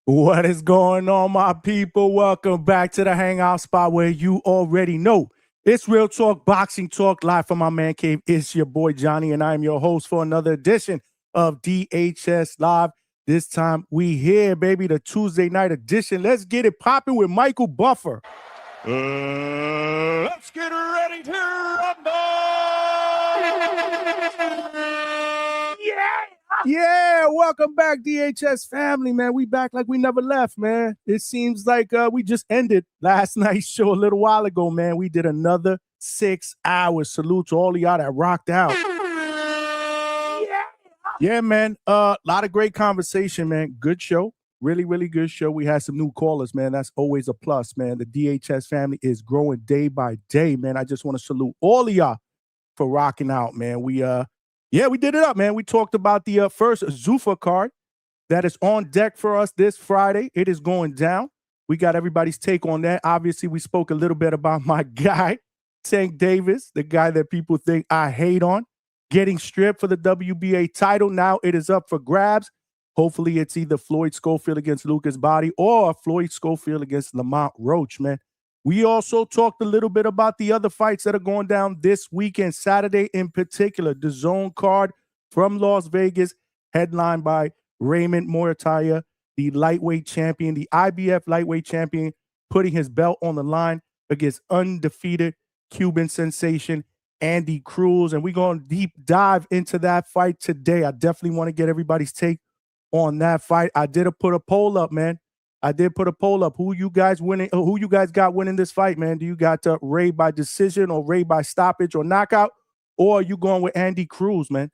What is going on, my people? Welcome back to the Hangout spot where you already know it's real talk, boxing talk, live from my man cave. It's your boy Johnny, and I am your host for another edition of DHS Live. This time we here, baby, the Tuesday night edition. Let's get it popping with Michael Buffer. Let's get ready to rumble! Yeah, welcome back, DHS family, man. We back like we never left, man. It seems like we just ended last night's show a little while ago, man. We did another 6 hours. Salute to all of y'all that rocked out. Yeah, man. Lot of great conversation, man. Good show. Really, really good show. We had some new callers, man. That's always a plus, man. The DHS family is growing day by day, man. I just want to salute all of y'all for rocking out, man. We did it up, man. We talked about the first Zuffa card that is on deck for us this Friday. It is going down. We got everybody's take on that. Obviously, we spoke a little bit about my guy, Tank Davis, the guy that people think I hate on, getting stripped for the WBA title. Now it is up for grabs. Hopefully, it's either Floyd Schofield against Lucas Body or Floyd Schofield against Lamont Roach, man. We also talked a little bit about the other fights that are going down this weekend, Saturday in particular. The Zone card from Las Vegas, headlined by Raymond Muratalla, the lightweight champion, the IBF lightweight champion, putting his belt on the line against undefeated Cuban sensation Andy Cruz. And we're going to deep dive into that fight today. I definitely want to get everybody's take on that fight. I did put a poll up, man. I did put a poll up. Who you guys got winning this fight, man? Do you got Ray by decision or Ray by stoppage or knockout? Or are you going with Andy Cruz, man?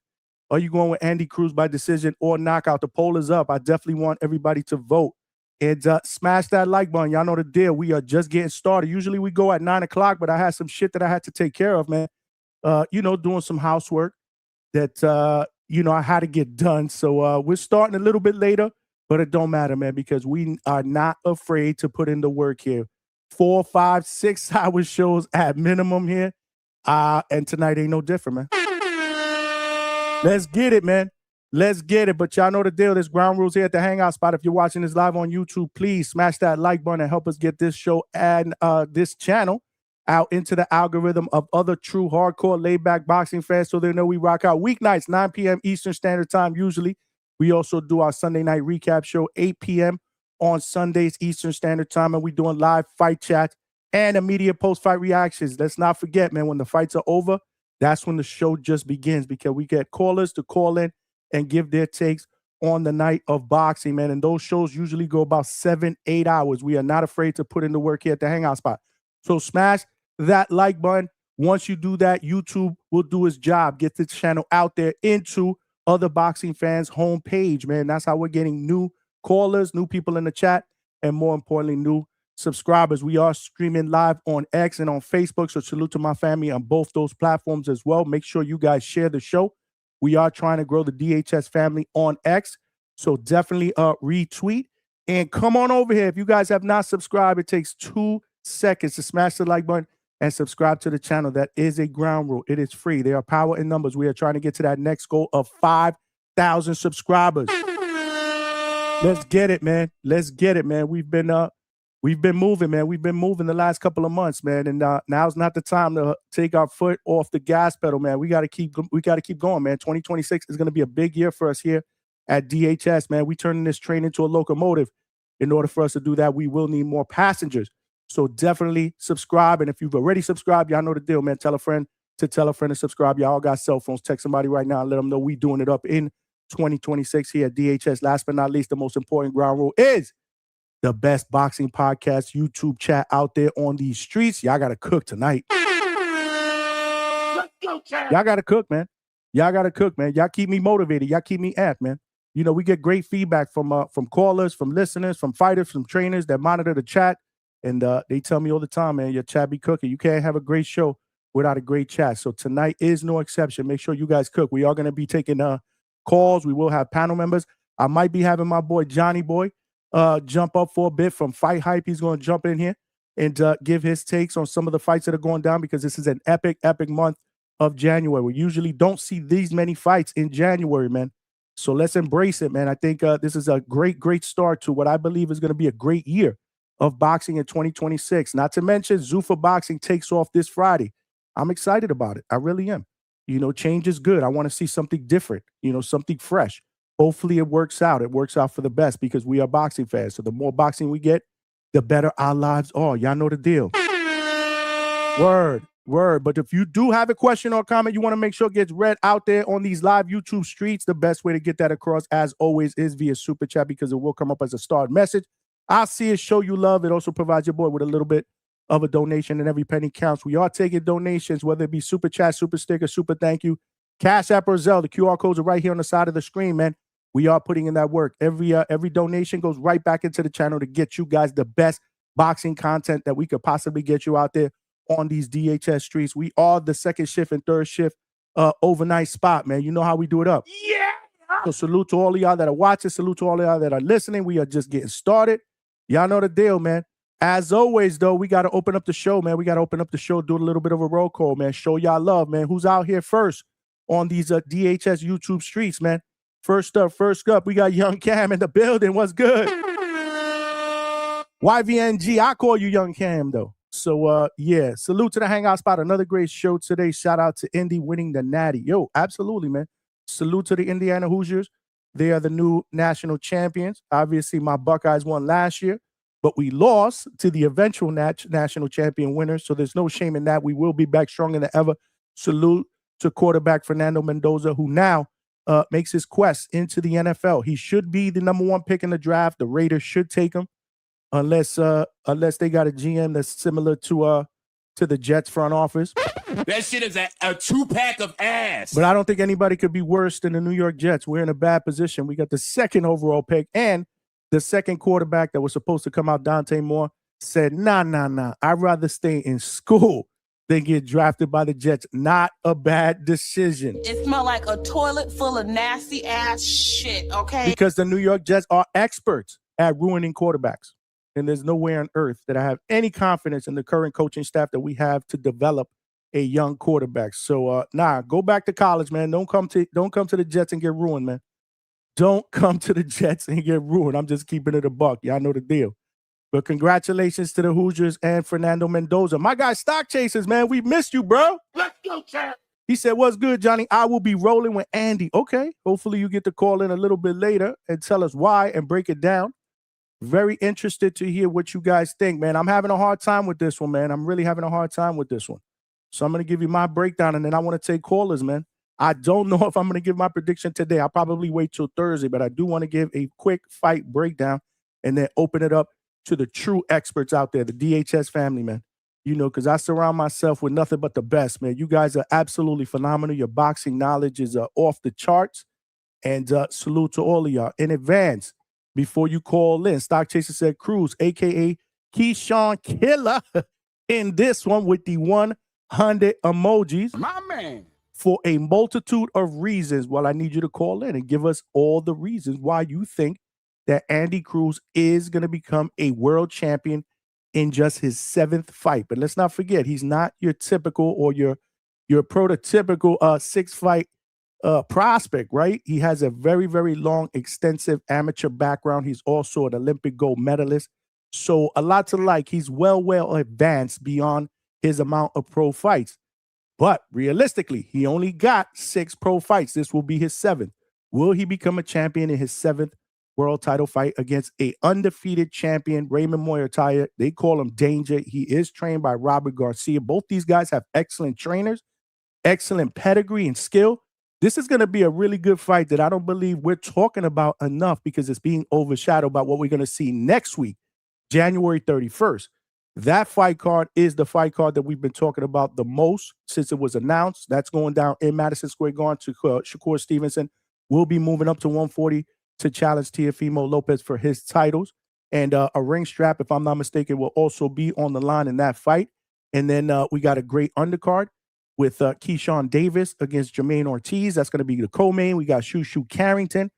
Are you going with Andy Cruz by decision or knockout? The poll is up. I definitely want everybody to vote. And smash that like button. Y'all know the deal. We are just getting started. Usually we go at 9 o'clock, but I had some shit that I had to take care of, man. Doing some housework that, I had to get done. So we're starting a little bit later. But it don't matter, man, because we are not afraid to put in the work here. 4, 5, 6 hour shows at minimum here. And tonight ain't no different, man. Let's get it, man. Let's get it. But y'all know the deal. There's ground rules here at the Hangout spot. If you're watching this live on YouTube, please smash that like button and help us get this show and this channel out into the algorithm of other true hardcore laid-back boxing fans so they know we rock out weeknights, 9 p.m. Eastern Standard Time usually. We also do our Sunday night recap show, 8 p.m. on Sundays, Eastern Standard Time, and we're doing live fight chats and immediate post-fight reactions. Let's not forget, man, when the fights are over, that's when the show just begins because we get callers to call in and give their takes on the night of boxing, man, and those shows usually go about 7-8 hours. We are not afraid to put in the work here at the Hangout spot. So smash that like button. Once you do that, YouTube will do its job, get the channel out there into other boxing fans' homepage, man. That's how we're getting new callers, new people in the chat, and more importantly, new subscribers. We are streaming live on X and on Facebook, so salute to my family on both those platforms as well. Make sure you guys share the show. We are trying to grow the DHS family on X, so definitely retweet. And come on over here. If you guys have not subscribed, it takes 2 seconds to smash the like button and subscribe to the channel. That is a ground rule. It is free. There are power in numbers. We are trying to get to that next goal of 5,000 subscribers. Let's get it, man. Let's get it, man. We've been moving, man. We've been moving the last couple of months, man. And now's not the time to take our foot off the gas pedal, man. We got to keep going, man. 2026 is going to be a big year for us here at DHS, man. We turning this train into a locomotive. In order for us to do that, we will need more passengers. So definitely subscribe. And if you've already subscribed, y'all know the deal, man. Tell a friend to subscribe. Y'all got cell phones. Text somebody right now and let them know we doing it up in 2026 here at DHS. Last but not least, the most important ground rule is the best boxing podcast YouTube chat out there on these streets. Y'all got to cook tonight. Let's go, chat. Y'all got to cook, man. Y'all keep me motivated. Y'all keep me amped, man. We get great feedback from callers, from listeners, from fighters, from trainers that monitor the chat. And they tell me all the time, man, your chat be cooking. You can't have a great show without a great chat. So tonight is no exception. Make sure you guys cook. We are going to be taking calls. We will have panel members. I might be having my boy Johnny Boy jump up for a bit from Fight Hype. He's going to jump in here and give his takes on some of the fights that are going down because this is an epic month of January. We usually don't see these many fights in January, man. So let's embrace it, man. I think this is a great start to what I believe is going to be a great year of boxing in 2026. Not to mention, Zuffa Boxing takes off this Friday. I'm excited about it. I really am. Change is good. I want to see something different, something fresh. Hopefully it works out. It works out for the best because we are boxing fans. So the more boxing we get, the better our lives are. Y'all know the deal. Word. But if you do have a question or comment, you want to make sure it gets read out there on these live YouTube streets, the best way to get that across, as always, is via Super Chat because it will come up as a starred message. I'll see it, show you love. It also provides your boy with a little bit of a donation, and every penny counts. We are taking donations, whether it be Super Chat, Super Sticker, Super Thank You, Cash App, or Zelle. The QR codes are right here on the side of the screen, man. We are putting in that work. Every donation goes right back into the channel to get you guys the best boxing content that we could possibly get you out there on these DHS streets. We are the second shift and third shift overnight spot, man. You know how we do it up. Yeah. So salute to all of y'all that are watching. Salute to all of y'all that are listening. We are just getting started. Y'all know the deal, man. As always, though, we got to open up the show, man. We got to open up the show, do a little bit of a roll call, man. Show y'all love, man. Who's out here first on these DHS YouTube streets, man? First up, we got Young Cam in the building. What's good? YVNG, I call you Young Cam, though. So, yeah, salute to the Hangout spot. Another great show today. Shout out to Indy winning the Natty. Yo, absolutely, man. Salute to the Indiana Hoosiers. They are the new national champions. Obviously, my Buckeyes won last year, but we lost to the eventual national champion winners. So there's no shame in that. We will be back stronger than ever. Salute to quarterback Fernando Mendoza, who now makes his quest into the NFL. He should be the number one pick in the draft. The Raiders should take him. Unless they got a GM that's similar to the Jets front office. That shit is a two-pack of ass. But I don't think anybody could be worse than the New York Jets. We're in a bad position. We got the second overall pick, and the second quarterback that was supposed to come out, Dante Moore, said, nah. I'd rather stay in school than get drafted by the Jets. Not a bad decision. It smelled like a toilet full of nasty ass shit, okay? Because the New York Jets are experts at ruining quarterbacks. And there's nowhere on earth that I have any confidence in the current coaching staff that we have to develop a young quarterback. So, go back to college, man. Don't come to the Jets and get ruined, man. Don't come to the Jets and get ruined. I'm just keeping it a buck. Y'all know the deal. But congratulations to the Hoosiers and Fernando Mendoza. My guy, Stock Chasers, man. We missed you, bro. Let's go, champ. He said, what's good, Johnny? I will be rolling with Andy. Okay. Hopefully you get to call in a little bit later and tell us why and break it down. Very interested to hear what you guys think, man. I'm having a hard time with this one, man. I'm really having a hard time with this one. So I'm going to give you my breakdown, and then I want to take callers, man. I don't know if I'm going to give my prediction today. I'll probably wait till Thursday, but I do want to give a quick fight breakdown and then open it up to the true experts out there, the DHS family, man. Because I surround myself with nothing but the best, man. You guys are absolutely phenomenal. Your boxing knowledge is off the charts, and salute to all of y'all in advance. Before you call in, Stock Chaser said Cruz, a.k.a. Keyshawn Killer, in this one with the 100 emojis. My man. For a multitude of reasons. Well, I need you to call in and give us all the reasons why you think that Andy Cruz is going to become a world champion in just his 7th fight. But let's not forget, he's not your typical or your prototypical 6-fight prospect, right? He has a very, very long, extensive amateur background. He's also an Olympic gold medalist. So a lot to like. He's well advanced beyond his amount of pro fights. But realistically, he only got 6 pro fights. This will be his 7th. Will he become a champion in his 7th world title fight against a undefeated champion, Raymond Danger? They call him Danger. He is trained by Robert Garcia. Both these guys have excellent trainers, excellent pedigree and skill. This is going to be a really good fight that I don't believe we're talking about enough because it's being overshadowed by what we're going to see next week, January 31st. That fight card is the fight card that we've been talking about the most since it was announced. That's going down in Madison Square Garden to Shakur Stevenson. Will be moving up to 140 to challenge Teofimo Lopez for his titles. And a ring strap, if I'm not mistaken, will also be on the line in that fight. And then we got a great undercard with Keyshawn Davis against Jermaine Ortiz. That's going to be the co-main. We got Shushu Carrington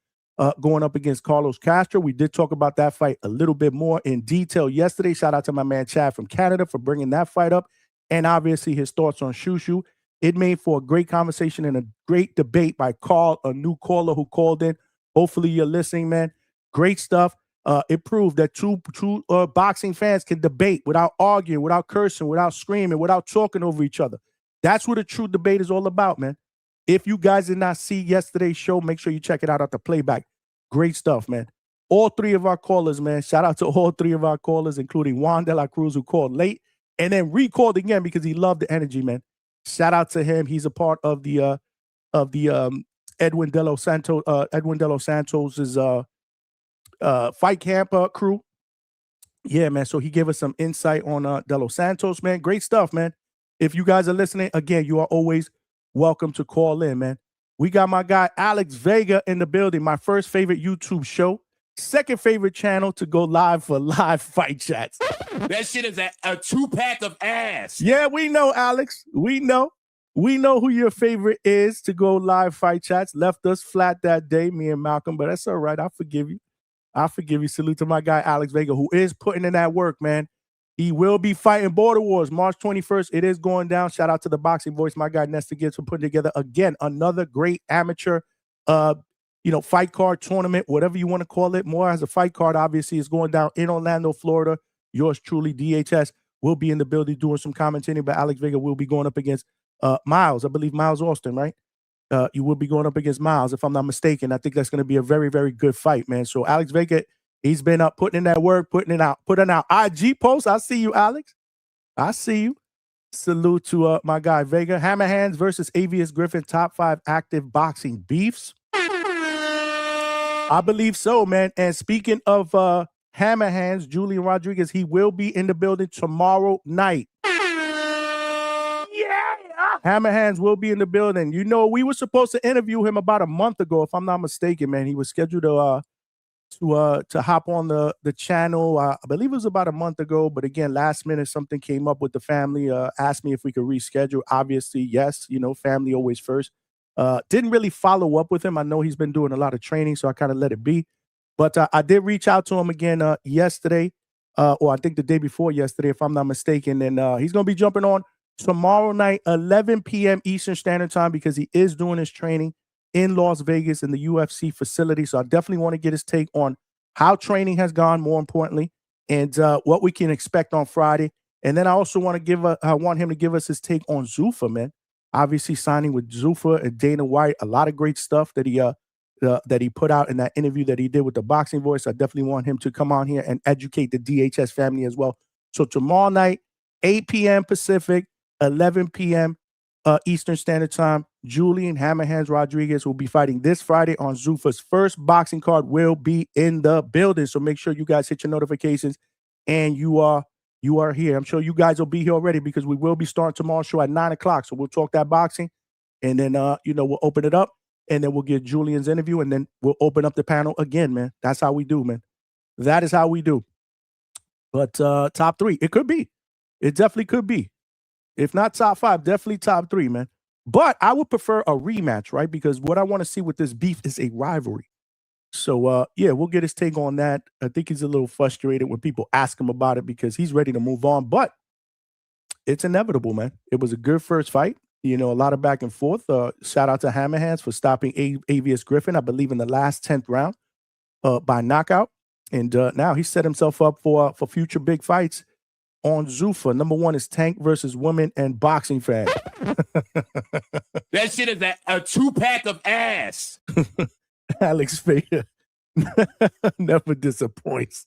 going up against Carlos Castro. We did talk about that fight a little bit more in detail yesterday. Shout out to my man Chad from Canada for bringing that fight up. And obviously his thoughts on Shushu. It made for a great conversation and a great debate by Carl, a new caller who called in Hopefully you're listening, man. Great stuff. It proved that two boxing fans can debate without arguing, without cursing, without screaming, without talking over each other. That's what a true debate is all about, man. If you guys did not see yesterday's show, make sure you check it out at the playback. Great stuff, man. All three of our callers, man. Shout out to all three of our callers, including Juan de la Cruz, who called late and then recalled again because he loved the energy, man. Shout out to him. He's a part of the Edwin De Los Santos's fight camp crew. Yeah, man. So he gave us some insight on De Los Santos, man. Great stuff, man. If you guys are listening, again, you are always welcome to call in, man. We got my guy Alex Vega in the building, my first favorite YouTube show, second favorite channel to go live for live fight chats. That shit is a 2-pack of ass. Yeah, we know, Alex. We know who your favorite is to go live fight chats. Left us flat that day, me and Malcolm, but that's all right. I forgive you. Salute to my guy Alex Vega, who is putting in that work, man. He will be fighting Border Wars March 21st. It is going down. Shout out to the Boxing Voice, my guy Nestor Gibbs, for putting together, again, another great amateur fight card tournament, whatever you want to call it. More as a fight card, obviously, is going down in Orlando, Florida. Yours truly, DHS, will be in the building doing some commentating, but Alex Vega will be going up against Miles. I believe Miles Austin, right? You will be going up against Miles, if I'm not mistaken. I think that's going to be a very, very good fight, man. So Alex Vega, he's been up putting in that work, putting out IG posts. I see you, Alex. I see you. Salute to my guy Vega. Hammer Hands versus Avius Griffin, top 5 active boxing beefs. I believe so, man. And speaking of Hammer Hands, Julian Rodriguez, he will be in the building tomorrow night. Hammer Hands will be in the building. You know, we were supposed to interview him about a month ago, if I'm not mistaken, man. He was scheduled to hop on the channel. I believe it was about a month ago, but again, last minute something came up with the family. Asked me if we could reschedule. Obviously, yes. You know, family always first. Didn't really follow up with him. I know he's been doing a lot of training, so I kind of let it be. But I did reach out to him again yesterday, or I think the day before yesterday, if I'm not mistaken. And he's going to be jumping on tomorrow night, 11 p.m. Eastern Standard Time, because he is doing his training in Las Vegas in the UFC facility. So I definitely want to get his take on how training has gone, more importantly, and what we can expect on Friday. And then I also want to want him to give us his take on Zuffa, man. Obviously signing with Zuffa and Dana White, a lot of great stuff that he put out in that interview that he did with the Boxing Voice. I definitely want him to come on here and educate the DHS family as well. So tomorrow night, 8 p.m. Pacific, 11 p.m. Eastern Standard Time, Julian Hammerhands Rodriguez will be fighting this Friday on Zuffa's first boxing card. Will be in the building. So make sure you guys hit your notifications and you are here. I'm sure you guys will be here already because we will be starting tomorrow's show at 9 o'clock. So we'll talk that boxing and then, we'll open it up and then we'll get Julian's interview and then we'll open up the panel again, man. That's how we do, man. That is how we do. But top 3, it could be. It definitely could be. If not top 5, definitely top 3, man. But I would prefer a rematch, right? Because what I want to see with this beef is a rivalry. So, we'll get his take on that. I think he's a little frustrated when people ask him about it because he's ready to move on. But it's inevitable, man. It was a good first fight. You know, a lot of back and forth. Shout out to Hammerhands for stopping Avius Griffin, I believe, in the last 10th round by knockout. And now he set himself up for future big fights on Zuffa. Number 1 is Tank versus Women and Boxing Fan. That shit is a 2-pack of ass. Alex Vega never disappoints.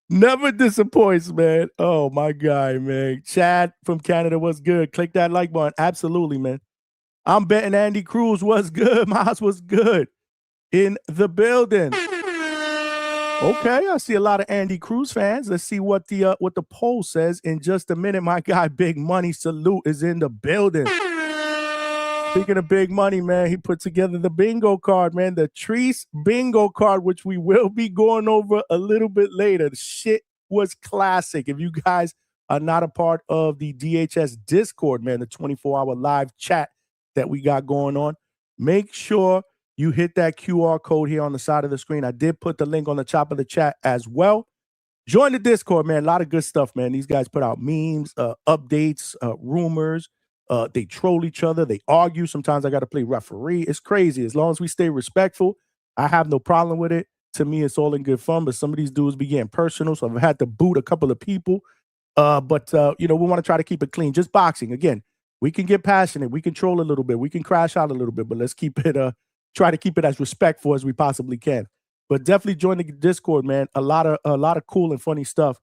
Never disappoints, man. Oh, my guy, man. Chad from Canada, what's good? Click that like button. Absolutely, man. I'm betting Andy Cruz was good. Miles was good. In the building. Okay, I see a lot of Andy Cruz fans. Let's see what the poll says in just a minute. My guy, Big Money Salute, is in the building. Speaking of Big Money, man, he put together the bingo card, man. The Treese bingo card, which we will be going over a little bit later. The shit was classic. If you guys are not a part of the DHS Discord, man, the 24-hour live chat that we got going on, make sure you hit that QR code here on the side of the screen. I did put the link on the top of the chat as well. Join the Discord, man. A lot of good stuff, man. These guys put out memes, updates, rumors. They troll each other. They argue. Sometimes I got to play referee. It's crazy. As long as we stay respectful, I have no problem with it. To me, it's all in good fun, but some of these dudes be getting personal, so I've had to boot a couple of people. But we want to try to keep it clean. Just boxing. Again, we can get passionate. We can troll a little bit. We can crash out a little bit, but let's keep it, try to keep it as respectful as we possibly can. But definitely join the Discord, man. A lot of cool and funny stuff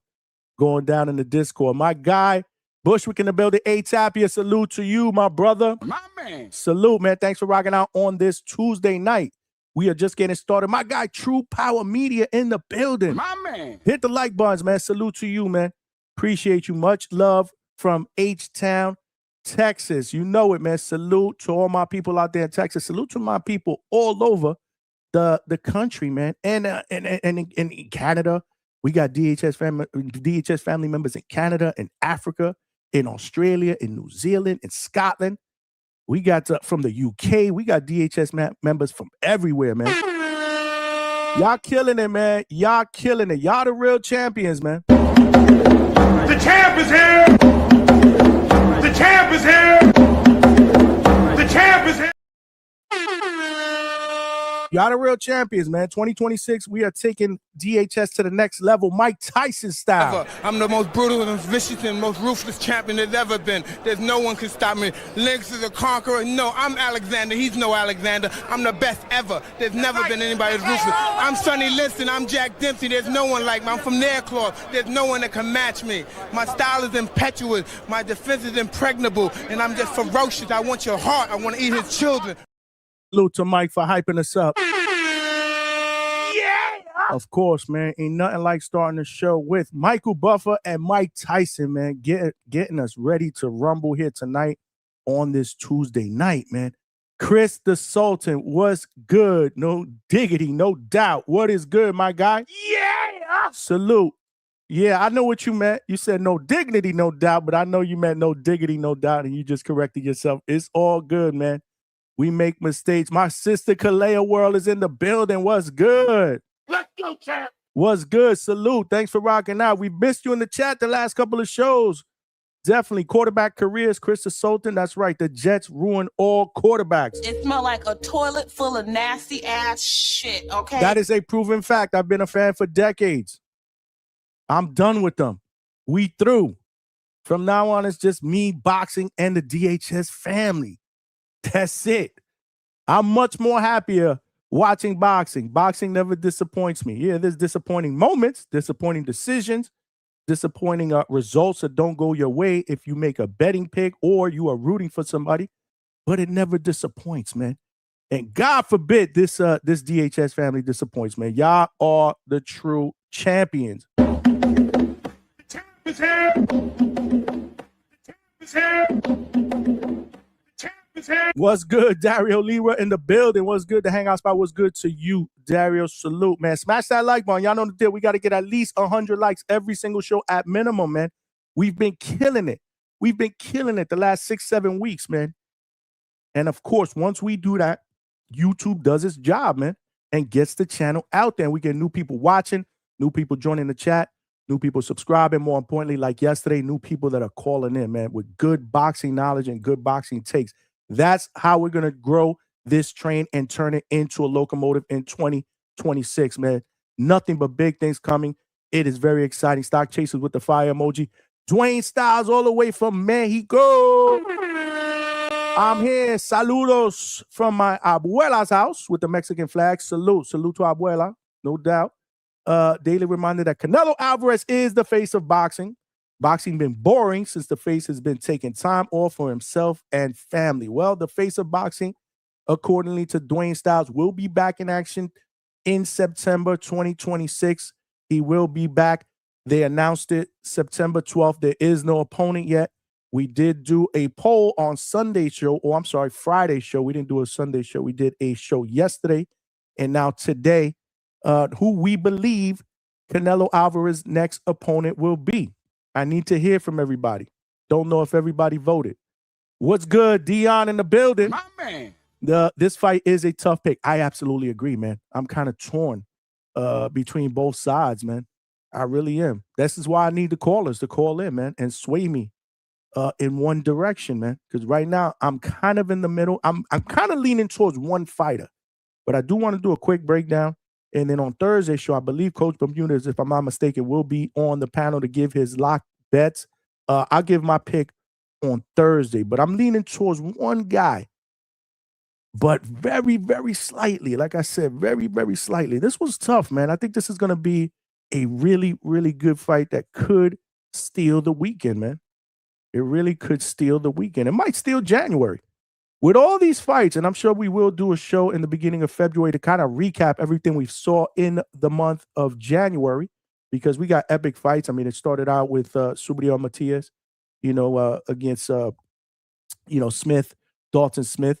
going down in the Discord. My guy, Bushwick in the building. A-Tapia, salute to you, my brother. My man. Salute, man. Thanks for rocking out on this Tuesday night. We are just getting started. My guy, True Power Media in the building. My man. Hit the like buttons, man. Salute to you, man. Appreciate you. Much love from H-Town, Texas. You know it, man. Salute to all my people out there in Texas. Salute to my people all over the country, man. And in Canada. We got DHS family members in Canada, in Africa, in Australia, in New Zealand, in Scotland. We got from the UK. We got DHS members from everywhere, man. Y'all killing it, man. Y'all killing it. Y'all the real champions, man. The champ is here. The champ is here. The champ is here. Y'all the real champions, man. 2026, we are taking DHS to the next level, Mike Tyson style. I'm the most brutal and vicious and most ruthless champion there's ever been. There's no one can stop me. Lynx is a conqueror. No, I'm Alexander. He's no Alexander. I'm the best ever. There's never been anybody as ruthless. I'm Sonny Liston. I'm Jack Dempsey. There's no one like me. I'm from Nairclaw. There's no one that can match me. My style is impetuous. My defense is impregnable. And I'm just ferocious. I want your heart. I want to eat his children. Salute to Mike for hyping us up. Of course, man. Ain't nothing like starting the show with Michael Buffer and Mike Tyson, man. Getting us ready to rumble here tonight on this Tuesday night, man. Chris the Sultan, what's good? No diggity, no doubt. What is good, my guy? Yeah. Salute. Yeah, I know what you meant. You said no dignity, no doubt, but I know you meant no diggity, no doubt, and you just corrected yourself. It's all good, man. We make mistakes. My sister Kalea World is in the building. What's good? Let's go, champ. What's good? Salute. Thanks for rocking out. We missed you in the chat the last couple of shows. Definitely. Quarterback careers, Chris the Sultan. That's right. The Jets ruin all quarterbacks. It smelled like a toilet full of nasty ass shit, okay? That is a proven fact. I've been a fan for decades. I'm done with them. We through. From now on, it's just me, boxing, and the DHS family. That's it. I'm much more happier watching boxing. Boxing never disappoints me. Yeah, there's disappointing moments, disappointing decisions, disappointing results that don't go your way if you make a betting pick or you are rooting for somebody, but it never disappoints, man. And God forbid this DHS family disappoints, man. Y'all are the true champions. The champ is here. The champ is here. What's good, Dario Lira in the building? What's good? The Hangout spot. What's good to you, Dario? Salute, man. Smash that like button. Y'all know the deal. We got to get at least 100 likes every single show at minimum, man. We've been killing it. We've been killing it the last 6-7 weeks, man. And of course, once we do that, YouTube does its job, man, and gets the channel out there. And we get new people watching, new people joining the chat, new people subscribing. More importantly, like yesterday, new people that are calling in, man, with good boxing knowledge and good boxing takes. That's how we're going to grow this train and turn it into a locomotive in 2026, man. Nothing but big things coming. It is very exciting. Stock chasers with the fire emoji. Dwayne Styles all the way from Mexico. I'm here. Saludos from my abuela's house with the Mexican flag. Salute. Salute to abuela. No doubt. Daily reminder that Canelo Alvarez is the face of boxing. Boxing been boring since the face has been taking time off for himself and family. Well, the face of boxing, accordingly to Dwayne Styles, will be back in action in September 2026. He will be back. They announced it September 12th. There is no opponent yet. We did do a poll on Friday show. We didn't do a Sunday show. We did a show yesterday and now today, who we believe Canelo Alvarez's next opponent will be. I need to hear from everybody. Don't know if everybody voted. What's good? Dion in the building. My man. This fight is a tough pick. I absolutely agree, man. I'm kind of torn between both sides, man. I really am. This is why I need the callers to call in, man, and sway me in one direction, man. Because right now I'm kind of in the middle. I'm kind of leaning towards one fighter. But I do want to do a quick breakdown. And then on Thursday show, I believe Coach Bermudez, if I'm not mistaken, will be on the panel to give his lock bets. I'll give my pick on Thursday, but I'm leaning towards one guy, but very, very slightly. Like I said, very, very slightly. This was tough, man. I think this is going to be a really, really good fight that could steal the weekend, man. It really could steal the weekend. It might steal January. With all these fights, and I'm sure we will do a show in the beginning of February to kind of recap everything we saw in the month of January, because we got epic fights. I mean, it started out with Subriel Matias, against, Smith, Dalton Smith.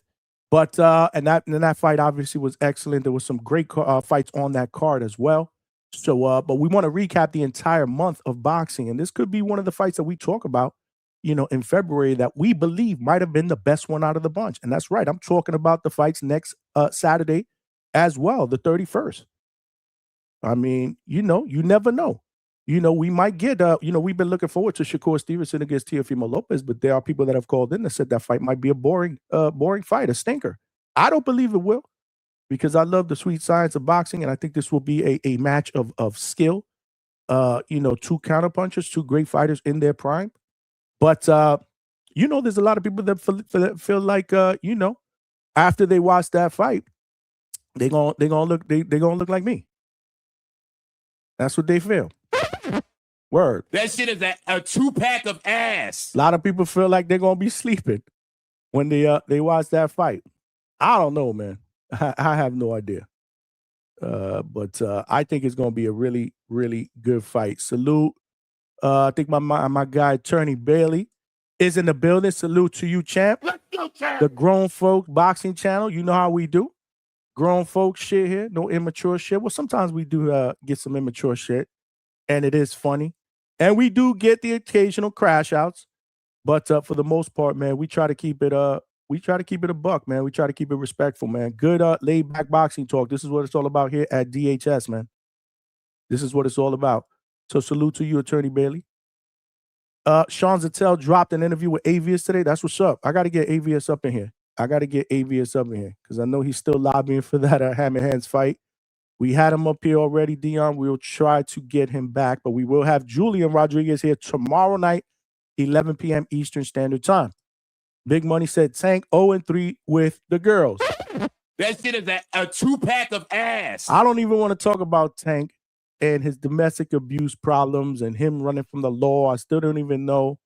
But and that fight obviously was excellent. There was some great fights on that card as well. So, but we want to recap the entire month of boxing, and this could be one of the fights that we talk about, in February that we believe might have been the best one out of the bunch. And that's right. I'm talking about the fights next Saturday as well, the 31st. I mean, you never know. We might get, we've been looking forward to Shakur Stevenson against Teofimo Lopez, but there are people that have called in that said that fight might be a boring fight, a stinker. I don't believe it will, because I love the sweet science of boxing, and I think this will be a match of skill. Two counterpunchers, two great fighters in their prime. But there's a lot of people that feel like after they watch that fight, they're gonna look like me. That's what they feel. Word. That shit is a 2-pack of ass. A lot of people feel like they're gonna be sleeping when they watch that fight. I don't know, man. I have no idea. But I think it's gonna be a really, really good fight. Salute. I think my guy Attorney Bailey is in the building. Salute to you, champ. Let's go, champ. The Grown Folk Boxing Channel. You know how we do. Grown folk shit here. No immature shit. Well, sometimes we do get some immature shit, and it is funny. And we do get the occasional crash outs. But for the most part, man, we try to keep it a buck, man. We try to keep it respectful, man. Good laid back boxing talk. This is what it's all about here at DHS, man. This is what it's all about. So salute to you, Attorney Bailey. Sean Zattel dropped an interview with Avius today. That's what's up. I got to get Avius up in here. Because I know he's still lobbying for that Hammer Hands fight. We had him up here already, Dion. We'll try to get him back, but we will have Julian Rodriguez here tomorrow night, 11 p.m. Eastern Standard Time. Big Money said Tank 0-3 with the girls. That shit is a 2-pack of ass. I don't even want to talk about Tank and his domestic abuse problems and him running from the law. I still don't even know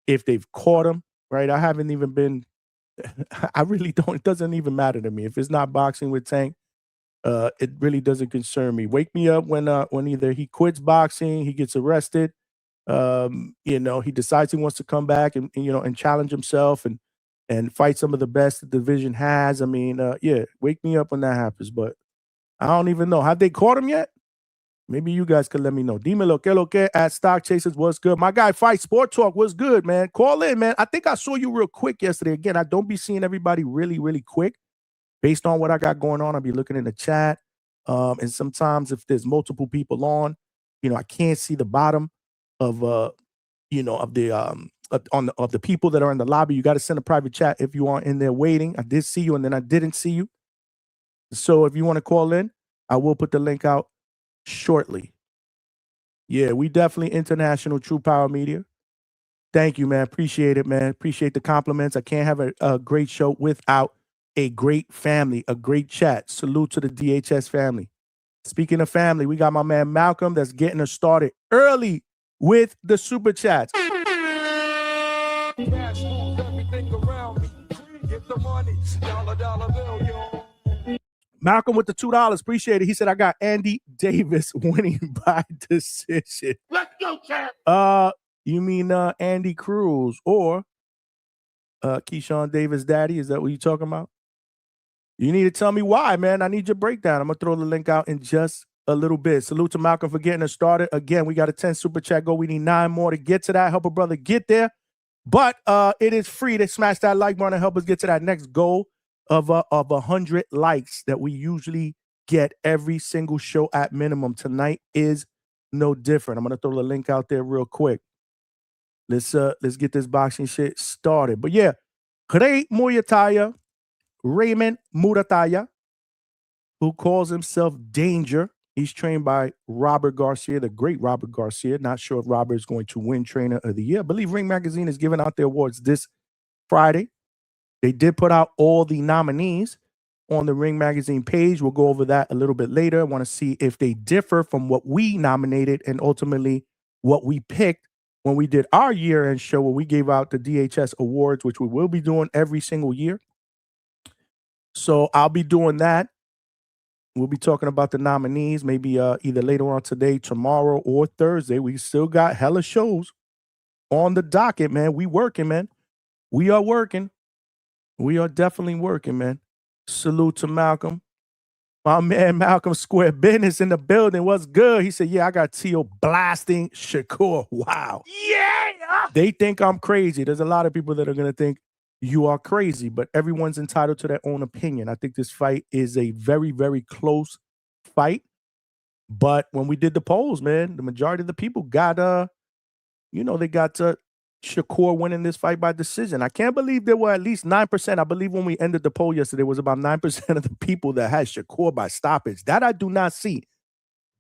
if they've caught him, right? I haven't even been, I really don't, it doesn't even matter to me. If it's not boxing with Tank, it really doesn't concern me. Wake me up when either he quits boxing, he gets arrested, he decides he wants to come back and challenge himself and fight some of the best the division has. I mean, wake me up when that happens, but I don't even know. Have they caught him yet? Maybe you guys could let me know. Dímelo que lo que at Stock Chasers. What's good? My guy Fight Sport Talk was good, man. Call in, man. I think I saw you real quick yesterday. Again, I don't be seeing everybody really, really quick. Based on what I got going on, I'll be looking in the chat. And sometimes if there's multiple people on, I can't see the bottom of the people that are in the lobby. You got to send a private chat if you are in there waiting. I did see you and then I didn't see you. So if you want to call in, I will put the link out shortly. Yeah, we definitely international True Power Media. Thank you, man. Appreciate it, man. Appreciate the compliments. I can't have a great show without a great family, a great chat. Salute to the DHS family. Speaking of family, we got my man Malcolm that's getting us started early with the super chats. Malcolm with the $2. Appreciate it. He said, I got Andy Davis winning by decision. Let's go, champ. You mean Andy Cruz or Keyshawn Davis' daddy? Is that what you're talking about? You need to tell me why, man. I need your breakdown. I'm going to throw the link out in just a little bit. Salute to Malcolm for getting us started. Again, we got a 10 super chat go. We need 9 more to get to that. Help a brother get there. But it is free to smash that like button and help us get to that next goal of 100 likes that we usually get every single show at minimum. Tonight is no different. I'm going to throw the link out there real quick. Let's get this boxing shit started. But yeah, Raymond Danger Muratalla who calls himself Danger. He's trained by Robert Garcia, the great Robert Garcia. Not sure if Robert is going to win Trainer of the Year. I believe Ring Magazine is giving out their awards this Friday. They did put out all the nominees on the Ring Magazine page. We'll go over that a little bit later. I want to see if they differ from what we nominated and ultimately what we picked when we did our year-end show where we gave out the DHS awards, which we will be doing every single year. So I'll be doing that. We'll be talking about the nominees maybe either later on today, tomorrow, or Thursday. We still got hella shows on the docket, man. We working, man. We are working. We are definitely working, man. Salute to Malcolm. My man Malcolm Square Business in the building. What's good? He said, yeah, I got Tio blasting Shakur. Wow. Yeah. They think I'm crazy. There's a lot of people that are going to think you are crazy, but everyone's entitled to their own opinion. I think this fight is a very, very close fight. But when we did the polls, man, the majority of the people got, they got Shakur winning this fight by decision. I can't believe there were at least 9%. I believe when we ended the poll yesterday, it was about 9% of the people that had Shakur by stoppage. That I do not see.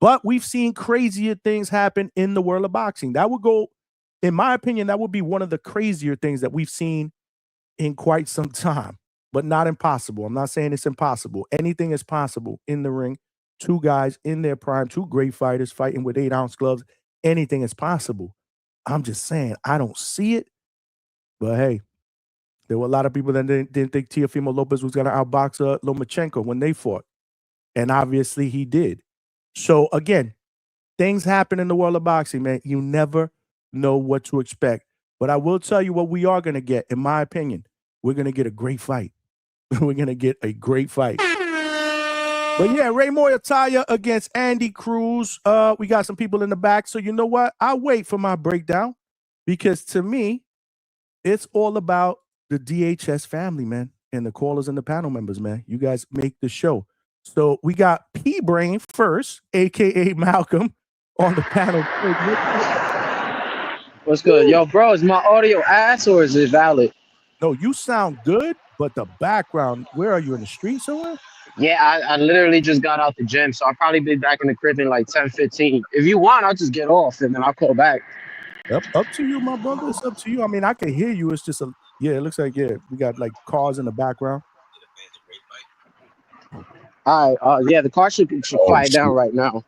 But we've seen crazier things happen in the world of boxing. That would go, in my opinion, that would be one of the crazier things that we've seen in quite some time, but not impossible. I'm not saying it's impossible. Anything is possible in the ring. Two guys in their prime, two great fighters fighting with 8-ounce gloves. Anything is possible. I'm just saying, I don't see it. But hey, there were a lot of people that didn't think Teofimo Lopez was going to outbox Lomachenko when they fought. And obviously he did. So again, things happen in the world of boxing, man. You never know what to expect. But I will tell you what we are going to get, in my opinion. We're going to get a great fight. We're going to get a great fight. But yeah, Raymond Danger against Andy Cruz. We got some people in the back. So you know what? I'll wait for my breakdown because to me, it's all about the DHS family, man, and the callers and the panel members, man. You guys make the show. So we got P-Brain first, a.k.a. Malcolm, on the panel. What's good? Yo, bro, is my audio ass or is it valid? No, you sound good, but the background, where are you, in the street somewhere? Yeah, I literally just got out the gym, so I'll probably be back in the crib in like 10-15. If you want, I'll just get off and then I'll call back. Up to you, my brother. It's up to you. I mean, I can hear you. It's just it looks like, we got like cars in the background. All right, yeah, the car should quiet down right now.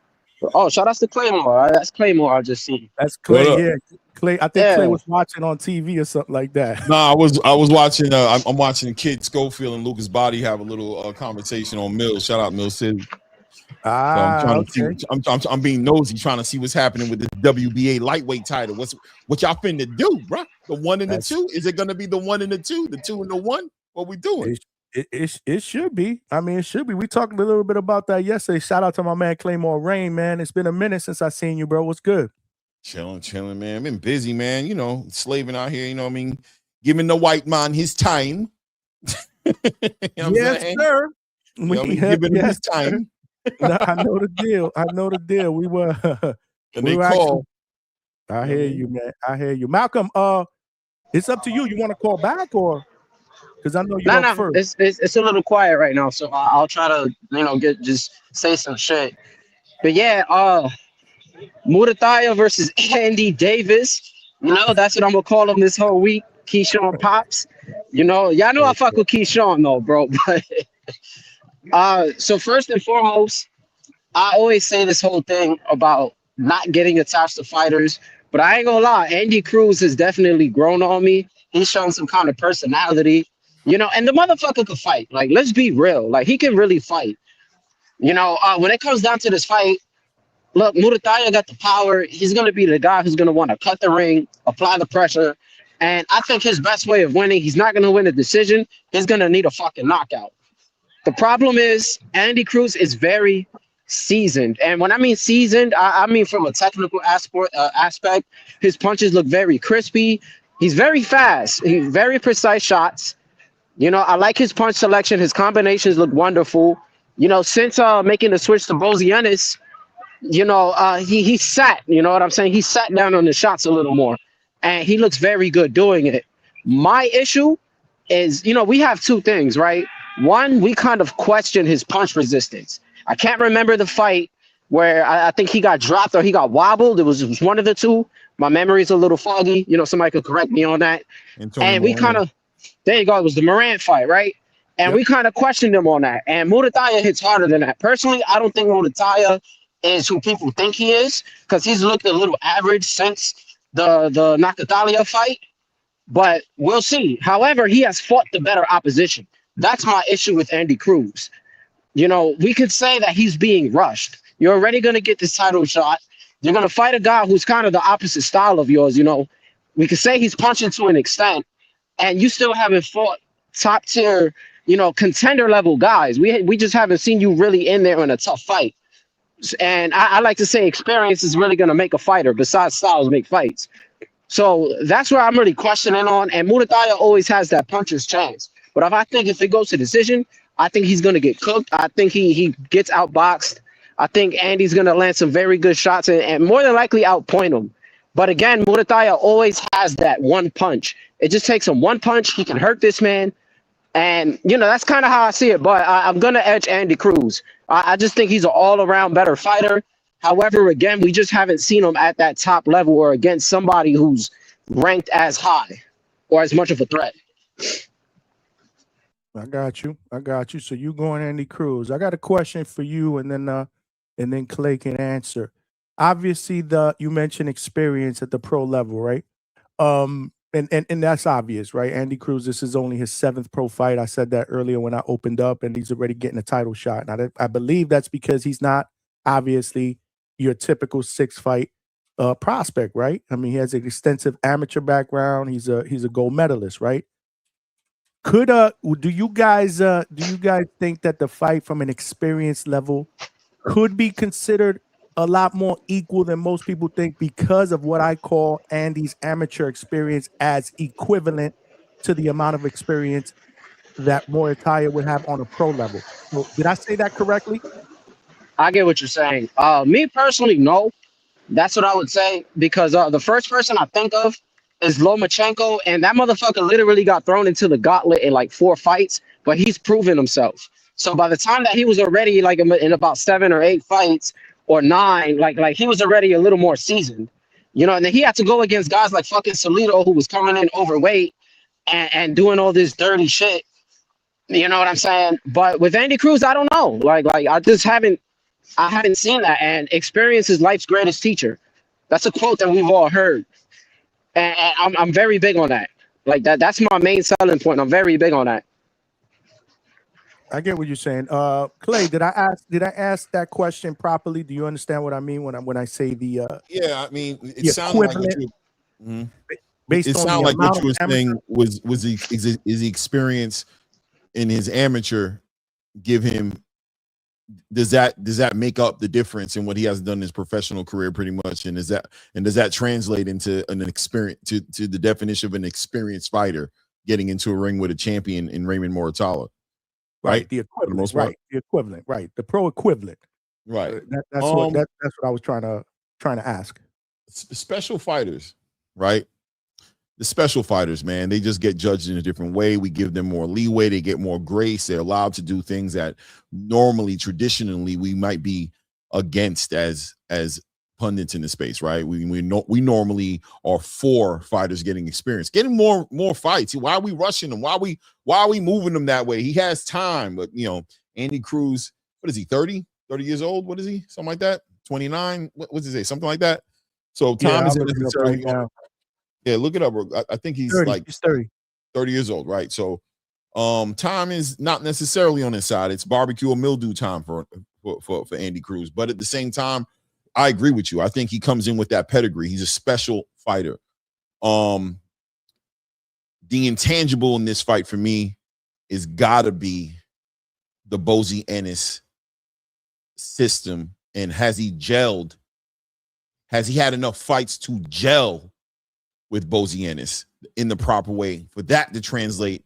Oh, shout out to Claymore. That's Claymore I just seen. That's Clay, yeah. Clay, I think Clay was watching on TV or something like that. No, I was watching. I'm watching Kid Schofield and Lucas Body have a little conversation on Mills. Shout out Mill City. So I'm trying to see. I'm being nosy, trying to see what's happening with the WBA lightweight title. What y'all finna do, bro? The 1 and the 2? Is it gonna be the 1 and the 2? The 2 and the 1? What we doing? It should be. I mean, it should be. We talked a little bit about that yesterday. Shout out to my man Claymore Rain, man. It's been a minute since I seen you, bro. What's good? Chilling, man. I've been busy, man. You know, slaving out here. You know what I mean? Giving the white man his time. Yes, sir. Giving him his time. No, I know the deal. We were. And they call. I hear you, man. I hear you, Malcolm. It's up to you. You want to call back or? Because I know you're first. It's a little quiet right now, so I'll try to just say some shit. But yeah, Muratalla versus Andy Davis. That's what I'm gonna call him this whole week. Keyshawn Pops. Y'all know I fuck with Keyshawn though, bro. But so first and foremost, I always say this whole thing about not getting attached to fighters, but I ain't gonna lie, Andy Cruz has definitely grown on me. He's shown some kind of personality. And the motherfucker could fight. Like, let's be real. Like, he can really fight. When it comes down to this fight, look, Muratalla got the power. He's going to be the guy who's going to want to cut the ring, apply the pressure. And I think his best way of winning, he's not going to win a decision. He's going to need a fucking knockout. The problem is Andy Cruz is very seasoned. And when I mean seasoned, I mean from a technical aspect, his punches look very crispy. He's very fast. He's very precise shots. I like his punch selection. His combinations look wonderful. Since making the switch to Bozianis, he sat, you know what I'm saying? He sat down on the shots a little more, and he looks very good doing it. My issue is, we have two things, right? One, we kind of question his punch resistance. I can't remember the fight where I think he got dropped or he got wobbled. It was one of the two. My memory's a little foggy. You know, somebody could correct me on that. And we kind of, there you go. It was the Morant fight, right? And we kind of questioned him on that. And Muratalla hits harder than that. Personally, I don't think Muratalla is who people think he is because he's looked a little average since the Nakatalia fight. But we'll see. However, he has fought the better opposition. That's my issue with Andy Cruz. You know, we could say that he's being rushed. You're already going to get this title shot. You're going to fight a guy who's kind of the opposite style of yours. You know, we could say he's punching to an extent, and you still haven't fought top tier, you know, contender level guys. We just haven't seen you really in there in a tough fight. And I like to say experience is really going to make a fighter. Besides styles, make fights. So that's where I'm really questioning on. And Muratalla always has that puncher's chance. But I think if it goes to decision, I think he's going to get cooked. I think he gets outboxed. I think Andy's going to land some very good shots and more than likely outpoint him. But again, Muratalla always has that one punch. It just takes him one punch. He can hurt this man. And, you know, that's kind of how I see it. But I'm going to edge Andy Cruz. I just think he's an all-around better fighter. However, again, we just haven't seen him at that top level or against somebody who's ranked as high or as much of a threat. I got you. So you going Andy Cruz. I got a question for you, and then Clay can answer. Obviously, you mentioned experience at the pro level, right? And that's obvious, right? Andy Cruz, this is only his 7th pro fight. I said that earlier when I opened up, and he's already getting a title shot. And I believe that's because he's not obviously your typical 6-fight prospect, right? I mean, he has an extensive amateur background. He's a gold medalist, right? Do you guys think that the fight from an experience level could be considered a lot more equal than most people think because of what I call Andy's amateur experience as equivalent to the amount of experience that Muratalla would have on a pro level? So, did I say that correctly? I get what you're saying. Me personally, no. That's what I would say because the first person I think of is Lomachenko, and that motherfucker literally got thrown into the gauntlet in like 4 fights, but he's proven himself. So by the time that he was already like in about 7 or 8 fights or 9, like he was already a little more seasoned, you know. And then he had to go against guys like fucking Salido, who was coming in overweight and doing all this dirty shit. You know what I'm saying? But with Andy Cruz, I don't know. Like I haven't seen that. And experience is life's greatest teacher. That's a quote that we've all heard. And I'm very big on that. Like that's my main selling point. I'm very big on that. I get what you're saying. Clay, did I ask that question properly? Do you understand what I mean when I say the yeah, I mean it sounded like what you, based it on sounded like what you were saying amateur. was the experience in his amateur give him, does that make up the difference in what he has done in his professional career pretty much? And does that translate into an experience to the definition of an experienced fighter getting into a ring with a champion in Raymond Muratalla? Right, the equivalent, right? The equivalent, right? The pro equivalent, right? That's what I was trying to ask. Special fighters, right? The special fighters, man, they just get judged in a different way. We give them more leeway. They get more grace. They're allowed to do things that normally, traditionally, we might be against as pundits in the space, right? We normally are for fighters getting experience, getting more fights. Why are we rushing them? Why are we moving them that way? He has time, but you know, Andy Cruz, what is he? 30 years old? What is he? Something like that? 29? What's he say? Something like that. So time is necessary. Yeah, look it up. I think he's 30, like he's 30 years old, right? So time is not necessarily on his side. It's barbecue or mildew time for Andy Cruz. But at the same time, I agree with you. I think he comes in with that pedigree. He's a special fighter. The intangible in this fight for me is gotta be the Bozy Ennis system. And has he gelled? Has he had enough fights to gel with Bozy Ennis in the proper way for that to translate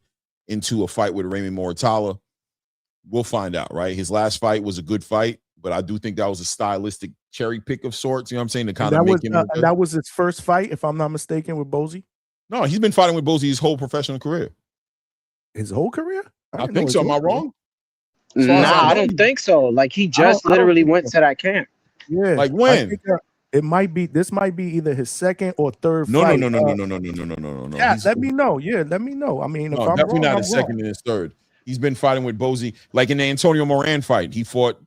into a fight with Raymond Muratalla? We'll find out, right? His last fight was a good fight, but I do think that was a stylistic cherry pick of sorts. You know what I'm saying? To kind of make him. That was his first fight, if I'm not mistaken, with Bozy. No, he's been fighting with Bozy his whole professional career. His whole career? I think so. Am I wrong? Nah, I don't think so. Like he just literally went to that camp. Yeah. Like when? It might be. This might be either his second or third No. fight. No. Yeah, let me know. Yeah, let me know. I mean, if I'm definitely wrong, not I'm his second and his third. He's been fighting with Bozy, like in the Antonio Moran fight. He fought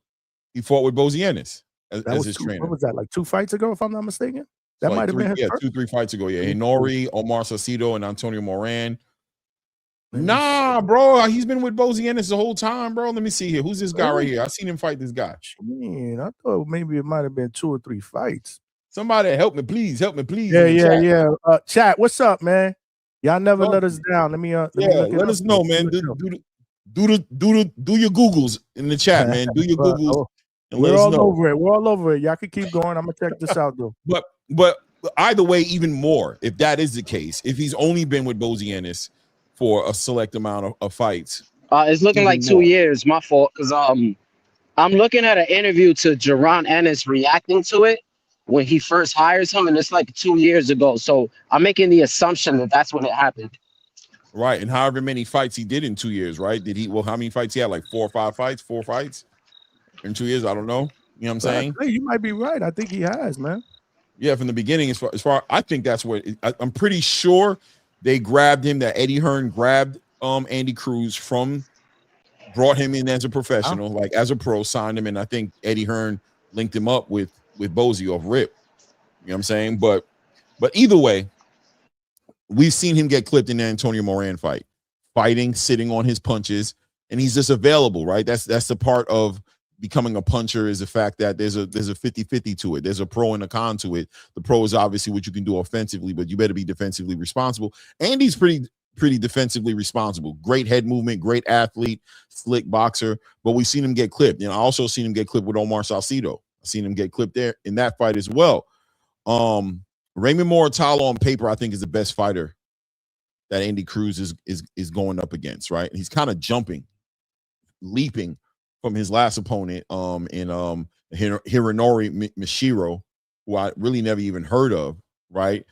with Bozy Ennis as his trainer. What was that? Like 2 fights ago, if I'm not mistaken. That like might have been his first? 2-3 fights ago. Yeah, Hinori, Omar Sacido, and Antonio Moran. Nah, bro, he's been with Bozy Ennis the whole time, bro. Let me see here. Who's this guy right here? I seen him fight this guy. Man, I thought maybe it might have been 2 or 3 fights. Somebody help me, please. Help me, please. Yeah. Chat, what's up, man? Y'all never let us down. Let me let us know, man. Do your Googles in the chat, man. Do your Googles. We're all over it. We're all over it. Y'all can keep going. I'm gonna check this out though. But either way, even more, if that is the case, if he's only been with Bozy Ennis for a select amount of fights. It's looking like 2 years. My fault, because I'm looking at an interview to Jaron Ennis reacting to it when he first hires him, and it's like 2 years ago. So I'm making the assumption that that's when it happened. Right, and however many fights he did in 2 years, right? Did he? Well, how many fights he had? Like 4 or 5 fights? 4 fights in 2 years? I don't know. You know what I'm saying? You might be right. I think he has, man. Yeah, from the beginning, as far I think that's what I'm pretty sure they grabbed him. That Eddie Hearn grabbed Andy Cruz brought him in as a professional, like as a pro, signed him, and I think Eddie Hearn linked him up with Bozy off rip. You know what I'm saying? But either way, we've seen him get clipped in the Antonio Moran fight, fighting, sitting on his punches, and he's just available, right? That's the part of becoming a puncher, is the fact that there's a 50-50 to it. There's a pro and a con to it. The pro is obviously what you can do offensively, but you better be defensively responsible. Andy's pretty defensively responsible. Great head movement, great athlete, slick boxer, but we've seen him get clipped. I also seen him get clipped with Omar Salcido. I've seen him get clipped there in that fight as well. Raymond Muratalla on paper, I think, is the best fighter that Andy Cruz is going up against, right? He's kind of leaping from his last opponent in Hironori Mishiro, who I really never even heard of, right?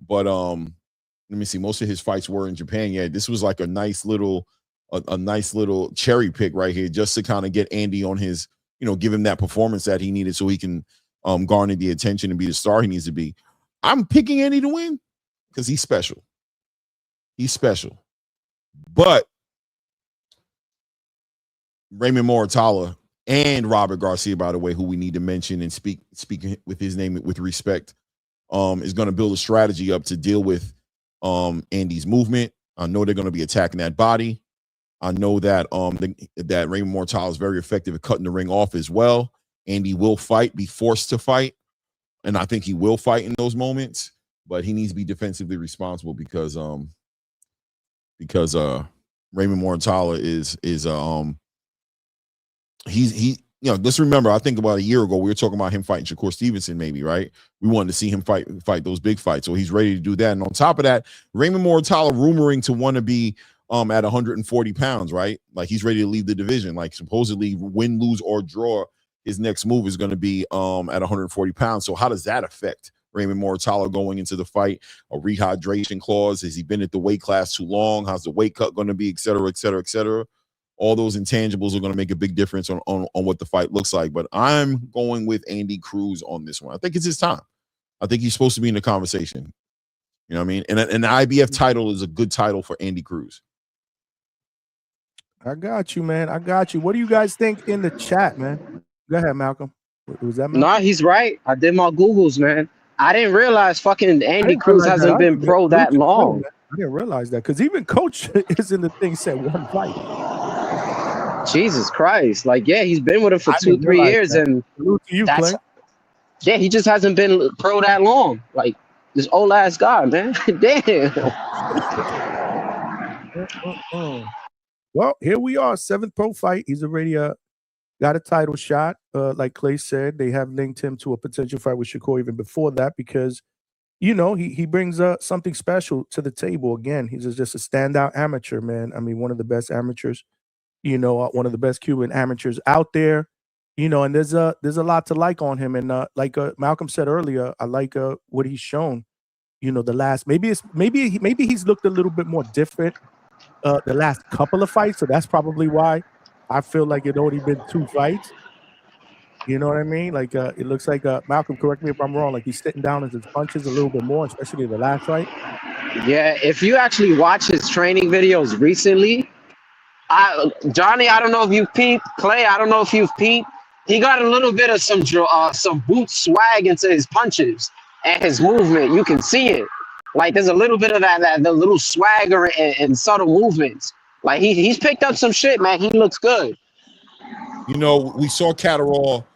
But let me see, most of his fights were in Japan. Yeah, this was like a nice little cherry pick right here, just to kind of get Andy on his, give him that performance that he needed so he can garner the attention and be the star he needs to be. I'm picking Andy to win because he's special. He's special. But Raymond Muratalla and Robert Garcia, by the way, who we need to mention and speak with his name with respect, is going to build a strategy up to deal with Andy's movement. I know they're going to be attacking that body. I know that that Raymond Muratalla is very effective at cutting the ring off as well. Andy will be forced to fight, and I think he will fight in those moments, but he needs to be defensively responsible because Raymond Muratalla is let's remember, I think about a year ago we were talking about him fighting Shakur Stevenson, maybe, right? We wanted to see him fight those big fights, so he's ready to do that. And on top of that, Raymond Muratalla rumoring to want to be at 140 pounds, right? Like he's ready to leave the division. Like supposedly win, lose, or draw, his next move is going to be at 140 pounds. So how does that affect Raymond Muratalla going into the fight? A rehydration clause? Has he been at the weight class too long? How's the weight cut going to be, et cetera, et cetera, et cetera? All those intangibles are going to make a big difference on what the fight looks like. But I'm going with Andy Cruz on this one. I think it's his time. I think he's supposed to be in the conversation. You know what I mean? And the IBF title is a good title for Andy Cruz. I got you, man. I got you. What do you guys think in the chat, man? Go ahead, Malcolm. Was that Malcolm? Nah, he's right. I did my Googles, man. I didn't realize fucking Andy Cruz hasn't been pro that long. I didn't realize that because even Coach is in the thing said one fight. Jesus Christ. Like, yeah, he's been with him for 2-3 years. That. And Clay. Yeah, he just hasn't been pro that long. Like, this old ass guy, man. Damn. Well, here we are, 7th pro fight. He's already got a title shot. Like Clay said, they have linked him to a potential fight with Shakur even before that because, he brings something special to the table. Again, he's just a standout amateur, man. I mean, one of the best amateurs, one of the best Cuban amateurs out there, and there's a lot to like on him. And like Malcolm said earlier, I like what he's shown, the last, maybe he's looked a little bit more different the last couple of fights. So that's probably why I feel like it only been 2 fights. You know what I mean? Like it looks like Malcolm, correct me if I'm wrong, like he's sitting down in his punches a little bit more, especially the last fight. Yeah, if you actually watch his training videos recently, Johnny, I don't know if you've peeped. Clay, I don't know if you've peeped. He got a little bit of some boot swag into his punches and his movement. You can see it. Like there's a little bit of that the little swagger and subtle movements. Like he's picked up some shit, man. He looks good. You know, we saw Catterall,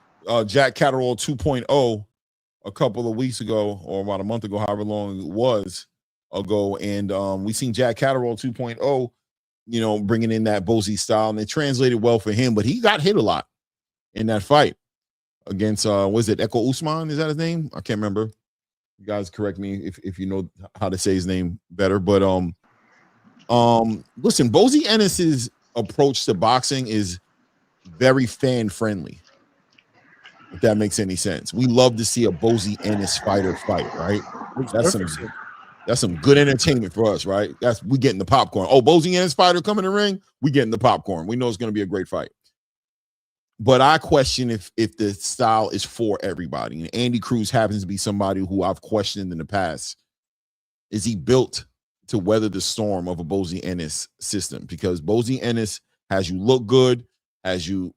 Jack Catterall 2.0 a couple of weeks ago, or about a month ago, however long it was ago, and we seen Jack Catterall 2.0, you know, bringing in that Bozy style, and it translated well for him, but he got hit a lot in that fight against was it Echo Usman? Is that his name? I can't remember. You guys correct me if you know how to say his name better. But listen, Bozy Ennis's approach to boxing is very fan friendly. If that makes any sense, we love to see a Bozy Ennis fighter fight, right? That's some good entertainment for us, right? We getting the popcorn. Oh, Bozy Ennis fighter coming in the ring, we getting the popcorn. We know it's going to be a great fight. But I question if the style is for everybody. And Andy Cruz happens to be somebody who I've questioned in the past. Is he built to weather the storm of a Bozy Ennis system? Because Bozy Ennis has you look good, has you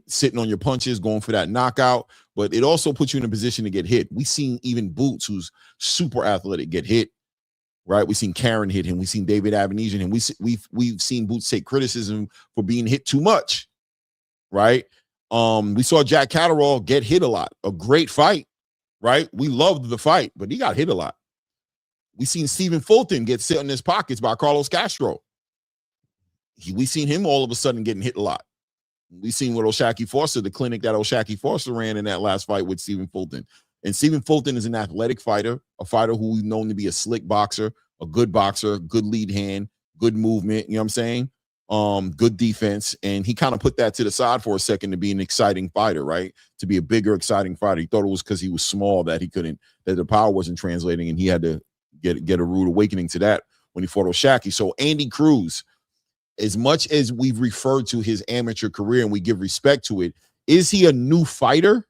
sitting on your punches, going for that knockout, but it also puts you in a position to get hit. We've seen even Boots, who's super athletic, get hit. Right, we've seen Karen hit him. We've seen David Avenesian, and we've seen Boots take criticism for being hit too much. Right, we saw Jack Catterall get hit a lot. A great fight, right? We loved the fight, but he got hit a lot. We seen Stephen Fulton get sit in his pockets by Carlos Castro. We seen him all of a sudden getting hit a lot. We seen with O'Shaquie Foster, the clinic that O'Shaquie Foster ran in that last fight with Stephen Fulton. And Stephen Fulton is an athletic fighter, a fighter who we've known to be a slick boxer, a good lead hand, good movement, you know what I'm saying? Good defense. And he kind of put that to the side for a second to be an exciting fighter, right? To be a bigger, exciting fighter. He thought it was because he was small that that the power wasn't translating, and he had to get a rude awakening to that when he fought O'Shaquie. So Andy Cruz, as much as we've referred to his amateur career and we give respect to it, is he a new fighter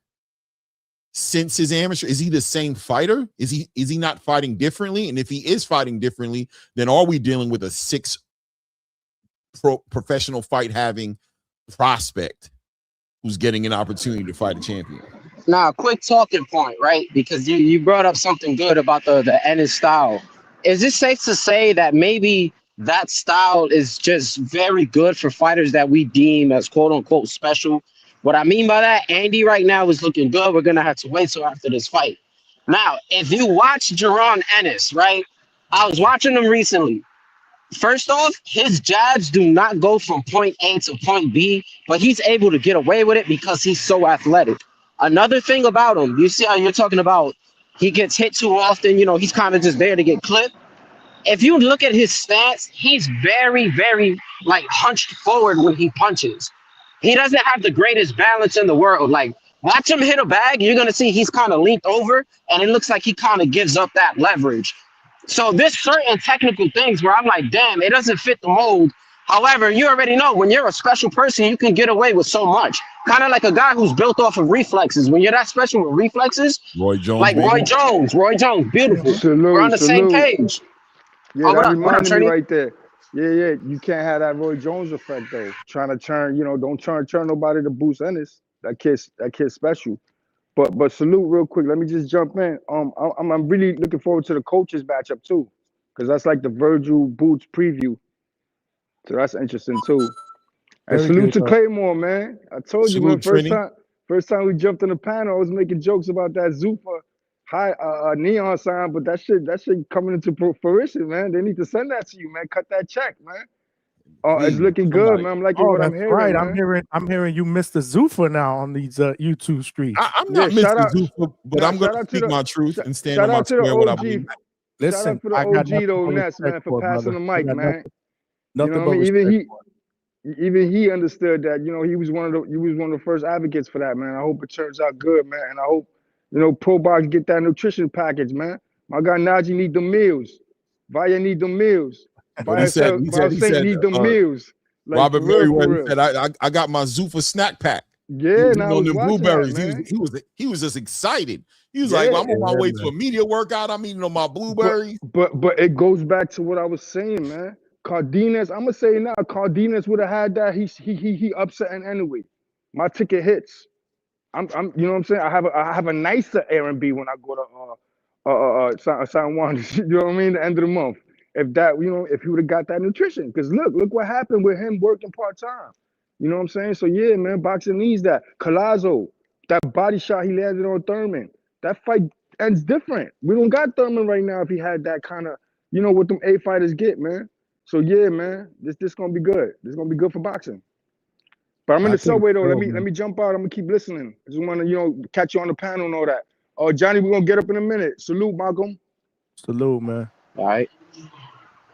since his amateur? Is he the same fighter? Is he not fighting differently? And if he is fighting differently, then are we dealing with a 6 professional fight having prospect who's getting an opportunity to fight a champion? Now, quick talking point, right? Because you brought up something good about the Ennis style. Is it safe to say that maybe that style is just very good for fighters that we deem as quote unquote special? What I mean by that, Andy right now is looking good. We're gonna have to wait till after this fight. Now, if you watch Jaron Ennis, right? I was watching him recently. First off, his jabs do not go from point A to point B, but he's able to get away with it because he's so athletic. Another thing about him, you see how you're talking about he gets hit too often, you know, he's kind of just there to get clipped. If you look at his stance, he's very, very like hunched forward when he punches. He doesn't have the greatest balance in the world. Like, watch him hit a bag, you're gonna see he's kind of leaned over, and it looks like he kind of gives up that leverage. So there's certain technical things where I'm like, damn, it doesn't fit the mold. However, you already know when you're a special person, you can get away with so much. Kind of like a guy who's built off of reflexes. When you're that special with reflexes, Roy Jones, like Roy Jones, beautiful. We're on the same page. Yeah, that reminded me right there. Yeah, you can't have that Roy Jones effect though. Trying to turn, don't turn nobody to Boots Ennis. That kid's special. But salute real quick. Let me just jump in. I'm really looking forward to the coaches matchup too, because that's like the Virgil Boots preview. So that's interesting too. And salute to Claymore, man. I told you, man. First time we jumped on the panel, I was making jokes about that Zuffa neon sign, but that shit coming into fruition, man. They need to send that to you, man. Cut that check, man. It's looking good, man. I'm liking what I'm hearing. Right, man. I'm hearing you Mr. Zuffa now on these YouTube streets. I'm not Mr. Zuffa, but I'm going to speak my truth and stand on my square what I believe. Listen, shout out to the OG though, Ness, man, for passing the mic, man. You know what I mean? Even he understood that. You know, he was one of the first advocates for that, man. I hope it turns out good, man. And I hope, Pro Box get that nutrition package, man. My guy Najee need the meals. Vaya need the meals. Vaya said need the meals. Like, Robert for real, for Merriweather real. said, I got my Zuffa snack pack. Yeah, and I was them watching blueberries. that, man. He was just excited. He was Yeah. like, well, I'm on my way man. to a media workout. I'm eating on my blueberries. But it goes back to what I was saying, man. Cardenas, I'm gonna say now, Cardenas would have had that. He upsetting anyway. My ticket hits. I'm you know what I'm saying? I have a nicer R&B when I go to San Juan, you know what I mean, the end of the month. If that, you know, if he would have got that nutrition. Because look what happened with him working part-time. You know what I'm saying? So yeah, man, boxing needs that. Collazo, that body shot he landed on Thurman. That fight ends different. We don't got Thurman right now if he had that kind of, you know, what them A fighters get, man. So yeah, man, this gonna be good. This gonna be good for boxing. But I'm in the subway though. Let me jump out. I'm gonna keep listening. I just wanna, you know, catch you on the panel and all that. Oh, Johnny, we're gonna get up in a minute. Salute, Malcolm. Salute, man. All right.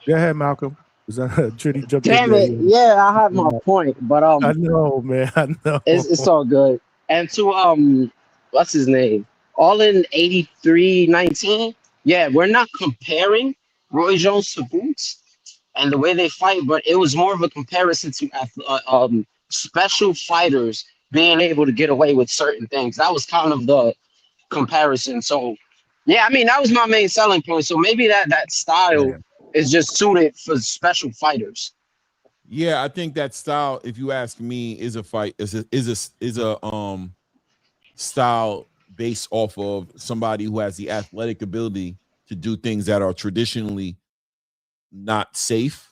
Go ahead, Malcolm. Was that Trini jumped Damn in it. there? Yeah, I have my point, but I know, man. I know. it's all good. And to what's his name? All in 83-19. Yeah, we're not comparing Roy Jones to Boots and the way they fight, but it was more of a comparison to special fighters being able to get away with certain things. That was kind of the comparison. So yeah, I mean, that was my main selling point. So maybe that style is just suited for special fighters. Yeah, I think that style, if you ask me, is a style based off of somebody who has the athletic ability to do things that are traditionally not safe,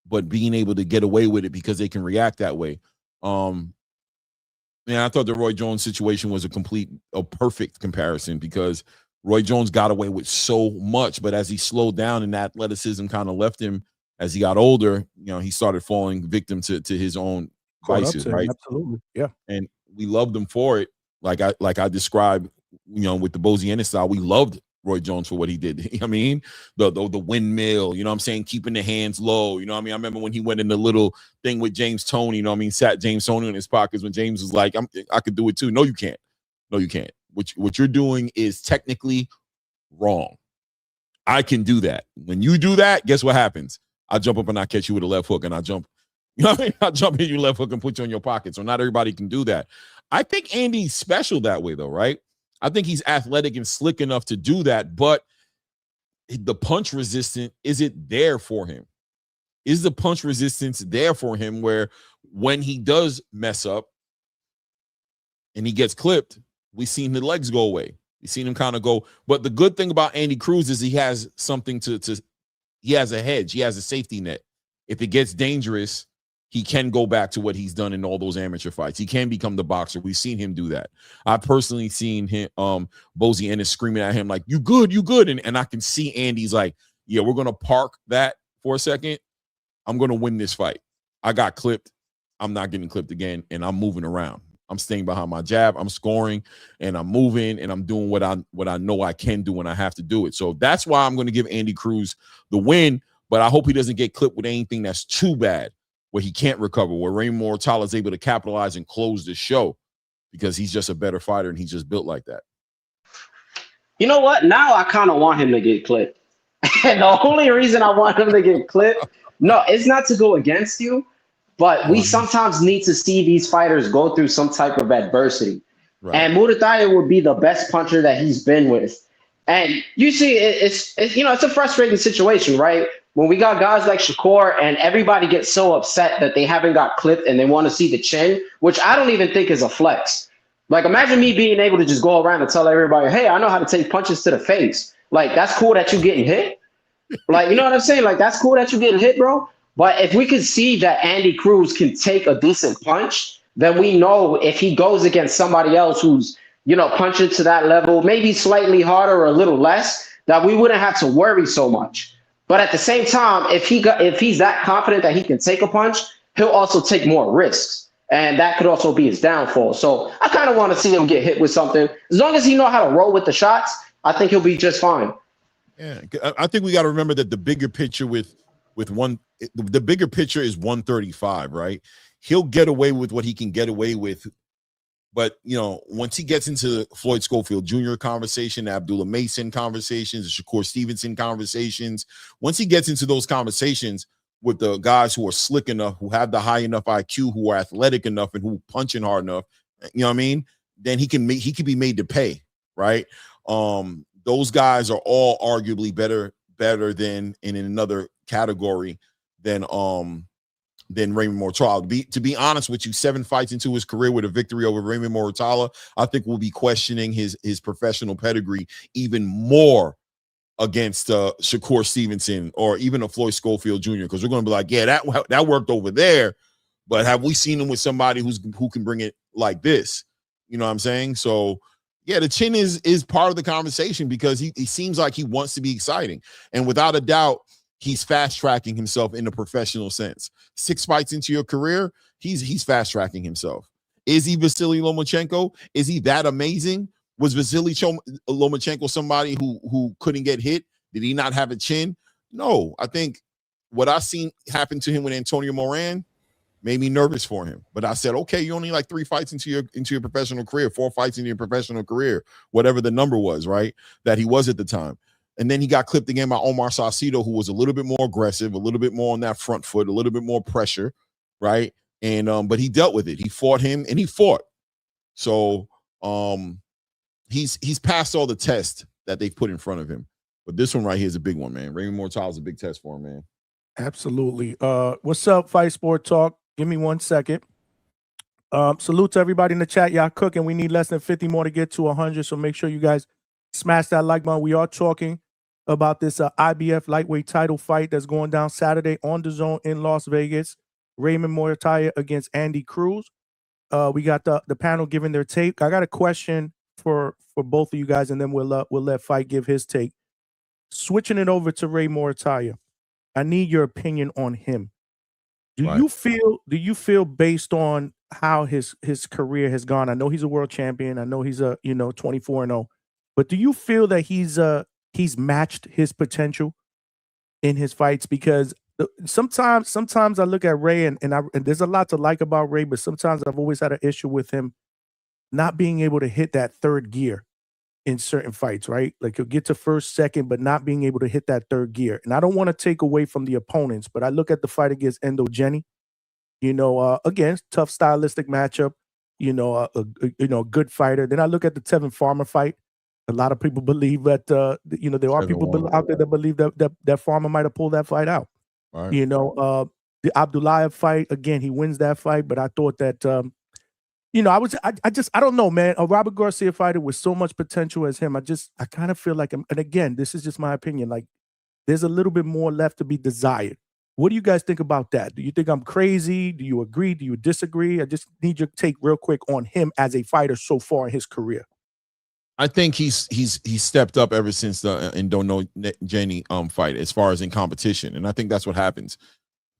but being able to get away with it because they can react that way. Man, I thought the Roy Jones situation was a perfect comparison because Roy Jones got away with so much, but as he slowed down and athleticism kind of left him as he got older, you know, he started falling victim to his own vices, right? Absolutely, yeah. And we loved him for it, like I described, you know, with the Bozy Ennis style. We loved Roy Jones for what he did. I mean, the windmill, you know what I'm saying, keeping the hands low. You know what I mean? I remember when he went in the little thing with James Toney, you know what I mean, sat James Toney in his pockets when James was like, I could do it too. No, you can't. No, you can't. What you're doing is technically wrong. I can do that. When you do that, guess what happens? I jump up and I catch you with a left hook and I jump. You know what I mean? I jump in your left hook and put you in your pocket. So not everybody can do that. I think Andy's special that way though, right? I think he's athletic and slick enough to do that, but the punch resistance, is it there for him? Is the punch resistance there for him where when he does mess up and he gets clipped, we've seen the legs go away. We've seen him kind of go. But the good thing about Andy Cruz is he has something he has a hedge. He has a safety net. If it gets dangerous, he can go back to what he's done in all those amateur fights. He can become the boxer. We've seen him do that. I've personally seen him, Bozy Ennis screaming at him like, you good. And I can see Andy's like, yeah, we're going to park that for a second. I'm going to win this fight. I got clipped. I'm not getting clipped again. And I'm moving around. I'm staying behind my jab. I'm scoring and I'm moving and I'm doing what I know I can do when I have to do it. So that's why I'm going to give Andy Cruz the win, but I hope he doesn't get clipped with anything that's too bad where he can't recover, where Raymond Danger is able to capitalize and close the show because he's just a better fighter and he's just built like that. You know what? Now I kind of want him to get clipped. And the only reason I want him to get clipped, no, it's not to go against you, but we sometimes need to see these fighters go through some type of adversity. Right. And Muratalla would be the best puncher that he's been with. And you see, it's you know, it's a frustrating situation, right? When we got guys like Shakur and everybody gets so upset that they haven't got clipped and they want to see the chin, which I don't even think is a flex. Like, imagine me being able to just go around and tell everybody, hey, I know how to take punches to the face. Like, that's cool that you're getting hit. Like, you know what I'm saying? Like, that's cool that you're getting hit, bro. But if we could see that Andy Cruz can take a decent punch, then we know if he goes against somebody else who's, you know, punching to that level, maybe slightly harder or a little less, that we wouldn't have to worry so much. But at the same time, if he's that confident that he can take a punch, he'll also take more risks. And that could also be his downfall. So I kind of want to see him get hit with something. As long as he know how to roll with the shots, I think he'll be just fine. Yeah, I think we got to remember that the bigger picture the bigger picture is 135, right? He'll get away with what he can get away with. But, you know, once he gets into the Floyd Schofield Jr. conversation, the Abdullah Mason conversations, the Shakur Stevenson conversations, once he gets into those conversations, with the guys who are slick enough, who have the high enough IQ, who are athletic enough, and who punching hard enough, you know what I mean? Then he can be made to pay, right? Those guys are all arguably better than in another category than Raymond Muratalla. To be honest with you, 7 fights into his career with a victory over Raymond Muratalla, I think we'll be questioning his professional pedigree even more against Shakur Stevenson or even a Floyd Schofield Jr. because we're going to be like, yeah, that worked over there, but have we seen him with somebody who can bring it like this? You know what I'm saying? So yeah, the chin is part of the conversation because he seems like he wants to be exciting, and without a doubt, he's fast tracking himself in the professional sense. 6 fights into your career, he's fast tracking himself. Is he Vasily Lomachenko? Is he that amazing? Was Vasily Lomachenko somebody who couldn't get hit? Did he not have a chin? No, I think what I seen happen to him with Antonio Moran made me nervous for him. But I said, okay, you only like 3 fights into your professional career, 4 fights into your professional career, whatever the number was, right? That he was at the time. And then he got clipped again by Omar Saucedo, who was a little bit more aggressive, a little bit more on that front foot, a little bit more pressure, right? And but he dealt with it. He fought him and he fought. So he's passed all the tests that they've put in front of him. But this one right here is a big one, man. Raymond Muratalla is a big test for him, man. Absolutely. What's up, Fight Sport Talk? Give me 1 second. Salute to everybody in the chat. Y'all cooking. We need less than 50 more to get to 100. So make sure you guys smash that like button. We are talking about this IBF lightweight title fight that's going down Saturday on the Zone in Las Vegas. Raymond Muratalla against Andy Cruz. We got the panel giving their take. I got a question for both of you guys, and then we'll let Fight give his take. Switching it over to Ray Muratalla, I need your opinion on him. Do you feel based on how his career has gone? I know he's a world champion. I know he's 24-0. But do you feel that he's matched his potential in his fights? Because sometimes I look at Ray and there's a lot to like about Ray, but sometimes I've always had an issue with him not being able to hit that third gear in certain fights, right? Like he'll get to first, second, but not being able to hit that third gear. And I don't want to take away from the opponents, but I look at the fight against Endo Jenny, again, tough stylistic matchup, a good fighter. Then I look at the Tevin Farmer fight. A lot of people believe that, there are people out there that believe that Farmer might have pulled that fight out. Right. The Abdullayev fight, again, he wins that fight, but I thought that, I don't know, man. A Robert Garcia fighter with so much potential as him, I kind of feel like, and again, this is just my opinion, like there's a little bit more left to be desired. What do you guys think about that? Do you think I'm crazy? Do you agree? Do you disagree? I just need your take real quick on him as a fighter so far in his career. I think he's stepped up ever since the Endo Jenny fight as far as in competition, and I think that's what happens.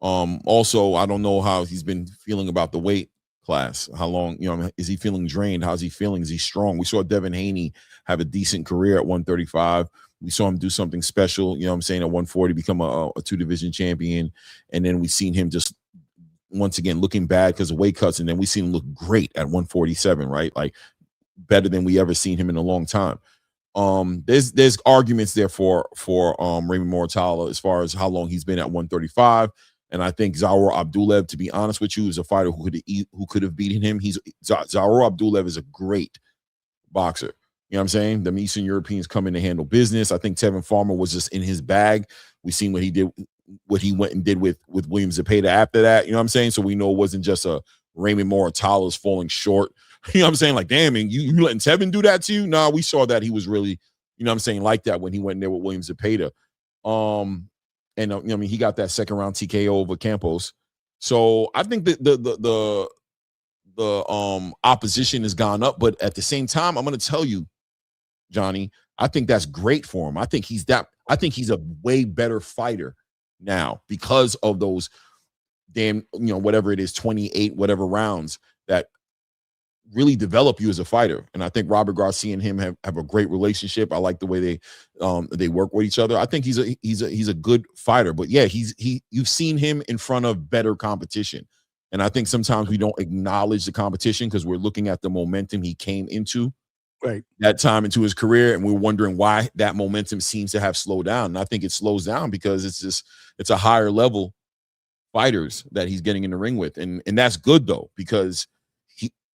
Also, I don't know how he's been feeling about the weight class. How long, is he feeling drained? How's he feeling? Is he strong? We saw Devin Haney have a decent career at 135. We saw him do something special, at 140, become a 2-division champion. And then we seen him just once again looking bad because of weight cuts. And then we seen him look great at 147, right? Like better than we ever seen him in a long time. There's arguments there for Raymond Muratalla as far as how long he's been at 135. And I think Zaur Abdullayev, to be honest with you, is a fighter who could have beaten him. Zaur Abdullayev is a great boxer. You know what I'm saying? The Eastern Europeans come in to handle business. I think Tevin Farmer was just in his bag. We seen what he went and did with William Zepeda after that. You know what I'm saying? So we know it wasn't just a Raymond Muratalla's falling short. You know what I'm saying? Like, damn, and you letting Tevin do that to you? Nah, we saw that he was really, like that when he went in there with William Zepeda. And he got that second round TKO over Campos. So I think that the opposition has gone up, but at the same time, I'm going to tell you, Johnny, I think that's great for him. I think he's a way better fighter now because of those damn, whatever it is, 28, whatever rounds that really develop you as a fighter. And I think Robert Garcia and him have a great relationship. I like the way they work with each other. I think he's a good fighter, but yeah, you've seen him in front of better competition. And I think sometimes we don't acknowledge the competition because we're looking at the momentum he came into that time into his career. And we're wondering why that momentum seems to have slowed down. And I think it slows down because it's a higher level fighters that he's getting in the ring with, and that's good though, because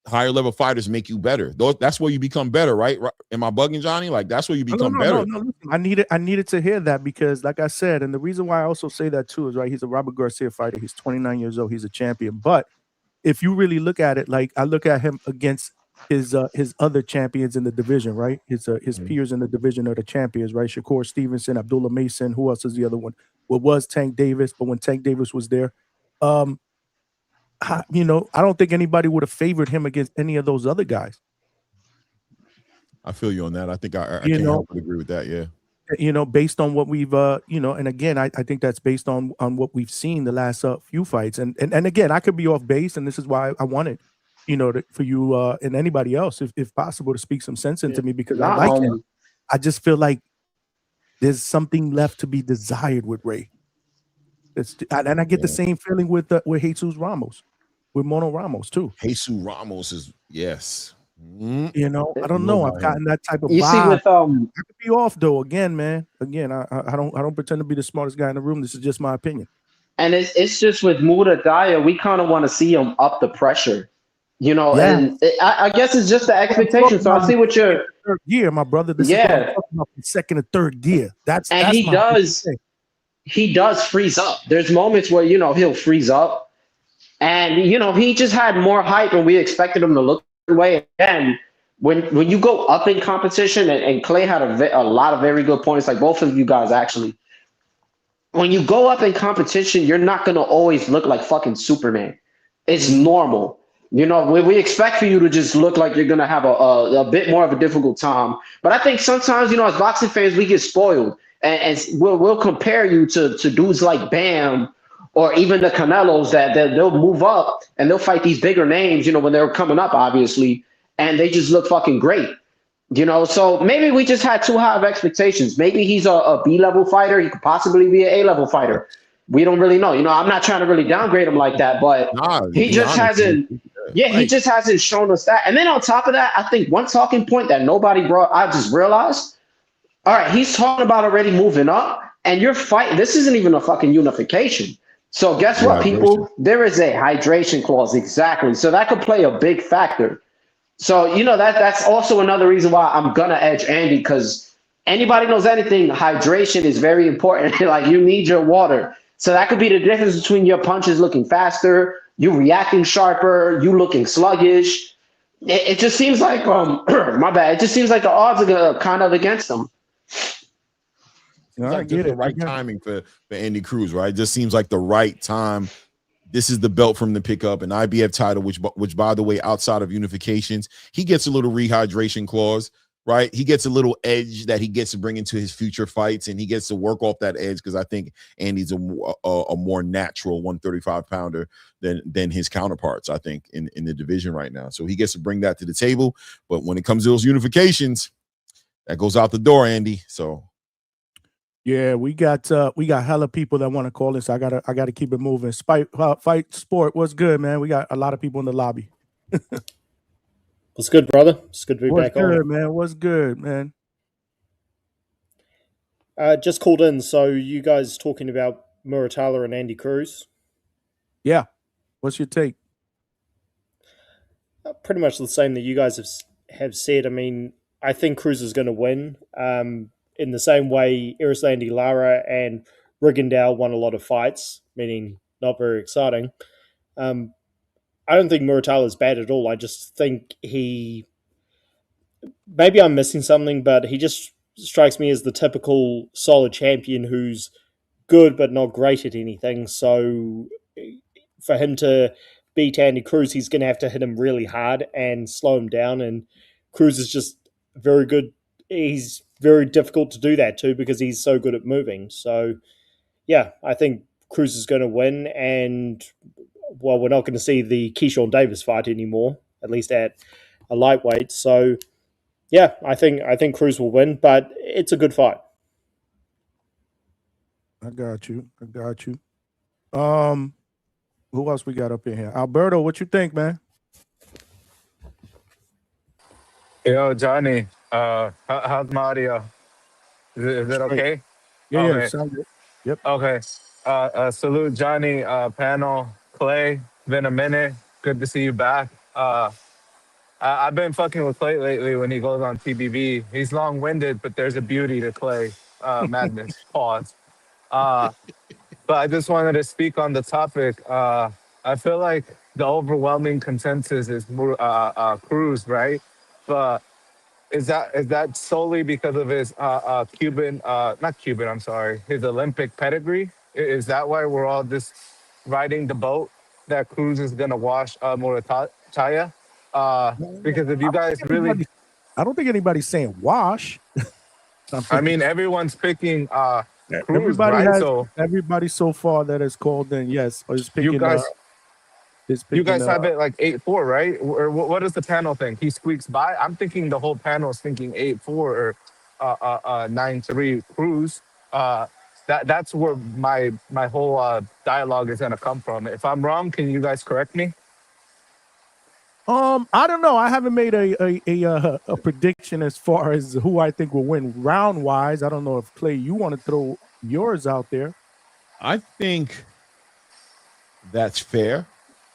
higher level fighters make you better. That's where you become better, right? Am I bugging, Johnny? Like, that's where you become better. No. I needed to hear that, because like I said, and the reason why I also say that too is, right, he's a Robert Garcia fighter. He's 29 years old. He's a champion. But if you really look at it, like I look at him against his other champions in the division, right? His peers in the division are the champions, right? Shakur Stevenson, Abdullah Mason. Who else is the other one? Well, was Tank Davis, but when Tank Davis was there, I don't think anybody would have favored him against any of those other guys. I feel you on that. I think I can't help but agree with that. Yeah. Based on what we've, and again, I think that's based on what we've seen the last few fights. And again, I could be off base, and this is why I wanted, for you and anybody else, if possible, to speak some sense into me, because I like him. I just feel like there's something left to be desired with Ray. And I get the same feeling with Jesus Ramos, with Mono Ramos too. Jesus Ramos is yes. I don't know. I've gotten that type of you vibe. See, with I could be off though. Again, man. Again, I don't pretend to be the smartest guy in the room. This is just my opinion. And it's just with Muratalla, we kind of want to see him up the pressure, and I guess it's just the expectation. So I see what you're third gear, my brother. This is what I'm talking about, second and third gear. He does freeze up. There's moments where he'll freeze up, and he just had more hype than we expected him to look the way. And when you go up in competition, and Clay had a lot of very good points, like both of you guys actually. When you go up in competition, you're not gonna always look like fucking Superman. It's normal. We expect for you to just look like you're gonna have a bit more of a difficult time. But I think sometimes, as boxing fans, we get spoiled. And we'll compare you to dudes like Bam, or even the Canelos that they'll move up and they'll fight these bigger names, when they're coming up, obviously, and they just look fucking great, So maybe we just had too high of expectations. Maybe he's a B-level fighter. He could possibly be an A-level fighter. We don't really know. I'm not trying to really downgrade him like that, but he just hasn't. Yeah, he just hasn't shown us that. And then on top of that, I think one talking point that nobody brought, I just realized. All right, he's talking about already moving up, and you're fighting. This isn't even a fucking unification. So guess what, people? There is a hydration clause, exactly. So that could play a big factor. So that's also another reason why I'm gonna edge Andy, because anybody knows anything, hydration is very important. Like, you need your water. So that could be the difference between your punches looking faster, you reacting sharper, you looking sluggish. It just seems like my bad. It just seems like the odds are kind of against him. I get it. The right timing for Andy Cruz, right? It just seems like the right time. This is the belt from the pickup, an IBF title, which by the way, outside of unifications, he gets a little rehydration clause, right? He gets a little edge that he gets to bring into his future fights, and he gets to work off that edge, because I think Andy's a more natural 135 pounder than his counterparts, I think, in the division right now. So he gets to bring that to the table. But when it comes to those unifications, that goes out the door, Andy. So. Yeah, we got hella people that want to call us. I gotta keep it moving. Fight Sport, what's good, man? We got a lot of people in the lobby. What's good, brother? It's good to be back on. What's good, man? What's good, man? Just called in. So you guys talking about Muratalla and Andy Cruz? Yeah. What's your take? Pretty much the same that you guys have said. I mean, I think Cruz is going to win. In the same way, Erislandy Lara and Rigondeaux won a lot of fights, meaning not very exciting. I don't think Muratalla is bad at all. I just think maybe I'm missing something, but he just strikes me as the typical solid champion who's good but not great at anything. So for him to beat Andy Cruz, he's going to have to hit him really hard and slow him down. And Cruz is just very good. He's very difficult to do that too, because he's so good at moving. So, yeah, I think Cruz is going to win. And, well, we're not going to see the Keyshawn Davis fight anymore, at least at a lightweight. So, yeah, I think Cruz will win, but it's a good fight. I got you. Who else we got up in here? Alberto, what you think, man? Yo, Johnny, how's my audio? Is it okay? Yeah, okay. Yeah, sound good. Yep. Okay. Salute Johnny, panel, Clay. Been a minute. Good to see you back. I've been fucking with Clay lately when he goes on TBV. He's long-winded, but there's a beauty to Clay. Madness. Pause. But I just wanted to speak on the topic. I feel like the overwhelming consensus is Cruz, right? But is that solely because of his Cuban, not Cuban, I'm sorry, his Olympic pedigree? Is that why we're all just riding the boat that Cruz is gonna wash Muratalla? Because if you guys really, I don't think anybody's saying wash. I mean, everyone's picking Cruz, Everybody right? has So everybody so far that has called in, yes, is picking. you guys, picking, you guys have it like 8-4, right? Or what does the panel think? He squeaks by. I'm thinking the whole panel is thinking 8-4 or 9-3 Cruz. That's where my whole dialogue is gonna come from. If I'm wrong, can you guys correct me? I don't know. I haven't made a prediction as far as who I think will win round wise. I don't know if Clay, you want to throw yours out there. I think that's fair.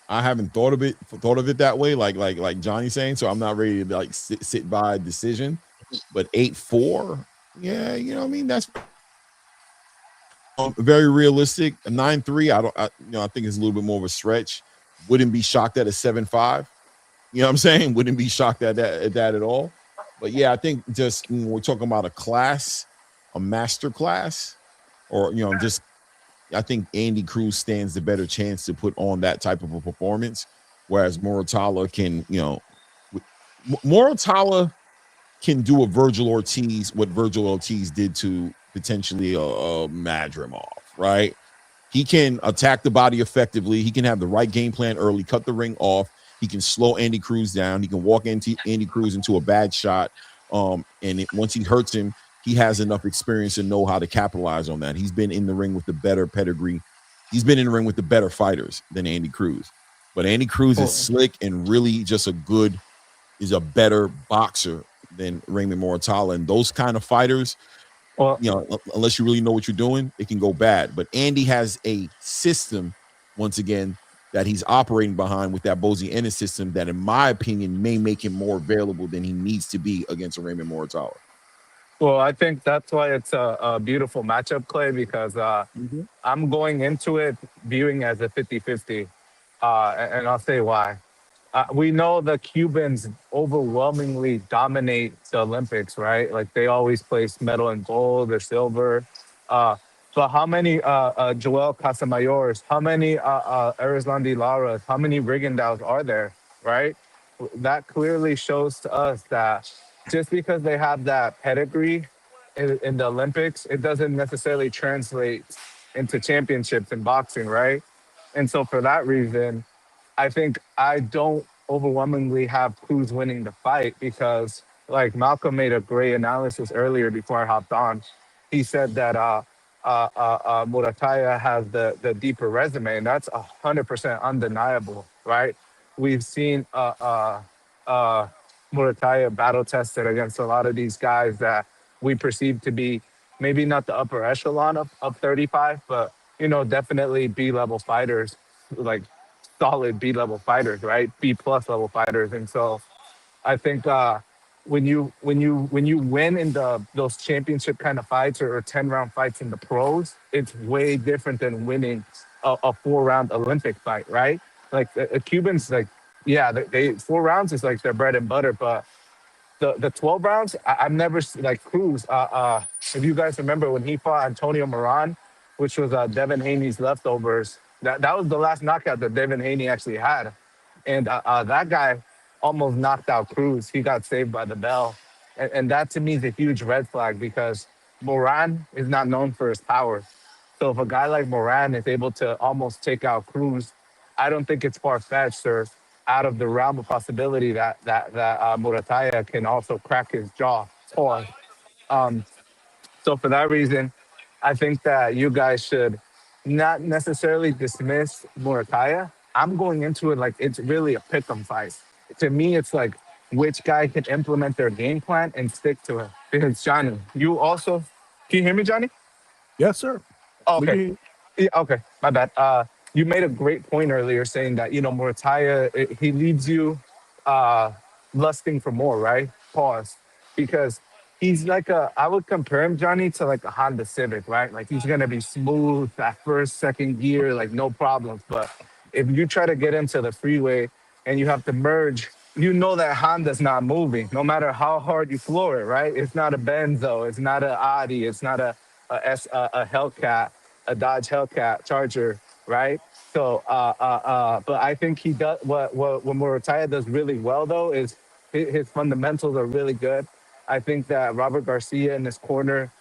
I haven't thought of it that way, like Johnny's saying. So I'm not ready to like sit by a decision. But 8-4, yeah, you know what I mean. That's very realistic. A 9-3, I think it's a little bit more of a stretch. Wouldn't be shocked at a 7-5. You know what I'm saying? Wouldn't be shocked at that at all. But yeah, I think just when we're talking about a master class, or just I think Andy Cruz stands the better chance to put on that type of a performance, whereas Muratalla can, Muratalla can do what Virgil Ortiz did to potentially a Madrimov, right? He can attack the body effectively. He can have the right game plan early, cut the ring off. He can slow Andy Cruz down. He can walk into Andy Cruz into a bad shot. Once he hurts him, he has enough experience and know how to capitalize on that. He's been in the ring with the better pedigree. He's been in the ring with the better fighters than Andy Cruz. But Andy Cruz is slick and really just is a better boxer than Raymond Muratalla. And those kind of fighters, unless you really know what you're doing, it can go bad. But Andy has a system, once again, that he's operating behind with that Bozy Ennis system that, in my opinion, may make him more available than he needs to be against a Raymond Muratalla. Well, I think that's why it's a beautiful matchup, Clay, because I'm going into it viewing as a 50-50, and I'll say why. We know the Cubans overwhelmingly dominate the Olympics, right? Like they always place medal and gold or silver. But how many Joel Casamayors, how many Erislandy Laras, how many Rigondeaus are there, right? That clearly shows to us that just because they have that pedigree in the Olympics, it doesn't necessarily translate into championships in boxing, right? And so for that reason, I think I don't overwhelmingly have Cruz winning the fight because, like Malcolm made a great analysis earlier before I hopped on. He said that Muratalla has the deeper resume, and that's 100% undeniable, right? We've seen Muratalla battle tested against a lot of these guys that we perceive to be maybe not the upper echelon of 35, but definitely B-level fighters, like solid B-level fighters, right? B-plus level fighters. And so I think when you win in those championship kind of fights or 10-round fights in the pros, it's way different than winning a 4-round Olympic fight, right? Like the Cubans, like, yeah, they 4 rounds is like their bread and butter, but the 12 rounds, I've never like Cruz. If you guys remember when he fought Antonio Moran, which was Devin Haney's leftovers, that was the last knockout that Devin Haney actually had, and that guy almost knocked out Cruz. He got saved by the bell, and that to me is a huge red flag because Moran is not known for his power. So if a guy like Moran is able to almost take out Cruz, I don't think it's far-fetched or out of the realm of possibility that Muratalla can also crack his jaw. So for that reason, I think that you guys should not necessarily dismiss Muratalla. I'm going into it like it's really a pick'em fight. To me, it's like which guy can implement their game plan and stick to it. Because Johnny, you also, can you hear me, Johnny? Yes, sir. Okay. Yeah, okay, my bad. You made a great point earlier saying that, Muratalla, he leaves you uh, lusting for more, right? Pause. Because he's like I would compare him, Johnny, to like a Honda Civic, right? Like he's going to be smooth that first, second gear, like no problems. But if you try to get into the freeway and you have to merge, you know that Honda's not moving, no matter how hard you floor it, right? It's not a Benzo, it's not an Audi, it's not a Hellcat, a Dodge Hellcat Charger, right? So, but I think he does what Muratalla does really well though is his fundamentals are really good. I think that Robert Garcia in this corner,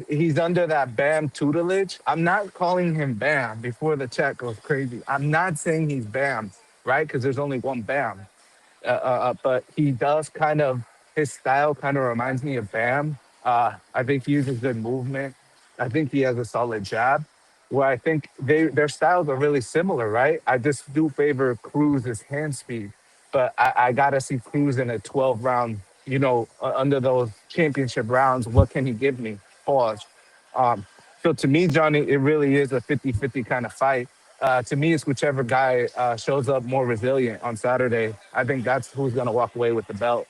he's under that Bam tutelage. I'm not calling him Bam before the chat goes crazy. I'm not saying he's Bam, right? Because there's only one Bam. But he does his style kind of reminds me of Bam. I think he uses good movement. I think he has a solid jab. Where I think their styles are really similar, right? I just do favor Cruz's hand speed, but I gotta see Cruz in a 12 round, under those championship rounds. What can he give me? Pause. So to me, Johnny, it really is a 50-50 kind of fight. To me, it's whichever guy shows up more resilient on Saturday. I think that's who's going to walk away with the belt.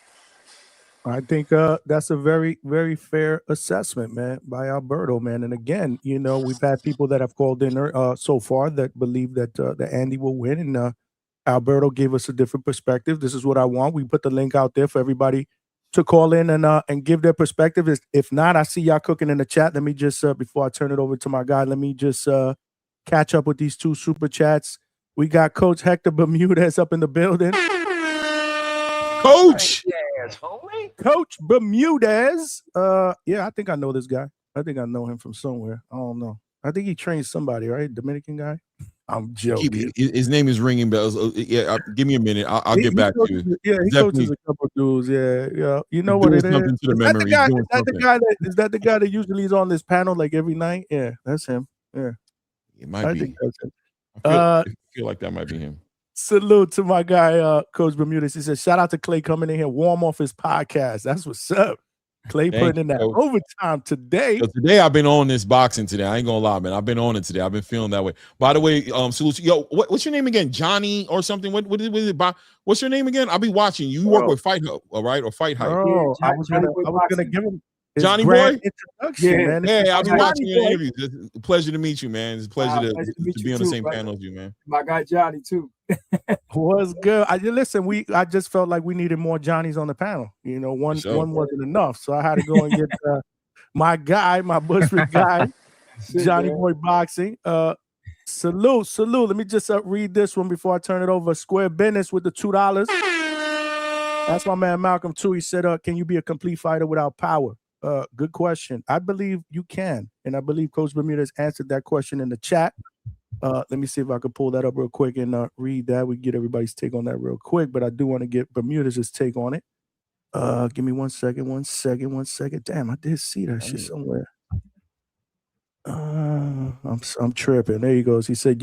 I think that's a very, very fair assessment, man, by Alberto, man. And again, we've had people that have called in so far that believe that Andy will win, and Alberto gave us a different perspective. This is what I want. We put the link out there for everybody to call in and give their perspective. If not, I see y'all cooking in the chat. Let me just before I turn it over to my guy, let me just catch up with these two super chats. We got Coach Hector Bermudez up in the building. Coach. Yes, homie. Coach Bermudez. Yeah, I think I know this guy. I think I know him from somewhere. I don't know. I think he trains somebody, right? Dominican guy. I'm joking. His name is ringing bells. Yeah, give me a minute. I'll get back to you. Yeah, he coaches a couple of dudes. Yeah. You know what it is? Is that the guy that usually is on this panel like every night? Yeah, that's him. Yeah, it might be. I feel like that might be him. Salute to my guy, Coach Bermudez. He says, shout out to Clay coming in here, warm off his podcast. That's what's up. Clay putting in that overtime today. So today I've been on this boxing today. I ain't gonna lie, man. I've been on it today. I've been feeling that way. By the way, salute. Yo, what's your name again? Johnny or something? What is it? What's your name again? I'll be watching. You work with Fight Hub, all right, or Fight Hype? Oh, I was gonna give him Johnny Boy. Introduction, man. Yeah, I'll be watching your interviews. It's a pleasure to meet you, man. It's a pleasure to be on the same panel as you, man. My guy Johnny too. Was good. Listen, I just felt like we needed more Johnnies on the panel. One wasn't enough, so I had to go and get my guy, my Bushwick guy, Johnny Boy Boxing. Salute. Let me just read this one before I turn it over. Square Business with the $2. That's my man Malcolm too. He said, "Can you be a complete fighter without power?" Good question. I believe you can, and I believe Coach Bermudez answered that question in the chat. Let me see if I can pull that up real quick and read that. We get everybody's take on that real quick, but I do want to get Bermudez's take on it. Give me one second. Damn, I did see that shit somewhere. I'm tripping. There he goes. He said,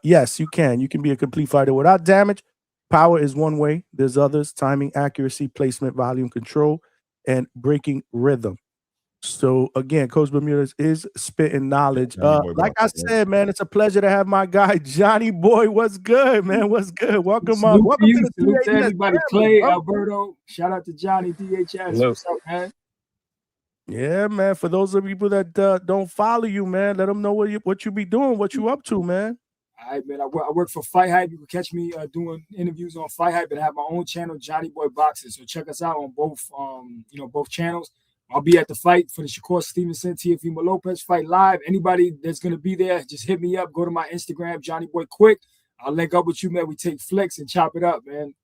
yes, you can. You can be a complete fighter without damage. Power is one way. There's others: timing, accuracy, placement, volume, control, and breaking rhythm. So again, Coach Bermudez is spitting knowledge. Like I said, man, it's a pleasure to have my guy Johnny Boy. What's good, man? What's good? Welcome to the to everybody. Clay, Alberto. Shout out to Johnny DHS. What's up, man? Yeah, man. For those of people that don't follow you, man, let them know what you be doing, what you up to, man. All right, man. I work for Fight Hype. You can catch me doing interviews on Fight Hype, and I have my own channel, Johnny Boy Boxing. So check us out on both channels. I'll be at the fight for the Shakur Stevenson, Teofimo Lopez fight live. Anybody that's going to be there, just hit me up. Go to my Instagram, Johnny Boy Quick. I'll link up with you, man. We take flicks and chop it up, man.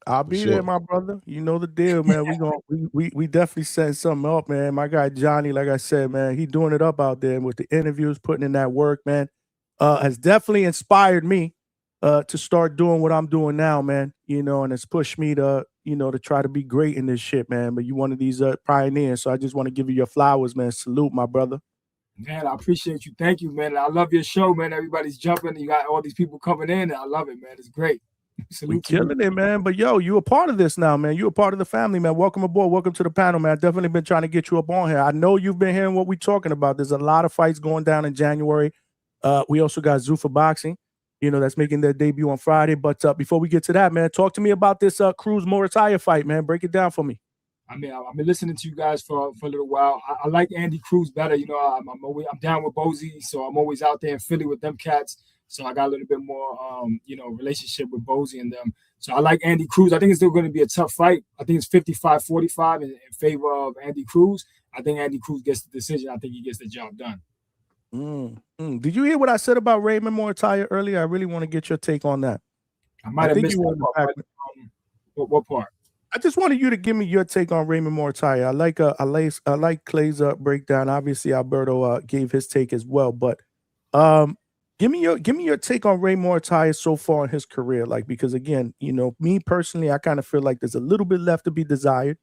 I'll be there, my brother. You know the deal, man. We definitely set something up, man. My guy Johnny, like I said, man, he doing it up out there with the interviews, putting in that work, man. Has definitely inspired me to start doing what I'm doing now, man. And it's pushed me to to try to be great in this shit, man. But you one of these pioneers, so I just want to give you your flowers, man. Salute, my brother. Man, I appreciate you. Thank you, man. I love your show, man. Everybody's jumping. You got all these people coming in. I love it, man. It's great. We killing it, man. But yo, you a part of this now, man. You a part of the family, man. Welcome aboard. Welcome to the panel, man. I've definitely been trying to get you up on here. I know you've been hearing what we're talking about. There's a lot of fights going down in January. We also got Zuffa Boxing, that's making their debut on Friday. But before we get to that, man, talk to me about this Cruz Muratalla fight, man. Break it down for me. I mean, I've been listening to you guys for a little while. I like Andy Cruz better. I'm down with Bozy, so I'm always out there in Philly with them cats. So I got a little bit more, relationship with Bozy and them. So I like Andy Cruz. I think it's still going to be a tough fight. I think it's 55-45 in favor of Andy Cruz. I think Andy Cruz gets the decision. I think he gets the job done. Did you hear what I said about Raymond Danger earlier? I really want to get your take on that. I might have missed that part. What part? I just wanted you to give me your take on Raymond Danger. I like Clay's breakdown. Obviously, Alberto gave his take as well, but give me your take on Raymond Danger so far in his career. Like, because again, me personally, I kind of feel like there's a little bit left to be desired.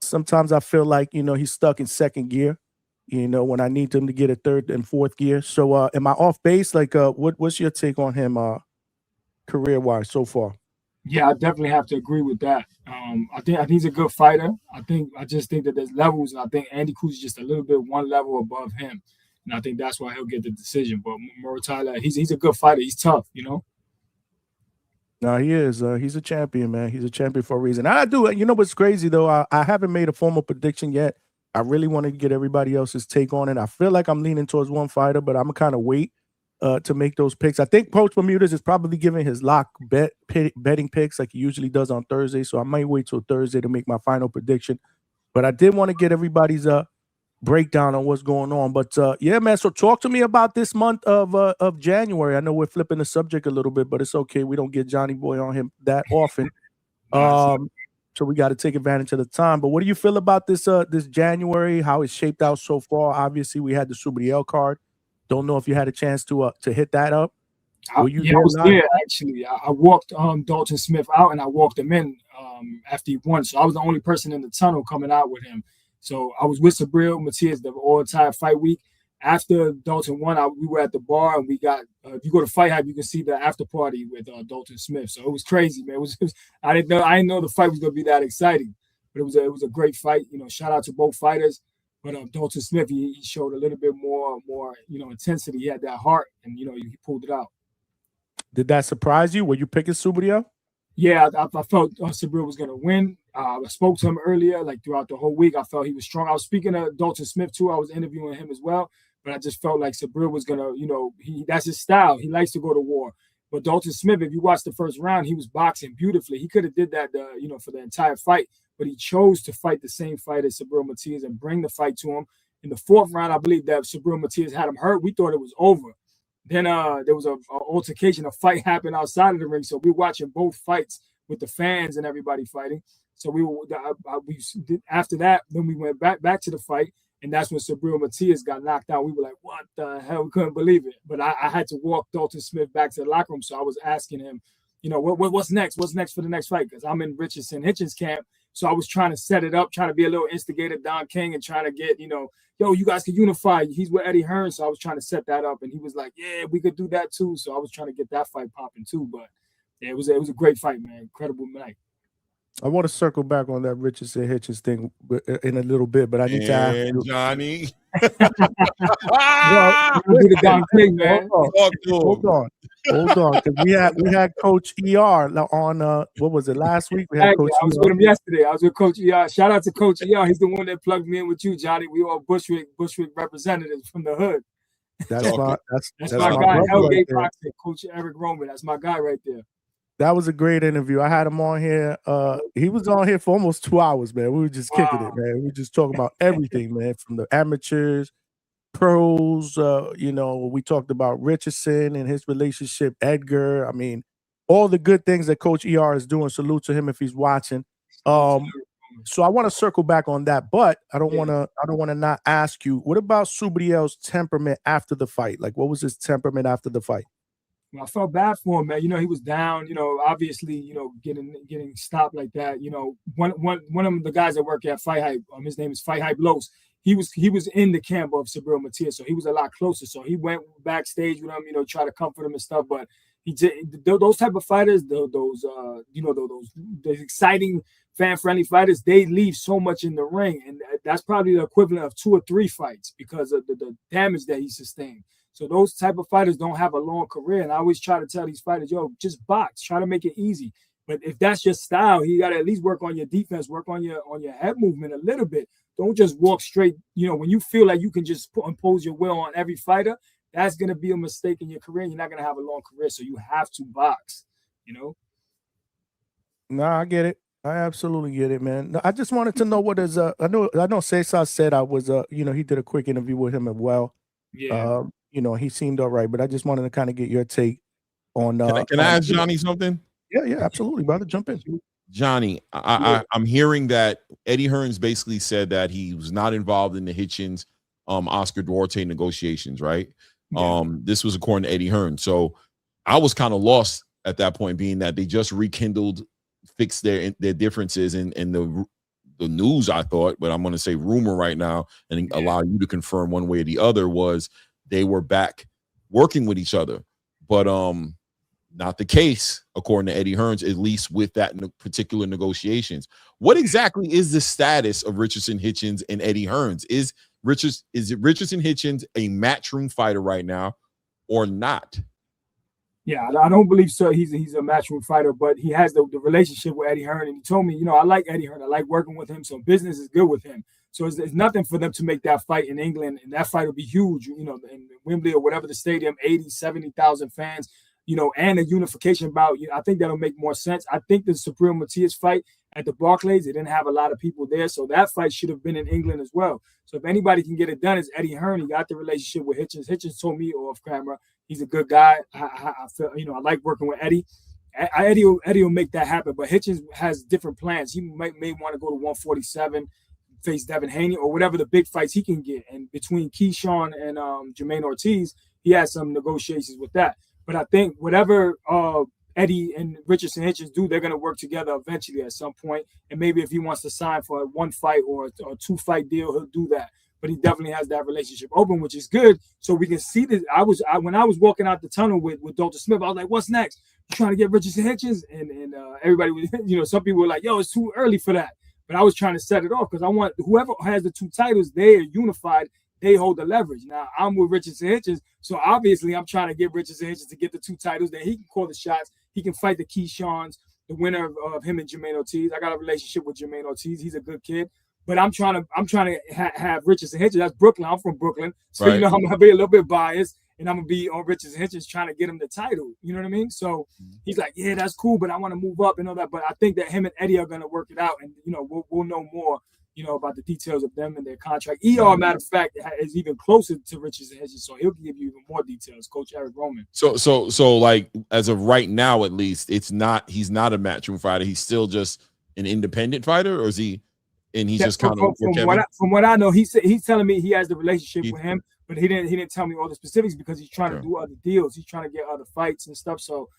Sometimes I feel like he's stuck in second gear. When I need him to get a third and fourth gear. So, am I off base? Like, what's your take on him, career-wise so far? Yeah, I definitely have to agree with that. I think he's a good fighter. I just think that there's levels, and I think Andy Cruz is just a little bit one level above him, and I think that's why he'll get the decision. But Muratalla, he's a good fighter. He's tough, No, he is. He's a champion, man. He's a champion for a reason. And I do. What's crazy though? I haven't made a formal prediction yet. I really want to get everybody else's take on it. I feel like I'm leaning towards one fighter, but I'm gonna kind of wait to make those picks. I think Coach Bermudez is probably giving his lock betting picks like he usually does on Thursday, so I might wait till Thursday to make my final prediction. But I did want to get everybody's breakdown on what's going on. But yeah, man. So talk to me about this month of January. I know we're flipping the subject a little bit, but it's okay. We don't get Johnny Boy on him that often. So we got to take advantage of the time. But what do you feel about this January? How it's shaped out so far? Obviously, we had the Subriel card. Don't know if you had a chance to hit that up. I was there actually. I walked Dalton Smith out, and I walked him in after he won. So I was the only person in the tunnel coming out with him. So I was with Subriel Matias the entire fight week. After Dalton won, we were at the bar, and we got. If you go to Fight Hype, you can see the after party with Dalton Smith. So it was crazy, man. I didn't know the fight was gonna be that exciting, but it was a great fight. Shout out to both fighters. But Dalton Smith, he showed a little bit more intensity. He had that heart, and he pulled it out. Did that surprise you? Were you picking Subriel? Yeah, I felt Subriel was gonna win. I spoke to him earlier, like throughout the whole week. I felt he was strong. I was speaking to Dalton Smith too. I was interviewing him as well. But I just felt like Subriel was gonna, that's his style. He likes to go to war. But Dalton Smith, if you watch the first round, he was boxing beautifully. He could have did that, for the entire fight. But he chose to fight the same fight as Subriel Matias and bring the fight to him. In the fourth round, I believe that Subriel Matias had him hurt. We thought it was over. Then there was an altercation. A fight happened outside of the ring. So we were watching both fights with the fans and everybody fighting. So we after that, then we went back to the fight. And that's when Subriel Matias got knocked out. We were like, what the hell? We couldn't believe it. But I had to walk Dalton Smith back to the locker room. So I was asking him, what's next? What's next for the next fight? Because I'm in Richardson Hitchens camp. So I was trying to set it up, trying to be a little instigator, Don King, and trying to get, yo, you guys can unify. He's with Eddie Hearn. So I was trying to set that up. And he was like, yeah, we could do that too. So I was trying to get that fight popping too. But yeah, it was a great fight, man. Incredible night. I want to circle back on that Richardson Hitchens thing in a little bit, but I need to ask you. Johnny. Hold on. Because we had Coach ER on what was it, last week? We had Coach I was with him yesterday. I was with Coach ER. Shout out to Coach ER. He's the one that plugged me in with you, Johnny. We all Bushwick representatives from the hood. That's my guy, Hellgate Boxing, Coach Eric Roman. That's my guy right there. That was a great interview. I had him on here. He was on here for almost 2 hours, man. We were just kicking it, man. We were just talking about everything, man, from the amateurs, pros. We talked about Richardson and his relationship, Edgar. I mean, all the good things that Coach ER is doing. Salute to him if he's watching. So I want to circle back on that, but I don't want to not ask you. What about Subriel's temperament after the fight? Like, what was his temperament after the fight? I felt bad for him, man. He was down, obviously, getting stopped like that. One of the guys that work at Fight Hype, his name is Fight Hype Los. He was in the camp of Subriel Matias, so he was a lot closer. So he went backstage with him, try to comfort him and stuff. But Those type of fighters, those exciting, fan-friendly fighters, they leave so much in the ring, and that's probably the equivalent of 2 or 3 fights because of the damage that he sustained. So those type of fighters don't have a long career, and I always try to tell these fighters, yo, just box, try to make it easy. But if that's your style, you got to at least work on your defense, work on your head movement a little bit. Don't just walk straight. When you feel like you can just impose your will on every fighter, that's going to be a mistake in your career. You're not going to have a long career, so you have to box, No, I get it. I absolutely get it, man. No, I just wanted to know what is I know Cesar said I was he did a quick interview with him as well. Yeah. He seemed all right, but I just wanted to kind of get your take on Can I ask Johnny something? Yeah, absolutely, brother. Jump in. Johnny, I'm hearing that Eddie Hearns basically said that he was not involved in the Hitchens Oscar Duarte negotiations, right? Yeah. This was according to Eddie Hearns. So I was kind of lost at that point, being that they just fixed their differences in the news, I thought, but I'm going to say rumor right now and allow you to confirm one way or the other, was they were back working with each other. But not the case, according to Eddie Hearns, at least with that particular negotiations. What exactly is the status of Richardson Hitchens and Eddie Hearns? Is it Richardson Hitchens a matchroom fighter right now or not? Yeah, I don't believe so. He's a matchroom fighter, but he has the relationship with Eddie Hearn, and he told me, I like Eddie Hearn. I like working with him, so business is good with him. So it's nothing for them to make that fight in England, and that fight will be huge, in Wembley or whatever the stadium, 80, 70,000 fans, and a unification bout. I think that'll make more sense. I think the Supreme Matias fight at the Barclays, they didn't have a lot of people there, so that fight should have been in England as well. So if anybody can get it done, it's Eddie Hearn. He got the relationship with Hitchens. Hitchens told me off camera, he's a good guy. I feel, I like working with Eddie. Eddie will make that happen, but Hitchens has different plans. He may want to go to 147, face Devin Haney, or whatever the big fights he can get. And between Keyshawn and Jermaine Ortiz, he has some negotiations with that. But I think whatever Eddie and Richardson Hitchens do, they're going to work together eventually at some point. And maybe if he wants to sign for a 1 fight or a 2 fight deal, he'll do that. But he definitely has that relationship open, which is good. So we can see this. When I was walking out the tunnel with Dalton Smith, I was like, "What's next? You trying to get Richardson Hitchens?" And everybody was, some people were like, "Yo, it's too early for that." But I was trying to set it off because I want whoever has the 2 titles, they are unified. They hold the leverage. Now I'm with Richardson Hitchens, so obviously I'm trying to get Richardson Hitchens to get the 2 titles. Then he can call the shots. He can fight the Keyshawns, the winner of him and Jermaine Ortiz. I got a relationship with Jermaine Ortiz. He's a good kid. But I'm trying to have Richardson Hitchens. That's Brooklyn. I'm from Brooklyn, so right. I'm gonna be a little bit biased, and I'm gonna be on Richardson Hitchens trying to get him the title. You know what I mean? So he's like, "Yeah, that's cool, but I want to move up and all that." But I think that him and Eddie are gonna work it out, and we'll know more, about the details of them and their contract. Matter of fact, is even closer to Richardson Hitchens, so he'll give you even more details. Coach Eric Roman. So like as of right now, at least, he's not a matchroom fighter. He's still just an independent fighter, or is he? And he's just kind of from what I know, he's telling me he has the relationship with him, but he didn't tell me all the specifics because he's trying to do other deals. He's trying to get other fights and stuff. So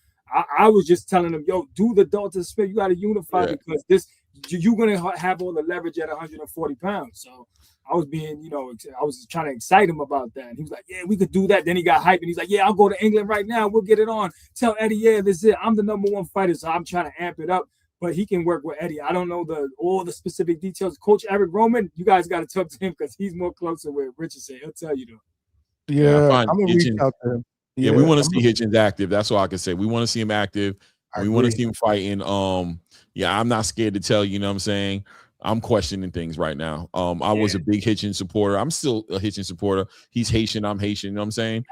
I was just telling him, yo, do the Dalton Smith. You got to unify because you're gonna have all the leverage at 140 pounds. So I was being, I was trying to excite him about that. And he was like, "Yeah, we could do that." Then he got hyped and he's like, "Yeah, I'll go to England right now. We'll get it on. Tell Eddie, yeah, this is it. I'm the #1 fighter." So I'm trying to amp it up. But he can work with Eddie. I don't know all the specific details. Coach Eric Roman, you guys got to talk to him because he's more closer with Richardson. He'll tell you though. Yeah, I'm gonna reach out to him. Yeah, we want to see Hitchens active. That's all I can say. We want to see him active. We want to see him fighting. I'm not scared to tell you. You know what I'm saying? I'm questioning things right now. I was a big Hitchens supporter. I'm still a Hitchens supporter. He's Haitian. I'm Haitian. You know what I'm saying?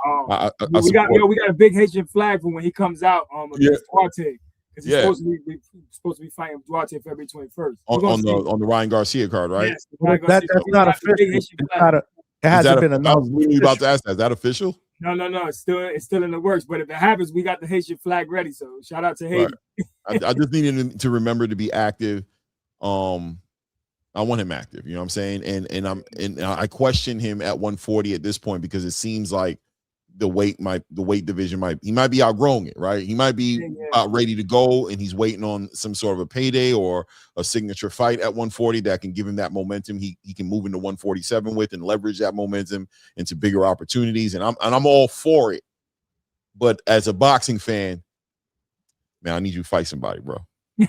We got a big Haitian flag for when he comes out against Duarte. Because he's supposed to be fighting Duarte February 21st. On the Ryan Garcia card, right? Yes, that's not official. It hasn't been announced. I was about to ask that. Is that official? No. It's still in the works. But if it happens, we got the Haitian flag ready. So shout out to Haiti. Right. I just needed him to remember to be active. I want him active. You know what I'm saying? And I question him at 140 at this point because it seems like the weight division might be outgrowing it, right? He might be about ready to go, and he's waiting on some sort of a payday or a signature fight at 140 that can give him that momentum. He can move into 147 with and leverage that momentum into bigger opportunities. And I'm all for it. But as a boxing fan, man, I need you to fight somebody, bro. Yeah,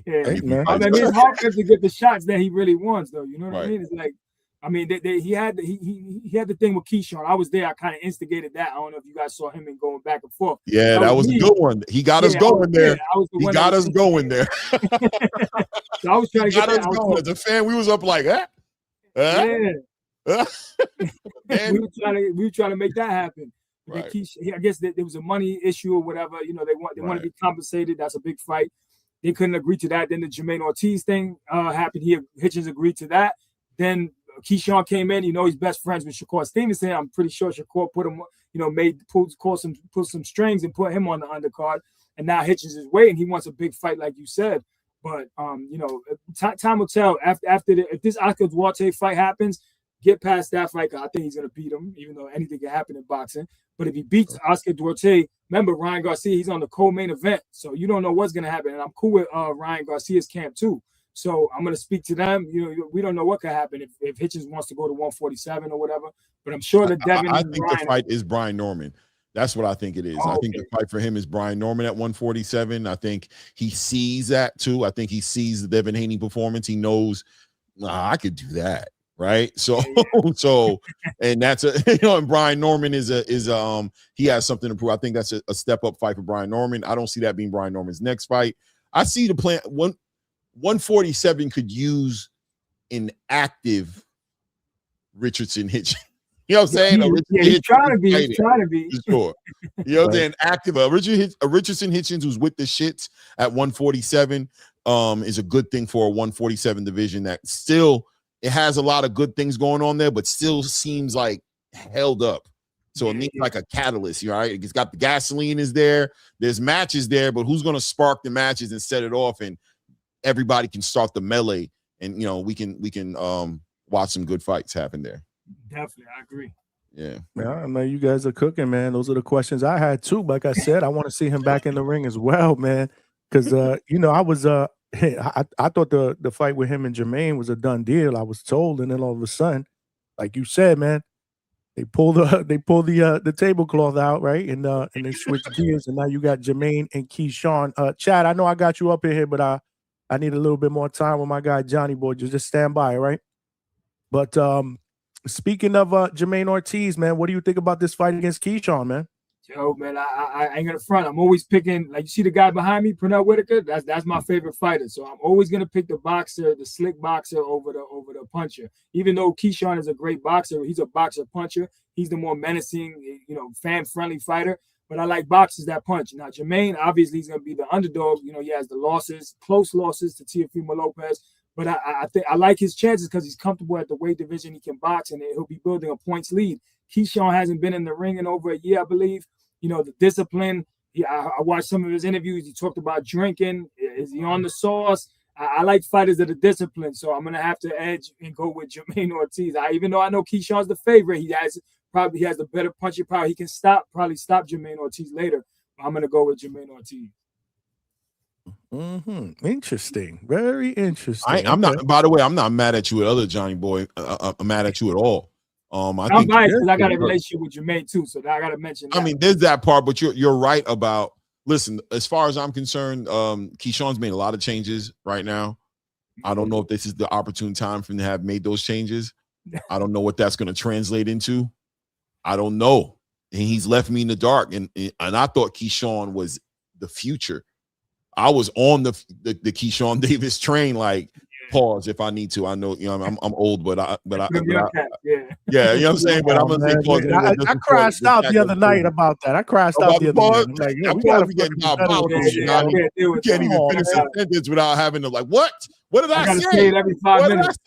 Hey, man. I mean, it's hard for him to get the shots that he really wants, though. You know what I Right. mean? It's like, I mean, he had the thing with Keyshawn. I was there. I kind of instigated that. I don't know if you guys saw him and going back and forth. Yeah, that was a good one. He got us going there. He got us going there. So I was trying to get us going. As a fan, we was up like, Yeah. huh? we were trying to make that happen. Right. I guess there was a money issue or whatever. You know, they want to be compensated. That's a big fight. They couldn't agree to that. Then the Jermaine Ortiz thing happened. Hitchens agreed to that. Then Keyshawn came in. You know, he's best friends with Shakur Stevenson. I'm pretty sure Shakur put him, you know, pull some strings and put him on the undercard. And now Hitchens is waiting. He wants a big fight, like you said. But you know, time will tell. If this Oscar Duarte fight happens, get past that fight. I think he's gonna beat him, even though anything can happen in boxing. But if he beats Oscar Duarte, remember Ryan Garcia, he's on the co-main event, so you don't know what's gonna happen. And I'm cool with Ryan Garcia's camp too. So I'm gonna speak to them. You know, we don't know what could happen if Hitchens wants to go to 147 or whatever. But I'm sure that Devin. I think the fight is Brian Norman. That's what I think it is. I think the fight for him is Brian Norman at 147. I think he sees that too. I think he sees the Devin Haney performance. He knows, I could do that, right? So, and that's and Brian Norman is he has something to prove. I think that's a step up fight for Brian Norman. I don't see that being Brian Norman's next fight. I see the plan. 147 could use an active Richardson Hitchens. You know what I'm saying? He's trying to be. Sure. You know what I'm saying? Active. Richardson Hitchens, who's with the shits at 147, is a good thing for a 147 division that still, it has a lot of good things going on there, but still seems like held up. So it needs like a catalyst, right? It's got the gasoline is there. There's matches there, but who's going to spark the matches and set it off, and everybody can start the melee, and you know we can watch some good fights happen there. Definitely, I agree. Yeah, I know you guys are cooking, man. Those are the questions I had too. Like I said, I want to see him back in the ring as well, man. Because you know, I was I thought the fight with him and Jermaine was a done deal. I was told, and then all of a sudden, like you said, man, they pull the tablecloth out, right, and they switch gears, and now you got Jermaine and Keyshawn. Chad, I know I got you up in here, but I need a little bit more time with my guy Johnny Boy. Just stand by, right? But speaking of Jermaine Ortiz, man, what do you think about this fight against Keyshawn, man? Yo, man, I ain't gonna front. I'm always picking, like you see the guy behind me, Pernell Whitaker. That's my favorite fighter. So I'm always gonna pick the boxer, the slick boxer over the puncher. Even though Keyshawn is a great boxer, he's a boxer puncher. He's the more menacing, you know, fan-friendly fighter. But I like boxers that punch. Now Jermaine, obviously, he's gonna be the underdog. You know, he has the losses, close losses to Teofimo Lopez. But I think I like his chances because he's comfortable at the weight division. He can box, and he'll be building a points lead. Keyshawn hasn't been in the ring in over a year, I believe. You know, the discipline. I watched some of his interviews. He talked about drinking. Is he on the sauce? I like fighters that are disciplined, so I'm going to have to edge and go with Jermaine Ortiz. Even though I know Keyshawn's the favorite, he has the better punching power. He can probably stop Jermaine Ortiz later. I'm going to go with Jermaine Ortiz. Interesting. Very interesting. I'm not. By the way, I'm not mad at you at other Johnny Boy. I'm mad at you at all. I'm biased because I got a relationship with Jermaine too, so I got to mention that. I mean, there's that part, but you're right about. Listen, as far as I'm concerned, Keyshawn's made a lot of changes right now. I don't know if this is the opportune time for him to have made those changes. I don't know what that's going to translate into. I don't know. And he's left me in the dark, and I thought Keyshawn was the future. I was on the Keyshawn Davis train, like pause if I need to. I know, you know, I'm old, but I you know what I'm saying. But I'm gonna say pause. I crashed out the other night about that. I crashed out the other night. Like, yeah, we gotta be getting diabolical. You can't even finish a sentence without having to like, what did I say? It every 5 minutes.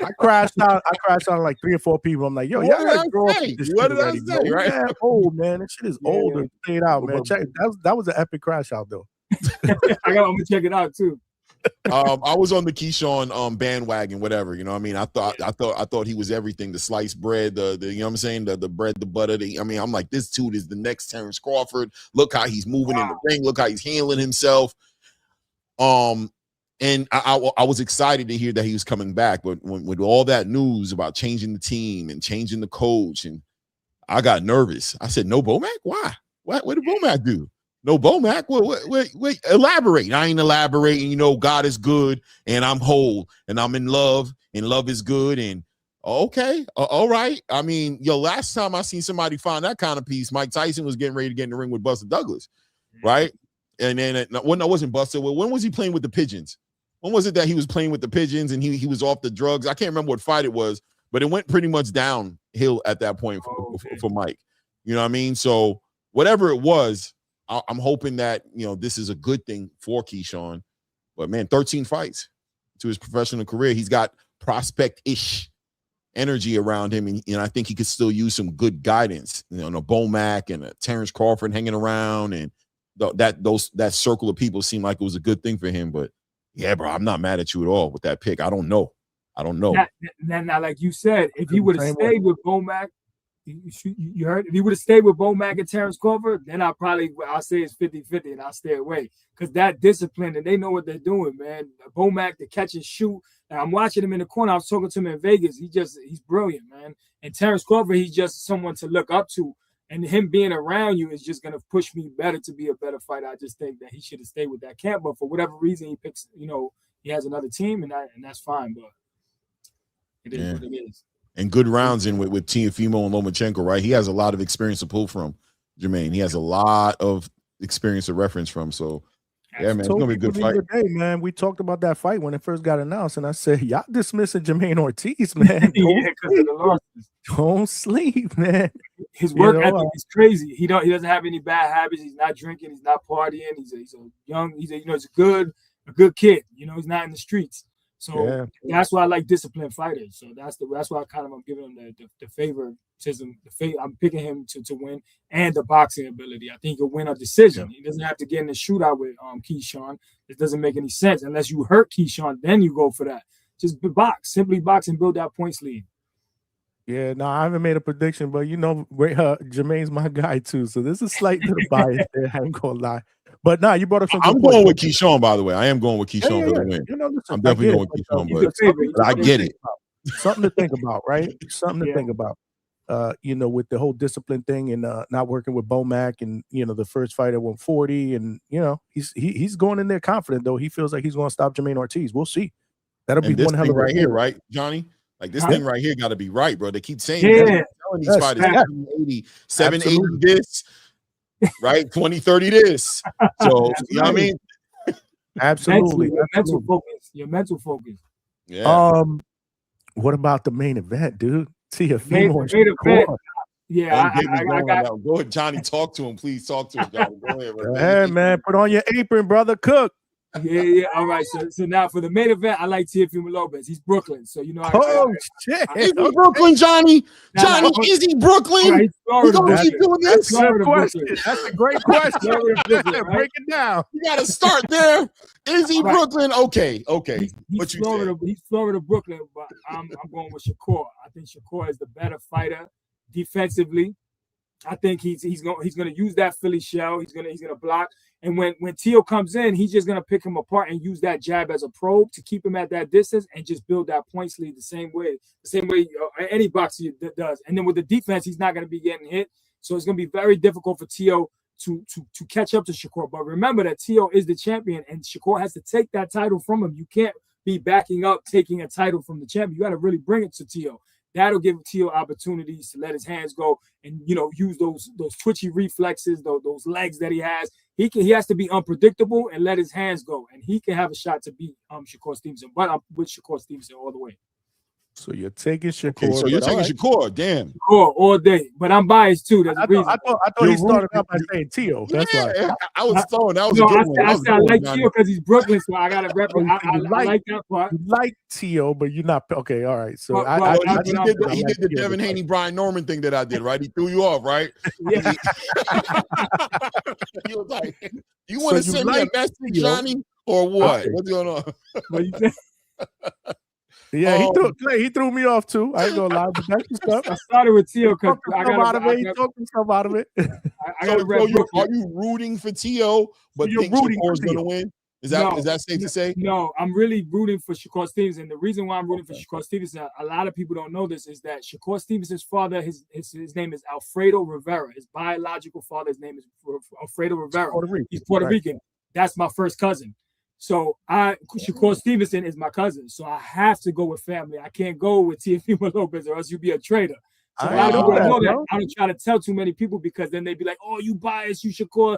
I crashed out on like 3 or 4 people. I'm like, yo, y'all gotta grow up with this shit already, bro. Right? Yeah, old, man. This shit is old and played out, man. Check that was an epic crash out though. I'm gonna check it out too. I was on the Keyshawn bandwagon, whatever. You know what I mean? I thought he was everything. The sliced bread, the you know what I'm saying? The bread, the butter. I'm like, this dude is the next Terrence Crawford. Look how he's moving in the ring. Look how he's handling himself. And I was excited to hear that he was coming back, but with all that news about changing the team and changing the coach, and I got nervous. I said, no Bomac? Why? What did Bomac do? No, Bomac. Wait, elaborate. I ain't elaborating. You know, God is good, and I'm whole, and I'm in love, and love is good. And okay, all right. I mean, last time I seen somebody find that kind of peace, Mike Tyson was getting ready to get in the ring with Buster Douglas, right? And then when I wasn't Buster, when was he playing with the pigeons? When was it that he was playing with the pigeons and he was off the drugs? I can't remember what fight it was, but it went pretty much downhill at that point for Mike. You know what I mean? So whatever it was, I'm hoping that, this is a good thing for Keyshawn. But, man, 13 fights to his professional career. He's got prospect-ish energy around him, and I think he could still use some good guidance. A Bomac and a Terrence Crawford hanging around, and that circle of people seemed like it was a good thing for him. But, yeah, bro, I'm not mad at you at all with that pick. I don't know. Now, like you said, if he would have stayed with Bomac, you heard, if he would have stayed with Bomac and Terrence Crawford, then I'll say it's 50-50 and I'll stay away. Because that discipline, and they know what they're doing, man. Bomac, the catch and shoot. And I'm watching him in the corner. I was talking to him in Vegas. He's brilliant, man. And Terrence Crawford, he's just someone to look up to. And him being around you is just going to push me better to be a better fighter. I just think that he should have stayed with that camp. But for whatever reason, he picks, he has another team, and that's fine. But it is what it is. And good rounds in with Teofimo and Lomachenko, right? He has a lot of experience to pull from, Jermaine. He has a lot of experience to reference from. So, yeah, man, it's going to be a good fight. Hey, man, we talked about that fight when it first got announced, and I said, y'all dismissing Jermaine Ortiz, man. Don't sleep, man. His work ethic is crazy. He doesn't have any bad habits. He's not drinking. He's not partying. He's a young. He's a good kid. He's not in the streets. So that's why I like disciplined fighters. So that's why I'm giving him the favoritism. I'm picking him to win, and the boxing ability. I think he'll win a decision. He doesn't have to get in a shootout with Keyshawn. It doesn't make any sense unless you hurt Keyshawn. Then you go for that. Just simply box and build that points lead. Yeah, no, I haven't made a prediction, but Jermaine's my guy too. So there's a slight bit of bias there. I ain't gonna lie. But you brought up some. I'm going with Keyshawn, by the way. I am going with Keyshawn for the win. Listen, I'm definitely going with Keyshawn, but I get it. Something to think about, right? Something to think about. With the whole discipline thing and not working with Bomac, and the first fight at 140, and he's going in there confident though. He feels like he's going to stop Jermaine Ortiz. We'll see. That'll be one hell of a right here, right, Johnny? Like this thing right here got to be right, bro. They keep saying telling these fighters 780 this. Right, 20-30 this. So you know what I mean? Absolutely. Your mental focus. Yeah. What about the main event, dude? Main event. Yeah, go ahead, Johnny. Talk to him, please. Talk to him, Johnny. Go ahead, bro. Hey, man, put on your apron, brother. Cook. Yeah. All right. So now for the main event, I like Teofimo Lopez. He's Brooklyn, so shit. Is he Brooklyn, Johnny? Johnny, is he Brooklyn? We're gonna keep doing this. That's a great question. Break it down. You gotta start there. Is he Brooklyn? Okay. He's Florida, Brooklyn, but I'm going with Shakur. I think Shakur is the better fighter defensively. I think he's going to use that Philly shell. He's gonna block. And when Teo comes in, he's just going to pick him apart and use that jab as a probe to keep him at that distance and just build that points lead the same way any boxer does. And then with the defense, he's not going to be getting hit. So it's going to be very difficult for Teo to catch up to Shakur. But remember that Teo is the champion, and Shakur has to take that title from him. You can't be backing up, taking a title from the champion. You got to really bring it to Teo. That'll give Teo opportunities to let his hands go and use those twitchy reflexes, those legs that he has. He has to be unpredictable and let his hands go, and he can have a shot to beat Shakur Stevenson. But I'm with Shakur Stevenson all the way. So you're taking Shakur. Okay, so you're taking Shakur. Damn. Shakur all day. But I'm biased too. There's a reason. I thought he started out by saying Teo. That's why. I was throwing. That was a good one. I said I like Teo because he's Brooklyn, so I got to rep. I like that part. You like Teo, but you're not. Okay, all right. So he did the Devin Haney, Brian Norman thing that I did, right? He threw you off, right? Yeah. He was like, "You want to send me a message, Johnny, or what? What's going on?" Yeah, he threw me off too. I ain't gonna lie, but that's the stuff. I started with Teo because I got himself out of it. Are you rooting for Teo, but think Shakur's gonna win? Is that safe to say? No, I'm really rooting for Shakur Stevenson. The reason why I'm rooting for Shakur Stevenson, a lot of people don't know this, is that Shakur Stevenson's father, his name is Alfredo Rivera. His biological father's name is Alfredo Rivera. He's Puerto Rican. That's my first cousin. So Shakur Stevenson is my cousin. So I have to go with family. I can't go with Teofimo Lopez or else you'll be a traitor. So I don't know that. I don't try to tell too many people because then they'd be like, "Oh, you biased, you Shakur's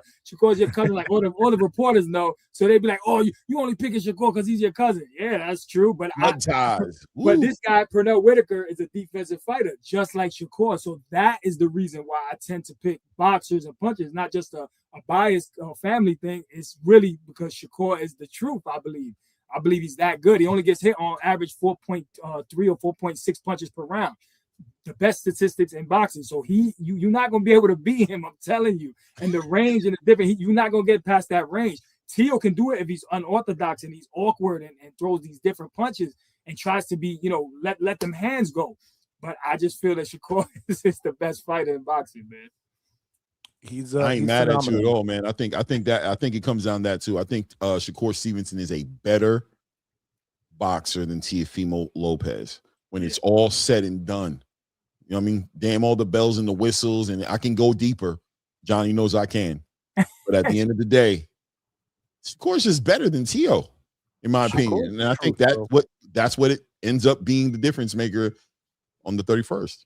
your cousin." Like all the reporters know, so they'd be like, "Oh, you only picking Shakur because he's your cousin." Yeah, that's true. But but this guy Pernell Whitaker is a defensive fighter, just like Shakur. So that is the reason why I tend to pick boxers and punchers, not just a biased family thing. It's really because Shakur is the truth. I believe he's that good. He only gets hit on average 4.3 or 4.6 punches per round. The best statistics in boxing. So you're not going to be able to beat him, I'm telling you. And the range and the different, you're not going to get past that range. Tio can do it if he's unorthodox and he's awkward and throws these different punches and tries to be, let them hands go. But I just feel that Shakur is the best fighter in boxing, man. I ain't mad at you at all, man. I think it comes down to that too. I think Shakur Stevenson is a better boxer than Teofimo Lopez when it's all said and done. You know what I mean? Damn all the bells and the whistles, and I can go deeper. Johnny knows I can. But at the end of the day, Shakur's just better than Tio, in my opinion. And I think that's what it ends up being the difference maker on the 31st.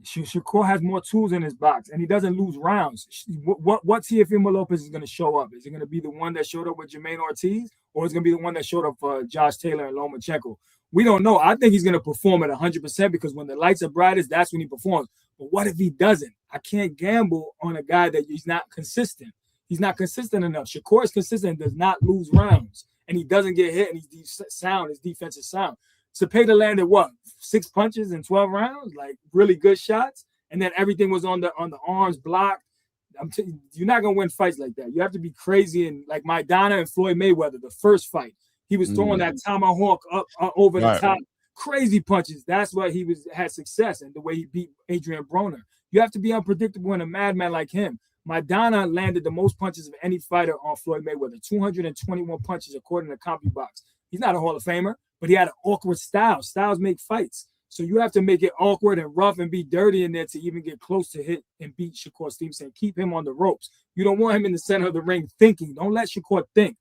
Shakur has more tools in his box, and he doesn't lose rounds. What Teofimo Lopez is going to show up? Is it going to be the one that showed up with Jermaine Ortiz, or is it going to be the one that showed up for Josh Taylor and Lomachenko? We don't know. I think he's going to perform at 100% because when the lights are brightest, that's when he performs. But what if he doesn't? I can't gamble on a guy that he's not consistent. He's not consistent enough. Shakur is consistent, does not lose rounds, and he doesn't get hit, and he's sound. His defense is sound. Cepeda landed 6 punches in 12 rounds, like really good shots, and then everything was on the arms blocked. You're not gonna win fights like that. You have to be crazy. And like Maidana and Floyd Mayweather, the first fight, he was throwing that tomahawk up over the top, crazy punches. That's why he had success, and the way he beat Adrian Broner. You have to be unpredictable in a madman like him. Maidana landed the most punches of any fighter on Floyd Mayweather, 221 punches according to CompuBox. He's not a Hall of Famer, but he had an awkward style. Styles make fights. So you have to make it awkward and rough and be dirty in there to even get close to hit and beat Shakur Stevenson. Keep him on the ropes. You don't want him in the center of the ring thinking. Don't let Shakur think.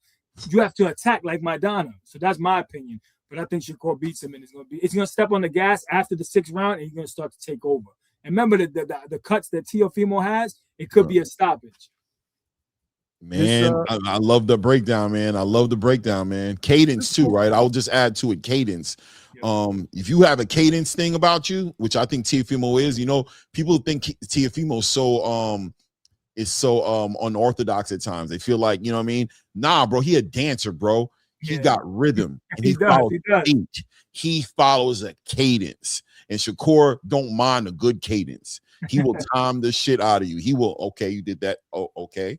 You have to attack like Maidana. So that's my opinion. But I think Shakur beats him, and it's gonna step on the gas after the 6th round, and he's gonna start to take over. And remember the cuts that Teofimo has, it could be a stoppage. Man, I love the breakdown, man. I love the breakdown, man. Cadence too, right? I'll just add to it cadence. If you have a cadence thing about you, which I think Teofimo is, people think Teofimo is so unorthodox at times. They feel like, you know what I mean? Nah, bro, he a dancer, bro. He got rhythm, and he follows beat. He follows a cadence, and Shakur don't mind a good cadence. He will time the shit out of you. He will, okay, you did that. Oh, okay.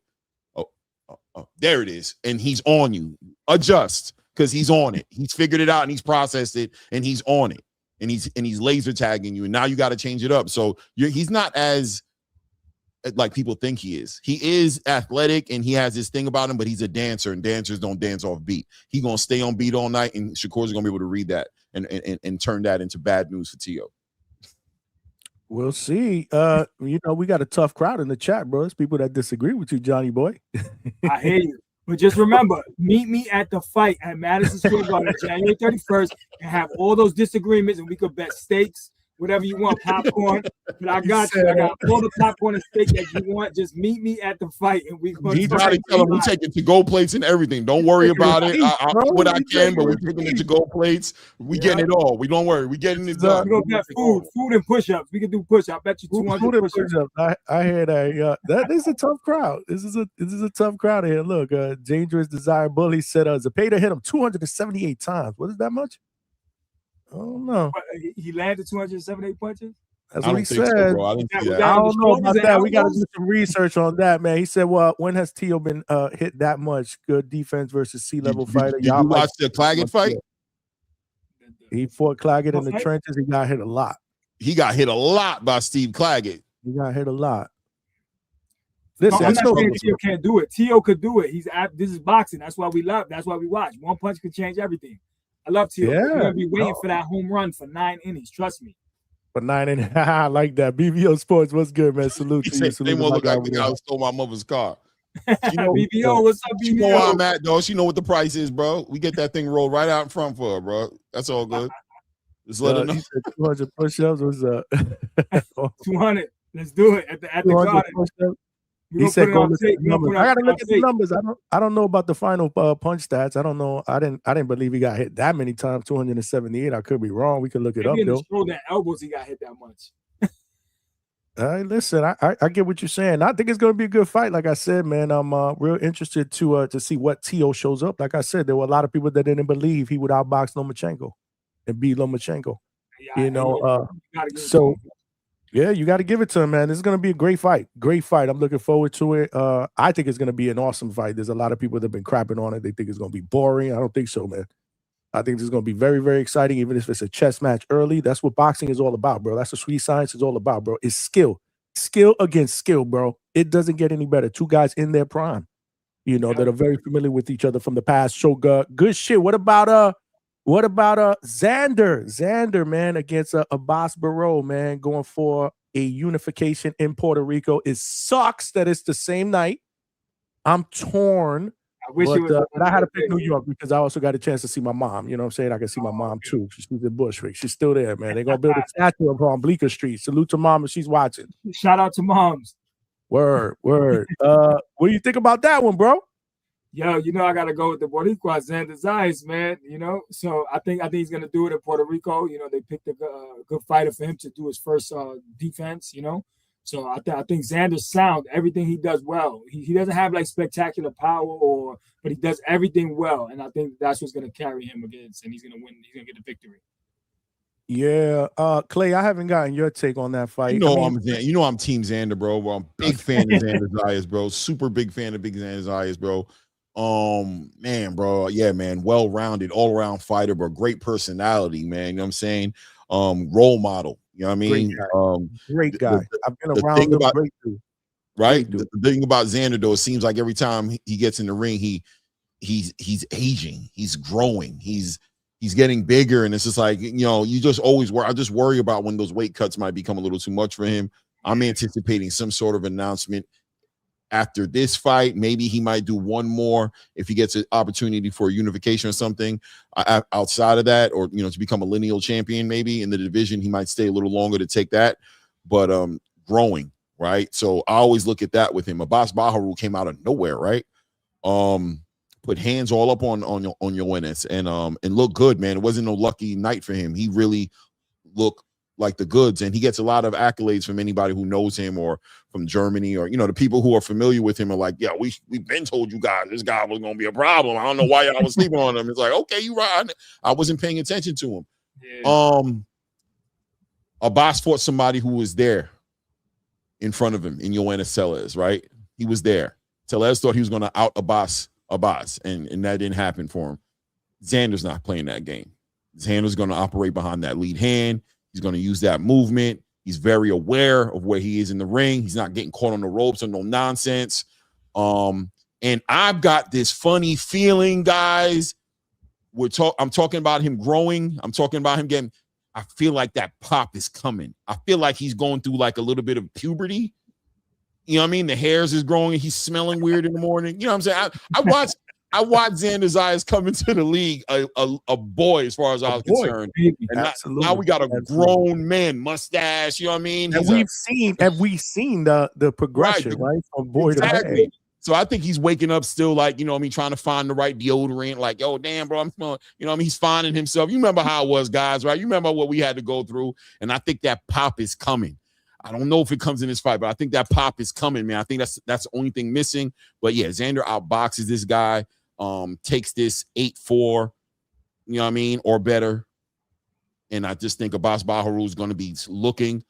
There it is. And he's on you. Adjust, because he's on it. He's figured it out, and he's processed it, and he's on it. And he's laser tagging you, and now you got to change it up. So he's not as like people think he is. He is athletic, and he has this thing about him, but he's a dancer, and dancers don't dance off beat. He's gonna stay on beat all night, and Shakur's gonna be able to read that and turn that into bad news for Tio. We'll see. We got a tough crowd in the chat, bro. It's people that disagree with you, Johnny boy. I hear you. But just remember, meet me at the fight at Madison Square Garden January 31st and have all those disagreements, and we could bet steaks, whatever you want, popcorn. But I got you. I got all the popcorn and steak that you want. Just meet me at the fight, and we going to tell him we taking to-go plates and everything. Don't worry about it. I'll do what I can, but we're taking the to-go plates. We getting it all. We don't worry. We getting it done. We're gonna bet food and push-ups. We can do push-ups. I bet you 200 push-ups. I hear that. That is a tough crowd. This is a tough crowd here. Look, Dangerous Desire Bully said Zepeda hit him 278 times. What is that much? I don't know. He landed 278 punches? That's what he said. So, bro. I didn't see that. I don't know about that. We got to do some research on that, man. He said, well, when has Tio been hit that much? Good defense versus C-level fighter. Did you watch the Claggett fight? He fought Claggett in the trenches. He got hit a lot. He got hit a lot by Steve Claggett. He got hit a lot. Listen, I'm not saying Tio can't do it. Tio could do it. This is boxing. That's why we love. That's why we watch. One punch can change everything. I love Tio. Yeah. You're gonna be waiting for that home run for 9 innings. Trust me. For 9 innings, I like that. BVO Sports, what's good, man? Salute to you. They won't look like the guy who stole my mother's car. She know, BVO, what's up, BVO? She know where I'm at, though. She know what the price is, bro. We get that thing rolled right out in front for her, bro. That's all good. Just let her know. 200 push-ups was 200. Let's do it at the garden. He said, "Go look at the numbers." I gotta look at the numbers. I don't know about the final punch stats. I don't know. I didn't believe he got hit that many times. 278. I could be wrong. We could look it up, though. Shoulder and elbows, he got hit that much. Listen, I get what you're saying. I think it's gonna be a good fight. Like I said, man, I'm real interested to see what Tio shows up. Like I said, there were a lot of people that didn't believe he would outbox Lomachenko and beat Lomachenko. So. Yeah, you got to give it to him, man. This is going to be a great fight. Great fight. I'm looking forward to it. I think it's going to be an awesome fight. There's a lot of people that have been crapping on it. They think it's going to be boring. I don't think so, man. I think this is going to be very, very exciting, even if it's a chess match early. That's what boxing is all about, bro. That's what sweet science is all about, bro. It's skill. Skill against skill, bro. It doesn't get any better. Two guys in their prime, that are very familiar with each other from the past. So good shit. What about Xander? Xander, man, against Abbas Barrow, man, going for a unification in Puerto Rico. It sucks that it's the same night. I'm torn. I wish it was. But I had to pick New York because I also got a chance to see my mom. You know what I'm saying? I can see my mom too. She's in Bushwick. She's still there, man. They're gonna build a statue of her on Bleecker Street. Salute to mom if she's watching. Shout out to moms. Word. What do you think about that one, bro? Yo, I gotta go with the Boricua, Xander Zayas, man. So I think he's gonna do it in Puerto Rico. They picked a good fighter for him to do his first defense. So I think Xander's sound, everything he does well. He doesn't have like spectacular power, but he does everything well, and I think that's what's gonna carry him against, and he's gonna win. He's gonna get the victory. Yeah, Clay, I haven't gotten your take on that fight. I'm Team Xander, bro. I'm a big fan of Xander Zayas, bro. Super big fan of Xander Zayas, bro. Man, bro, yeah, man, well-rounded, all-around fighter, but great personality, man. You know what I'm saying? Role model. You know what I mean? Great guy. I've been around him. Great dude. Right. The thing about Xander, though, it seems like every time he gets in the ring, he's aging, he's growing, he's getting bigger, and it's just like you just always worry. I just worry about when those weight cuts might become a little too much for him. I'm anticipating some sort of announcement after this fight. Maybe he might do one more if he gets an opportunity for a unification or something outside of that, or to become a lineal champion. Maybe in the division he might stay a little longer to take that, but growing, right? So I always look at that with him. Abbas Baharu came out of nowhere, right? Put hands all up on Yoenis and look good, man. It wasn't no lucky night for him. He really looked like the goods, and he gets a lot of accolades from anybody who knows him or from Germany, or the people who are familiar with him are like, yeah, we've been told you guys this guy was gonna be a problem. I don't know why y'all was sleeping on him. It's like, okay, you right. I wasn't paying attention to him. Yeah. Abbas fought somebody who was there in front of him in Yoenis Tellez, right? He was there. Tellez thought he was gonna out Abbas, and that didn't happen for him. Xander's not playing that game. Xander's gonna operate behind that lead hand. He's going to use that movement. He's very aware of where he is in the ring. He's not getting caught on the ropes or no nonsense. And I've got this funny feeling, guys. I'm talking about him growing. I'm talking about him getting. I feel like that pop is coming. I feel like he's going through like a little bit of puberty. You know what I mean? The hairs is growing. He's smelling weird in the morning. You know what I'm saying? I watched Xander Zayas come into the league a boy, as far as I was concerned. And now we got a grown man mustache. You know what I mean? And we've seen the progression, right? From boy to man. So I think he's waking up still, like, trying to find the right deodorant. Like, oh, damn, bro, I'm smelling. He's finding himself. You remember how it was, guys, right? You remember what we had to go through. And I think that pop is coming. I don't know if it comes in this fight, but I think that pop is coming, man. I think that's the only thing missing. But yeah, Xander outboxes this guy. Takes this 8-4, or better. And I just think Abbas Baharu is going to be looking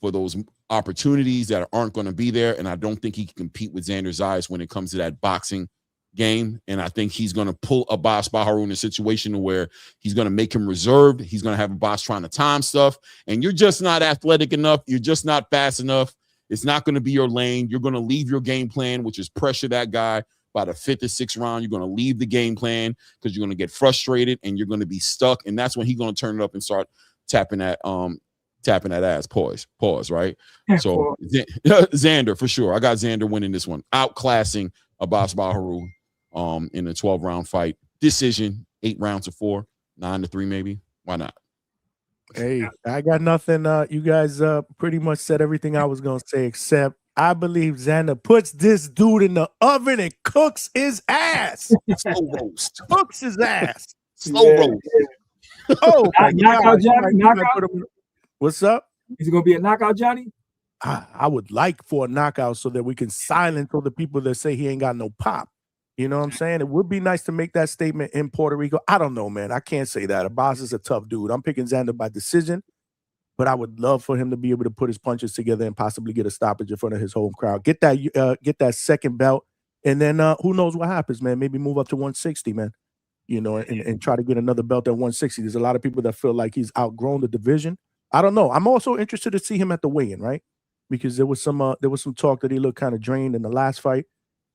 for those opportunities that aren't going to be there. And I don't think he can compete with Xander Zayas when it comes to that boxing game. And I think he's going to pull Abbas Baharu in a situation where he's going to make him reserved. He's going to have Abbas trying to time stuff. And you're just not athletic enough. You're just not fast enough. It's not going to be your lane. You're going to leave your game plan, which is pressure that guy by the 5th or 6th round. You're going to leave the game plan because you're going to get frustrated and you're going to be stuck. And that's when he's going to turn it up and start tapping that ass. Pause, right? So Xander, for sure. I got Xander winning this one. Outclassing Abbas Baharu in a 12-round fight. Decision, 8 rounds to 4, 9 to 3 maybe. Why not? Hey, I got nothing. You guys pretty much said everything I was going to say, except I believe Xander puts this dude in the oven and cooks his ass. Slow roast. Cooks his ass. Slow roast. Oh, knockout Johnny. Knockout. What's up? Is it going to be a knockout, Johnny? I would like for a knockout so that we can silence all the people that say he ain't got no pop. You know what I'm saying? It would be nice to make that statement in Puerto Rico. I don't know, man. I can't say that. Abbas is a tough dude. I'm picking Xander by decision, but I would love for him to be able to put his punches together and possibly get a stoppage in front of his home crowd. Get that second belt, and then who knows what happens, man? Maybe move up to 160, man. You know, and try to get another belt at 160. There's a lot of people that feel like he's outgrown the division. I don't know. I'm also interested to see him at the weigh-in, right? Because there was some talk that he looked kind of drained in the last fight.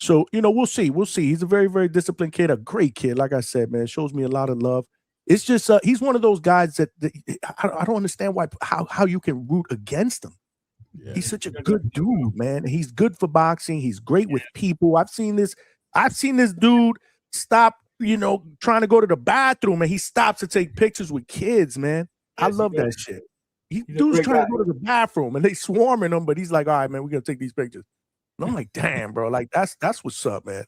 So, you know, we'll see. We'll see. He's a very, very disciplined kid, a great kid. Like I said, man, shows me a lot of love. It's just he's one of those guys that I don't understand how you can root against him. Yeah. He's such a good dude, man. He's good for boxing. He's great with people. I've seen this dude stop, you know, trying to go to the bathroom, and he stops to take pictures with kids, man. I love that shit. Dude's trying to go to the bathroom, and they swarming him, but he's like, all right, man, we're going to take these pictures. And I'm like, damn, bro, like that's what's up, man.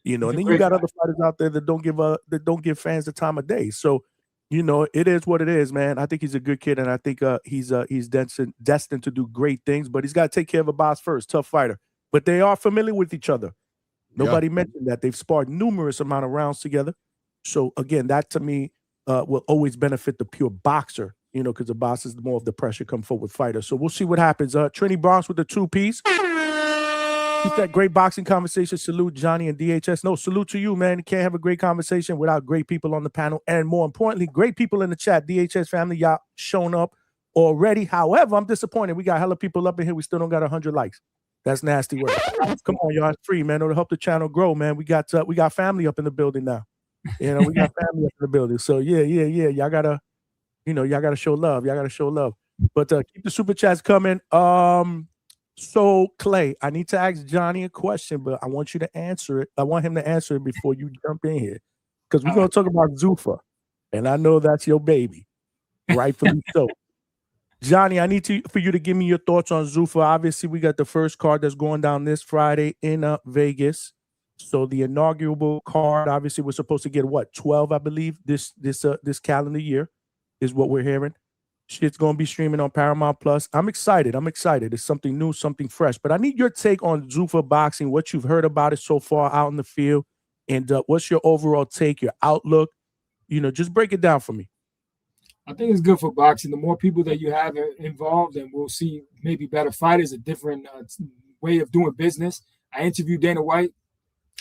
You know, and then you got other fighters out there that don't give fans the time of day. So, you know, it is what it is, man. I think he's a good kid, and I think he's destined to do great things. But he's got to take care of Abbas first. Tough fighter, but they are familiar with each other. Nobody mentioned that. They've sparred numerous amount of rounds together. So again, that to me will always benefit the pure boxer. You know, because Abbas is more of the pressure come forward fighter. So we'll see what happens. Trini Bronx with the 2-piece. Keep that great boxing conversation. Salute Johnny and DHS. No, salute to you, man. You can't have a great conversation without great people on the panel. And more importantly, great people in the chat. DHS family, y'all shown up already. However, I'm disappointed. We got hella people up in here. We still don't got 100 likes. That's nasty work. Come on, y'all. It's free, man. It'll help the channel grow, man. We got family up in the building now. You know, we got family up in the building. So yeah. Y'all gotta show love. But keep the super chats coming. So Clay, I need to ask Johnny a question, but I want you to answer it. I want him to answer it before you jump in here, because we're gonna talk about Zuffa, and I know that's your baby, rightfully so. Johnny, I need for you to give me your thoughts on Zuffa. Obviously, we got the first card that's going down this Friday in Vegas. So the inaugural card, obviously, we're supposed to get 12, I believe, this calendar year, is what we're hearing. Shit's going to be streaming on Paramount Plus. I'm excited. It's something new, something fresh. But I need your take on Zuffa boxing, what you've heard about it so far out in the field, and what's your overall take, your outlook? You know, just break it down for me. I think it's good for boxing. The more people that you have involved, and we'll see maybe better fighters, a different way of doing business. I interviewed Dana White.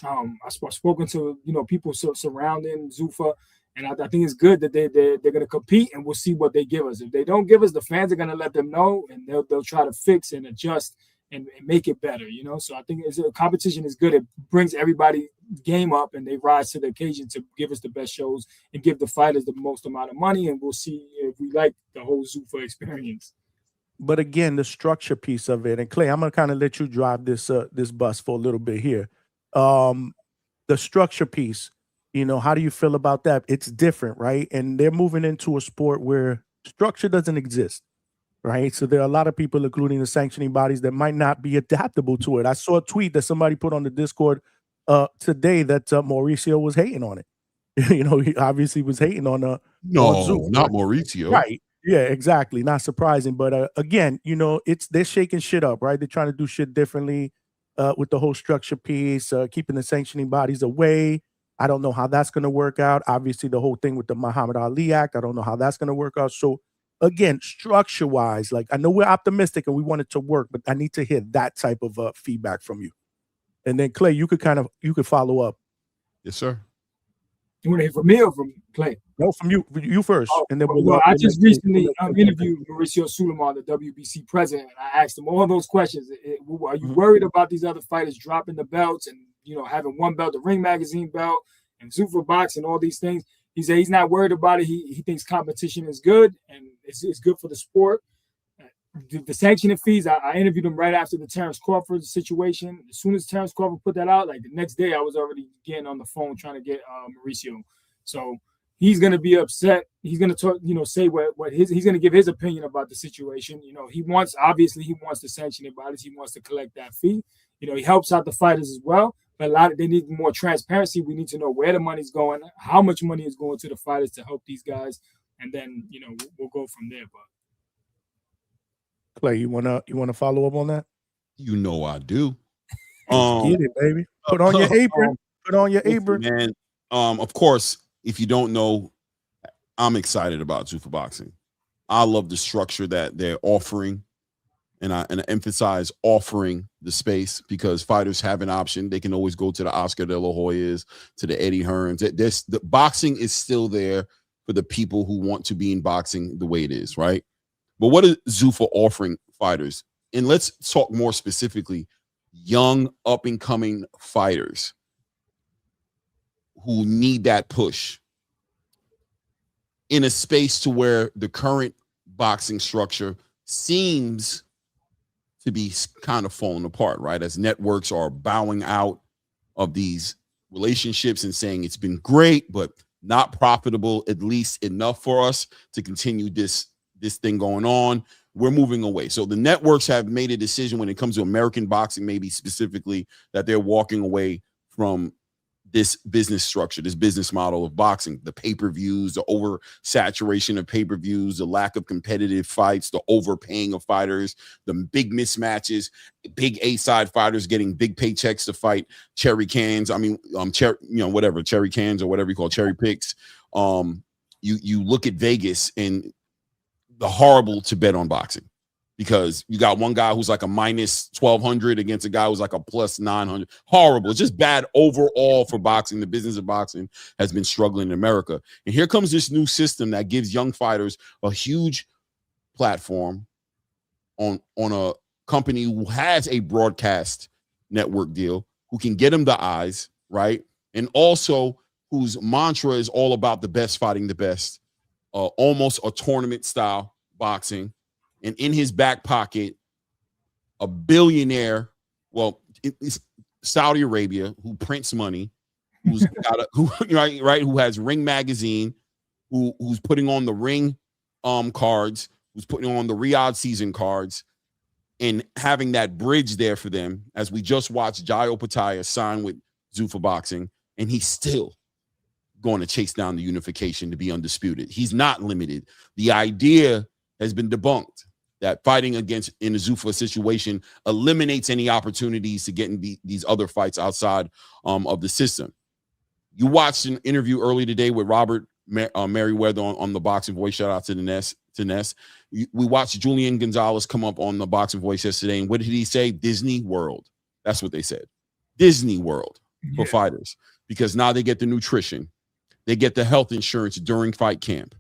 I've spoken to, you know, people surrounding Zuffa. And I think it's good that they're going to compete, and we'll see what they give us. If they don't give us, the fans are going to let them know, and they'll try to fix and adjust and make it better, you know. So I think competition is good. It brings everybody game up, and they rise to the occasion to give us the best shows and give the fighters the most amount of money, and we'll see if we like the whole Zuffa experience. But again, the structure piece of it, and Clay, I'm going to kind of let you drive this bus for a little bit here. The structure piece. You know, how do you feel about that? It's different, right? And they're moving into a sport where structure doesn't exist, right? So there are a lot of people, including the sanctioning bodies, that might not be adaptable to it. I saw a tweet that somebody put on the Discord today that Mauricio was hating on it. You know, he obviously was hating on no, Zuffa, not Mauricio. Right. Yeah, exactly. Not surprising. But again, you know, they're shaking shit up, right? They're trying to do shit differently with the whole structure piece, keeping the sanctioning bodies away. I don't know how that's going to work out. Obviously, the whole thing with the Muhammad Ali Act, I don't know how that's going to work out. So, again, structure-wise, like I know we're optimistic and we want it to work, but I need to hear that type of feedback from you. And then, Clay, you could follow up. Yes, sir. You want to hear from me or from Clay? No, from you first. Oh, and then well, I just recently interviewed Mauricio Sulaiman, the WBC president. I asked him all those questions. Are you worried about these other fighters dropping the belts and having one belt, the Ring Magazine belt, and Zuffa boxing, all these things? He said he's not worried about it. He thinks competition is good and it's good for the sport. The sanctioning fees, I interviewed him right after the Terrence Crawford situation. As soon as Terrence Crawford put that out, like the next day, I was already getting on the phone trying to get Mauricio. So he's going to be upset. He's going to talk, say what he's going to give his opinion about the situation. He wants the sanctioning bodies. He wants to collect that fee. He helps out the fighters as well. But they need more transparency. We need to know where the money's going, how much money is going to the fighters to help these guys, and then we'll go from there. But Clay, you wanna follow up on that? I do. Get it, baby. Put on your apron. Put on your apron. Man, of course, if you don't know, I'm excited about Zuffa Boxing. I love the structure that they're offering, and I emphasize offering the space because fighters have an option. They can always go to the Oscar De La Hoyas, to the Eddie Hearns. The boxing is still there for the people who want to be in boxing the way it is, right? But what is Zuffa offering fighters? And let's talk more specifically, young up-and-coming fighters who need that push in a space to where the current boxing structure seems to be kind of falling apart, right? As networks are bowing out of these relationships and saying it's been great, but not profitable, at least enough for us to continue this thing going on. We're moving away. So the networks have made a decision when it comes to American boxing, maybe specifically, that they're walking away from this business structure, this business model of boxing, the pay-per-views, the oversaturation of pay-per-views, the lack of competitive fights, the overpaying of fighters, the big mismatches, big A-side fighters getting big paychecks to fight cherry cans. Cherry cans or whatever you call cherry picks. You look at Vegas and the horrible to bet on boxing because you got one guy who's like a minus 1,200 against a guy who's like a plus 900. Horrible. It's just bad overall for boxing. The business of boxing has been struggling in America. And here comes this new system that gives young fighters a huge platform on a company who has a broadcast network deal, who can get them the eyes, right? And also whose mantra is all about the best fighting the best. Almost a tournament style boxing, and in his back pocket, a billionaire. Well, it's Saudi Arabia who prints money, who has Ring Magazine, who's putting on the Ring cards, who's putting on the Riyadh season cards, and having that bridge there for them. As we just watched Jai Opataya sign with Zuffa Boxing, and he's still going to chase down the unification to be undisputed. He's not limited. The idea has been debunked that fighting in a Zuffa situation eliminates any opportunities to get in these other fights outside of the system. You watched an interview early today with Robert Merriweather on the Boxing Voice. Shout out to Ness. We watched Julian Gonzalez come up on the Boxing Voice yesterday, and what did he say? Disney World. That's what they said. Disney World for fighters, because now they get the nutrition. They get the health insurance during fight camp.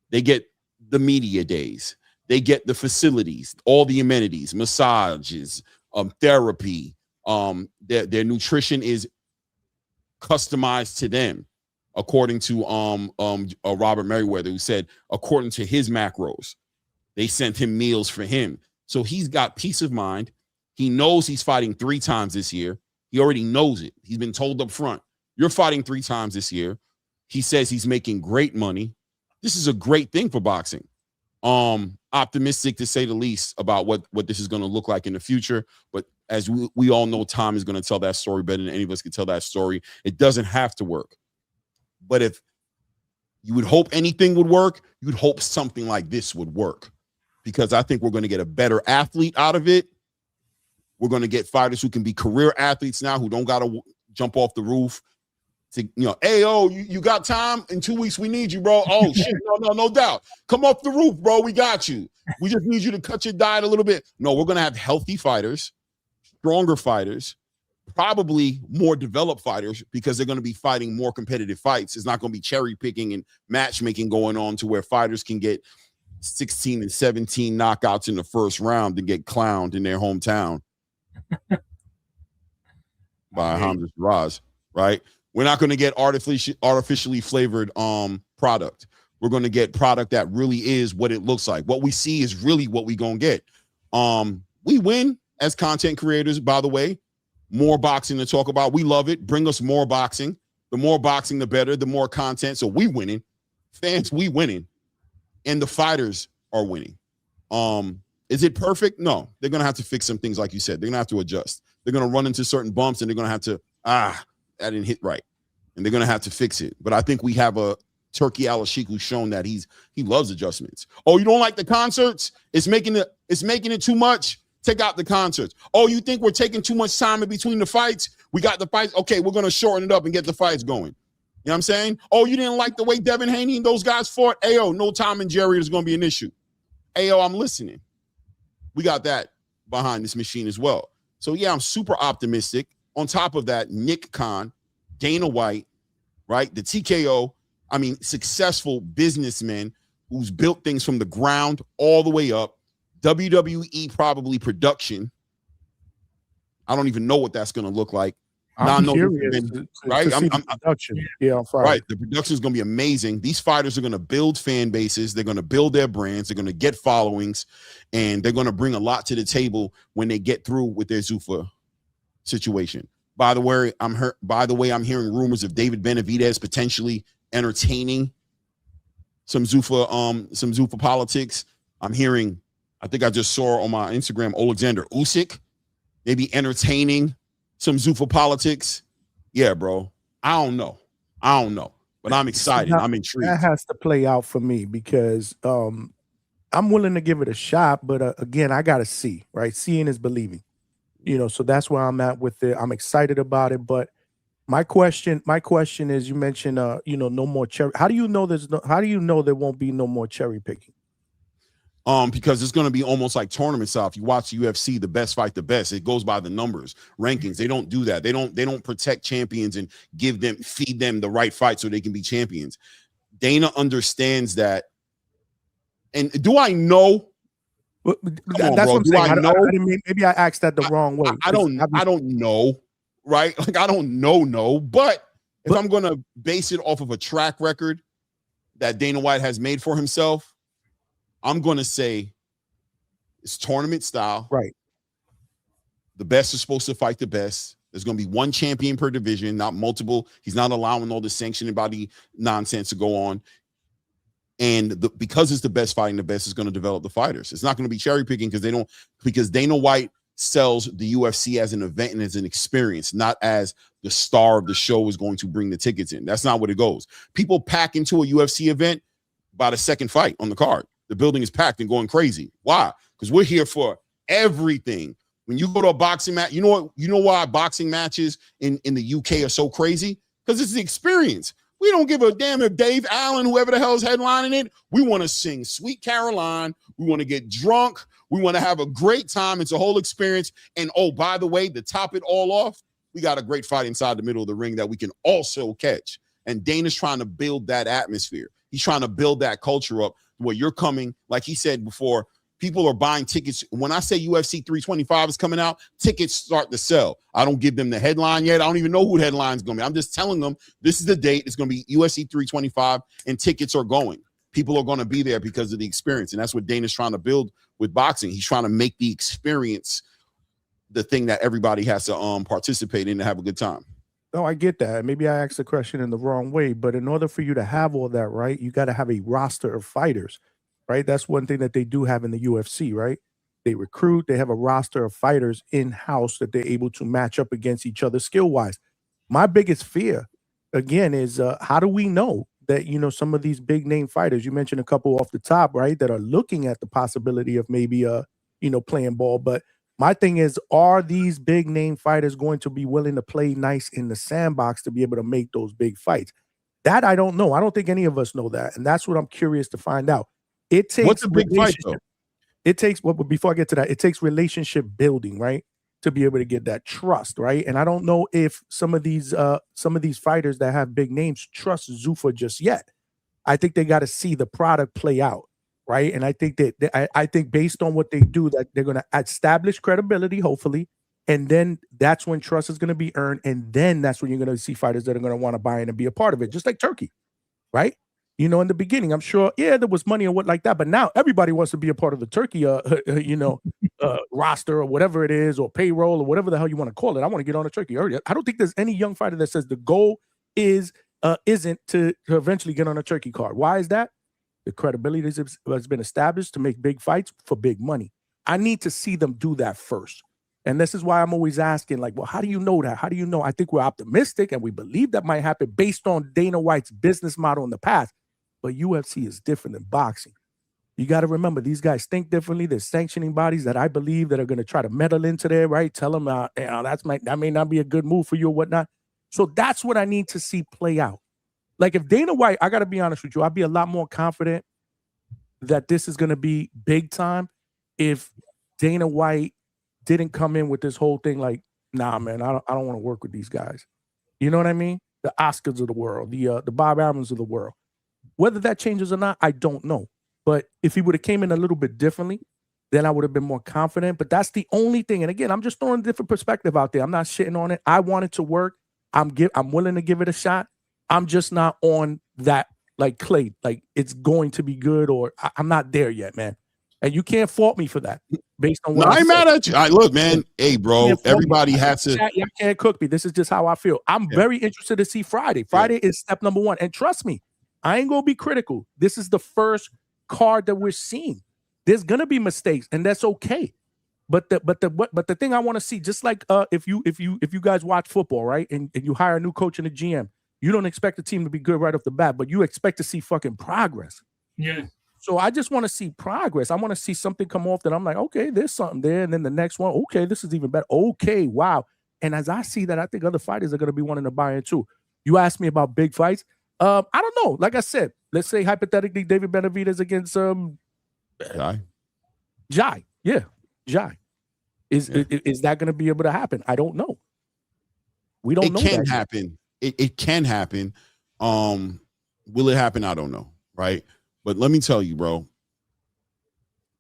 They get the media days. They get the facilities, all the amenities, massages, therapy. Their nutrition is customized to them, according to Robert Merriweather, who said, according to his macros, they sent him meals for him. So he's got peace of mind. He knows he's fighting 3 times this year. He already knows it. He's been told up front, you're fighting 3 times this year. He says he's making great money. This is a great thing for boxing. Optimistic to say the least about what this is going to look like in the future. But as we all know, time is going to tell that story better than any of us can tell that story. It doesn't have to work. But if you would hope anything would work, you'd hope something like this would work. Because I think we're going to get a better athlete out of it. We're going to get fighters who can be career athletes now, who don't got to jump off the roof. To, you got time? In 2 weeks, we need you, bro. Oh, shit, no doubt. Come off the roof, bro. We got you. We just need you to cut your diet a little bit. No, we're going to have healthy fighters, stronger fighters, probably more developed fighters because they're going to be fighting more competitive fights. It's not going to be cherry picking and matchmaking going on to where fighters can get 16 and 17 knockouts in the first round to get clowned in their hometown by Hamza Shiraz, right? We're not going to get artificially flavored product. We're going to get product that really is what it looks like. What we see is really what we going to get. We win as content creators, by the way. More boxing to talk about. We love it. Bring us more boxing. The more boxing, the better. The more content. So we winning. Fans, we winning. And the fighters are winning. Is it perfect? No. They're going to have to fix some things, like you said. They're going to have to adjust. They're going to run into certain bumps, and they're going to have to, that didn't hit right. And they're going to have to fix it. But I think we have a Turkey Al-Ashik who's shown that he loves adjustments. Oh, you don't like the concerts? It's making it too much? Take out the concerts. Oh, you think we're taking too much time in between the fights? We got the fights. Okay, we're going to shorten it up and get the fights going. You know what I'm saying? Oh, you didn't like the way Devin Haney and those guys fought? Ayo, no Tom and Jerry is going to be an issue. Ayo, I'm listening. We got that behind this machine as well. So, yeah, I'm super optimistic. On top of that, Nick Khan, Dana White, right? The TKO, I mean, successful businessmen who's built things from the ground all the way up. WWE probably production. I don't even know what that's going to look like. I'm curious right? to see the production. Yeah, on Friday. Right. The production is going to be amazing. These fighters are going to build fan bases. They're going to build their brands. They're going to get followings, and they're going to bring a lot to the table when they get through with their Zuffa situation. By the way, I'm hearing rumors of David Benavidez potentially entertaining some Zuffa politics. I'm hearing, I think I just saw on my Instagram, Alexander Usyk maybe entertaining some Zuffa politics. Yeah, bro. I don't know, but I'm excited. I'm intrigued. That has to play out for me because I'm willing to give it a shot, but again, I got to see, right? Seeing is believing, so that's where I'm at with it. I'm excited about it, but my question is, you mentioned, no more cherry. How do you know there won't be no more cherry picking? Because it's going to be almost like tournament style. If you watch UFC, the best fight the best. It goes by the numbers, rankings. They don't do that. They don't protect champions and feed them the right fight so they can be champions. Dana understands that. And do I know? That's what I'm saying. Maybe I asked that the wrong way. I don't know, right? Like I don't know. But if I'm going to base it off of a track record that Dana White has made for himself, I'm going to say it's tournament style. Right. The best is supposed to fight the best. There's going to be one champion per division, not multiple. He's not allowing all the sanctioning body nonsense to go on. And because it's the best fighting the best, is going to develop the fighters. It's not going to be cherry picking because Dana White sells the UFC as an event and as an experience, not as the star of the show is going to bring the tickets in. That's not what it goes. People pack into a UFC event by the second fight on the card. The building is packed and going crazy. Why? Because we're here for everything. When you go to a boxing match, you know why boxing matches in the UK are so crazy? Because it's the experience. We don't give a damn if Dave Allen, whoever the hell is headlining it, we want to sing Sweet Caroline. We want to get drunk. We want to have a great time. It's a whole experience. And oh, by the way, to top it all off, we got a great fight inside the middle of the ring that we can also catch. And Dana's trying to build that atmosphere. He's trying to build that culture up where you're coming, like he said before, people are buying tickets. When I say UFC 325 is coming out, tickets start to sell. I don't give them the headline yet. I don't even know who the headline is going to be. I'm just telling them this is the date. It's going to be UFC 325, and tickets are going. People are going to be there because of the experience, and that's what Dana's trying to build with boxing. He's trying to make the experience the thing that everybody has to participate in to have a good time. No, I get that. Maybe I asked the question in the wrong way, but in order for you to have all that, right, you got to have a roster of fighters, right? That's one thing that they do have in the UFC, right? They recruit, they have a roster of fighters in-house that they're able to match up against each other skill-wise. My biggest fear, again, is how do we know that, some of these big-name fighters, you mentioned a couple off the top, right, that are looking at the possibility of maybe, playing ball, but my thing is, are these big name fighters going to be willing to play nice in the sandbox to be able to make those big fights? That I don't know. I don't think any of us know that. And that's what I'm curious to find out. It takes what's a big fight though? It takes before I get to that, it takes relationship building, right? to be able to get that trust, right? And I don't know if some of these fighters that have big names trust Zuffa just yet. I think they got to see the product play out, right? And I think that I think based on what they do, that they're going to establish credibility, hopefully, and then that's when trust is going to be earned, and then that's when you're going to see fighters that are going to want to buy in and be a part of it, just like Turkey, right? You know, in the beginning, I'm sure, yeah, there was money and what like that, but now everybody wants to be a part of the Turkey, roster or whatever it is, or payroll or whatever the hell you want to call it. I want to get on a Turkey earlier. I don't think there's any young fighter that says the goal isn't to eventually get on a Turkey card. Why is that? The credibility has been established to make big fights for big money. I need to see them do that first. And this is why I'm always asking, like, well, how do you know that? How do you know? I think we're optimistic and we believe that might happen based on Dana White's business model in the past. But UFC is different than boxing. You got to remember, these guys think differently. There's sanctioning bodies that I believe that are going to try to meddle into there, right? Tell them that may not be a good move for you or whatnot. So that's what I need to see play out. Like if Dana White, I got to be honest with you, I'd be a lot more confident that this is going to be big time if Dana White didn't come in with this whole thing like, nah, man, I don't want to work with these guys. You know what I mean? The Oscars of the world, the Bob Arum's of the world. Whether that changes or not, I don't know. But if he would have came in a little bit differently, then I would have been more confident. But that's the only thing. And again, I'm just throwing a different perspective out there. I'm not shitting on it. I want it to work. I'm willing to give it a shot. I'm just not on that like Clay. Like it's going to be good, or I'm not there yet, man. And you can't fault me for that. Based on what I ain't mad at you. Look, man. Hey, bro. Everybody has to. You can't cook me. This is just how I feel. I'm very interested to see Friday. Friday is step number one. And trust me, I ain't gonna be critical. This is the first card that we're seeing. There's gonna be mistakes, and that's okay. But the thing I want to see, just like if you guys watch football, right, and you hire a new coach and a GM, you don't expect the team to be good right off the bat, but you expect to see fucking progress. Yeah. So I just want to see progress. I want to see something come off that I'm like, okay, there's something there, and then the next one, okay, this is even better. Okay, wow. And as I see that, I think other fighters are gonna be wanting to buy in too. You asked me about big fights. I don't know. Like I said, let's say hypothetically David Benavidez against Jai. Yeah, Jai. Is that going to be able to happen? I don't know. We don't know. It can happen. It can happen. Will it happen? I don't know. Right. But let me tell you, bro,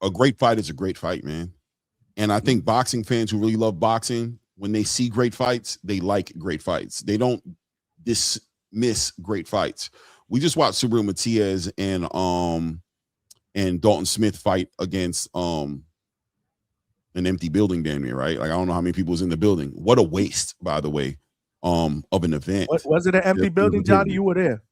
a great fight is a great fight, man. And I think boxing fans who really love boxing, when they see great fights, they like great fights. They don't dismiss great fights. We just watched Subriel Matias and Dalton Smith fight against an empty building damn near, right? Like I don't know how many people was in the building. What a waste, by the way, of an event. Was it an empty building, Johnny? You were there.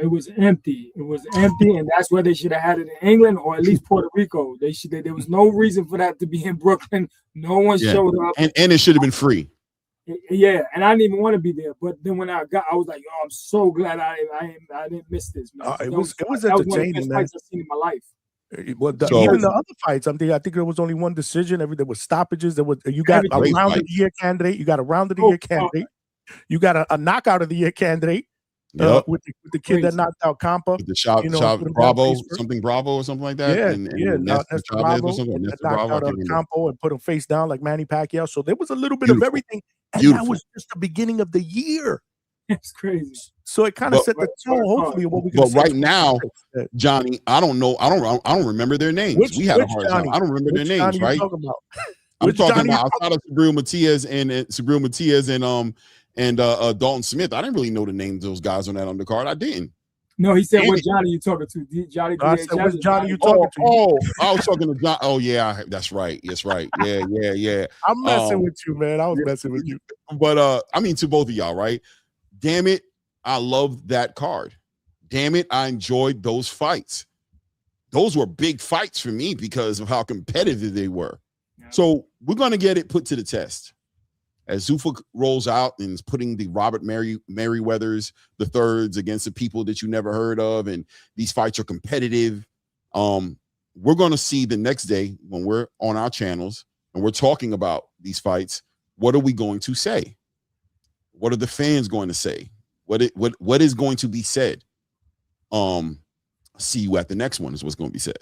It was empty. It was empty, and that's where they should have had it in England or at least Puerto Rico. There was no reason for that to be in Brooklyn. No one showed up, and it should have been free. Yeah, and I didn't even want to be there. But then when I was like, "Oh, I'm so glad I didn't miss this, man." It was entertaining, that was one of the best fights I've seen in my life. Well, even the other fights, I think there was only one decision. There was stoppages. You got a round of the year candidate. You got a round of the year candidate. You got a knockout of the year candidate. With the kid that knocked out Campa. With the shot Bravo, something Bravo or something like that. That's Bravo. That knocked out Campo and put him face down like Manny Pacquiao. So there was a little bit of everything, and that was just the beginning of the year. It's crazy. So it kind of set the tone, hopefully, what we can. But right now, Johnny, I don't know. I don't remember their names. We had a hard time. I don't remember their names, right? I'm talking about outside of Subriel Matias and Dalton Smith. I didn't really know the names of those guys on that undercard. I didn't. No, he said, "What Johnny you talking to?" Johnny. I said, "What Johnny you talking to?" Oh, I was talking to John. Oh yeah, that's right. That's right. Yeah. I'm messing with you, man. I was messing with you. But I mean, to both of y'all, right? Damn it, I love that card. Damn it, I enjoyed those fights. Those were big fights for me because of how competitive they were. Yeah. So we're gonna get it put to the test. As Zuffa rolls out and is putting the Robert Merriweathers the thirds against the people that you never heard of, and these fights are competitive, we're going to see the next day when we're on our channels and we're talking about these fights, what are we going to say? What are the fans going to say? What is going to be said? See you at the next one is what's going to be said.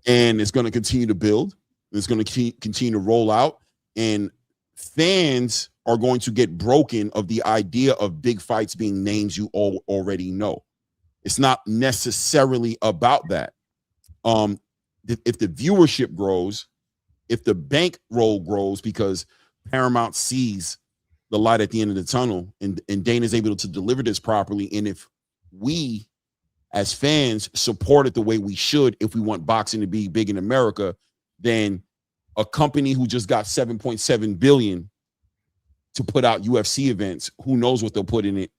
And it's going to continue to build. It's going to continue to roll out. And fans are going to get broken of the idea of big fights being names you all already know. It's not necessarily about that. If the viewership grows, if the bankroll grows because Paramount sees the light at the end of the tunnel and Dana's able to deliver this properly, and if we as fans support it the way we should, if we want boxing to be big in America, then a company who just got $7.7 billion to put out UFC events, who knows what they'll put in it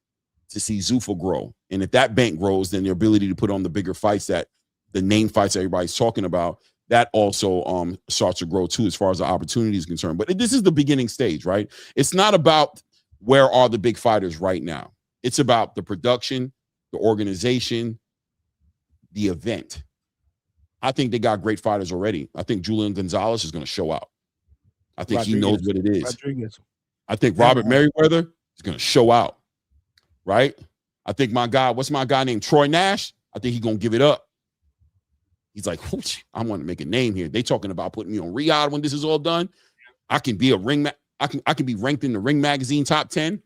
to see Zuffa grow. And if that bank grows, then the ability to put on the bigger fights, that the name fights everybody's talking about, that also starts to grow too, as far as the opportunity is concerned. But this is the beginning stage, right? It's not about where are the big fighters right now. It's about the production, the organization, the event. I think they got great fighters already. I think Julian Gonzalez is going to show out. I think he knows what it is. I think Robert Merriweather is going to show out, right? I think my guy, what's my guy named Troy Nash? I think he's going to give it up. He's like, I want to make a name here. They talking about putting me on Riyadh when this is all done. I can be I can be ranked in the Ring Magazine top 10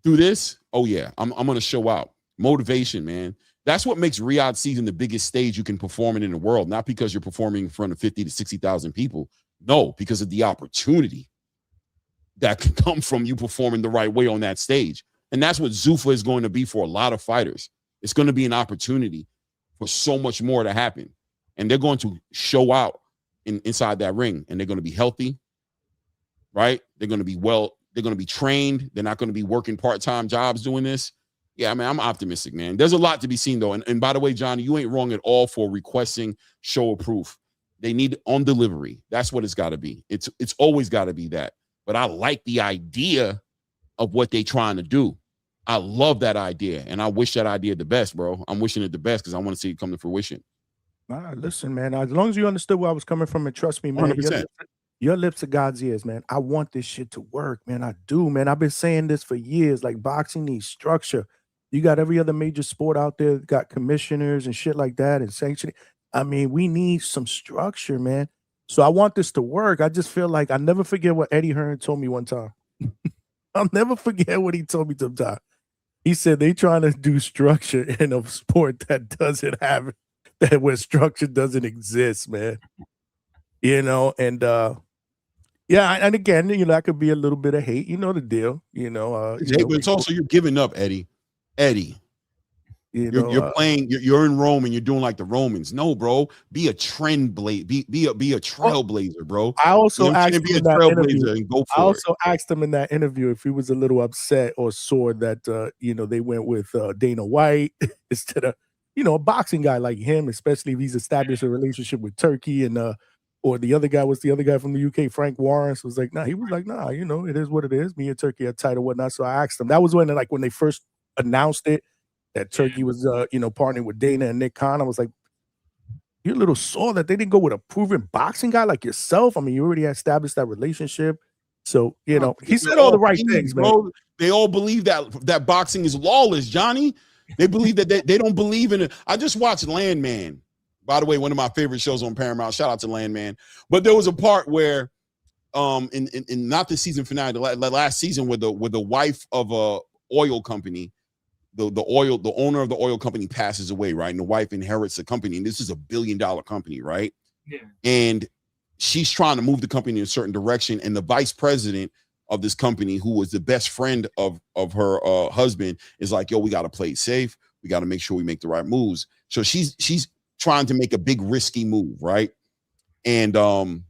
through this. Oh yeah, I'm going to show out. Motivation, man. That's what makes Riyadh season the biggest stage you can perform in the world. Not because you're performing in front of 50 to 60,000 people. No, because of the opportunity that can come from you performing the right way on that stage. And that's what Zuffa is going to be for a lot of fighters. It's going to be an opportunity for so much more to happen. And they're going to show out inside that ring, and they're going to be healthy, right? They're going to be they're going to be trained. They're not going to be working part-time jobs doing this. Yeah, man, I'm optimistic, man. There's a lot to be seen, though. And by the way, Johnny, you ain't wrong at all for requesting show of proof. They need on delivery. That's what it's got to be. It's always got to be that. But I like the idea of what they're trying to do. I love that idea, and I wish that idea the best, bro. I'm wishing it the best because I want to see it come to fruition. Listen, man, as long as you understood where I was coming from, and trust me, man, 100%. Your lips are God's ears, man. I want this shit to work, man. I do, man. I've been saying this for years. Like, boxing needs structure. You got every other major sport out there, got commissioners and shit like that and sanctioning. I mean, we need some structure, man. So I want this to work. I just feel like I never forget what Eddie Hearn told me one time. I'll never forget what he told me sometime. He said they trying to do structure in a sport that doesn't have that, where structure doesn't exist, man. You know, and yeah, and again, you know, that could be a little bit of hate. You know the deal. You know, but it's also you're giving up, Eddie. You're playing. You're in Rome and you're doing like the Romans. No, bro. Be a be a trailblazer, bro. I also asked him be a trailblazer and go for it. Asked him in that interview if he was a little upset or sore that you know, they went with Dana White instead of, you know, a boxing guy like him, especially if he's established a relationship with Turkey and or the other guy from the UK, Frank Warren, was like, nah, he was like, nah, you know, it is what it is. Me and Turkey are tight or whatnot. So I asked him. That was when they first announced it, that Turkey was, you know, partnering with Dana and Nick Khan. I was like, you're a little sore that they didn't go with a proven boxing guy like yourself. I mean, you already established that relationship. So, you know, he said all the right things, bro. Man. They all believe that boxing is lawless, Johnny. They believe that they don't believe in it. I just watched Landman. By the way, one of my favorite shows on Paramount. Shout out to Landman. But there was a part where, in not the season finale, the last season, with the wife of a oil company, the owner of the oil company passes away, right? And the wife inherits the company, and this is $1 billion company, right? Yeah. And she's trying to move the company in a certain direction, and the vice president of this company, who was the best friend of her husband, is like, yo, we got to play it safe. We got to make sure we make the right moves. So she's trying to make a big risky move, right? And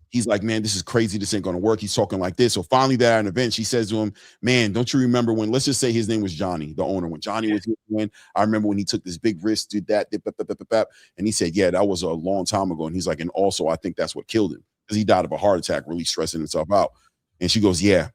he's like, man, this is crazy. This ain't going to work. He's talking like this. So finally, there at an event, she says to him, man, don't you remember when, let's just say his name was Johnny, the owner, when Johnny was here, I remember when he took this big risk, did that, and he said, yeah, that was a long time ago. And he's like, and also, I think that's what killed him, because he died of a heart attack, really stressing himself out. And she goes, yeah,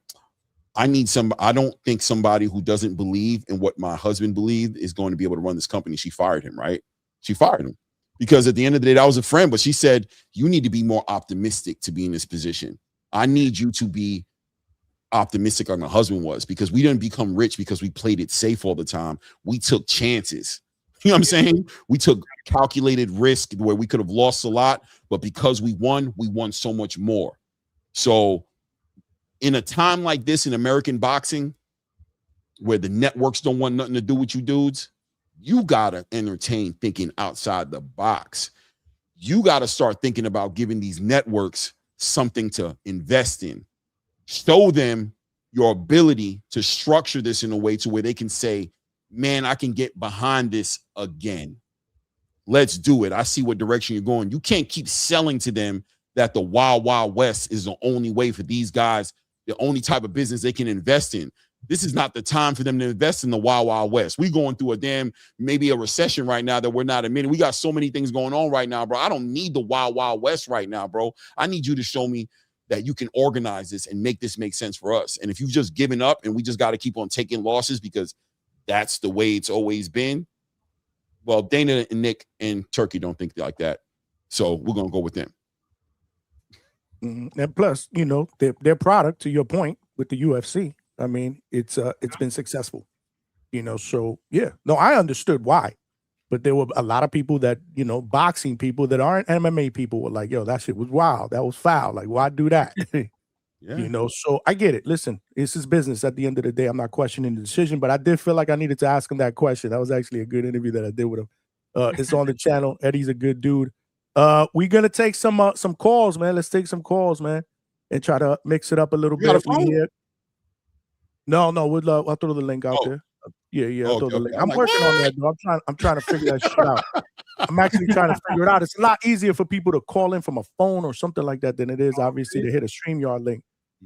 I don't think somebody who doesn't believe in what my husband believed is going to be able to run this company. She fired him, right? She fired him. Because at the end of the day, that was a friend, but she said, you need to be more optimistic to be in this position. I need you to be optimistic like my husband was, because we didn't become rich because we played it safe all the time. We took chances. You know what I'm saying? We took calculated risk where we could have lost a lot, but because we won so much more. So in a time like this in American boxing, where the networks don't want nothing to do with you dudes, you gotta entertain thinking outside the box. You gotta start thinking about giving these networks something to invest in. Show them your ability to structure this in a way to where they can say, man, I can get behind this again. Let's do it. I see what direction you're going. You can't keep selling to them that the Wild Wild West is the only way for these guys, the only type of business they can invest in. This is not the time for them to invest in the Wild Wild West. We're going through maybe a recession right now that we're not admitting. We got so many things going on right now, bro. I don't need the Wild Wild West right now, bro. I need you to show me that you can organize this and make this make sense for us. And if you've just given up and we just got to keep on taking losses because that's the way it's always been, well, Dana and Nick and Turkey don't think like that. So we're going to go with them. And plus, you know, their product, to your point, with the UFC, I mean, it's been successful, you know. So yeah, no, I understood why, but there were a lot of people that, you know, boxing people that aren't MMA people were like, yo, that shit was wild, that was foul, like why do that? Yeah. You know, so I get it. Listen, it's his business at the end of the day. I'm not questioning the decision, but I did feel like I needed to ask him that question. That was actually a good interview that I did with him. It's on the channel. Eddie's a good dude. We're gonna take some calls, man. Let's take some calls, man, and try to mix it up a little bit. No, I'll throw the link out there. Yeah, I'll throw the link. I'm working on that, though. I'm trying to figure that shit out. I'm actually trying to figure it out. It's a lot easier for people to call in from a phone or something like that than it is, obviously, to hit a StreamYard link.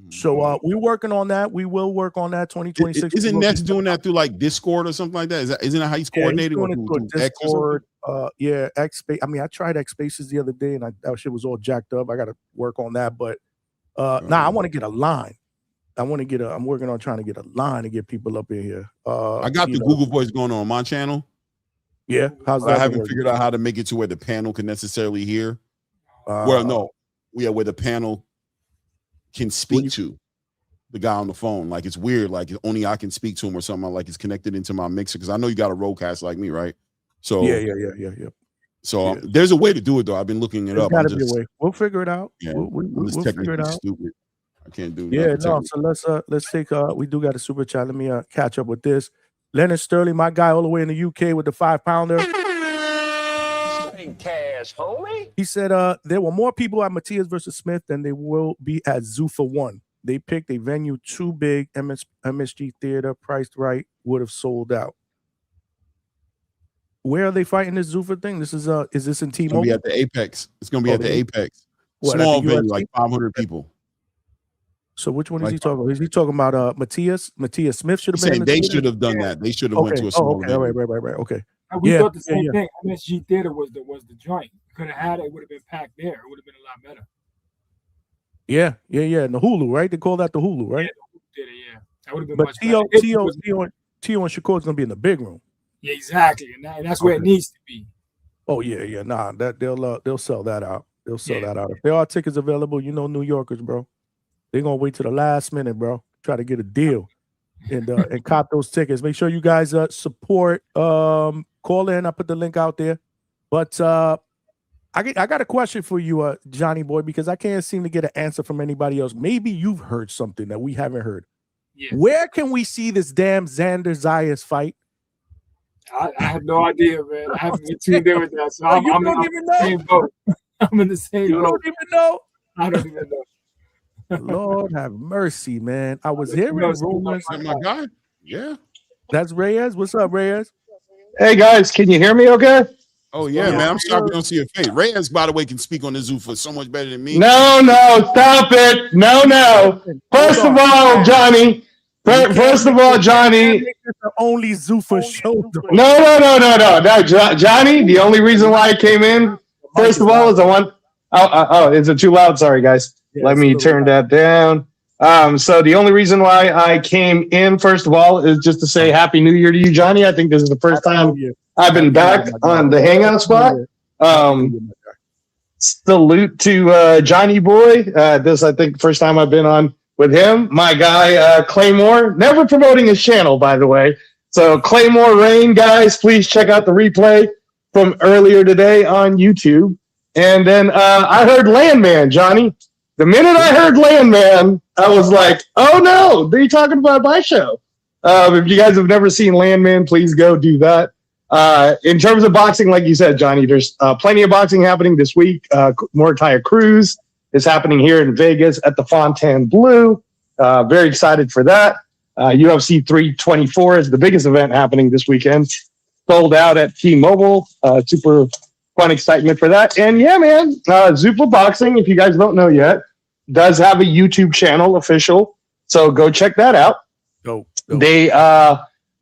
So we're working on that. We will work on that. 2026. Isn't Nets doing that through like Discord or something like that? Isn't that how he's coordinated? He's doing it through Discord. X Space. I mean, I tried X Spaces the other day, and that shit was all jacked up. I got to work on that. But I want to get a line. I'm working on trying to get a line to get people up in here. I got the Google Voice going on my channel. Yeah, how's that? I haven't figured out how to make it to where the panel can necessarily hear. Where the panel can speak to the guy on the phone. Like it's weird. Like only I can speak to him or something. Like it's connected into my mixer because I know you got a roadcast like me, right? So yeah. So there's a way to do it though. I've been looking it up. Gotta be a way. We'll figure it out. Yeah, we'll figure it out. Stupid. I can't do. Yeah, no. So let's take. We do got a super chat. Let me catch up with this. Leonard Sterling, my guy, all the way in the UK with the 5-pounder. Cash, homie. He said there were more people at Matias versus Smith than there will be at Zuffa 1. They picked a venue too big. MSG Theater, priced right, would have sold out. Where are they fighting this Zuffa thing? This is this in T-Mobile? It's gonna be at the Apex. It's gonna be at the Apex. Small venue, like 500 people. So which one is he talking about? Is he talking about Matias? Matias Smith should have been. They should have done that. They should have went to a small venue. Right. Okay. We thought the same thing. MSG Theater was the joint. Could have had it. Would have been packed there. It would have been a lot better. Yeah. And the Hulu, right? They call that the Hulu, right? Yeah. That would have been but much better. Tio and Shakur's gonna be in the big room. Yeah, exactly, and that's where it needs to be. Oh yeah. Nah, that they'll sell that out. They'll sell that out. If there are tickets available, you know, New Yorkers, bro, they're gonna wait to the last minute, bro. Try to get a deal and cop those tickets. Make sure you guys support. Call in. I put the link out there. But I got a question for you, Johnny boy, because I can't seem to get an answer from anybody else. Maybe you've heard something that we haven't heard. Yeah. Where can we see this damn Xander Zayas fight? I have no idea, man. I haven't been tuned in with that. So I'm in the same boat. I'm in the same boat. You don't even know? I don't even know. Lord have mercy, man. I was hearing rumors. My guy. Yeah. That's Reyes. What's up, Reyes? Hey, guys. Can you hear me okay? Oh, yeah, man. I'm shocked you don't see your face. Reyes, by the way, can speak on the Zuffa so much better than me. No, stop it. No. First of all, Johnny. First of all, Johnny. The only Zuffa show. No, Johnny. The only reason why I came in, first of all, is I want. Oh, is it too loud? Sorry, guys. Let me turn that down. So the only reason why I came in, first of all, is just to say Happy New Year to you, Johnny. I think this is the first time I've been back on the Hangout spot. Salute to Johnny Boy. This, I think, first time I've been on with him. My guy, Claymore, never promoting his channel, by the way. So Claymore Rain, guys, please check out the replay from earlier today on YouTube. And then I heard Landman, Johnny. The minute I heard Landman, I was like, oh no, they're talking about my show. If you guys have never seen Landman, please go do that. In terms of boxing, like you said, Johnny, there's plenty of boxing happening this week. Andy Cruz is happening here in Vegas at the Fontainebleau. Very excited for that. UFC 324 is the biggest event happening this weekend. Sold out at T-Mobile. Super fun excitement for that. And yeah, man, Zuffa Boxing, if you guys don't know yet, does have a YouTube channel official. So go check that out. Go. They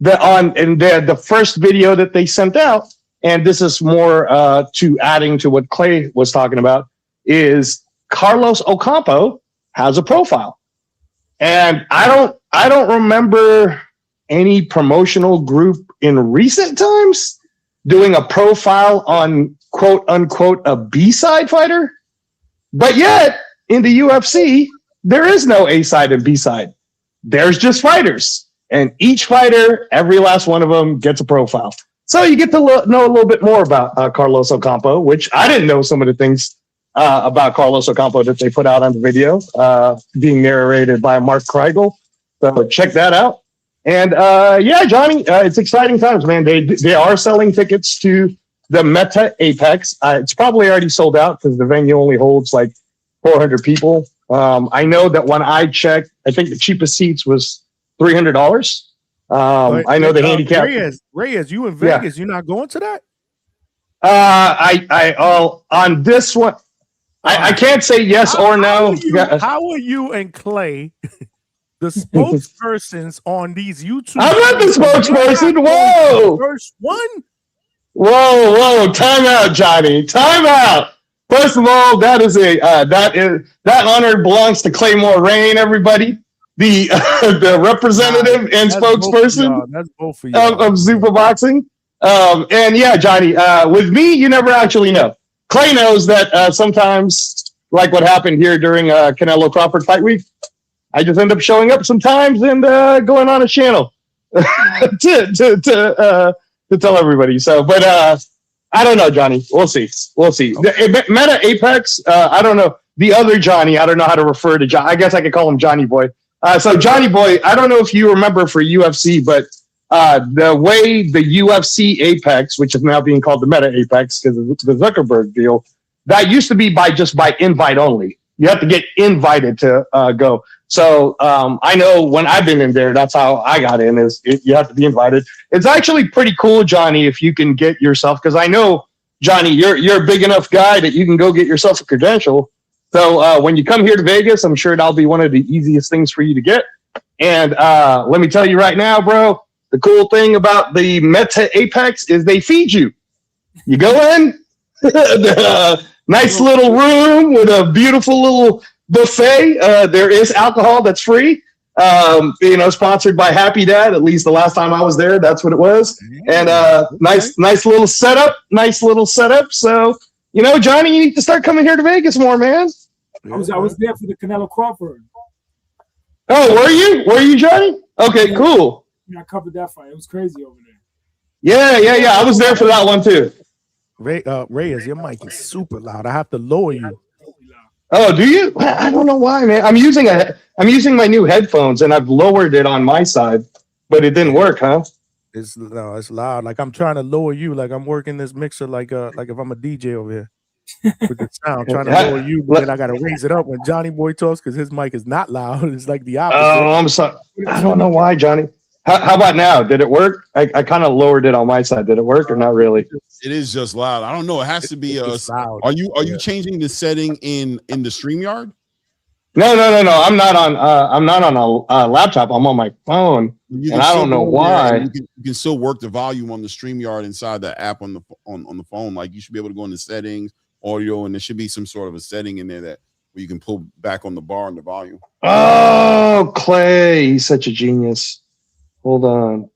the first video that they sent out, and this is more to adding to what Clay was talking about, is Carlos Ocampo has a profile. And I don't remember any promotional group in recent times doing a profile on quote unquote a B-side fighter. But yet in the UFC, there is no A-side and B-side. There's just fighters. And each fighter, every last one of them gets a profile. So you get to know a little bit more about Carlos Ocampo, which I didn't know some of the things about Carlos Ocampo that they put out on the video, being narrated by Mark Kreigel. So check that out. And yeah, Johnny, it's exciting times, man. They are selling tickets to the Meta Apex. It's probably already sold out because the venue only holds like 400 people. I know that when I checked, I think the cheapest seats was $300. I know the handicap. Reyes, you in Vegas? You're not going to that? On this one, I can't say yes or no. How are you and Clay the spokespersons on these YouTube? I'm not the spokesperson. Whoa! First one. Whoa! Time out, Johnny. Time out. First of all, that honor belongs to Claymore Rain. Everybody, the representative and spokesperson of Zuffa Boxing. And yeah, Johnny, with me, you never actually know. Clay knows that sometimes, like what happened here during Canelo Crawford fight week, I just end up showing up sometimes and going on a channel to tell everybody. So, but I don't know, Johnny. We'll see. The Meta Apex, I don't know. The other Johnny, I don't know how to refer to John. I guess I could call him Johnny Boy. So Johnny Boy, I don't know if you remember for UFC, but the way the UFC Apex, which is now being called the Meta Apex because of the Zuckerberg deal, that used to be by invite only. You have to get invited to go. So I know when I've been in there, that's how I got in. You have to be invited. It's actually pretty cool, Johnny, if you can get yourself, because I know, Johnny, you're a big enough guy that you can go get yourself a credential. So when you come here to Vegas, I'm sure that'll be one of the easiest things for you to get. And let me tell you right now, bro, the cool thing about the Meta Apex is they feed you. You go in, nice little room with a beautiful little buffet. There is alcohol that's free. Sponsored by Happy Dad. At least the last time I was there, that's what it was. And nice little setup. So Johnny, you need to start coming here to Vegas more, man. I was there for the Canelo Crawford. Oh, were you? Were you, Johnny? Okay, cool. Yeah, I covered that fight. It was crazy over there. Yeah. I was there for that one too. Reyes, your mic is super loud. I have to lower you. Oh, do you? I don't know why, man. I'm using my new headphones and I've lowered it on my side, but it didn't work, huh? It's loud. Like I'm trying to lower you. Like I'm working this mixer like if I'm a DJ over here with the sound, trying to lower you, but then I gotta raise it up when Johnny Boy talks because his mic is not loud. It's like the opposite. Oh, I'm sorry. I don't know why, Johnny. How about now? Did it work? I kind of lowered it on my side. Did it work or not really? It is just loud. I don't know. It has to be loud. Are you changing the setting in the StreamYard? No. I'm not on a laptop. I'm on my phone, and I don't know why. You can still work the volume on the StreamYard inside the app on the phone. Like you should be able to go into settings, audio, and there should be some sort of a setting in there where you can pull back on the bar and the volume. Oh, Clay, he's such a genius. Hold on,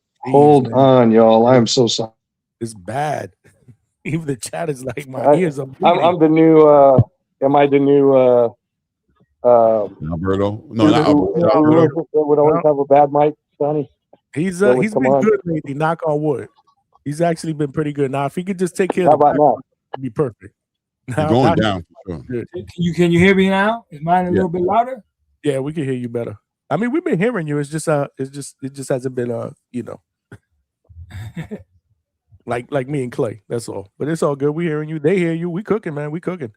y'all. I am so sorry. It's bad. Even the chat is like my ears are bleeding. I'm the new. Am I the new? Alberto? No, not Alberto. Would always have a bad mic, Johnny. He's been good lately. Knock on wood. He's actually been pretty good. Now, if he could just take care of now? It'd be perfect. You're going down. For sure. Can you hear me now? Is mine a little bit louder? Yeah, we can hear you better. I mean, we've been hearing you. It just hasn't been like me and Clay. That's all. But it's all good. We hearing you. They hear you. We cooking, man. We cooking.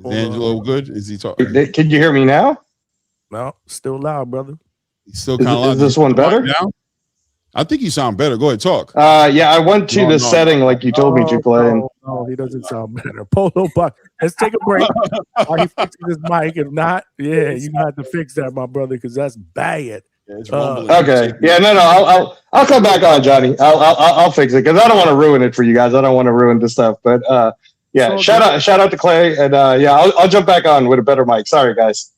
Is Angelo good? Is he talking? Can you hear me now? No, still loud, brother. He's still kind of loud. Is this one better? Now? I think you sound better. Go ahead, talk. Yeah, I went to the setting like you told me to, Clay. No, he doesn't sound better. Polo Buck. Let's take a break while he fixes his mic. If not, yeah, you have to fix that, my brother, because that's bad. Yeah, it's rumbling. Okay. Yeah, no. I'll come back on, Johnny. I'll fix it because I don't want to ruin it for you guys. I don't want to ruin the stuff. But yeah, shout out to Clay, and yeah, I'll jump back on with a better mic. Sorry, guys.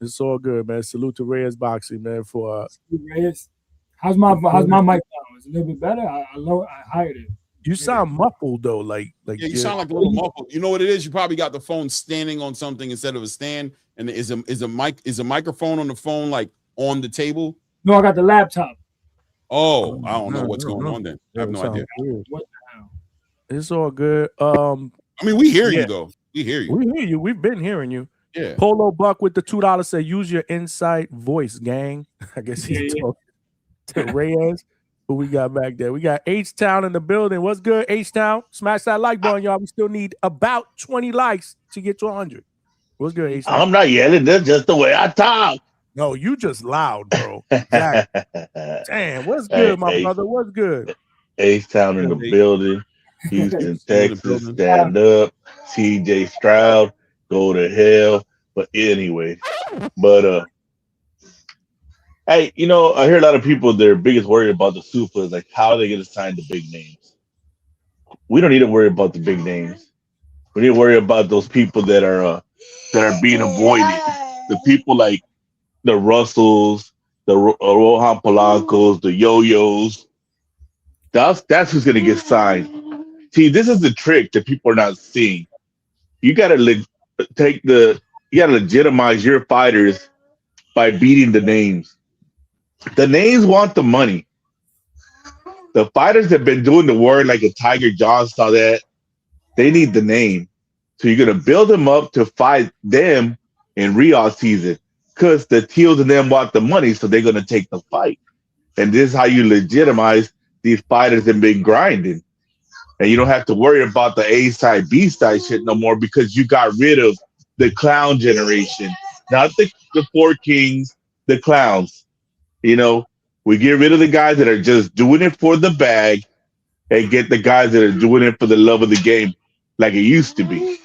It's all good, man. Salute to Reyes Boxing, man. For Reyes. How's my mic now? Is it a little bit better? I hired it. You sound muffled though, like yeah, you sound like a little muffled. You know what it is? You probably got the phone standing on something instead of a stand. And is a microphone on the phone like on the table? No, I got the laptop. Oh, I don't know what's going on then. I have no idea. What the hell? It's all good. I mean, we hear you though. We hear you. We hear you. We've been hearing you. Yeah. Polo Buck with the $2 say, use your inside voice, gang. I guess he's talking to Reyes. Who we got back there? We got H-Town in the building. What's good, H-Town? Smash that like button, y'all. We still need about 20 likes to get to 100. What's good, H-Town? I'm not yelling. That's just the way I talk. No, you just loud, bro. Damn, what's good, my brother? What's good? H-Town in the building. Houston, Texas, stand up. CJ Stroud, go to hell. But anyway, hey, you know, I hear a lot of people, their biggest worry about the Super is like, how are they going to sign the big names? We don't need to worry about the big names. We need to worry about those people that are being avoided. The people like the Russells, the Rohan Polancos, the Yo-Yos. That's who's going to get signed. See, this is the trick that people are not seeing. You got to legitimize your fighters by beating the names. The names want the money. The fighters that have been doing the work, like a Tiger Johnson, all that, they need the name. So you're going to build them up to fight them in Riyadh season because the Teals and them want the money, so they're going to take the fight. And this is how you legitimize these fighters that have been grinding. And you don't have to worry about the A-side, B-side shit no more because you got rid of the clown generation. Not the four kings, the clowns. You know, we get rid of the guys that are just doing it for the bag and get the guys that are doing it for the love of the game like it used to be.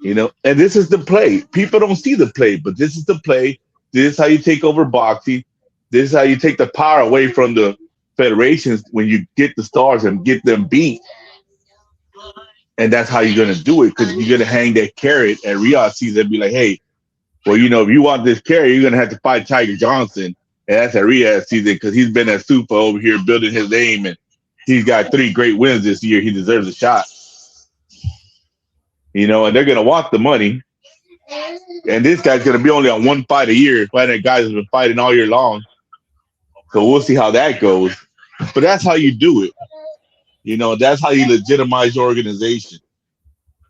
You know, and this is the play. People don't see the play, but this is the play. This is how you take over boxing. This is how you take the power away from the federations when you get the stars and get them beat. And that's how you're going to do it because you're going to hang that carrot at Riyadh season and be like, hey, well, you know, if you want this carrot, you're going to have to fight Tiger Johnson. And that's at Riyadh season because he's been at Super over here building his name and he's got 3 great wins this year. He deserves a shot. You know, and they're going to want the money. And this guy's going to be only on 1 fight a year, fighting guys who've been fighting all year long. So we'll see how that goes. But that's how you do it. You know, that's how you legitimize your organization.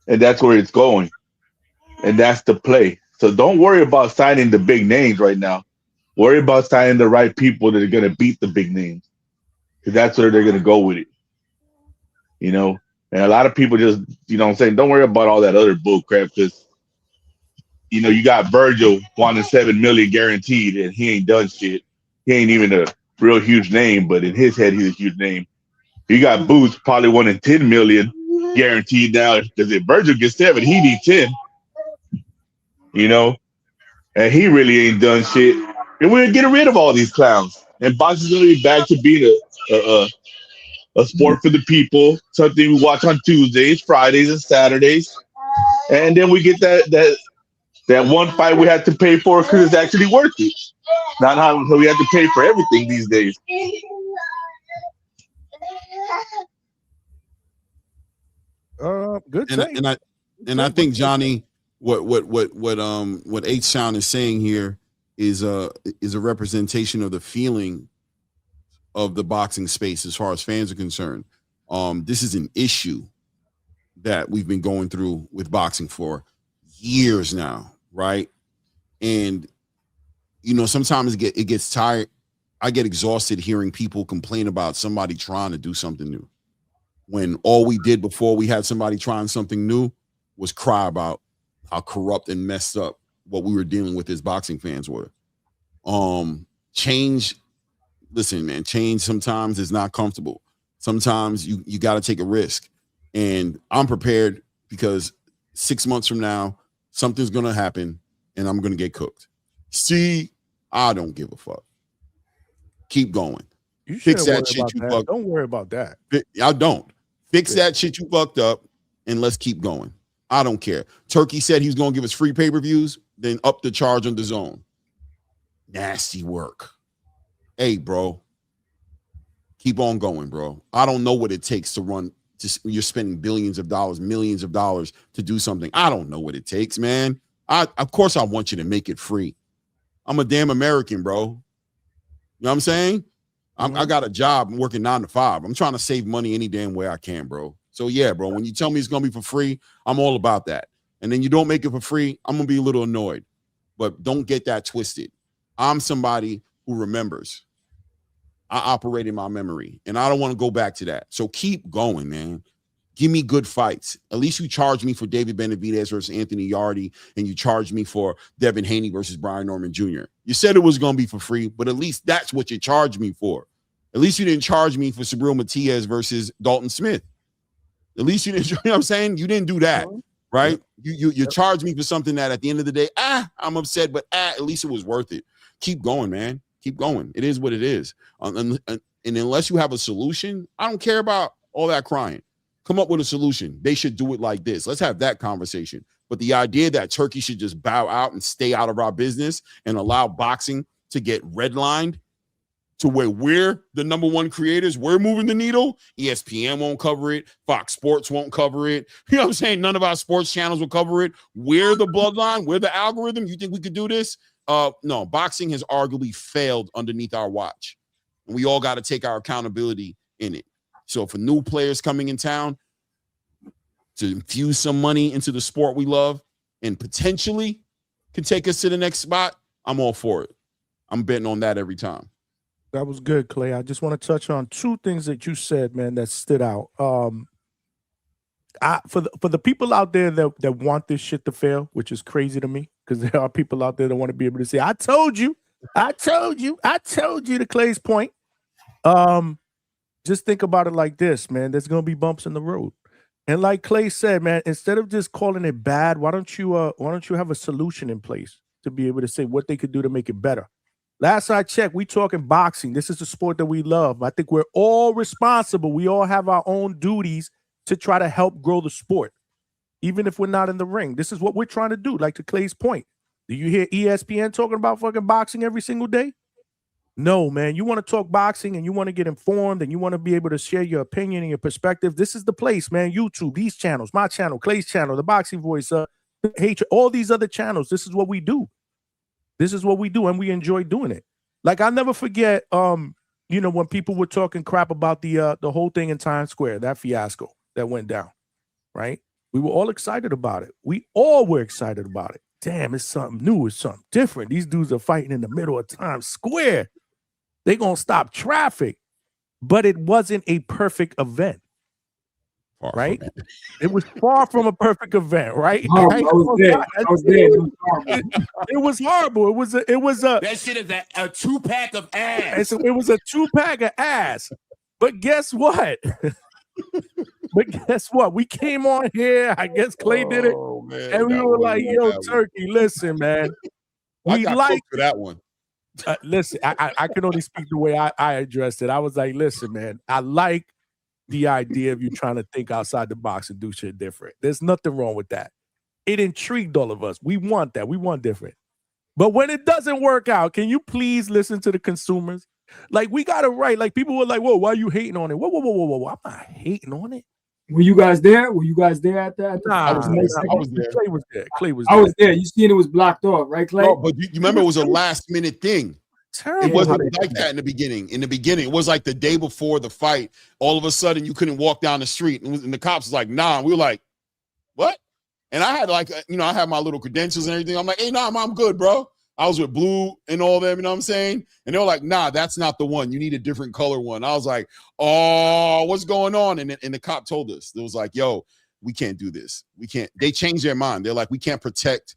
And that's where it's going. And that's the play. So don't worry about signing the big names right now. Worry about signing the right people that are going to beat the big names. Because that's where they're going to go with it. You know? And a lot of people just, you know what I'm saying, don't worry about all that other bull crap because, you know, you got Virgil wanting $7 million guaranteed and he ain't done shit. He ain't even a real huge name, but in his head, he's a huge name. You got Boots probably wanting $10 million guaranteed now because if Virgil gets 7, he needs 10. You know? And he really ain't done shit. And we're getting rid of all these clowns. And boxing's going to be back to being a sport for the people, something we watch on Tuesdays, Fridays, and Saturdays. And then we get that one fight we have to pay for because it's actually worth it. Not how we have to pay for everything these days. Good. And I think Johnny, what H-Town is saying here is a representation of the feeling of the boxing space as far as fans are concerned. This is an issue that we've been going through with boxing for years now, right? And sometimes it gets tired. I get exhausted hearing people complain about somebody trying to do something new, when all we did before we had somebody trying something new was cry about how corrupt and messed up what we were dealing with as boxing fans were. Change, listen, man, change sometimes is not comfortable. Sometimes you got to take a risk. And I'm prepared, because 6 months from now, something's going to happen and I'm going to get cooked. See, I don't give a fuck. Keep going. You Fix that shit you fucked. Don't worry about that. I don't. Fix that shit you fucked up and let's keep going. I don't care. Turkey said he was going to give us free pay-per-views, then up the charge on DAZN. Nasty work. Hey, bro. Keep on going, bro. I don't know what it takes to run. You're spending billions of dollars, millions of dollars to do something. I don't know what it takes, man. Of course, I want you to make it free. I'm a damn American, bro. You know what I'm saying? I got a job. I'm working 9 to 5. I'm trying to save money any damn way I can, bro. So, yeah, bro, when you tell me it's going to be for free, I'm all about that. And then you don't make it for free, I'm going to be a little annoyed. But don't get that twisted. I'm somebody who remembers. I operate in my memory, and I don't want to go back to that. So keep going, man. Give me good fights. At least you charged me for David Benavidez versus Anthony Yarde, and you charged me for Devin Haney versus Brian Norman Jr. You said it was going to be for free, but at least that's what you charged me for. At least you didn't charge me for Subriel Matias versus Dalton Smith. At least you didn't, you know what I'm saying? You didn't do that, right? You charged me for something that at the end of the day, I'm upset, but at least it was worth it. Keep going, man. Keep going. It is what it is. And unless you have a solution, I don't care about all that crying. Come up with a solution. They should do it like this. Let's have that conversation. But the idea that Turkey should just bow out and stay out of our business and allow boxing to get redlined to where we're the number one creators, we're moving the needle. ESPN won't cover it. Fox Sports won't cover it. You know what I'm saying? None of our sports channels will cover it. We're the bloodline. We're the algorithm. You think we could do this? No, boxing has arguably failed underneath our watch. And we all got to take our accountability in it. So for new players coming in town to infuse some money into the sport we love and potentially can take us to the next spot, I'm all for it. I'm betting on that every time. That was good, Clay. I just want to touch on two things that you said, man, that stood out. For the people out there that want this shit to fail, which is crazy to me, because there are people out there that want to be able to say, I told you, to Clay's point. Just think about it like this, man. There's going to be bumps in the road. And like Clay said, man, instead of just calling it bad, why don't you have a solution in place to be able to say what they could do to make it better? Last I checked, we talking boxing. This is the sport that we love. I think we're all responsible. We all have our own duties to try to help grow the sport, even if we're not in the ring. This is what we're trying to do, like to Clay's point. Do you hear ESPN talking about fucking boxing every single day? No, man. You want to talk boxing and you want to get informed and you want to be able to share your opinion and your perspective. This is the place, man. YouTube, these channels, my channel, Clay's channel, the Boxing Voice, all these other channels. This is what we do. This is what we do, and we enjoy doing it. Like, I'll never forget, when people were talking crap about the whole thing in Times Square, that fiasco that went down, right? We were all excited about it. We all were excited about it. Damn, it's something new. It's something different. These dudes are fighting in the middle of Times Square. They're going to stop traffic. But it wasn't a perfect event, right? It was far from a perfect event, right? Oh, I was there. It was horrible. It was a That shit is a 2-pack of ass. It was a 2-pack of ass. But guess what? We came on here. I guess Clay did it. Man, and we were like, yo, Turkey, listen, man. I got like for that one. Listen, I can only speak the way I addressed it. I was like, listen, man, I like the idea of you trying to think outside the box and do shit different. There's nothing wrong with that. It intrigued all of us. We want that. We want different. But when it doesn't work out, can you please listen to the consumers? Like, we got it right. Like, people were like, whoa, why are you hating on it? Whoa. I'm not hating on it. Were you guys there? At that? Nah, I was there. Clay was there. I was there. You seen it was blocked off, right, Clay? No, but you remember it was a last minute thing. It wasn't like that in the beginning. In the beginning, it was like the day before the fight. All of a sudden, you couldn't walk down the street, and the cops was like, "Nah." We were like, "What?" And I had I had my little credentials and everything. I'm like, "Hey, nah, I'm good, bro." I was with Blue and all them, you know what I'm saying? And they were like, nah, that's not the one. You need a different color one. I was like, oh, what's going on? And the cop told us. It was like, yo, we can't do this. We can't. They changed their mind. They're like, we can't protect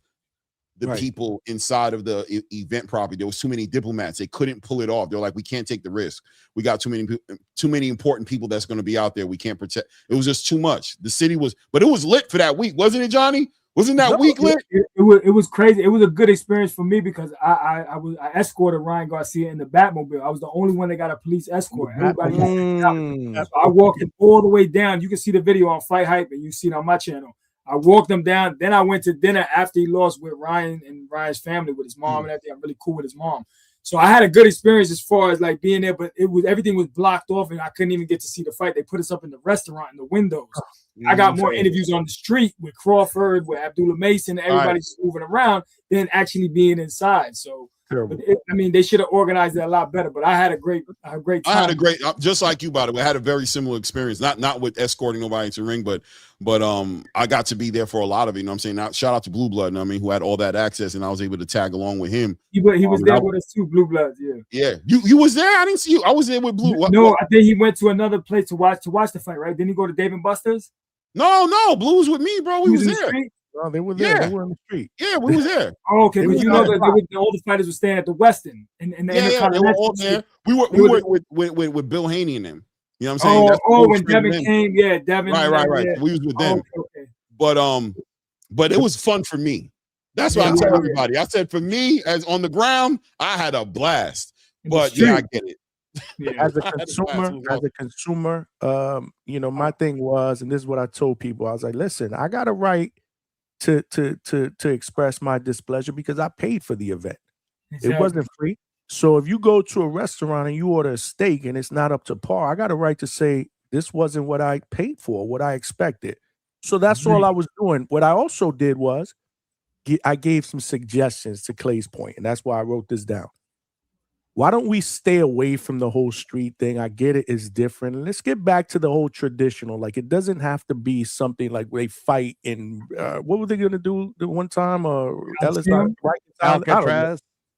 the people inside of the event property. There was too many diplomats. They couldn't pull it off. They're like, we can't take the risk. We got too many important people that's going to be out there. We can't protect. It was just too much. The city was, but it was lit for that week, wasn't it, Johnny? Wasn't that week lit? It was crazy. It was a good experience for me because I escorted Ryan Garcia in the Batmobile. I was the only one that got a police escort. Everybody else, so I walked him all the way down. You can see the video on Fight Hype and you see it on my channel. I walked him down. Then I went to dinner after he lost with Ryan and Ryan's family, with his mom and everything. I'm really cool with his mom. So I had a good experience as far as like being there, but everything was blocked off and I couldn't even get to see the fight. They put us up in the restaurant in the windows. I got more interviews on the street with Crawford, with Abdullah Mason, everybody's moving around than actually being inside. So they should have organized it a lot better, but I had a great time. I had a great, just like you, by the way, I had a very similar experience, not with escorting nobody to the ring, but I got to be there for a lot of it. You know what I'm saying? Now, shout out to Blue Blood, you know what I mean, who had all that access, and I was able to tag along with him. He was there with us too, Blue Bloods, yeah. Yeah, you was there? I didn't see you. I was there with Blue. I think he went to another place to watch the fight, right? Didn't he go to Dave & Buster's? No, Blue was with me, bro. We was there. Oh, they were there. Yeah. They were in the street. Yeah, we was there. Oh, okay, because you know that all the fighters were staying at the Westin. And they were all there. We were with Bill Haney and them. You know what I'm saying? When Devin came, Devin. Right. Yeah. We was with them. Okay. But it was fun for me. That's what I tell everybody. I said for me, as on the ground, I had a blast. But I get it. Yeah. As a consumer, my thing was, and this is what I told people, I was like, listen, I got a right to express my displeasure because I paid for the event. Exactly. It wasn't free. So if you go to a restaurant and you order a steak and it's not up to par, I got a right to say this wasn't what I paid for, what I expected. So that's all I was doing. What I also did was I gave some suggestions to Clay's point, and that's why I wrote this down. Why don't we stay away from the whole street thing? I get it, it's different. And let's get back to the whole traditional. Like, it doesn't have to be something like they fight in, what were they going to do the one time? Alcatraz.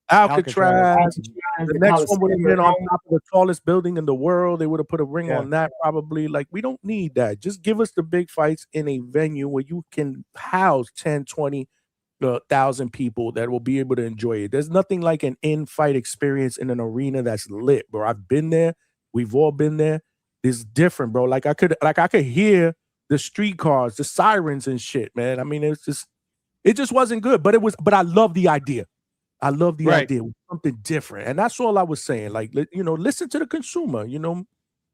The next one would have been on top of the tallest building in the world. They would have put a ring on that probably. Like, we don't need that. Just give us the big fights in a venue where you can house 10, 20, 1,000 people that will be able to enjoy it. There's nothing like an in-fight experience in an arena that's lit, bro. I've been there. We've all been there. It's different, bro. I could hear the streetcars, the sirens and shit, man. I mean, it just wasn't good. But I love the idea. I love the idea. It was something different. And that's all I was saying. Like, listen to the consumer.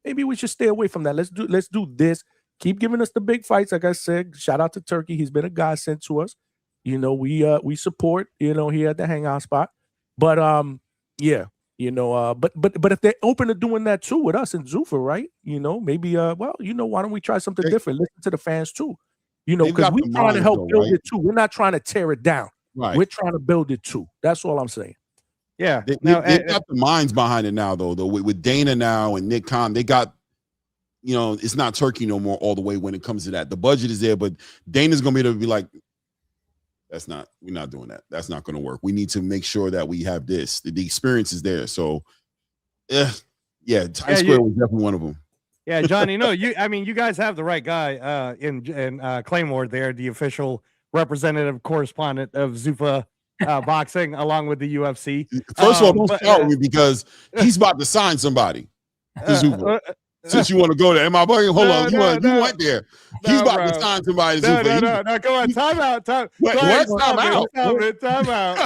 Maybe we should stay away from that. Let's do this. Keep giving us the big fights. Like I said, shout out to Turkey. He's been a godsend to us. We support, here at the Hangout spot. But but if they're open to doing that too with us in Zuffa, right? Maybe why don't we try something different? Listen to the fans too. Because we're trying to help build it too. We're not trying to tear it down. Right. We're trying to build it too. That's all I'm saying. Yeah. They got the minds behind it now, though. With Dana now and Nick Khan, they got, it's not Turkey no more all the way when it comes to that. The budget is there, but Dana's gonna be able to be like, we're not doing that. That's not going to work. We need to make sure that we have this. The experience is there. So, Times Square was definitely one of them. Yeah, Johnny, you guys have the right guy in Claymore there, the official representative correspondent of Zuffa boxing along with the UFC. First of all, don't start with me because he's about to sign somebody to Zuffa. Since you want to go there, am I bugging? Hold on, you went there. He's about to sign somebody. No, come on, time out. What? Time out.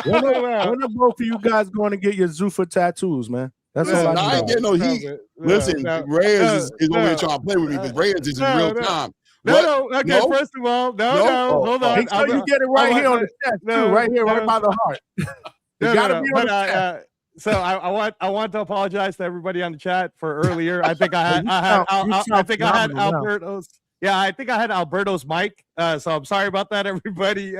When are both of you guys going to get your Zuffa tattoos, man? That's all I know. Listen, Reyes is over here trying to play with me, but Reyes is in real time. First of all, hold on. Make sure you get it right here on the chest, too, right here, right by the heart. You gotta be on the chest. So I want to apologize to everybody on the chat for earlier. I think I had Alberto's. Yeah, I think I had Alberto's mic. So I'm sorry about that, everybody.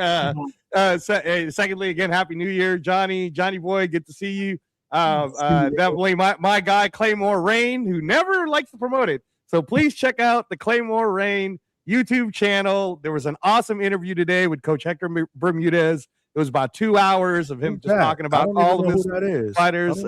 Secondly, again, Happy New Year, Johnny boy. Good to see you. Definitely my guy Claymore Rain, who never likes to promote it. So please check out the Claymore Rain YouTube channel. There was an awesome interview today with Coach Hector Bermudez It was about 2 hours of him just talking about all of his fighters.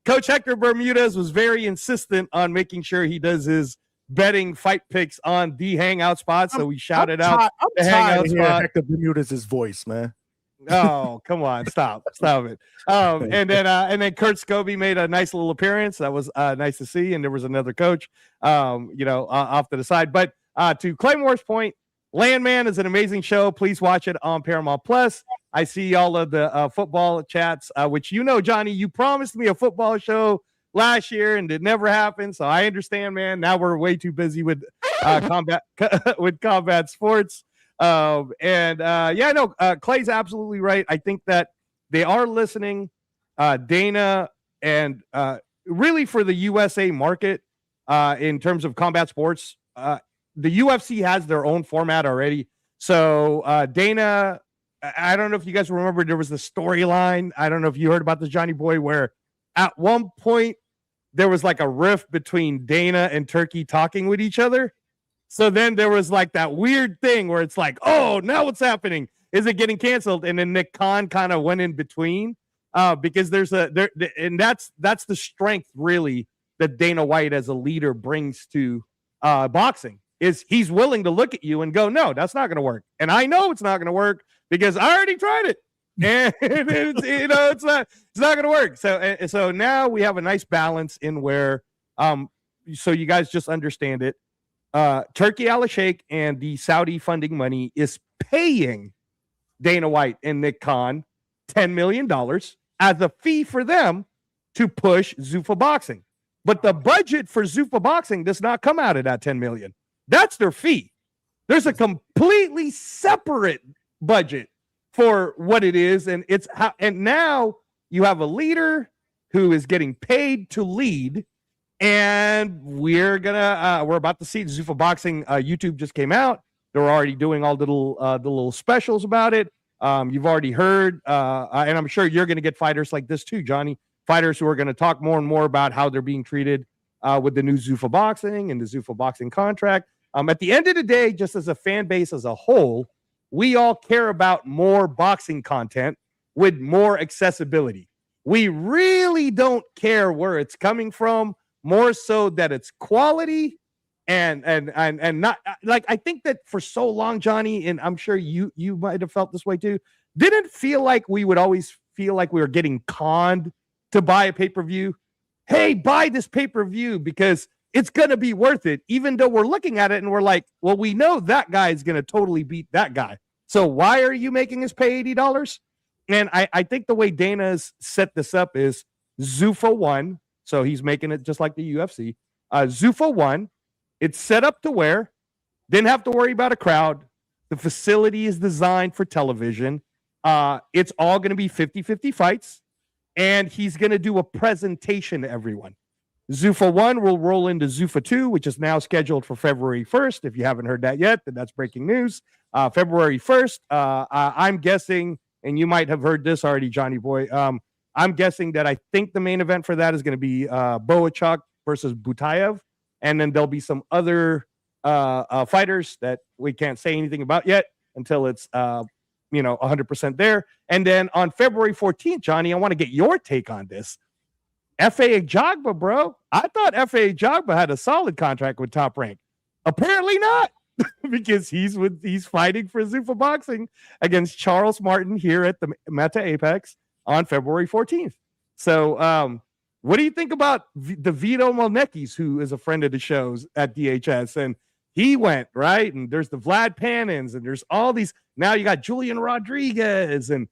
Coach Hector Bermudez was very insistent on making sure he does his betting fight picks on the Hangout spot. So we shouted out the Hangout spot. Hector Bermudez's voice, man. Oh, come on, stop it. And then Kurt Scobie made a nice little appearance. That was nice to see. And there was another coach, off to the side. But to Claymore's point, Landman is an amazing show. Please watch it on Paramount Plus. I see all of the football chats, which Johnny, you promised me a football show last year and it never happened. So I understand, man. Now we're way too busy with combat sports. Clay's absolutely right. I think that they are listening. Dana and really for the USA market in terms of combat sports, the UFC has their own format already. So Dana, I don't know if you guys remember, there was the storyline. I don't know if you heard about this, Johnny Boy, where at one point there was like a rift between Dana and Turkey talking with each other. So then there was like that weird thing where it's like, oh, now what's happening? Is it getting canceled? And then Nick Khan kind of went in between because and that's the strength really that Dana White as a leader brings to boxing. Is he's willing to look at you and go, no, that's not going to work. And I know it's not going to work because I already tried it. And it's not going to work. So now we have a nice balance in where, so you guys just understand it. Turkey Al-Sheikh and the Saudi funding money is paying Dana White and Nick Khan $10 million as a fee for them to push Zuffa Boxing. But the budget for Zuffa Boxing does not come out of that $10 million. That's their fee. There's a completely separate budget for what it is. And now you have a leader who is getting paid to lead. And we're about to see Zuffa Boxing. YouTube just came out. They're already doing all the little specials about it. You've already heard, and I'm sure you're going to get fighters like this too, Johnny. Fighters who are going to talk more and more about how they're being treated with the new Zuffa Boxing and the Zuffa Boxing contract. At the end of the day, just as a fan base as a whole, we all care about more boxing content with more accessibility. We really don't care where it's coming from, more so that it's quality and not like, I think that for so long, Johnny, and I'm sure you might have felt this way too, didn't feel like we would always feel like we were getting conned to buy a pay-per-view. Hey, buy this pay-per-view because it's going to be worth it, even though we're looking at it and we're like, well, we know that guy is going to totally beat that guy. So why are you making us pay $80? And I think the way Dana's set this up is Zuffa 1. So he's making it just like the UFC. Zuffa 1, it's set up to where didn't have to worry about a crowd. The facility is designed for television. It's all going to be 50-50 fights. And he's going to do a presentation to everyone. Zuffa 1 will roll into Zuffa 2, which is now scheduled for February 1st. If you haven't heard that yet, then that's breaking news. February 1st, I'm guessing, and you might have heard this already, Johnny Boy, I'm guessing that I think the main event for that is going to be Boachuk versus Butayev. And then there'll be some other fighters that we can't say anything about yet until it's 100% there. And then on February 14th, Johnny, I want to get your take on this. F.A. Jogba, bro. I thought F.A. Jogba had a solid contract with Top Rank. Apparently not, because he's fighting for Zuffa Boxing against Charles Martin here at the Meta Apex on February 14th. So what do you think about the Vito Malnekis, who is a friend of the shows at DHS? And he went, right? And there's the Vlad Panins, and there's all these. Now you got Julian Rodriguez and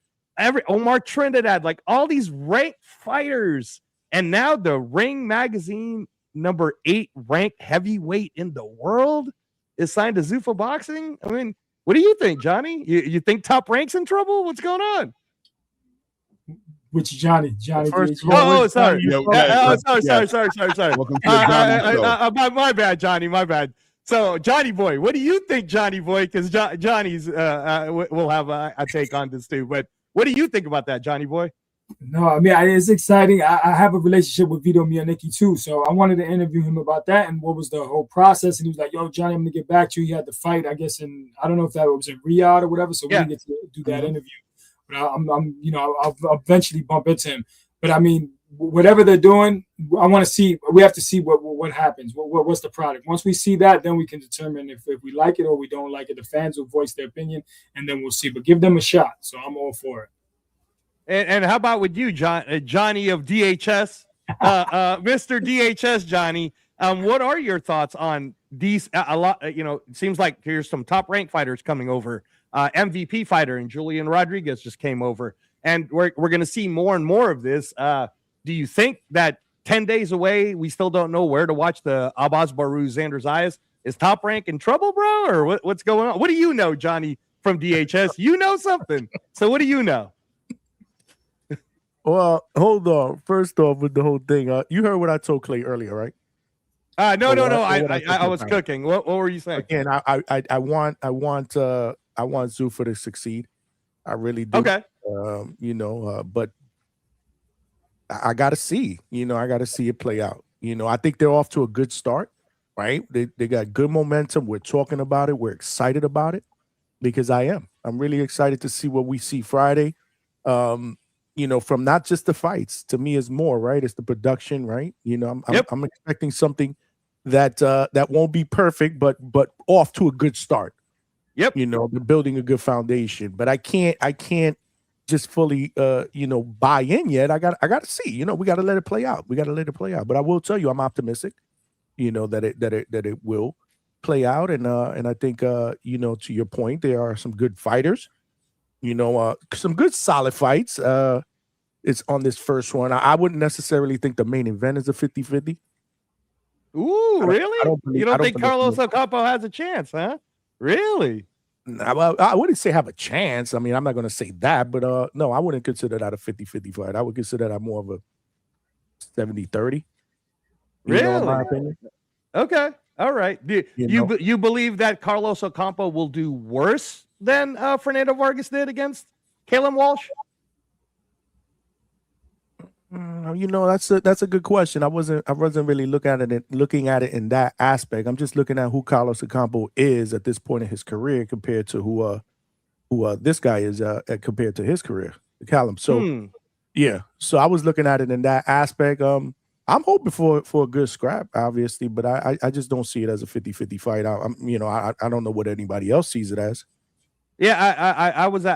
Omar Trinidad, like all these ranked fighters. And now the Ring Magazine number 8 ranked heavyweight in the world is signed to Zuffa Boxing. I mean, what do you think, Johnny? You think Top Rank's in trouble? What's going on? Which Johnny? Sorry. Sorry. Welcome My bad, Johnny. My bad. So, Johnny Boy, what do you think, Johnny Boy? Because Johnny's will have a take on this too. But what do you think about that, Johnny Boy? No, I mean, it's exciting. I have a relationship with Vito Mianicki too, so I wanted to interview him about that and what was the whole process. And he was like, "Yo, Johnny, I'm gonna get back to you." He had the fight, I guess, I don't know if that was in Riyadh or whatever, so we didn't get to do that interview. But I'll eventually bump into him. But I mean, whatever they're doing, I want to see. We have to see what happens. What's the product? Once we see that, then we can determine if we like it or we don't like it. The fans will voice their opinion, and then we'll see. But give them a shot. So I'm all for it. And how about with you, Johnny of DHS, Mr. DHS, Johnny? What are your thoughts on these? A lot, it seems like here's some top ranked fighters coming over. MVP fighter and Julian Rodriguez just came over, and we're going to see more and more of this. Do you think that 10 days away, we still don't know where to watch the Abbas Baru Xander Zayas? Is Top Rank in trouble, bro, or what's going on? What do you know, Johnny from DHS? You know something. So what do you know? Well, hold on. First off, with the whole thing, you heard what I told Clay earlier, right? No. I was cooking. What were you saying? Again, I want Zuffa to succeed. I really do. Okay. But I got to see. I got to see it play out. I think they're off to a good start, right? They got good momentum. We're talking about it. We're excited about it because I'm really excited to see what we see Friday. From not just the fights, to me is more, right? It's the production, right? I'm expecting something that won't be perfect, but off to a good start. Yep. They're building a good foundation, but I can't just fully buy in yet. I got to see. We got to let it play out. But I will tell you, I'm optimistic. That it will play out, and I think to your point, there are some good fighters. Some good solid fights. It's on this first one. I wouldn't necessarily think the main event is a 50-50. Ooh, really? You don't think Carlos Ocampo has a chance, huh? Really? Well, I wouldn't say have a chance. I mean, I'm not going to say that, but no, I wouldn't consider that a 50-50 fight. I would consider that more of a 70-30. Really? In my opinion. Okay. All right. Do you believe that Carlos Ocampo will do worse than Fernando Vargas did against Caleb Walsh? That's a good question. I wasn't really looking at it in that aspect. I'm just looking at who Carlos Ocampo is at this point in his career compared to who this guy is compared to his career, Callum. So yeah. So I was looking at it in that aspect. I'm hoping for a good scrap, obviously, but I just don't see it as a 50-50 fight. I don't know what anybody else sees it as. Yeah, I was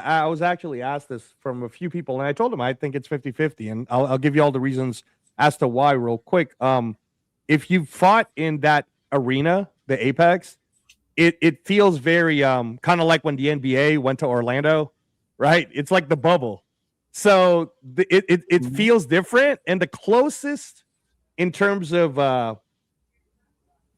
actually asked this from a few people, and I told them I think it's 50-50, and I'll give you all the reasons as to why real quick. If you fought in that arena, the Apex, it feels very kind of like when the NBA went to Orlando, right? It's like the bubble. So it feels different, and the closest in terms of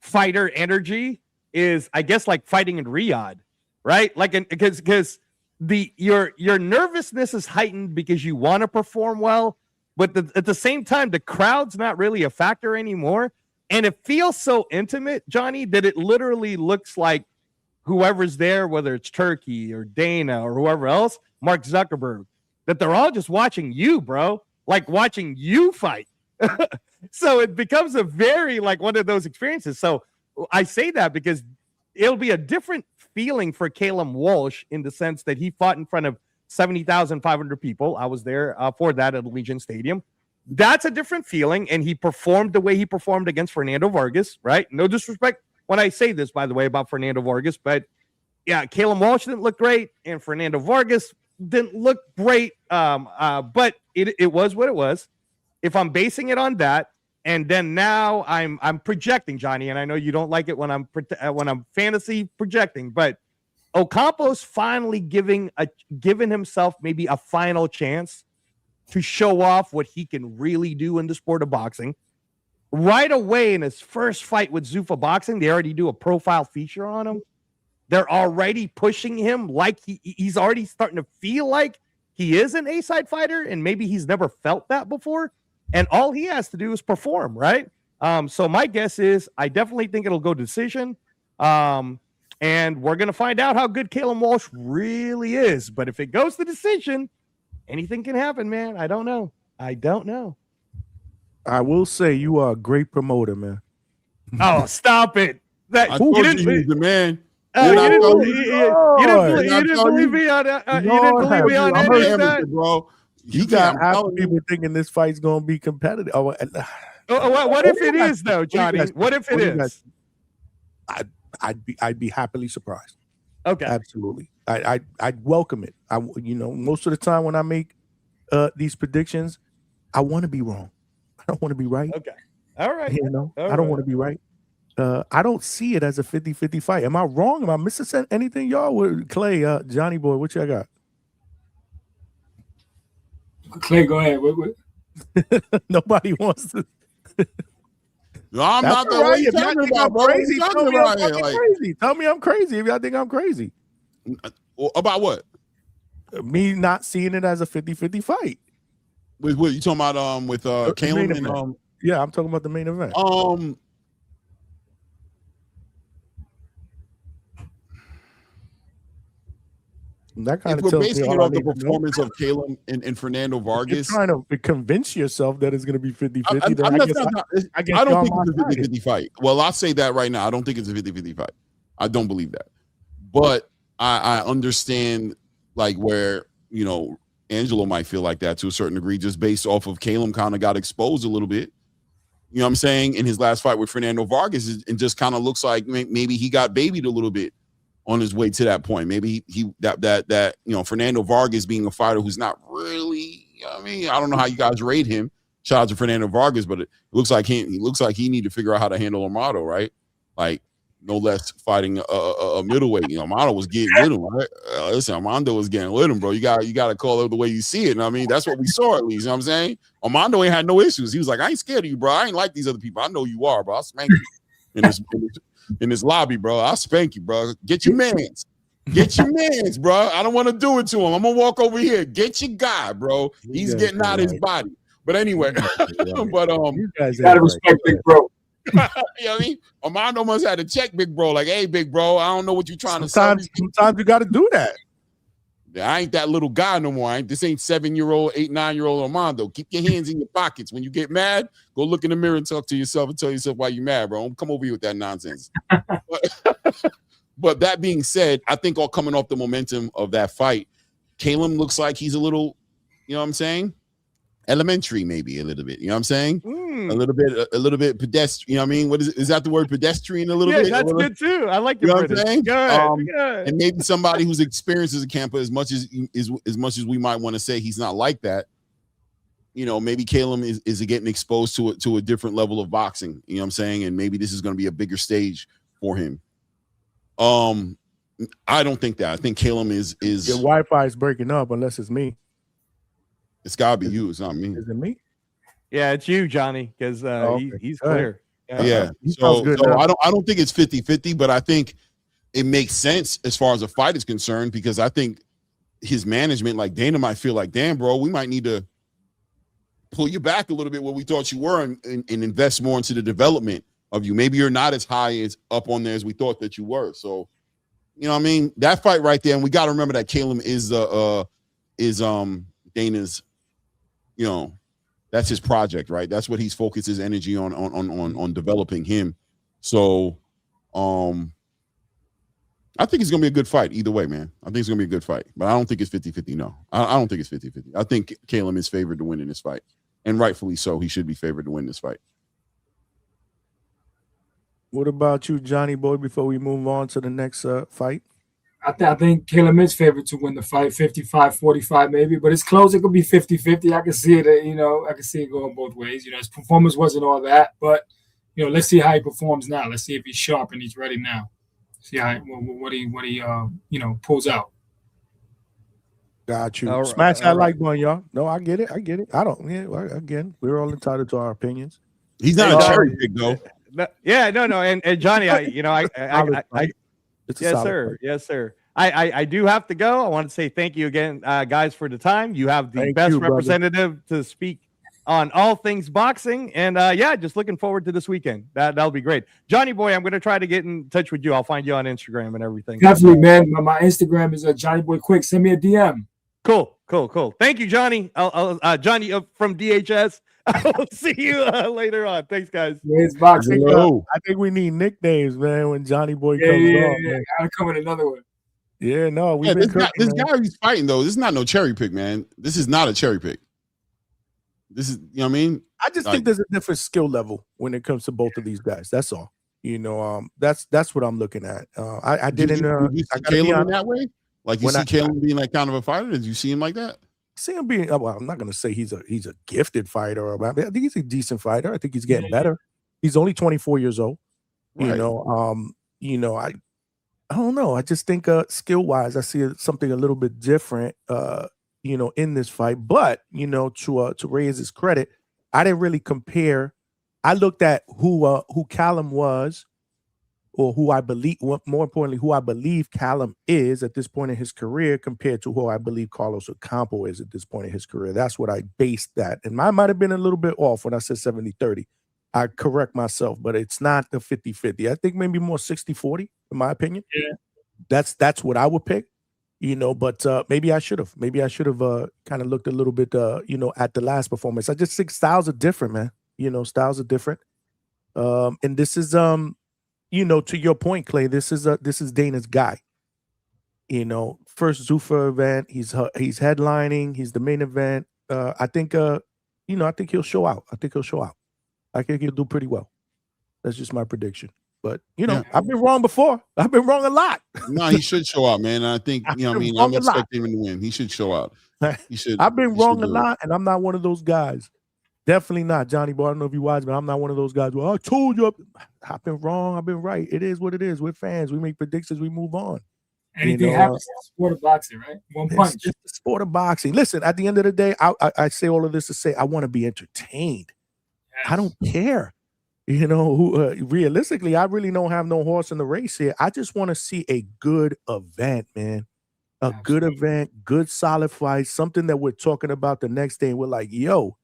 fighter energy is, I guess, like fighting in Riyadh. Right, like because your nervousness is heightened because you want to perform well, but at the same time the crowd's not really a factor anymore, and it feels so intimate, Johnny, that it literally looks like whoever's there, whether it's Turkey or Dana or whoever else, Mark Zuckerberg, that they're all just watching you, bro, like watching you fight. So it becomes a very like one of those experiences. So I say that because it'll be a different feeling for Caleb Walsh in the sense that he fought in front of 70,500 people. I was there for that at Allegiant Stadium. That's a different feeling, and he performed the way he performed against Fernando Vargas, right? No disrespect when I say this, by the way, about Fernando Vargas, but yeah, Caleb Walsh didn't look great, and Fernando Vargas didn't look great, but it was what it was. If I'm basing it on that, and then now I'm projecting, Johnny, and I know you don't like it when I'm fantasy projecting, but Ocampo's finally given himself maybe a final chance to show off what he can really do in the sport of boxing. Right away in his first fight with Zuffa Boxing, they already do a profile feature on him. They're already pushing him like he's already starting to feel like he is an A-side fighter, and maybe he's never felt that before. And all he has to do is perform, right? So my guess is I definitely think it'll go decision. And we're going to find out how good Caleb Walsh really is. But if it goes to decision, anything can happen, man. I don't know. I will say you are a great promoter, man. Oh, stop it! I told you he was the man. You didn't believe me on any of that, bro. You got half the people thinking this fight's gonna be competitive. What if it is, though, Johnny? What if it is? I'd be happily surprised. Okay, absolutely. I'd welcome it. Most of the time when I make these predictions, I want to be wrong. I don't want to be right. Okay, all right. I don't want to be right. I don't see it as a 50-50 fight. Am I wrong? Am I missing anything, y'all? Clay, Johnny boy, what y'all got? Clay, go ahead. What? Nobody wants to. No, I'm not the way you're talking about, bro. Crazy. Tell me I'm crazy. Tell me I'm crazy if y'all think I'm crazy. About what? Me not seeing it as a 50-50 fight. With what you talking about? With Caleb and yeah, I'm talking about the main event. That kind if we're basing it off the performance of Caleb and Fernando Vargas, you're trying to convince yourself that it's going to be 50-50. I don't think it's a 50-50 fight. Well, I'll say that right now. I don't think it's a 50-50 fight. I don't believe that. But I understand like where, Angelo might feel like that to a certain degree, just based off of Caleb kind of got exposed a little bit. You know what I'm saying? In his last fight with Fernando Vargas, and just kind of looks like maybe he got babied a little bit on his way to that point. Maybe that Fernando Vargas being a fighter who's not really, I don't know how you guys rate him. Shout out to Fernando Vargas, but it looks like he need to figure out how to handle Armando, right? Like no less fighting a middleweight. Armando was getting with him, right? Listen, Armando was getting with him, bro. You got to call it the way you see it. That's what we saw at least. You know what I'm saying? Armando ain't had no issues. He was like, I ain't scared of you, bro. I ain't like these other people. I know you are, bro. I'll spank you in this lobby, bro. I'll spank you, bro. Get your mans. Get your mans, bro. I don't want to do it to him. I'm going to walk over here. Get your guy, bro. He's getting out of his body. But anyway, you guys gotta respect Big Bro. You know what I mean? Armando must have to check Big Bro. Like, hey, Big Bro, I don't know what you're trying to say. Sometimes you got to do that. I ain't that little guy no more. This ain't 7-year-old, 8, 9-year-old Armando. Keep your hands in your pockets. When you get mad, go look in the mirror and talk to yourself and tell yourself why you're mad, bro. Don't come over here with that nonsense. But that being said, I think all coming off the momentum of that fight, Caleb looks like he's a little, you know what I'm saying? Elementary, maybe a little bit. You know what I'm saying? A little bit pedestrian. You know what I mean? What is that the word pedestrian a little bit? Yeah, that's good too. I like your you know what I'm saying? Good. And maybe somebody who's experienced as a camper as much as we might want to say he's not like that. Maybe Caleb is getting exposed to a different level of boxing. You know what I'm saying? And maybe this is going to be a bigger stage for him. I don't think that. I think Caleb is your Wi-Fi is breaking up unless it's me. It's gotta be you. It's not me. Is it me? Yeah, it's you, Johnny, because he's clear. Yeah. So I don't think it's 50-50, but I think it makes sense as far as a fight is concerned, because I think his management, like Dana, might feel like, damn, bro, we might need to pull you back a little bit where we thought you were and invest more into the development of you. Maybe you're not as high as up on there as we thought that you were. So, you know what I mean? That fight right there, and we got to remember that Caleb is Dana's, that's his project, right? That's what he's focused his energy on developing him. So I think it's gonna be a good fight either way, man. I think it's gonna be a good fight, but I don't think it's 50-50. No, I don't think it's 50-50. I think Caleb is favored to win in this fight, and rightfully so. He should be favored to win this fight. What about you, Johnny boy, before we move on to the next fight? I think Caleb is favored to win the fight, 55-45 maybe, but it's close. It could be 50-50. I can see it, I can see it going both ways. His performance wasn't all that, but, let's see how he performs now. Let's see if he's sharp and he's ready now. See how what he pulls out. Got you. Smash that like button, y'all. No, I get it. Again, we're all entitled to our opinions. He's not a cherry pick, though. Yeah, no. And Johnny, Yes, sir. I do have to go. I want to say thank you again, guys, for the time. You have the best representative to speak on all things boxing. And just looking forward to this weekend. That'll be great. Johnny boy, I'm going to try to get in touch with you. I'll find you on Instagram and everything. Definitely, man. My Instagram is Johnny Boy Quick. Send me a DM. Cool. Thank you, Johnny. Johnny from DHS. I'll see you later on. Thanks, guys. I think we need nicknames, man. When Johnny Boy comes on, man. I'll come with another one. Yeah, no, we've been this guy who's fighting though. This is not no cherry pick, man. This is not a cherry pick. This is, you know what I mean? I just think there's a different skill level when it comes to both of these guys. That's all. You know, that's what I'm looking at. I didn't. Did you see Caleb in that way? Like you see Caleb being like kind of a fighter? Did you see him like that? See him being. Well, I'm not going to say he's a gifted fighter. I think he's a decent fighter. I think he's getting better. He's only 24 years old. Right. You know, I don't know. I just think skill wise, I see something a little bit different. You know, in this fight, but you know, to raise his credit, I didn't really compare. I looked at who Callum was, or who I believe, more importantly, who I believe Callum is at this point in his career compared to who I believe Carlos Ocampo is at this point in his career. That's what I based that. And I might have been a little bit off when I said 70-30. I correct myself, but it's not the 50-50. I think maybe more 60-40, in my opinion. Yeah. That's what I would pick. You know, but maybe I should have. Maybe I should have kind of looked a little bit, you know, at the last performance. I just think styles are different, man. You know, styles are different. And this is, you know, to your point, Clay. This is Dana's guy. You know, first Zuffa event. He's headlining. He's the main event. I think, you know, I think he'll show out. I think he'll do pretty well. That's just my prediction. But, you know, I've been wrong before. I've been wrong a lot. No, he should show out, man. I think, you know what I mean? I'm expecting him to win. He should show out. He should. I've been wrong a lot, and I'm not one of those guys. Definitely not. Johnny Boy, I don't know if you watch, but I'm not one of those guys. Well, I told you. I've been wrong. I've been right. It is what it is. We're fans. We make predictions. We move on. Anything happens in the sport of boxing, right? One punch. It's the sport of boxing. Listen, at the end of the day, I say all of this to say I want to be entertained. Yes. I don't care. You know, realistically, I really don't have no horse in the race here. I just want to see a good event, man. Good event, good solid fight, something that we're talking about the next day. And we're like, yo,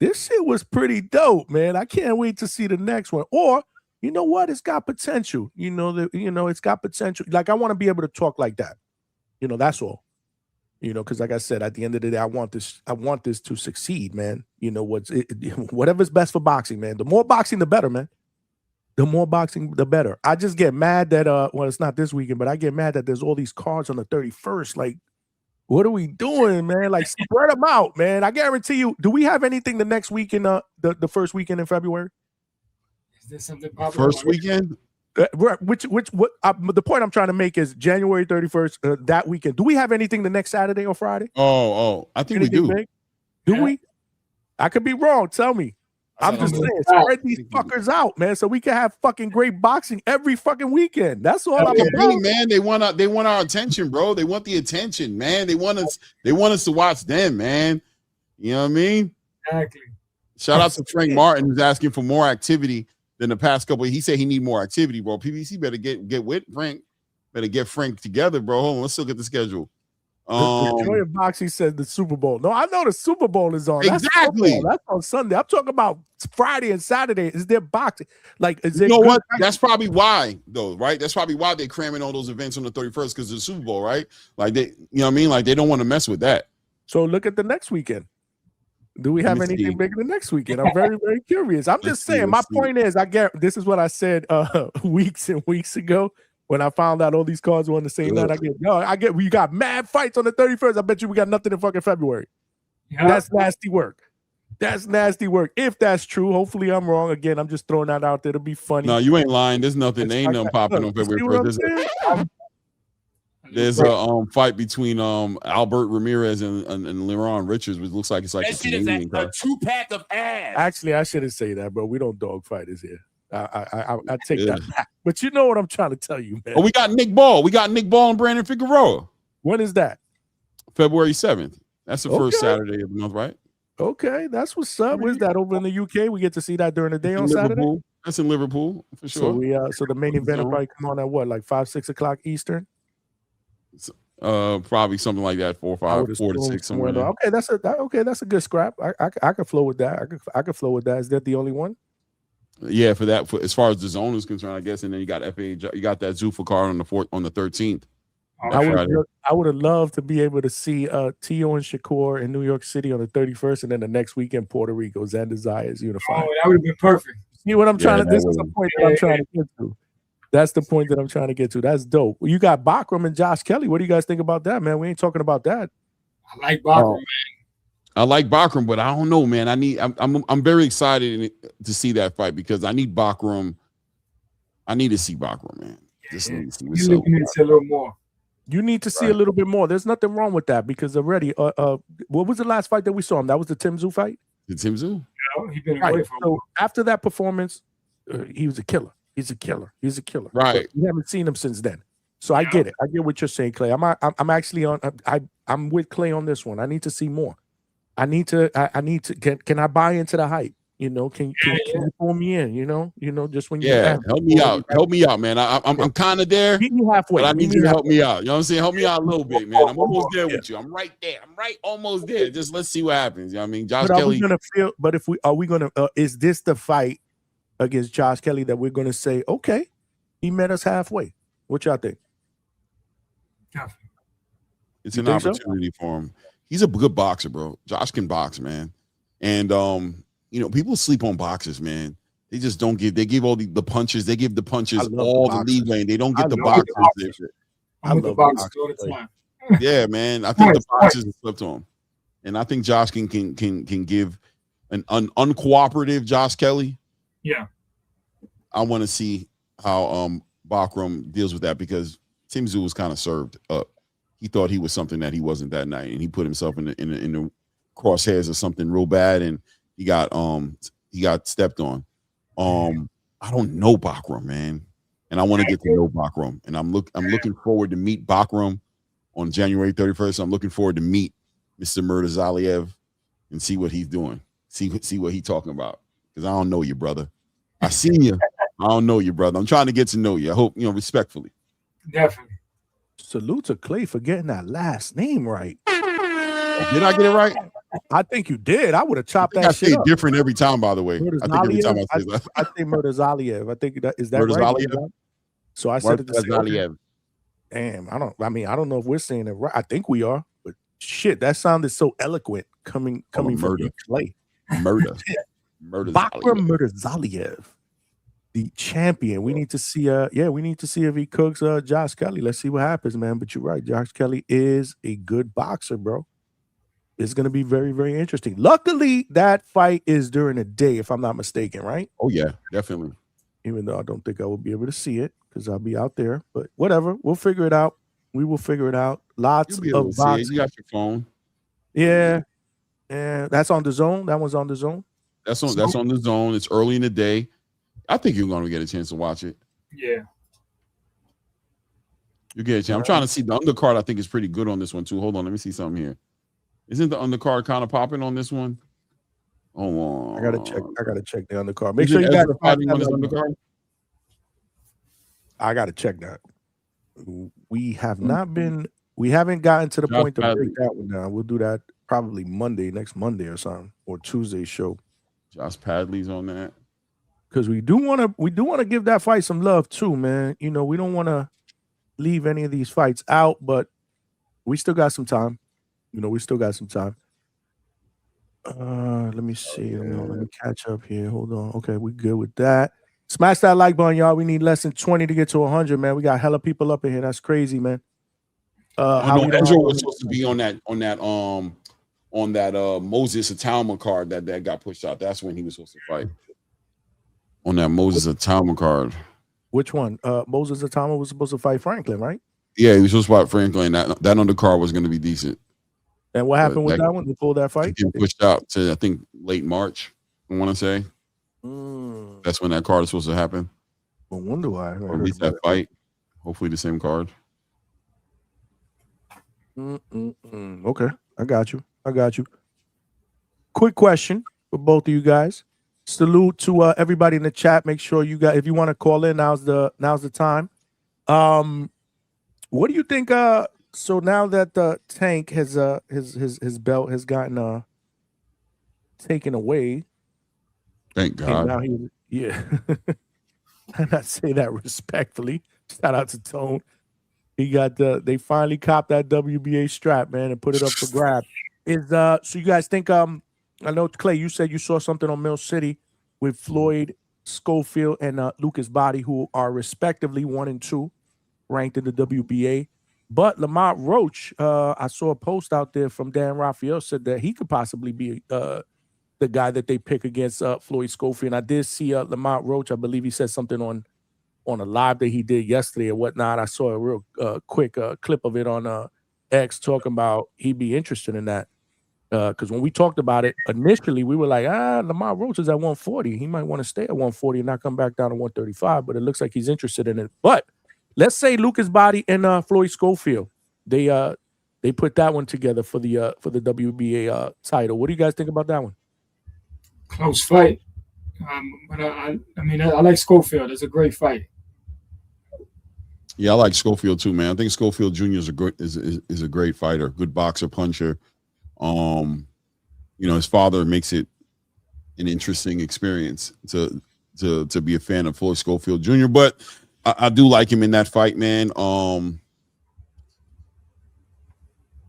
this shit was pretty dope, man. I can't wait to see the next one. Or, you know what? It's got potential. You know, it's got potential. Like, I want to be able to talk like that. You know, that's all. You know, because like I said, at the end of the day, I want this to succeed, man. You know, whatever's best for boxing, man. The more boxing, the better, man. The more boxing, the better. I just get mad that well, it's not this weekend, but I get mad that there's all these cards on the 31st. Like, what are we doing, man? Like, spread them out, man. I guarantee you. Do we have anything the next weekend, the first weekend in February? Is there something first weekend? What the point I'm trying to make is January 31st, that weekend. Do we have anything the next Saturday or Friday? Oh, I think anything we do. Big? Do we? I could be wrong. Tell me. I'm just saying, spread these fuckers out, man, so we can have fucking great boxing every fucking weekend. That's all I'm about, man. They want our attention, bro. They want the attention, man. They want us to watch them, man. You know what I mean? Exactly. Shout out to Frank Martin, who's asking for more activity than the past couple. He said he need more activity, bro. PBC better get with Frank. Better get Frank together, bro. Hold on, let's look at the schedule. The Joy of Boxing said the Super Bowl. No, I know the Super Bowl is on. Exactly. That's on Sunday. I'm talking about Friday and Saturday. Is there boxing? Like, is there? You know what? That's probably why, though, right? That's probably why they're cramming all those events on the 31st because of the Super Bowl, right? Like you know what I mean? Like they don't want to mess with that. So look at the next weekend. Do we have anything bigger than next weekend? I'm very, very curious. I'm just saying. My point is, this is what I said weeks and weeks ago. When I found out all these cards were on the same night, we got mad fights on the 31st. I bet you we got nothing in fucking February. Yeah. That's nasty work. That's nasty work. If that's true, hopefully I'm wrong. Again, I'm just throwing that out there to be funny. No, you ain't lying. There's nothing. There ain't nothing popping on February 1st. There's a fight between Albert Ramirez and Leron Richards, which looks like it's like that shit is a 2-pack of ass. Actually, I shouldn't say that, bro. We don't dog fighters here. I take that back. But you know what I'm trying to tell you, man. Oh, we got Nick Ball. We got Nick Ball and Brandon Figueroa. When is that? February 7th. That's the first Saturday of the month, right? Okay, that's what's up. Where's that over in the UK? We get to see that during the day on Saturday. That's in Liverpool for sure. So so the main event will probably come on at what, like 5-6 o'clock Eastern? Probably something like that, 4 to 6 somewhere. Okay, that's a good scrap. I could flow with that. I could flow with that. Is that the only one? Yeah, for as far as the zone is concerned, I guess. And then you got FA, you got that Zuffa card on the 13th. I would have loved to be able to see Tio and Shakur in New York City on the 31st, and then the next weekend Puerto Rico. Xander Zayas unified. Oh, that would have been perfect. See what I'm trying to? This is the point that I'm trying to get to. That's the point that I'm trying to get to. That's dope. Well, you got Bakram and Josh Kelly. What do you guys think about that, man? We ain't talking about that. I like Bakram, man. I like Bakram, but I don't know, man. I'm very excited to see that fight because I need Bakram. I need to see Bakram, man. Just need to see what's You need to see a little more. You need to see a little bit more. There's nothing wrong with that because already, what was the last fight that we saw him? That was the Tim Tszyu fight? The Tim Tszyu? Yeah, he's been away from So after that performance, he was a killer. He's a killer. He's a killer. Right. But we haven't seen him since then. So I get it. I get what you're saying, Clay. I'm actually on. I'm with Clay on this one. I need to see more. I need to. Can I buy into the hype? You know, can you pull me in? You know, just when you help me out. Help me out, man. I'm kind of there. Meet me halfway. But I need you to help me out. You know what I'm saying? Help me out a little bit, man. I'm almost there with you. I'm right there. I'm right almost there. Just let's see what happens. You know what I mean? Josh Kelly. Is this the fight against Josh Kelly that we're gonna say, okay, he met us halfway? What y'all think? It's an opportunity for him. He's a good boxer, bro. Josh can box, man. And people sleep on boxers, man. They just don't give. They give all the punches. They give the punches all the leeway, and they don't get the boxers. I love boxers all the time. Yeah, man. I think the boxers have slipped on him, and I think Josh can give an uncooperative Josh Kelly. Yeah, I want to see how Bakram deals with that because Tim Tszyu was kind of served up. He thought he was something that he wasn't that night, and he put himself in the crosshairs of something real bad, and he got stepped on. I don't know Bakram, man, and I want to get to know Bakram, and I'm looking forward to meet Bakram on January 31st. I'm looking forward to meet Mr. Muratalla and see what he's doing, see what he's talking about, because I don't know you, brother. I seen you. I don't know you, brother. I'm trying to get to know you. I hope, respectfully. Definitely. Salute to Clay for getting that last name right. Did I get it right? I think you did. I would have chopped that shit up. I say different every time, by the way. I think every time I say that. I say Muratalla. I think is that right? So I said it the same. Damn, I don't know if we're saying it right. I think we are, but shit, that sounded so eloquent coming from Clay. Murder. Bakram Muratalla, the champion. We need to see we need to see if he cooks Josh Kelly. Let's see what happens, man. But you're right, Josh Kelly is a good boxer, bro. It's going to be very, very interesting. Luckily, that fight is during the day, if I'm not mistaken, right? Oh, yeah, definitely. Even though I don't think I will be able to see it because I'll be out there. But whatever, we'll figure it out. We will figure it out. Lots of boxing. You got your phone. Yeah. That's on the zone. That one's on the zone. That's on the zone. It's early in the day. I think you're going to get a chance to watch it. Yeah. You get a chance. I'm trying to see the undercard. I think is pretty good on this one, too. Hold on. Let me see something here. Isn't the undercard kind of popping on this one? Hold on. I gotta check the undercard. Make sure you got fighting on this undercard. I gotta check that. We haven't gotten to the point to break that one down. We'll do that probably next Monday or something, or Tuesday's show. Josh Padley's on that. Because we do want to give that fight some love too, man. We don't want to leave any of these fights out, but we still got some time. We still got some time. Let me see. Let me catch up here. Hold on. Okay, we good with that. Smash that like button, y'all. We need less than 20 to get to 100, man. We got hella people up in here. That's crazy, man. Ezra was supposed to be on that Moses Atalma card that got pushed out. That's when he was supposed to fight. On that Moses Atalma card. Which one? Moses Atalma was supposed to fight Franklin, right? Yeah, he was supposed to fight Franklin. That undercard was going to be decent. And what happened with that one? They pulled that fight? He pushed out to, I think, late March, I want to say. That's when that card is supposed to happen. I wonder why. Or at least that fight. Hopefully the same card. Okay, I got you. Quick question for both of you guys. Salute to everybody in the chat. Make sure you guys, if you want to call in, now's the time. What do you think? So now that the Tank has his belt has gotten taken away. Thank God. Now and I say that respectfully. Shout out to Tone. He got they finally copped that WBA strap, man, and put it up for grab. So you guys think I know Clay, you said you saw something on Mill City with Floyd Schofield and Lucas Body, who are respectively 1 and 2 ranked in the WBA. But Lamont Roach, I saw a post out there from Dan Raphael, said that he could possibly be the guy that they pick against Floyd Schofield. And I did see Lamont Roach. I believe he said something on a live that he did yesterday or whatnot. I saw a real quick clip of it on X talking about he'd be interested in that. Because when we talked about it initially, we were like, Lamont Roach is at 140. He might want to stay at 140 and not come back down to 135. But it looks like he's interested in it. But let's say Lucas Body and Floyd Schofield, they put that one together for the WBA title. What do you guys think about that one? Close fight. But I mean, I like Schofield. It's a great fight. Yeah, I like Schofield too, man. I think Schofield Jr. is a great fighter, good boxer, puncher. His father makes it an interesting experience to be a fan of Floyd Schofield Jr. But I do like him in that fight, man.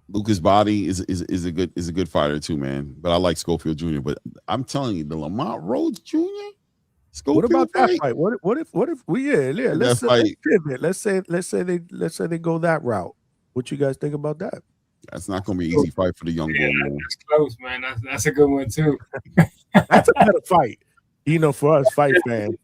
Lucas Body is a good fighter too, man. But I like Schofield Jr. But I'm telling you, the Lamont Roach Jr. Schofield What about that fight? fight? What if we let's pivot. Let's say they go that route. What you guys think about that? That's not going to be an easy fight for the young boy, man. That's close, man. That's a good one too. That's a better fight, for us fight fans.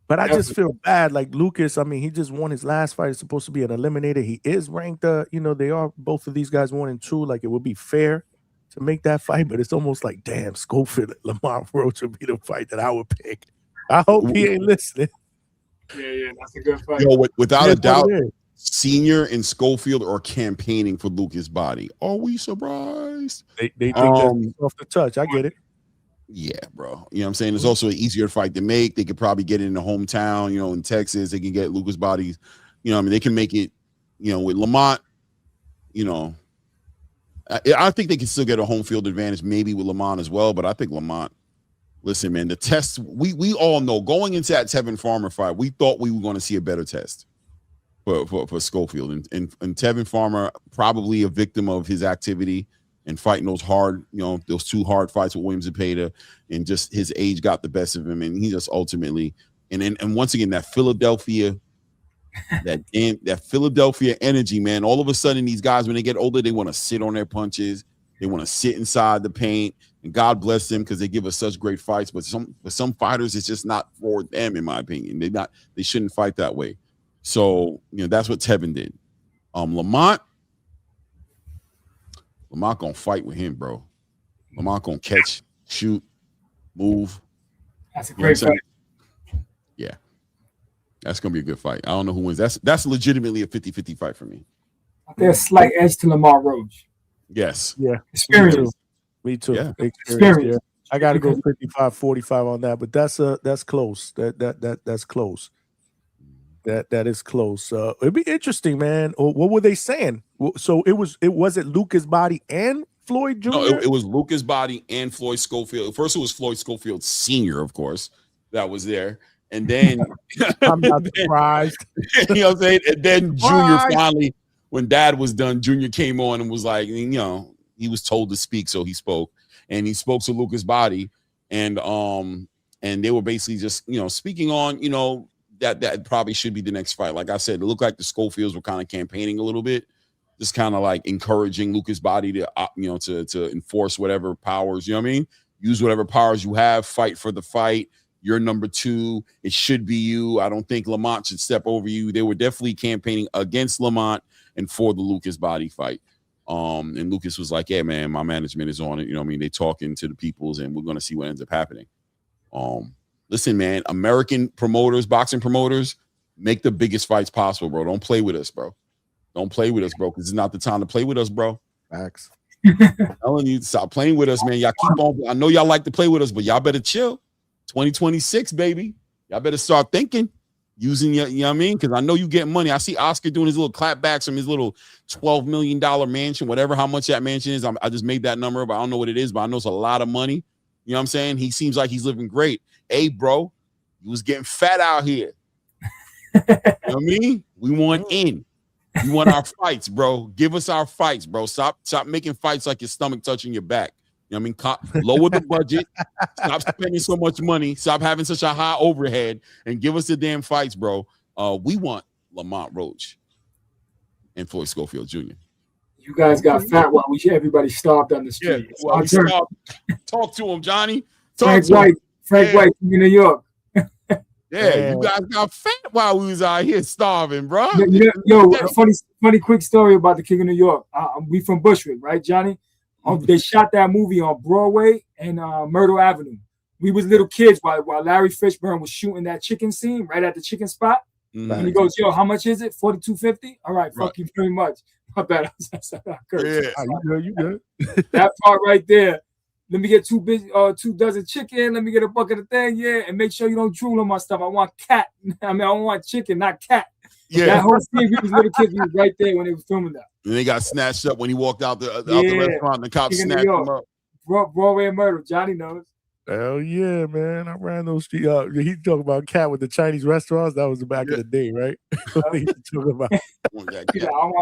But I just feel bad. Like Lucas, I mean, he just won his last fight. It's supposed to be an eliminator. He is ranked, they are both of these guys 1 and 2. Like it would be fair to make that fight, but it's almost like, damn, Schofield, Lamont Roach would be the fight that I would pick. I hope he ain't listening. Yeah, that's a good fight. Without a doubt, Senior and Schofield are campaigning for Lucas Body. Are we surprised? They think that's off the touch. I get it. Yeah, bro. You know what I'm saying? It's also an easier fight to make. They could probably get it in the hometown, in Texas. They can get Lucas Bodies. They can make it, with Lamont, I think they can still get a home field advantage, maybe with Lamont as well. But I think Lamont, listen, man, the test, we all know going into that Tevin Farmer fight, we thought we were going to see a better test for Schofield. And Tevin Farmer, probably a victim of his activity and fighting those hard, those 2 hard fights with Williams and Zepeda, and just his age got the best of him, and he just ultimately, and once again that Philadelphia energy, man. All of a sudden, these guys, when they get older, they want to sit on their punches, they want to sit inside the paint, and God bless them because they give us such great fights. But some fighters, it's just not for them, in my opinion. They shouldn't fight that way. So that's what Tevin did. Lamont gonna fight with him, bro. Lamont gonna catch, shoot, move. That's a great fight. Yeah. That's gonna be a good fight. I don't know who wins. That's legitimately a 50-50 fight for me. There's a slight edge to Lamont Roach. Yes. Yeah. Experience. Me too. Yeah. Experience. Yeah. I gotta go 55-45 on that, but that's close. That's close. That is close. It'd be interesting, man. What were they saying? So it was Lucas Body and Floyd Jr.? No, it was Lucas Body and Floyd Schofield. First, it was Floyd Schofield Sr., of course, that was there. And then I'm not surprised. You know what I'm saying? And then Junior finally, when Dad was done, Junior came on and was like, he was told to speak, so he spoke. And he spoke to Lucas Body, and they were basically just, speaking on, that probably should be the next fight. Like I said, it looked like the Schofields were kind of campaigning a little bit, just kind of like encouraging Lucas Body to, to enforce whatever powers, use whatever powers you have, fight for the fight. You're number 2. It should be you. I don't think Lamont should step over you. They were definitely campaigning against Lamont and for the Lucas Body fight. And Lucas was like, yeah, man, my management is on it. They talking to the peoples, and we're going to see what ends up happening. Listen, man, American promoters, boxing promoters, make the biggest fights possible, bro. Don't play with us, bro. Don't play with us, bro, because it's not the time to play with us, bro. Facts. I'm telling you, stop playing with us, man. Y'all keep on. I know y'all like to play with us, but y'all better chill. 2026, baby. Y'all better start thinking, using your, you know what I mean? Because I know you get money. I see Oscar doing his little clapbacks from his little $12 million mansion, whatever, how much that mansion is. I just made that number, but I don't know what it is, but I know it's a lot of money. You know what I'm saying? He seems like he's living great. Hey, bro, you was getting fat out here. You know what I mean? We want in. We want our fights, bro. Give us our fights, bro. Stop making fights like your stomach touching your back. You know what I mean? Lower the budget. Stop spending so much money. Stop having such a high overhead and give us the damn fights, bro. We want Lamont Roach and Floyd Schofield Jr. You guys got fat while everybody stopped on the street. Yeah, well, talk to him, Johnny. Frank White, New York. Yeah, you guys got fat while we was out here starving, bro. Yo, funny quick story about the King of New York. We from Bushwick, right, Johnny? They shot that movie on Broadway and Myrtle Avenue. We was little kids while Larry Fishburne was shooting that chicken scene right at the chicken spot. Mm-hmm. And he goes, "Yo, how much is it? $42.50? All right, fuck you very much." My bad. Yeah, you good. That part right there. Let me get 2 dozen chicken. Let me get a bucket of thing. Yeah, and make sure you don't drool on my stuff. I want cat. I don't want chicken, not cat. Yeah. That whole scene, we was little kids. We was right there when they was filming that. And they got snatched up when he walked out the restaurant. And the cops snatched him up. Broadway and Myrtle. Johnny knows. Hell yeah, man! I ran those streets. He talking about cat with the Chinese restaurants. That was the back of the day, right? He talking about. I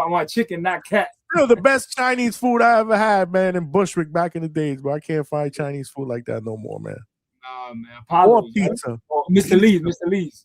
want chicken, not cat. You know, the best Chinese food I ever had, man, in Bushwick back in the days, but I can't find Chinese food like that no more, man. Man, Apollo, pizza. Mr. Lee's.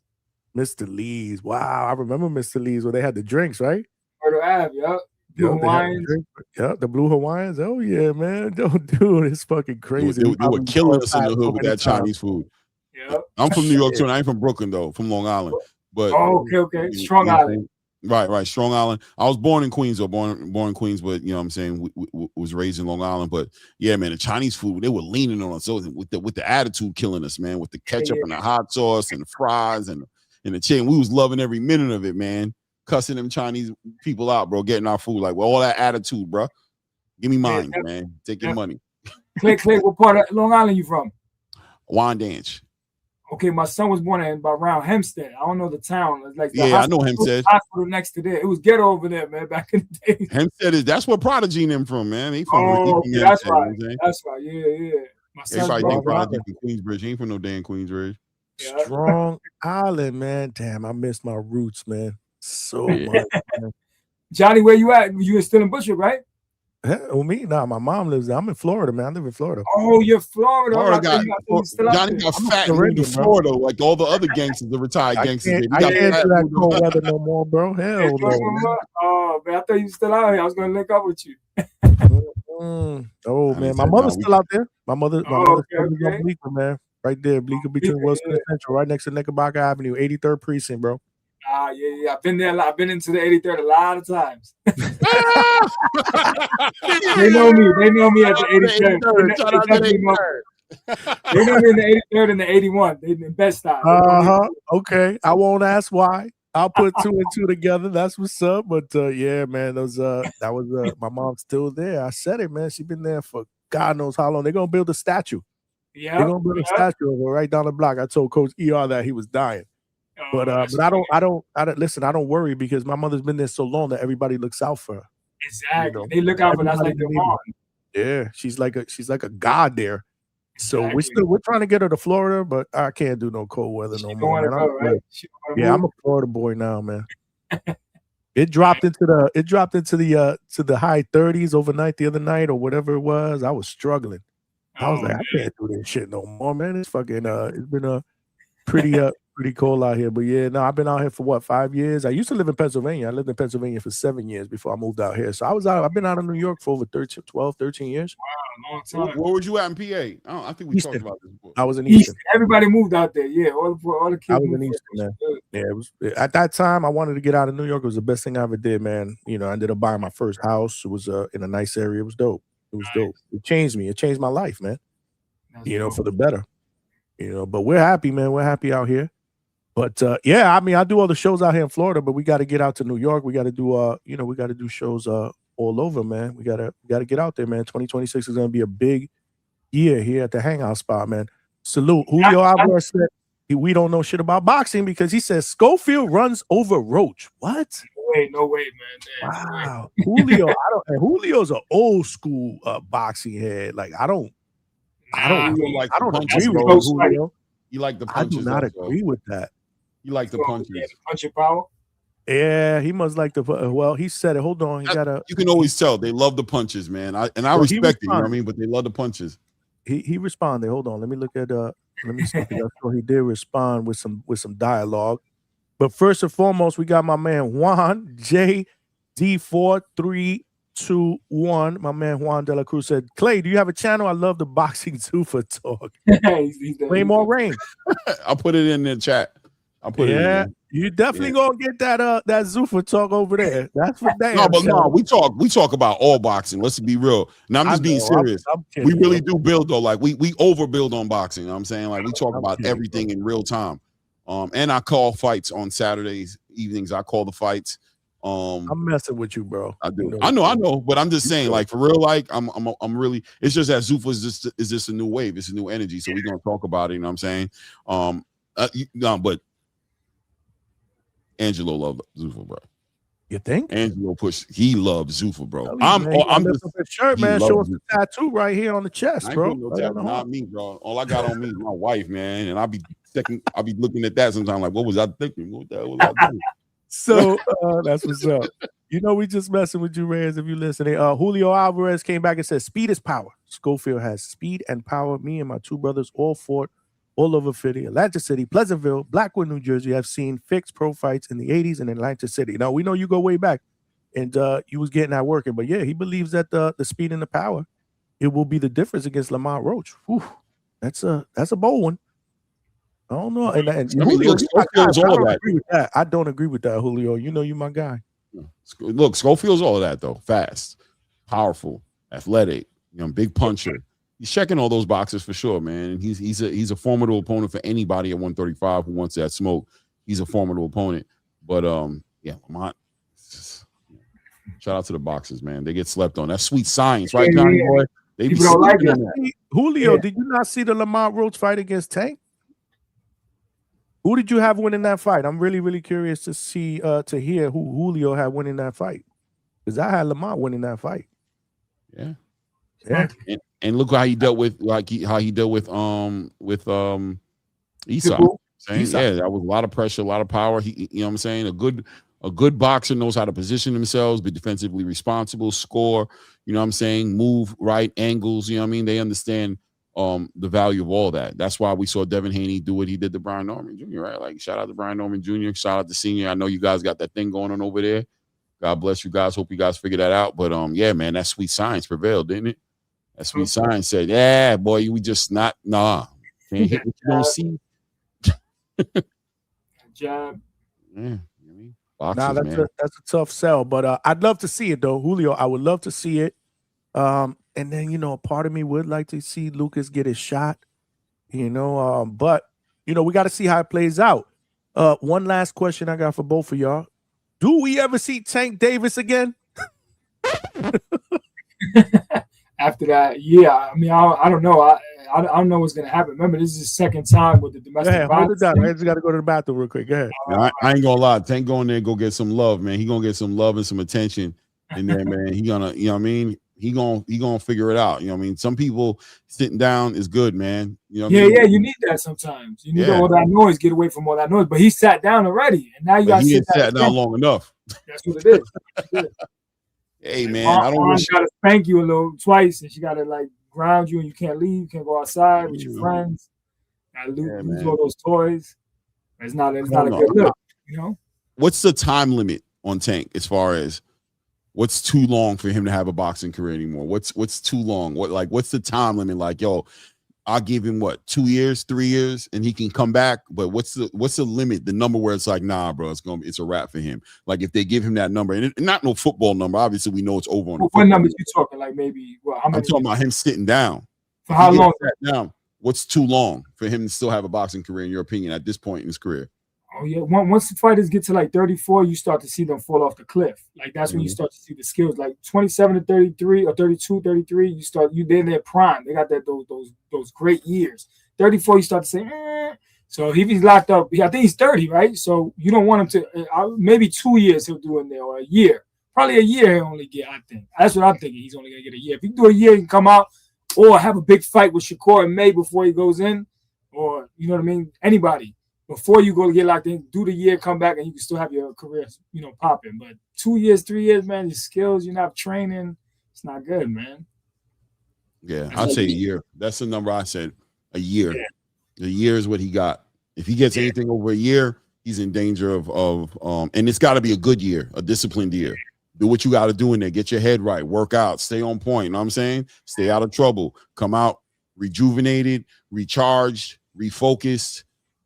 Mr. Lee's. Wow, I remember Mr. Lee's where they had the drinks, right? Myrtle Ave, yeah. Blue Hawaiians. Yeah, the Blue Hawaiians. Oh yeah, man. Don't do it. It's fucking crazy. They were killing us in the hood with that Chinese food. Yeah. I'm from New York too, and I ain't from Brooklyn though, from Long Island. But okay. Strong Island. Right. Strong Island. I was born in Queens, born in Queens, but you know what I'm saying, we was raised in Long Island. But yeah, man, the Chinese food, they were leaning on us. So with the attitude killing us, man, with the ketchup and the hot sauce and the fries and the chicken. We was loving every minute of it, man. Cussing them Chinese people out, bro, getting our food. Like, well, all that attitude, bro. Give me mine, man. Take your money. Clay, what part of Long Island you from? Wyandanch. Okay, my son was born around Hempstead. I don't know the town. It's like I know Hempstead. Hospital next to there. It was ghetto over there, man, back in the day. Hempstead that's where Prodigy and them from, man. They from that's right. That's right. Yeah. Everybody think Prodigy from Queensbridge. He ain't from no damn Queensbridge. Yeah. Strong Island, man. Damn, I miss my roots, man. So much, man. Johnny, where you at? You still in Bushwick, right? Me? Nah, my mom lives there. I'm in Florida, man. I live in Florida. Oh, you're Florida. Johnny got fat and moved to Florida like all the other gangsters, the retired gangsters. I can't do that cold weather no more, bro. Hell no. Man. Oh, man, I thought you were still out here. I was going to link up with you. Oh, man. My mother's still out there. My mother's on Bleecker, man. Right there, Bleecker between Wilson and Central, right next to Knickerbocker Avenue, 83rd Precinct, bro. Yeah. I've been there. I've been into the 83rd a lot of times. They know me at the 83rd. They know me in the 83rd and the 81. They the best time. Okay. I won't ask why. I'll put 2 and 2 together. That's what's up. But yeah, man, that was my mom's still there. I said it, man. She's been there for God knows how long. They're gonna build a statue. Yeah, they're gonna build a statue of her right down the block. I told Coach ER that he was dying. But I don't listen. I don't worry because my mother's been there so long that everybody looks out for her. Exactly, they look out for that's like their mom. Yeah, she's like a god there. So we're trying to get her to Florida, but I can't do no cold weather no more. Man. I'm a Florida boy now, man. It dropped into the high 30s overnight the other night or whatever it was. I was struggling. I was like, I can't do this shit no more, man. It's fucking it's been pretty cold out here. But yeah, no, I've been out here for 5 years. I used to live in Pennsylvania. I lived in Pennsylvania for 7 years before I moved out here. So I've been out of New York for over 13 years. Wow, long time. Where was you at in PA? I think we talked about this before. I was in Easton. Everybody moved out there. Yeah, all the kids. I was in Easton, man. Yeah, it was at that time I wanted to get out of New York. It was the best thing I ever did, man. You know, I ended up buying my first house. It was in a nice area. It was dope. It was dope. It changed me. It changed my life, man. That's for the better. But we're happy, man. We're happy out here. But yeah, I mean, I do all the shows out here in Florida, but we got to get out to New York. We got to do we got to do shows all over, man. We got to get out there, man. 2026 is going to be a big year here at the Hangout spot, man. Salute. Julio Alvarez said we don't know shit about boxing because he says Schofield runs over Roach. What? No way, man. Wow. Julio, Julio's an old school boxing head. Like I don't agree with Julio. You like the punches. I do not agree with that. You like the punches. Yeah, punching power. Yeah, he must like the. Well, he said it. Hold on, he got a. You can always tell they love the punches, man. I respect it. You know what I mean? But they love the punches. He responded. Hold on, let me look at. Let me see. I'm sure he did respond with some dialogue. But first and foremost, we got my man Juan JD4321. My man Juan De La Cruz said, "Clay, do you have a channel? I love the boxing Zuffa talk. Play more rain." I'll put it in the chat. I'll put it in there. You definitely gonna get that Zuffa talk over there. That's for damn. No, we talk about all boxing. Let's be real. Now I'm just being serious. I'm kidding, we really do build though. Like we overbuild on boxing. You know what I'm saying? Like we talk about everything in real time. And I call fights on Saturdays evenings. I call the fights. I'm messing with you, bro. I do. I know, but I'm just saying, like for real, like I'm really. It's just that Zuffa is just a new wave. It's a new energy. So we're gonna talk about it. You know what I'm saying? But Angelo loved Zuffa, bro. You think? Angelo he loves Zuffa, bro. I'm just a shirt, man. Show us the tattoo right here on the chest, bro. Not me, bro. All I got on me is my wife, man. And I'll be looking at that sometimes like, what was I thinking? What the hell was I doing? So that's what's up. You know, we just messing with you, Reyes, if you're listening. Julio Alvarez came back and said, "Speed is power." Schofield has speed and power. Me and my two brothers all fought all over Philly, Atlantic City, Pleasantville, Blackwood, New Jersey. Have seen fixed pro fights in the 80s in Atlantic City. Now, we know you go way back, and you was getting that working. But, yeah, he believes that the speed and the power, it will be the difference against Lamont Roach. Whew, that's a bold one. I don't know. And Julio, I don't agree with that, Julio. You know you my guy. Look, Schofield's all of that, though. Fast, powerful, athletic, big puncher. He's checking all those boxes for sure, man. And he's a formidable opponent for anybody at 135 who wants that smoke. He's a formidable opponent. But yeah, Lamont. Shout out to the boxers, man. They get slept on. That's sweet science, right, Johnny boy? They be like that. Julio, did you not see the Lamont Roach fight against Tank? Who did you have winning that fight? I'm really, really curious to see to hear who Julio had winning that fight. Because I had Lamont winning that fight. Yeah. Yeah. And look how he dealt with Esau. Yeah, that was a lot of pressure, a lot of power. You know what I'm saying? A good boxer knows how to position themselves, be defensively responsible, score, you know what I'm saying, move right angles, you know what I mean? They understand the value of all that. That's why we saw Devin Haney do what he did to Brian Norman Jr., right? Like, shout out to Brian Norman Jr., shout out to Senior. I know you guys got that thing going on over there. God bless you guys. Hope you guys figure that out. But yeah, man, that sweet science prevailed, didn't it? That sweet science said, yeah, boy, we just not, can't hit what you don't see. Job. Yeah. Boxers, that's a tough sell, but I'd love to see it though, Julio. I would love to see it. And then a part of me would like to see Lucas get his shot, but we got to see how it plays out. One last question I got for both of y'all: do we ever see Tank Davis again? After that, yeah. I mean, I don't know. I don't know what's gonna happen. Remember, this is his second time with the domestic violence. Hold it down. I just got to go to the bathroom real quick. Go ahead. I ain't gonna lie. Tank going there, go get some love, man. He gonna get some love and some attention in there, man. He gonna, you know what I mean? He gonna figure it out. You know what I mean? Some people sitting down is good, man. You know what I mean? Yeah. You need that sometimes. You need all that noise. Get away from all that noise. But he sat down already, and now you got to sit sat down long enough. That's what it is. Hey man, I don't wish. Gotta spank you a little twice, and she gotta like ground you, and you can't leave. You can't go outside with your friends. Gotta lose all those toys. It's not a good look, What's the time limit on Tank as far as what's too long for him to have a boxing career anymore? What's too long? What's the time limit? Like, yo, I'll give him 2 years, 3 years, and he can come back. But what's the limit? The number where it's like, nah, bro, it's a wrap for him. Like if they give him that number, and not no football number. Obviously, we know it's over on. What numbers you talking? Like maybe? I'm talking about him sitting down. For how long? Down. What's too long for him to still have a boxing career, in your opinion, at this point in his career? Oh yeah, once the fighters get to like 34, you start to see them fall off the cliff. Like that's when you start to see the skills. Like 27 to 33 or 32, 33, they're in their prime. They got those great years. 34, you start to say, So if he's locked up, I think he's 30, right? So you don't want him to. Maybe 2 years he'll do in there, or a year. Probably a year he'll only get. I think that's what I'm thinking. He's only gonna get a year. If he can do a year, he can come out or have a big fight with Shakur in May before he goes in, or you know what I mean. Anybody. before you go to get locked in, do the year, come back, and you can still have your career, popping. But 2 years, 3 years, man, your skills, you're not training, it's not good, man. Yeah, I'd say a year. That's the number I said. A year. Yeah. A year is what he got. If he gets anything over a year, he's in danger of and it's got to be a good year, a disciplined year. Do what you got to do in there. Get your head right. Work out. Stay on point. You know what I'm saying? Stay out of trouble. Come out rejuvenated, recharged, refocused.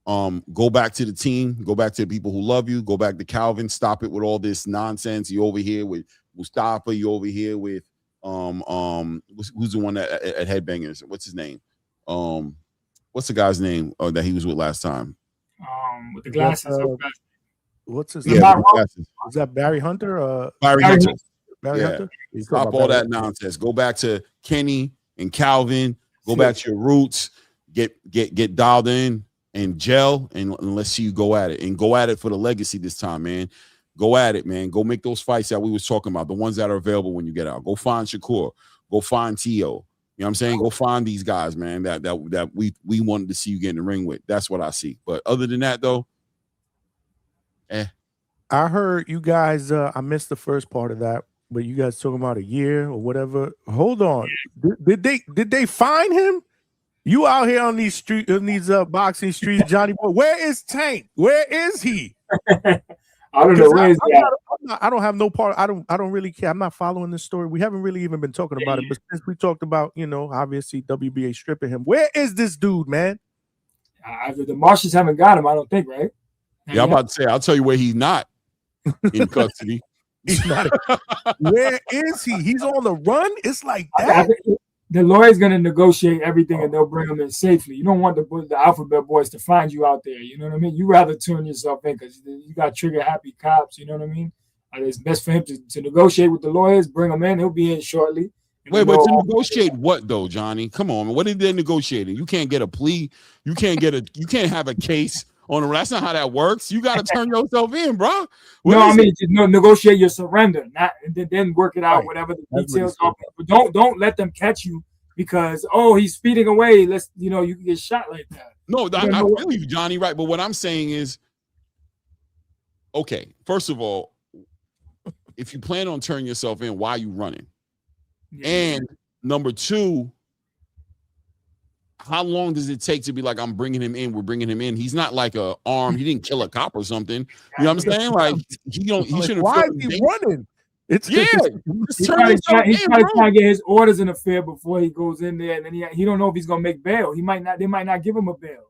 Go back to the team. Go back to the people who love you. Go back to Calvin. Stop it with all this nonsense. You over here with Mustafa. You over here with who's the one that at Headbangers? What's his name? What's the guy's name that he was with last time? With the glasses. What's his name? Is that Barry Hunter? Barry Hunter. Barry Hunter. Stop all that nonsense. Go back to Kenny and Calvin. Go back to your roots. Get dialed in and gel, and let's see you go at it. And go at it for the legacy this time, man. Go at it, man. Go make those fights that we was talking about, the ones that are available when you get out. Go find Shakur. Go find T.O. You know what I'm saying? Go find these guys, man, that we wanted to see you get in the ring with. That's what I see. But other than that, though, I heard you guys, I missed the first part of that, but you guys talking about a year or whatever. Hold on. Did they find him? You out here on these streets, on these boxing streets, Johnny Boy. Where is Tank? Where is he? I don't know where is he. I don't have no part. I don't really care. I'm not following this story. We haven't really even been talking about it. But since we talked about, obviously WBA stripping him, where is this dude, man? The Martians haven't got him, I don't think, right? Yeah, I'm about to say, I'll tell you where he's not in custody. He's not. Where is he? He's on the run? It's like that. The lawyer's going to negotiate everything and they'll bring him in safely. You don't want the alphabet boys to find you out there. You know what I mean? You rather turn yourself in because you got trigger happy cops. You know what I mean? It's best for him to negotiate with the lawyers, bring him in. He'll be in shortly. Wait, but to negotiate what though, Johnny? Come on, man. What are they negotiating? You can't get a plea. You can't have a case on the. That's not how that works. You got to turn yourself in, bro. Negotiate your surrender, not and then work it out, right. Whatever the details are. But don't let them catch you because he's speeding away. You can get shot like that. No, I feel you, Johnny. Right, but what I'm saying is, okay. First of all, if you plan on turning yourself in, why are you running? Yeah. And number two, how long does it take to be like, I'm bringing him in, we're bringing him in? He's not like a arm. He didn't kill a cop or something. You know what I'm saying? Like, he shouldn't. Why is he running? He's trying to get his orders in affair before he goes in there, and then he don't know if he's gonna make bail. They might not give him a bail,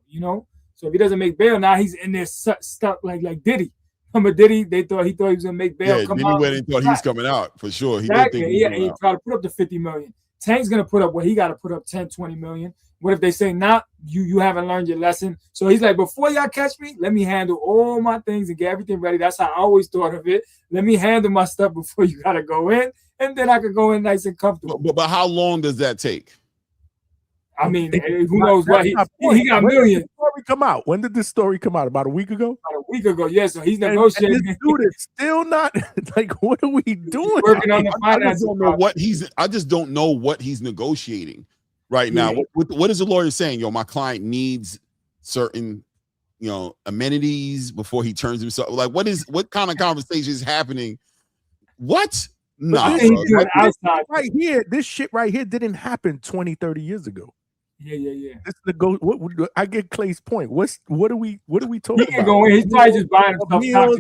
So if he doesn't make bail, now he's in there stuck like Diddy. Remember Diddy? He thought he was gonna make bail. Yeah, Diddy went and thought he was coming out for sure. Exactly. He tried to put up the 50 million. Tank's gonna put up what he got to put up 10, 20 million. What if they say, nah, you haven't learned your lesson? So he's like, before y'all catch me, let me handle all my things and get everything ready. That's how I always thought of it. Let me handle my stuff before you gotta go in, and then I could go in nice and comfortable. But how long does that take? I mean, who knows what he got millions. When did this story come out? When did this story come out? About a week ago? About a week ago, yeah. So he's negotiating. And this dude is still not like, what are we doing? Working on the finance. I just don't know what he's negotiating right now. What is the lawyer saying? My client needs certain, amenities before he turns himself. Like, what kind of conversation is happening? What? No, right here, this shit right here didn't happen 20, 30 years ago. Yeah. I get Clay's point. What are we talking about? Go in. He's probably just buying meals,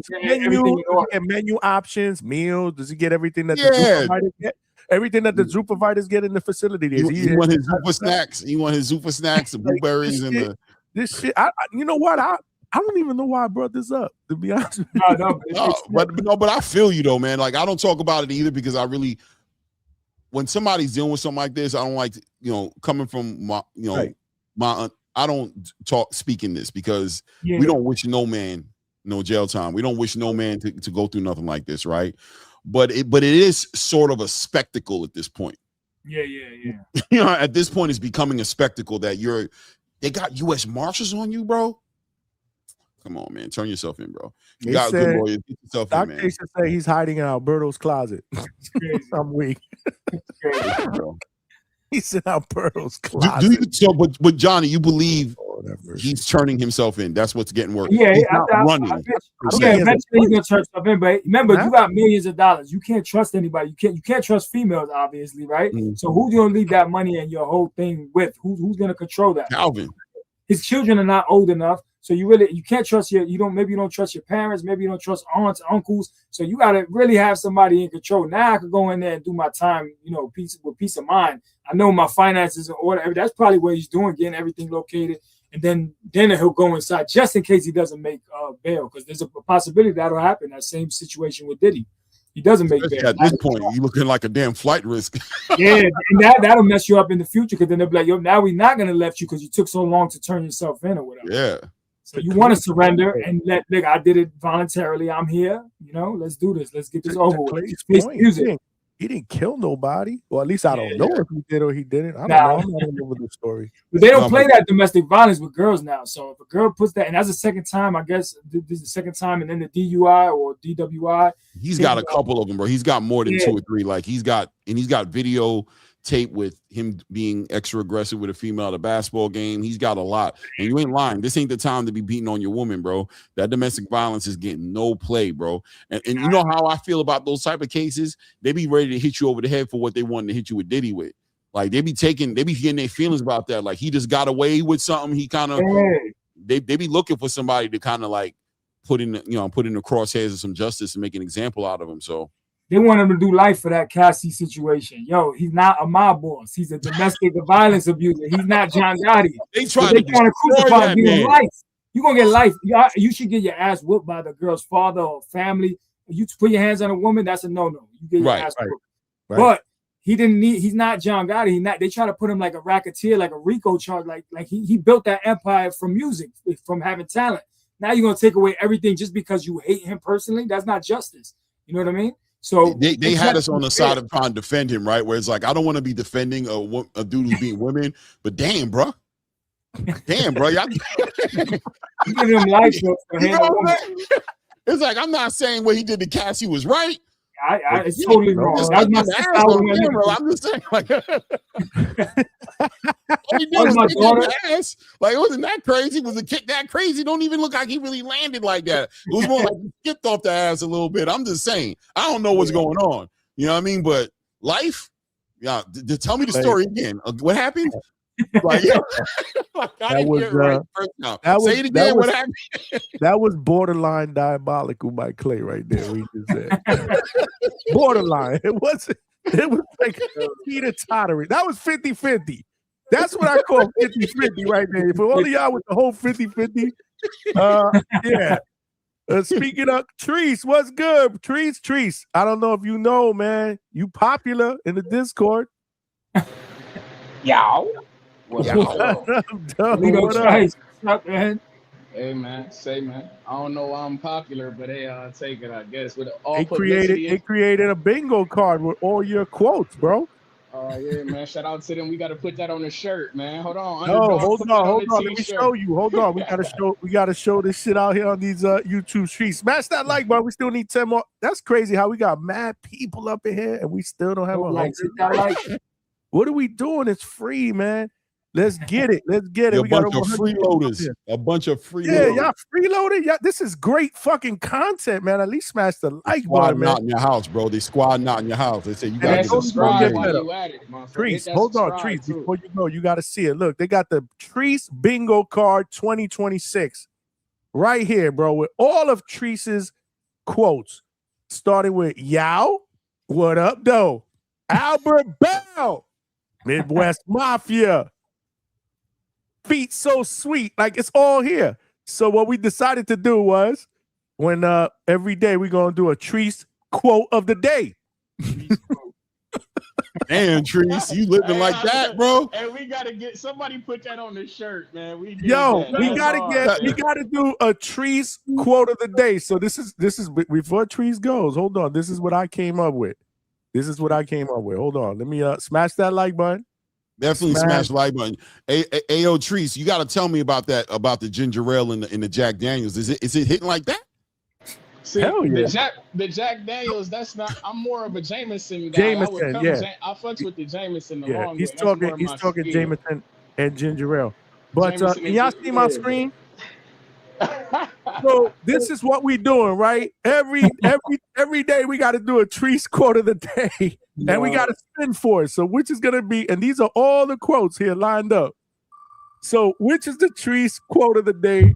menu options, meals. Does he get everything that the Zuffa fighters get? Everything that the Zuffa fighters get in the facility. You want his Zuffa snacks? You want his Zuffa snacks, the blueberries, and this shit. You know what? I don't even know why I brought this up, to be honest with you. But I feel you though, man. Like, I don't talk about it either because when somebody's dealing with something like this, I don't like to, coming from my, I don't speak in this because we don't wish no man no jail time. We don't wish no man to go through nothing like this, right? But it is sort of a spectacle at this point. Yeah. At this point, it's becoming a spectacle that they got U.S. Marshals on you, bro. Come on, man. Turn yourself in, bro. You got good lawyers. Get yourself in, man. Dr. say he's hiding in Alberto's closet. Some week. Crazy, bro. He's in Alberto's closet. But Johnny, you believe he's turning himself in. That's what's getting worse. Yeah, he's not running. Eventually he's gonna turn stuff in. But remember, you got millions of dollars. You can't trust anybody. You can't trust females, obviously, right? So who's gonna leave that money and your whole thing with? Who's gonna control that? Calvin. His children are not old enough, so you can't trust you don't trust your parents, maybe you don't trust aunts, uncles. So you gotta really have somebody in control. Now I could go in there and do my time, with peace of mind. I know my finances in order. That's probably what he's doing, getting everything located, and then he'll go inside just in case he doesn't make bail, because there's a possibility that'll happen. That same situation with Diddy. He doesn't make bail. At this point, you're looking like a damn flight risk. Yeah, and that'll mess you up in the future, because then they'll be like, yo, now we're not going to let you because you took so long to turn yourself in or whatever. Yeah. So you want to surrender and look, I did it voluntarily. I'm here. Let's do this. Let's get this over with. Music. He didn't kill nobody. Or at least I don't know if he did or he didn't. I don't know. I'm not over the story. But they don't play that domestic violence with girls now. So if a girl puts that, and that's the second time, I guess this is the second time, and then the DUI or DWI. He's got a couple of them, bro. He's got more than 2 or 3. Like he's got video tape with him being extra aggressive with a female at a basketball game. He's got a lot. And you ain't lying. This ain't the time to be beating on your woman, bro. That domestic violence is getting no play, bro. And you know how I feel about those type of cases? They be ready to hit you over the head for what they wanted to hit you with Diddy with. Like they be getting their feelings about that. Like he just got away with something. He kind of they be looking for somebody to kind of like put in the crosshairs of some justice and make an example out of him. So they want him to do life for that Cassie situation. Yo, he's not a mob boss. He's a domestic violence abuser. He's not John Gotti. They trying to crucify him. Life. You're going to get life. You should get your ass whooped by the girl's father or family. You put your hands on a woman, that's a no-no. You get your ass whooped. Right. But he's not John Gotti. They try to put him like a racketeer, like a RICO charge. Like he built that empire from music, from having talent. Now you're going to take away everything just because you hate him personally? That's not justice. You know what I mean? So they had us on the side of trying to defend him, right? Where it's like, I don't want to be defending a dude who's being women, but damn, bro. Y'all give him life. It's like, I'm not saying what he did to Cassie was right. It's totally wrong. I'm just saying, like, he did was kick ass. Like, it wasn't that crazy. Was the kick that crazy? Don't even look like he really landed like that. It was more like he skipped off the ass a little bit. I'm just saying. I don't know what's going on. You know what I mean? But life, tell me the story again. What happened? Like, I didn't hear it right first time. Say it again. What happened? That was borderline diabolical by Clay right there. We just said borderline. It was like Peter Tottery. That was 50-50. That's what I call 50-50 right there. For all of y'all with the whole 50-50. Yeah. Speaking of Trees, what's good? Trees. I don't know if you know, man. You popular in the Discord. Yow. What up, man? Hey, man. I don't know why I'm popular, but hey, I'll take it, I guess. With all they created a bingo card with all your quotes, bro. Oh, yeah, man. Shout out to them. We got to put that on the shirt, man. Hold on. No, hold on. Let me show you. Hold on. We gotta show this shit out here on these YouTube streets. Smash that like button. We still need 10 more. That's crazy how we got mad people up in here and we still don't have a like. What are we doing? It's free, man. Let's get it. We got a bunch of freeloaders. Yeah, y'all freeloaded. Yeah, this is great fucking content, man. At least smash the like button, man. Not in your house, bro. They squad not in your house. They say you gotta subscribe. Trees, hold on, Trees. Before you go, you gotta see it. Look, they got the Trees Bingo Card 2026 right here, bro, with all of Treese's quotes, starting with "Yow, what up, though?" Albert Bell, Midwest Mafia. Feet so sweet, like it's all here. So what we decided to do was, when every day we're gonna do a Trees quote of the day. Damn, Trees, you living like that, bro? And we gotta get somebody put that on the shirt, man. We gotta do a Trees quote of the day. So this is before Trees goes. Hold on, this is what I came up with. Hold on, let me smash that like button. Definitely smash the like button. Ayo, Trees, you got to tell me about the ginger ale and the Jack Daniels. Is it hitting like that? See, hell yeah. The Jack Daniels, that's not. I'm more of a Jameson guy. I fucks with the Jameson. He's talking Jameson and ginger ale. But can y'all see my screen? So this is what we doing, right? Every day we got to do a Treese quote of the day, and we got to spin for it. So which is gonna be? And these are all the quotes here lined up. So which is the Treese quote of the day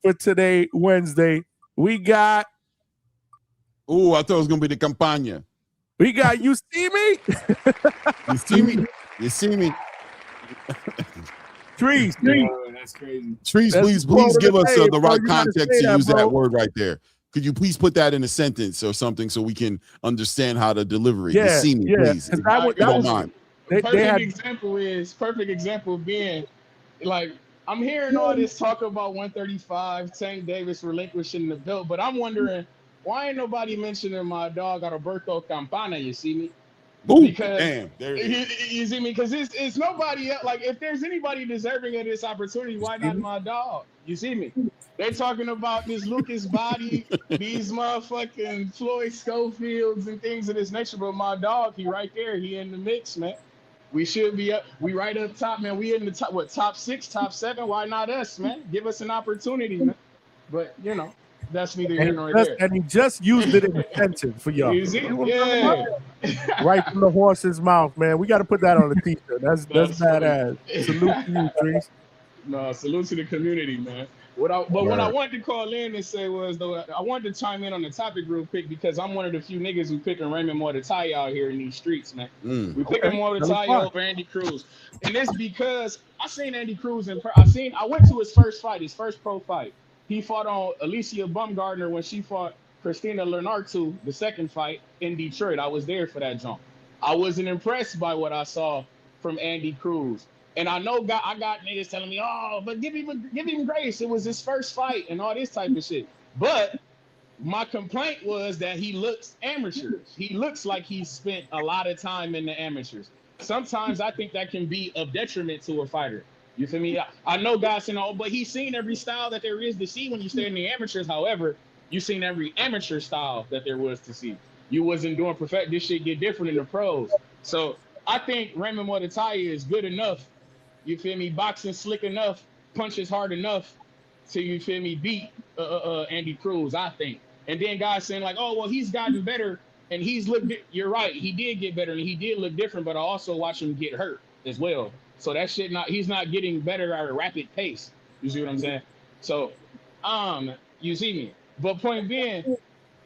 for today, Wednesday? We got. Oh, I thought it was gonna be the campaña. We got you see me? You see me? You see me? Trees. That's crazy. Trees, please give us the right context to use that word right there. Could you please put that in a sentence or something so we can understand how to deliver it? You see me, please. If you don't mind. Perfect example being like I'm hearing all this talk about 135, Tank Davis relinquishing the belt, but I'm wondering why ain't nobody mentioning my dog Alberto Campana? You see me? Ooh, because damn, there it is. You see me? Because it's nobody else. Like if there's anybody deserving of this opportunity, why not my dog? You see me? They talking about this Lucas Body, these motherfucking Floyd Schofields and things of this nature, but my dog, he right there, he in the mix, man. We should be up. We right up top, man. We in the top. What, top 6, top 7? Why not us, man? Give us an opportunity, man. But you know, that's neither here nor there. And he just used it in incentive for y'all. Yeah. Right from the horse's mouth, man. We got to put that on a t-shirt. That's badass. Salute to you, Trees. No, salute to the community, man. What I wanted to call in and say was, though, I wanted to chime in on the topic real quick because I'm one of the few niggas who picking Raymond Muratalla out here in these streets, man. We picking Muratalla over Andy Cruz, and it's because I seen Andy Cruz I went to his first fight, his first pro fight. He fought on Alicia Bumgardner when she fought Christina Lenartu, the second fight in Detroit. I was there for that jump. I wasn't impressed by what I saw from Andy Cruz. And I know I got niggas telling me, oh, but give him grace. It was his first fight and all this type of shit. But my complaint was that he looks amateurs. He looks like he spent a lot of time in the amateurs. Sometimes I think that can be of detriment to a fighter. You feel me? I know guys saying, oh, but he's seen every style that there is to see when you stay in the amateurs. However, you've seen every amateur style that there was to see. You wasn't doing perfect. This shit get different in the pros. So I think Raymond Muratalla is good enough. You feel me? Boxing slick enough, punches hard enough to, you feel me, beat Andy Cruz, I think. And then guys saying like, oh, well, he's gotten better and he's looked. You're right. He did get better and he did look different, but I also watched him get hurt as well. So that shit he's not getting better at a rapid pace. You see what I'm saying? So, you see me. But point being,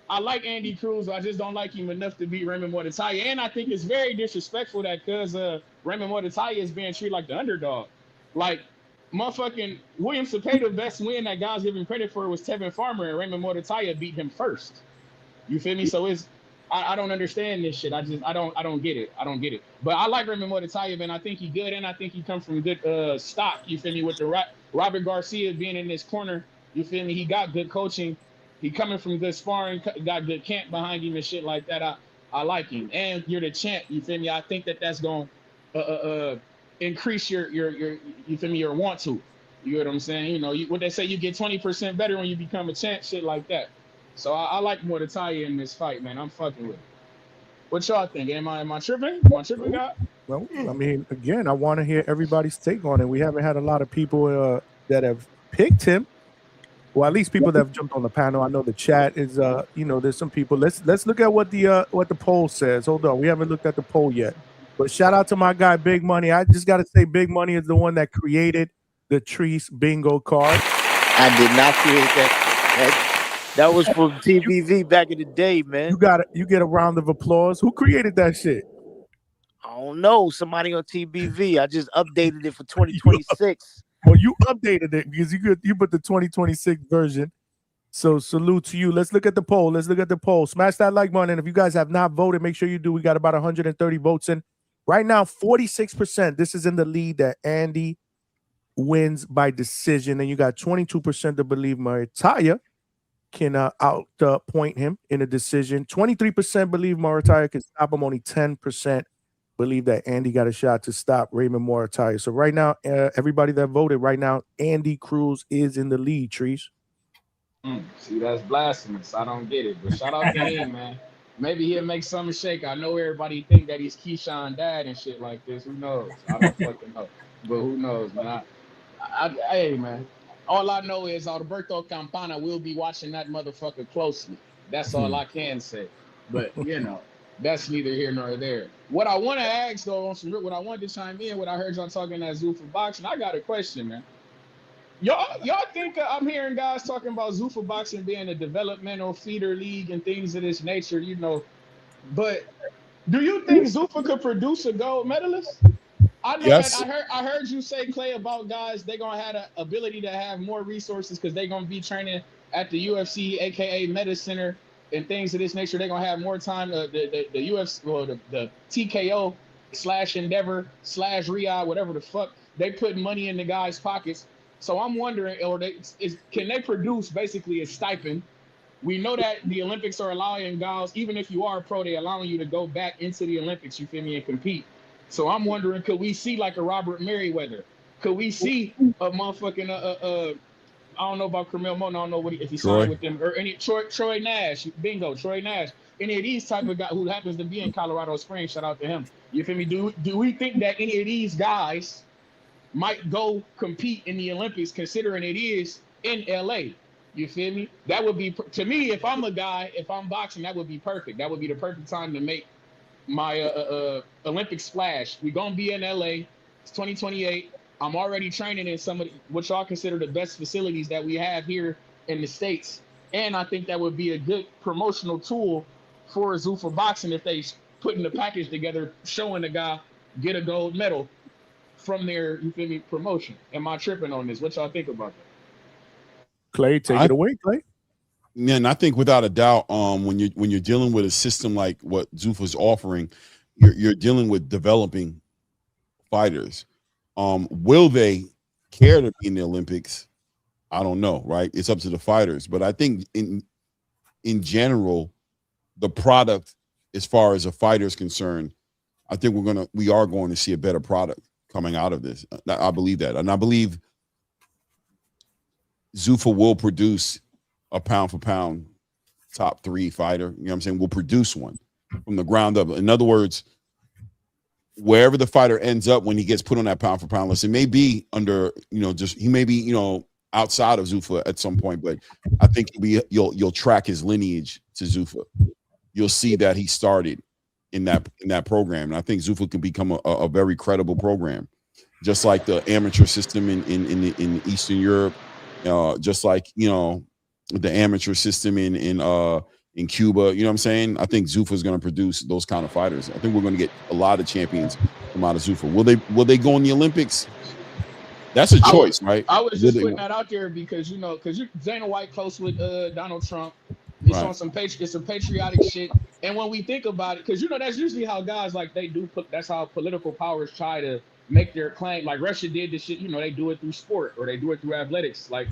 I like Andy Cruz. I just don't like him enough to beat Raymond Muratalla. And I think it's very disrespectful that because Raymond Muratalla is being treated like the underdog. Like, motherfucking William Cepedo's best win that guys giving credit for was Tevin Farmer, and Raymond Muratalla beat him first. You feel me? So I don't understand this shit. I don't get it. I don't get it. But I like Raymond Muratalla, man. I think he good, and I think he comes from good stock. You feel me? With the Robert Garcia being in this corner, you feel me? He got good coaching. He coming from good sparring, got good camp behind him and shit like that. I like him, and you're the champ. You feel me? I think that's gonna increase your you feel me, your want to. You know what I'm saying? You know what they say, you get 20% better when you become a champ, shit like that. So I like Muratalla in this fight, man. I'm fucking with it. What y'all think? Am I tripping? Am I tripping, guy? Well, I mean, again, I want to hear everybody's take on it. We haven't had a lot of people that have picked him. Well, at least people that have jumped on the panel. I know the chat is, there's some people. Let's look at what the poll says. Hold on, we haven't looked at the poll yet. But shout out to my guy Big Money. I just got to say, Big Money is the one that created the Treese bingo card. I did not create that. That was from TBV back in the day, man. You get a round of applause. Who created that shit? I don't know. Somebody on TBV. I just updated it for 2026. Well, you updated it because you put the 2026 version. So salute to you. Let's look at the poll. Smash that like button. And if you guys have not voted, make sure you do. We got about 130 votes in. Right now, 46%. This is in the lead that Andy wins by decision. And you got 22% to believe Muratalla can outpoint him in a decision. 23% believe Muratalla can stop him. Only 10% believe that Andy got a shot to stop Raymond Muratalla. So right now, everybody that voted right now, Andy Cruz is in the lead, Trees. See, that's blasphemous. I don't get it. But shout out to him, man. Maybe he'll make something shake. I know everybody think that he's Keyshawn dad and shit like this. Who knows? I don't fucking know. But who knows, man? Hey, man. All I know is Alberto Campana will be watching that motherfucker closely. That's all I can say. But, that's neither here nor there. What I want to ask, though, what I wanted to chime in, what I heard y'all talking at Zuffa Boxing, I got a question, man. Y'all think I'm hearing guys talking about Zuffa Boxing being a developmental feeder league and things of this nature, but do you think Zuffa could produce a gold medalist? I know that Yes. I heard you say, Clay, about guys they gonna have the ability to have more resources because they're gonna be training at the UFC, aka Meta Center, and things of this nature. They're gonna have more time. The UFC, well, the TKO / Endeavor / Riyadh, whatever the fuck, they put money in the guys' pockets. So I'm wondering, can they produce basically a stipend? We know that the Olympics are allowing guys, even if you are a pro, they're allowing you to go back into the Olympics, you feel me, and compete. So I'm wondering, could we see like a Robert Merriweather? Could we see a motherfucking I don't know about Camille Mono, I don't know if he signed with them, or any Troy Nash, bingo, Troy Nash. Any of these type of guys who happens to be in Colorado Springs, shout out to him. You feel me? Do we think that any of these guys might go compete in the Olympics, considering it is in LA? You feel me? That would be, to me, if I'm a guy, if I'm boxing, that would be perfect. That would be the perfect time to make my Olympic splash. We're gonna be in LA. It's 2028. I'm already training in some of what y'all consider the best facilities that we have here in the States. And I think that would be a good promotional tool for Zuffa Boxing if they putting the package together, showing the guy get a gold medal from their, you feel me, promotion. Am I tripping on this? What y'all think about that? Clay, take it away, Clay. Yeah, and I think without a doubt, when you're dealing with a system like what Zuffa's offering, you're dealing with developing fighters. Will they care to be in the Olympics? I don't know, right? It's up to the fighters. But I think in general, the product, as far as a fighter is concerned, I think we are going to see a better product coming out of this. I believe that, and I believe Zuffa will produce a pound for pound top 3 fighter. You know what I'm saying? We'll produce one from the ground up. In other words, wherever the fighter ends up when he gets put on that pound for pound list, it may be under, he may be, outside of Zuffa at some point, but I think you'll track his lineage to Zuffa. You'll see that he started in that program. And I think Zuffa can become a very credible program, just like the amateur system in Eastern Europe, just like, the amateur system in Cuba. You know what I'm saying? I think Zuffa is going to produce those kind of fighters. I think we're going to get a lot of champions from out of Zuffa. Will they go in the Olympics? That's a choice, right? I was just putting that out there because Dana White close with Donald Trump. It's on some patriotic shit. And when we think about it, because that's usually how guys they do. That's how political powers try to make their claim. Like Russia did this shit. They do it through sport or they do it through athletics. Like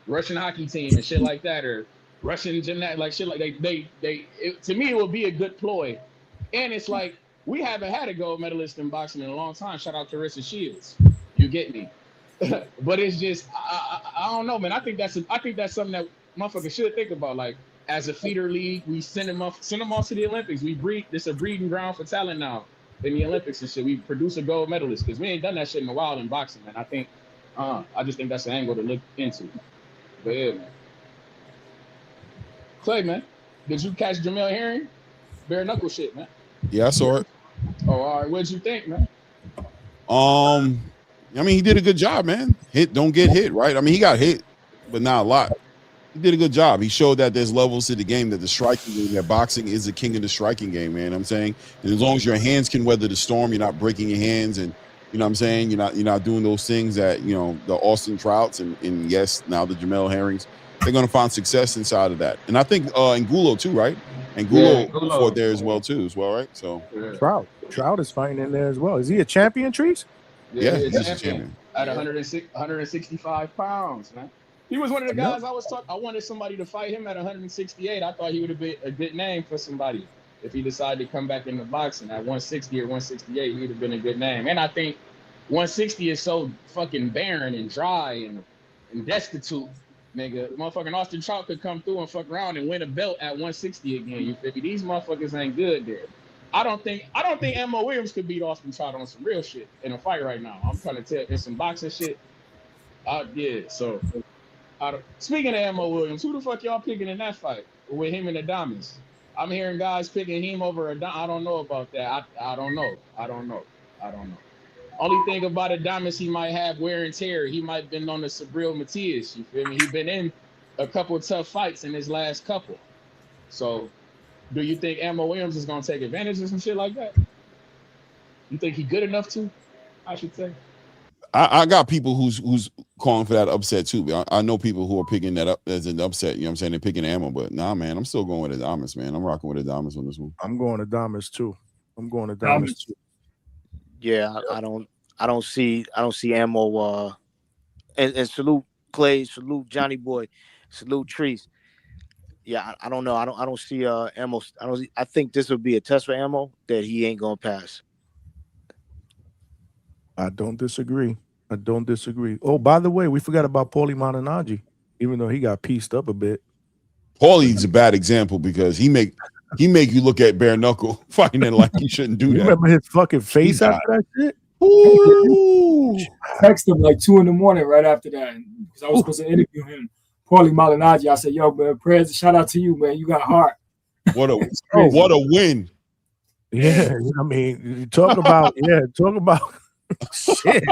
Russian hockey team and shit like that, or Russian gymnastics, shit like to me, it would be a good ploy. And it's like we haven't had a gold medalist in boxing in a long time. Shout out to Carissa Shields. You get me? But it's just I don't know, man. I think that's something that motherfuckers should think about. Like as a feeder league, we send them off to the Olympics. We breed. This a breeding ground for talent now in the Olympics and shit. We produce a gold medalist because we ain't done that shit in a while in boxing, man. I think I just think that's an angle to look into. But yeah, man. Clay, man, did you catch Jamel Herring? Bare knuckle shit, man. Yeah, I saw it. Oh, all right. What'd you think, man? I mean, he did a good job, man. Hit, don't get hit, right? I mean, he got hit, but not a lot. He did a good job. He showed that there's levels to the game, that the striking game, that boxing is the king of the striking game, man. I'm saying, and as long as your hands can weather the storm, you're not breaking your hands, and you know what I'm saying, you're not doing those things that the Austin Trouts and yes, now the Jamel Herrings, they're gonna find success inside of that. And I think Angulo too, right? Angulo fought there as well, right? So Trout is fighting in there as well. Is he a champion, Trees? Yeah, he's a champion at 165 pounds, man. He was one of the guys I wanted somebody to fight him at 168. I thought he would have been a good name for somebody if he decided to come back into boxing at 160 or 168. He would have been a good name. And I think 160 is so fucking barren and dry and destitute, nigga. Motherfucking Austin Trout could come through and fuck around and win a belt at 160 again. You feel me? These motherfuckers ain't good there. I don't think Mo Williams could beat Austin Trout on some real shit in a fight right now. I'm trying to tell you, some boxing shit. Yeah. So, speaking of Ammo Williams, who the fuck y'all picking in that fight with him and Adames? I'm hearing guys picking him over Adames. I don't know about that. I don't know. I don't know. Only thing about Adames, he might have wear and tear. He might have been on the Sabril Matias. You feel me? He been in a couple of tough fights in his last couple. So, do you think Ammo Williams is gonna take advantage of some shit like that? You think he good enough to? I should say. I got people who's calling for that upset too. I know people who are picking that up as an upset. You know what I'm saying? They're picking Ammo, but nah, man, I'm still going with Adames, man. I'm rocking with Adames on this one. I'm going Adames too. Yeah, I don't see Ammo. And salute Clay, salute Johnny Boy, salute Trees. Yeah, I don't know. I don't see Ammo. I think this would be a test for Ammo that he ain't gonna pass. I don't disagree. Oh, by the way, we forgot about Paulie Malignaggi, even though he got pieced up a bit. Paulie's a bad example because he make you look at bare knuckle fighting it like you shouldn't do that. Remember his fucking face after that shit? Ooh. I texted him like 2 a.m. right after that because I was supposed to interview him. Paulie Malignaggi. I said, "Yo, man, prayers, shout out to you, man. You got heart." What a win! Yeah, I mean, talk about shit.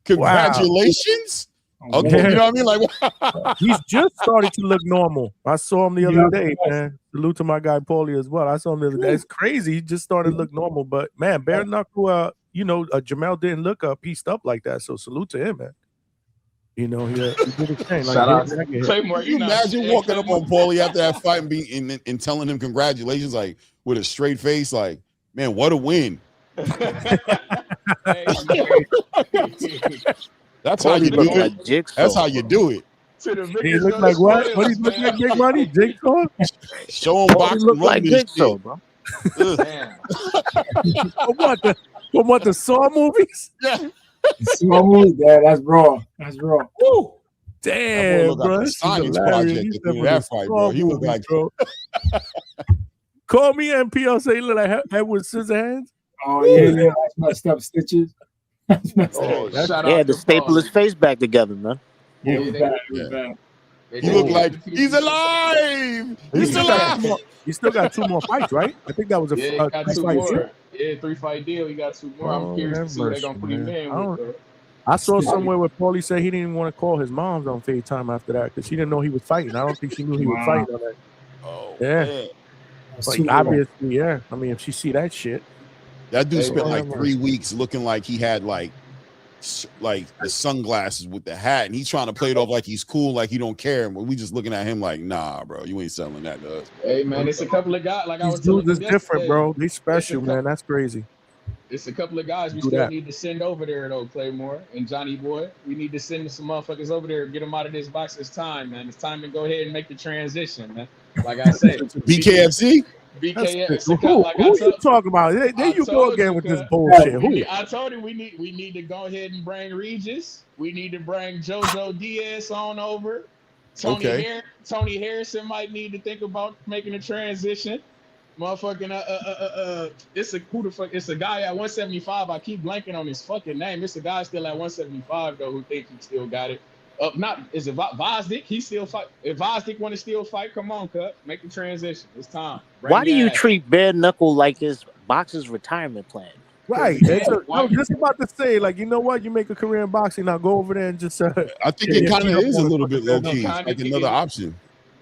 Congratulations. Wow. Okay, you know what I mean? Like he's just starting to look normal. I saw him the other day, man. Salute to my guy Paulie as well. I saw him the other day. It's crazy. He just started to look normal. But man, bare knuckle, Jamel didn't look pieced up like that. So salute to him, man. He did his thing. Shout out. Claymore, you imagine walking up on Paulie after that fight and telling him congratulations, like with a straight face, like, man, what a win. That's how you do it. That's how you do it. He look like what? What he look like, Big Money? Jigsaw? Show him boxing. Look like Jigsaw, bro. What the Saw movies? Yeah. Saw movies? Yeah, that's raw. Woo. Damn, bro. Science project that fight, bro. He was like, call me MP. I'll say he look like Edward Scissorhands. Oh yeah, that's messed up stitches. He had to staple his face back together, man. Yeah, it was bad. He looked like he's alive. He's alive. He still got 2 more fights, right? I think that was he got 2 more. Yeah, 3-fight deal. He got 2 more. I'm curious to see what they're gonna put him in with. I saw somewhere where Paulie said he didn't even want to call his moms on FaceTime after that because she didn't know he was fighting. I don't think she knew he was fighting on that. Oh, yeah. Man. Like, obviously, yeah. I mean, if she see that shit. That dude spent like 3 weeks looking like he had like the sunglasses with the hat, and he's trying to play it off like he's cool, like he don't care. And we just looking at him like, nah, bro, you ain't selling that to us. Hey, man, it's a couple of guys. Like I was telling you, this different, bro. They special, man. That's crazy. It's a couple of guys we still need to send over there, though, Claymore and Johnny Boy. We need to send some motherfuckers over there, get them out of this box. It's time, man. It's time to go ahead and make the transition, man. Like I said, BKFC. BKFC. Who you talking about? There you go again with this bullshit. I told him we need to go ahead and bring Regis. We need to bring JoJo Diaz on over. Tony Harrison might need to think about making a transition. Motherfucking it's a guy at 175. I keep blanking on his fucking name. It's a guy still at 175 though who think he still got it. Is it Vazdik? He still fight. If Vazdik want to still fight, come on, cut. Make the transition. It's time. Why do you treat bare knuckle like his boxer's retirement plan? Right. I was just about to say, like, you know what? You make a career in boxing, now go over there and just. I think it kind of is a little bit low key, like another option.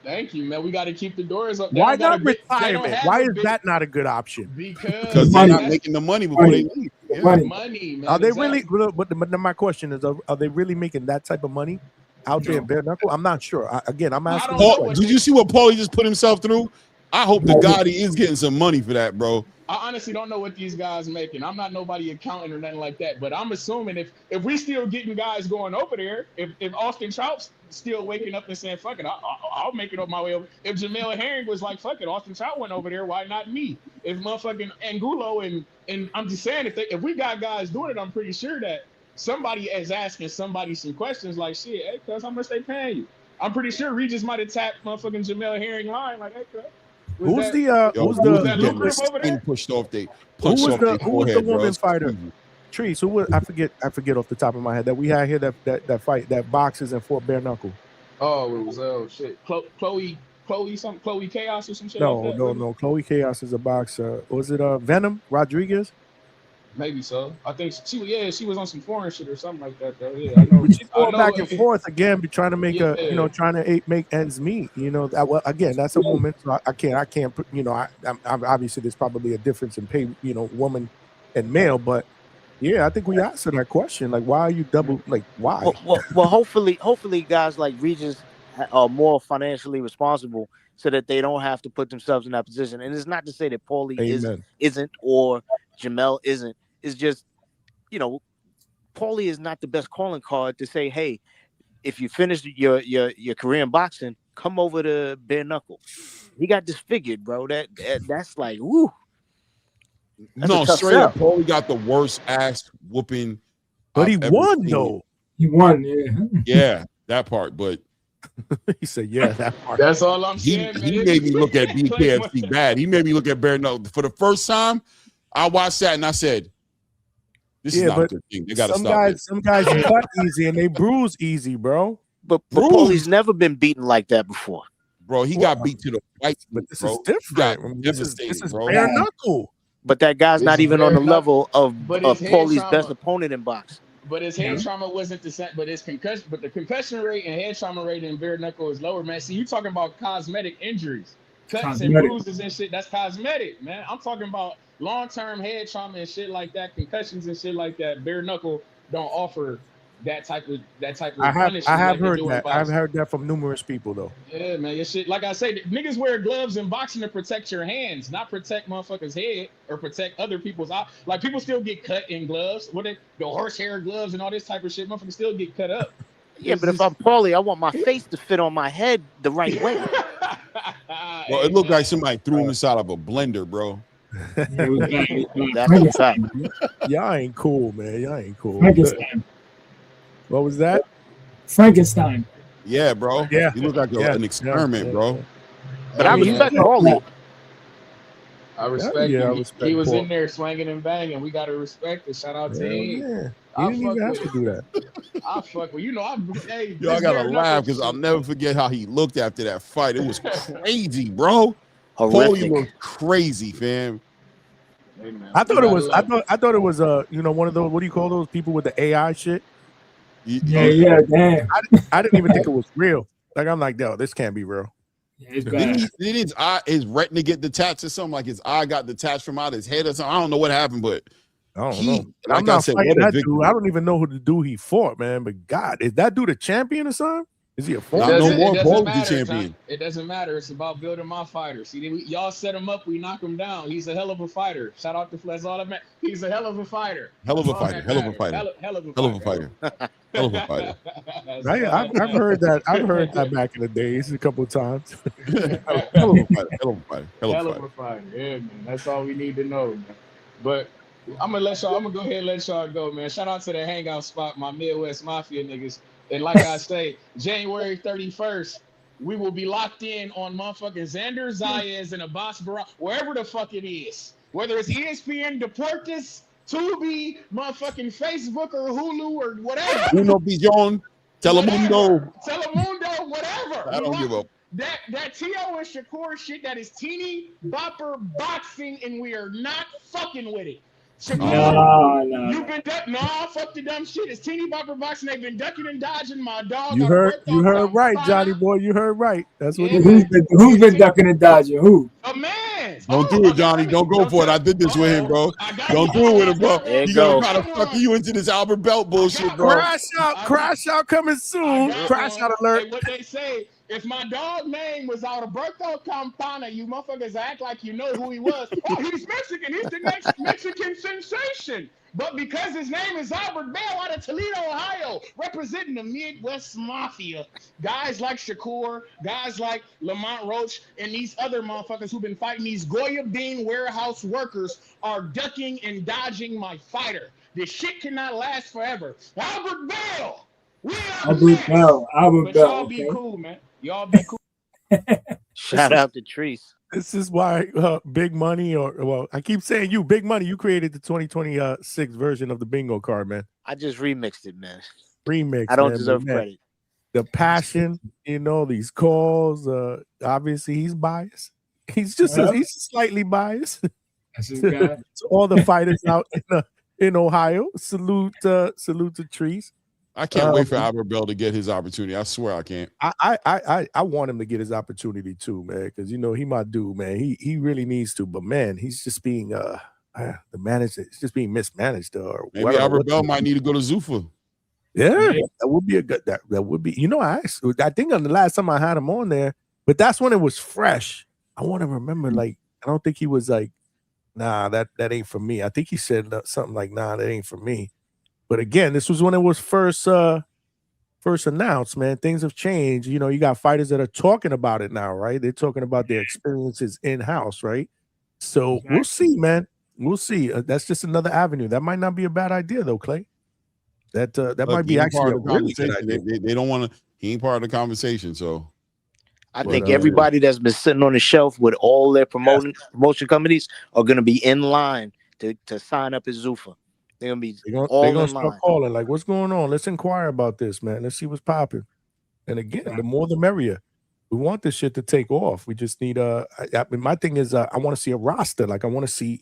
Thank you, man. We got to keep the doors up. Why not retirement? Why is that not a good option? Because they're not making the money before they leave. Yeah. Money, man. Are they really? But my question is, are they really making that type of money out there in bare knuckle? I'm not sure. I'm asking. Did you see what Paulie just put himself through? I hope to God he is getting some money for that, bro. I honestly don't know what these guys making. I'm not nobody accountant or nothing like that, but I'm assuming if we still getting guys going over there, if Austin Trout's still waking up and saying, fuck it, I'll make it up my way over. If Jamel Herring was like, fuck it, Austin Trout went over there, why not me? If motherfucking Angulo and I'm just saying, if we got guys doing it, I'm pretty sure that somebody is asking somebody some questions like, shit, hey, cuz, how much they paying you? I'm pretty sure Regis might have tapped motherfucking Jamel Herring line, like, hey, cuz. Who's the pushed off they who was the woman fighter? Trees, who was I forget off the top of my head that we had here that fight that boxes and fought bare knuckle. Oh, it was shit. Chloe Chaos or some shit No, like that. no. Chloe Chaos is a boxer. Was it Venom Rodriguez? Maybe so. I think she was on some foreign shit or something like that though. Yeah, I know. She's going back and forth again, trying to make trying to make ends meet. Well, again, that's a woman. So I can't put. I'm obviously there's probably a difference in pay. Woman and male, but yeah, I think we answered that question. Like, why are you double? Like, why? Well, hopefully, guys like Regis are more financially responsible so that they don't have to put themselves in that position. And it's not to say that Paulie isn't or Jamel isn't. It's just, Paulie is not the best calling card to say, hey, if you finish your career in boxing, come over to bare knuckle. He got disfigured, bro. That's like, woo. No, straight up, Paulie got the worst ass whooping. But he won, though. He won, yeah. Yeah, that part. But he said, yeah, that part. That's all I'm saying. He made me look at BKFC bad. He made me look at bare knuckle. For the first time, I watched that and I said, this is not a good thing. They got to stop it. Some guys cut easy and they bruise easy, bro. But Paulie's never been beaten like that before. Bro, he got beat to the white. But this is different. This is bare knuckle. But that guy's not even on the level of Paulie's best opponent in boxing. But his head trauma wasn't the same. But the concussion rate and head trauma rate in bare knuckle is lower, man. See, you talking about cosmetic injuries, cuts and bruises and shit. That's cosmetic, man. I'm talking about long-term head trauma and shit like that, concussions and shit like that. Bare knuckle don't offer that type of I have like heard that. I've heard that from numerous people though. Yeah, man. Your shit, like I say, niggas wear gloves in boxing to protect your hands, not protect motherfuckers' head or protect other people's eye. Like people still get cut in gloves. The horsehair gloves and all this type of shit, motherfuckers still get cut up. Yeah, but if I'm Paulie, I want my face to fit on my head the right way. Well, it looked like somebody threw him inside of a blender, bro. That's a fact. Y'all ain't cool, man. Y'all ain't cool. Frankenstein. What was that? Frankenstein. Yeah, bro. Yeah. He looked like an experiment, bro. But I respect Paulie. I respect him. He was in there swinging and banging. We gotta respect it. Shout out to him. Yeah. You didn't even have to do that. I fuck with Yo, I gotta laugh because I'll never forget how he looked after that fight. It was crazy, bro. Paulie looked crazy, fam. Hey, I thought it was one of those, what do you call those people with the AI shit? Yeah, damn. I didn't even think it was real. Like I'm like, no, this can't be real. Yeah, it's bad. Did his retina get detached or something? Like his eye got detached from out his head or something? I don't know what happened, but I don't know. Like I'm not fighting that dude. I don't even know who the dude he fought, man. But God, is that dude a champion or something? Is he a former? Champion? It doesn't matter. It's about building my fighters. See, y'all set him up, we knock him down. He's a hell of a fighter. Shout out to Fles. All that man. He's a hell of a fighter. Hell of a fighter. Hell of a fighter. Hell of a fighter. Hell of a fighter. I've heard that. I've heard that back in the days a couple of times. Hell of a fighter. Hell of a fighter. Hell of a fighter. Yeah, man. That's all we need to know, man. But I'm gonna go ahead and let y'all go, man. Shout out to the Hangout spot, my Midwest Mafia niggas. And like I say, January 31st, we will be locked in on motherfucking Xander Zayas and Abbas Barra, wherever the fuck it is. Whether it's ESPN, Deportes, Tubi, motherfucking Facebook or Hulu or whatever. Uno Bijon, Telemundo, whatever. I don't give up. That T.O. and Shakur shit, that is teeny bopper boxing, and we are not fucking with it. No. You've been fuck the dumb shit. It's teeny bopper boxing. They've been ducking and dodging my dog. You heard right, Johnny boy. You heard right. That's what. Who's been ducking and dodging? Who? A man. Don't do it, Johnny. Don't go for it. I did this with him, bro. Don't do it with him, bro. He's gonna try to fuck you into this Albert Belt bullshit, bro. Crash out coming soon. Crash out alert. Hey, what they say? If my dog name was Alberto Campana, you motherfuckers act like you know who he was. Oh, he's Mexican. He's the next Mexican sensation. But because his name is Albert Bell out of Toledo, Ohio, representing the Midwest Mafia, guys like Shakur, guys like Lamont Roach, and these other motherfuckers who've been fighting these Goya Bean warehouse workers are ducking and dodging my fighter. This shit cannot last forever. Albert Bell! Albert Bell. Y'all be cool, man. Y'all be cool. Shout out to Treese. This is why Big Money, I keep saying Big Money, you created the 2026 version of the bingo card, man. I just remixed it, man. Remix. I don't man, deserve but, man, credit. The passion, these calls. Obviously, he's biased. He's just he's slightly biased. That's his guy. To all the fighters out in Ohio. Salute to Trees. I can't wait for Albert Bell to get his opportunity. I swear I can't. I want him to get his opportunity too, man, because he my dude, man. He really needs to, but man, he's just being the manager. It's just being mismanaged. Or maybe Albert Bell might need to go to Zuffa. Yeah, that would be a good. That would be. I think on the last time I had him on there, but that's when it was fresh. I want to remember. Like, I don't think he was like, nah, that ain't for me. I think he said something like, nah, that ain't for me. But again, this was when it was first announced, man. Things have changed. You got fighters that are talking about it now, right? They're talking about their experiences in-house, right? So We'll see, man. We'll see. That's just another avenue. That might not be a bad idea, though, Clay. That might be actually a really good idea. They don't want to. He ain't part of the conversation, so. I think everybody that's been sitting on the shelf with all their promotion companies are going to be in line to sign up as Zuffa. They're gonna be they're gonna start calling like, what's going on? Let's inquire about this, man. Let's see what's popping. And again, the more the merrier. We want this shit to take off. We just need my thing is I want to see a roster. Like I want to see,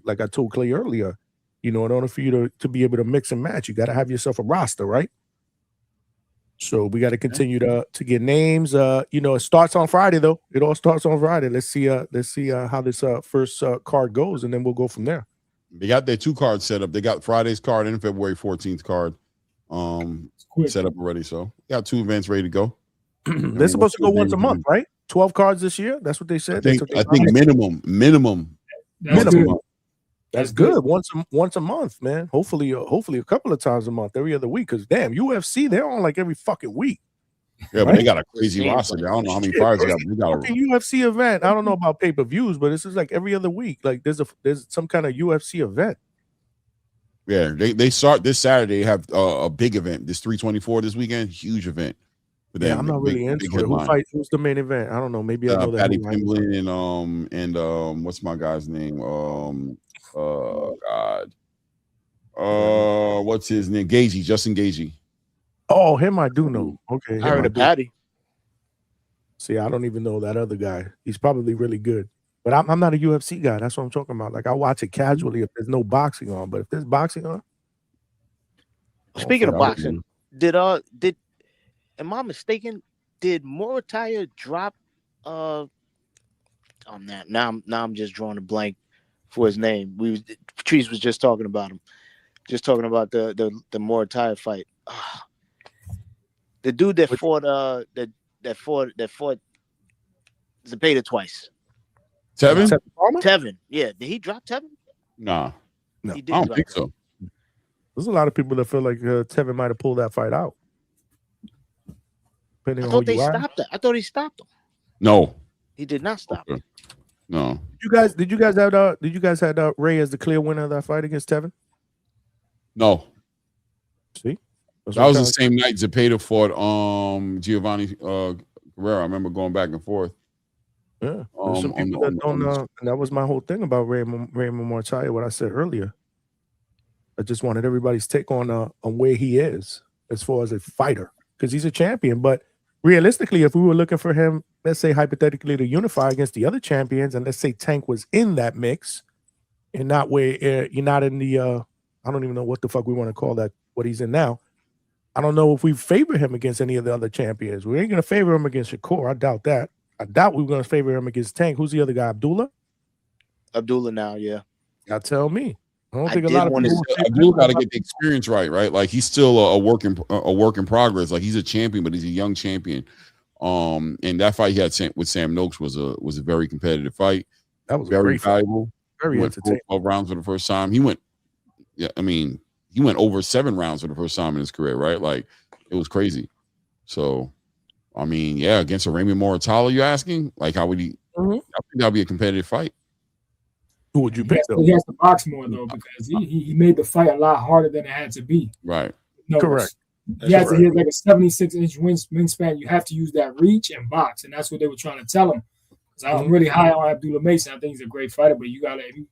like I told Clay earlier, in order for you to be able to mix and match, you got to have yourself a roster, right? So we got to continue to get names. It starts on Friday though. It all starts on Friday. Let's see how this first card goes, and then we'll go from there. They got their 2 cards set up. They got Friday's card and February 14th card set up already. So got 2 events ready to go. They're supposed to go once a month, right? 12 cards this year. That's what they said. I think minimum. That's good. Once a month, man. Hopefully a couple of times a month, every other week. Because damn, UFC, they're on like every fucking week. Yeah, but they got a crazy roster. I don't know how many fighters they got. They got a UFC event. I don't know about pay-per-views, but this is like every other week. Like there's some kind of UFC event. Yeah, they start this Saturday. They have a big event. This 324 this weekend, huge event. Yeah, I'm not really into it. Who's the main event? I don't know. Maybe I know that. Patty Pimblin and what's my guy's name? What's his name? Gagey, Justin Gagey. Oh, him I do know. Okay. I heard of Patty. See, I don't even know that other guy. He's probably really good. But I'm not a UFC guy. That's what I'm talking about. Like I watch it casually if there's no boxing on. But if there's boxing on. Speaking of boxing, did am I mistaken? Did Muratalla drop on that? Now I'm just drawing a blank for his name. Patrice was just talking about him. Just talking about the Muratalla fight. The dude that fought Zepeda twice. Tevin. Yeah. Did he drop Tevin? Nah. No. He did. I don't think so. There's a lot of people that feel like Tevin might have pulled that fight out. I thought they stopped it. I thought he stopped him. No. He did not stop him. No. Did you guys have Ray as the clear winner of that fight against Tevin? No. See? That was the same night Zepeda fought Giovanni Guerrero. I remember going back and forth. Yeah. Some people that don't know, and that was my whole thing about Raymond Danger, what I said earlier. I just wanted everybody's take on where he is as far as a fighter. Because he's a champion. But realistically, if we were looking for him, let's say hypothetically, to unify against the other champions, and let's say Tank was in that mix, and not where you're not in the I don't even know what the fuck we want to call that, what he's in now. I don't know if we favor him against any of the other champions. We ain't going to favor him against Shakur. I doubt that. I doubt we're going to favor him against Tank. Who's the other guy? Abdullah now, yeah. Y'all tell me. I don't think a lot of people Abdullah got to get the experience right? Like he's still a work in progress. Like he's a champion, but he's a young champion. And that fight he had with Sam Noakes was a very competitive fight. That was very valuable. Very entertaining. 12 rounds for the first time. He went over 7 rounds for the first time in his career, right? Like it was crazy. So, I mean, yeah, against a Raymond Muratalla, you asking? Like, how would he? I think that'd be a competitive fight. Who would you pick? He has to box more though, because he made the fight a lot harder than it had to be. Right. No, correct. He has to hit like a 76-inch wingspan. You have to use that reach and box, and that's what they were trying to tell him. So I'm really high on Abdullah Mason. I think he's a great fighter, but if you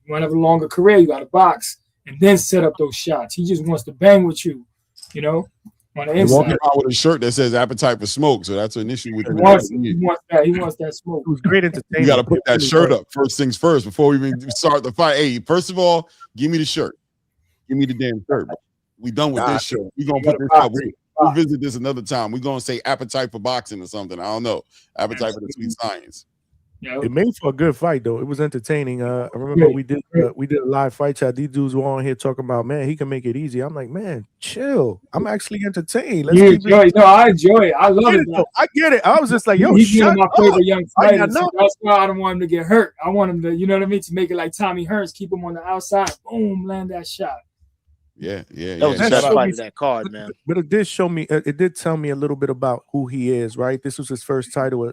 want to have a longer career, you got to box and then set up those shots. He just wants to bang with you, on the inside. Walking around with a shirt that says "appetite for smoke," so that's an issue with him. He wants that smoke. It was great entertainment. You got to put that shirt up first things first before we even start the fight. Hey, first of all, give me the shirt. Give me the damn shirt. We done with this shirt. We're gonna put this up. We'll visit this another time. We're gonna say appetite for boxing or something. I don't know. Appetite for the sweet science. It made for a good fight though. It was entertaining. I remember we did a live fight chat. These dudes were on here talking about, man, he can make it easy. I'm like, man, chill. I'm actually entertained. I enjoy it. I love it. I get it. I was just like, yo, he's one of my favorite young fighters. So that's why I don't want him to get hurt. I want him to, you know what I mean, to make it like Tommy Hearns, keep him on the outside, boom, land that shot. That was the best fight of that card, man. But it did show me. It did tell me a little bit about who he is. Right. This was his first title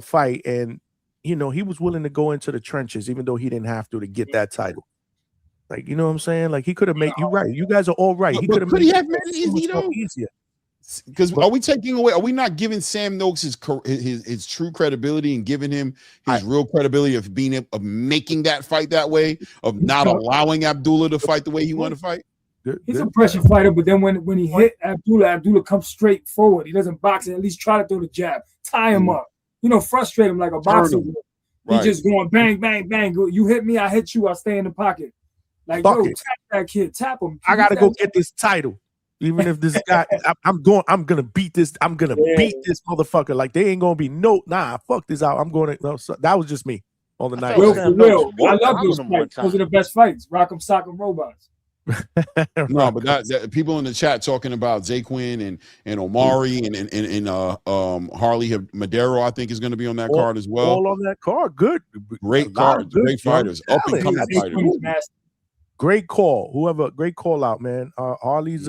fight, and he was willing to go into the trenches, even though he didn't have to get that title. Like, you know what I'm saying? Like, he could have made you right. You guys are all right. He could have made it easier. Because are we taking away? Are we not giving Sam Noakes his true credibility and giving him his real credibility of making that fight that way, of not allowing Abdullah to fight the way he wanted to fight? He's a pressure fighter, but then when he hit Abdullah comes straight forward. He doesn't box and at least try to throw the jab, tie him up, frustrate him like a boxer. He just going bang, bang, bang. You hit me, I hit you, I stay in the pocket. Like, tap that kid, tap him. I gotta go get this title. Even if this guy, I'm gonna beat this. I'm gonna beat this motherfucker. Like, they ain't gonna be fuck this out. I'm going to. No, so that was just me on the night. I love those fights. Those are the best fights. Rock'em, sock'em, robots. No, but that people in the chat talking about Zaquin and Omari and Harley Madero, I think, is going to be on that card as well. All on that card. Good, great cards, great fighters, up and coming fighters. Great call, great call out, man. Harley's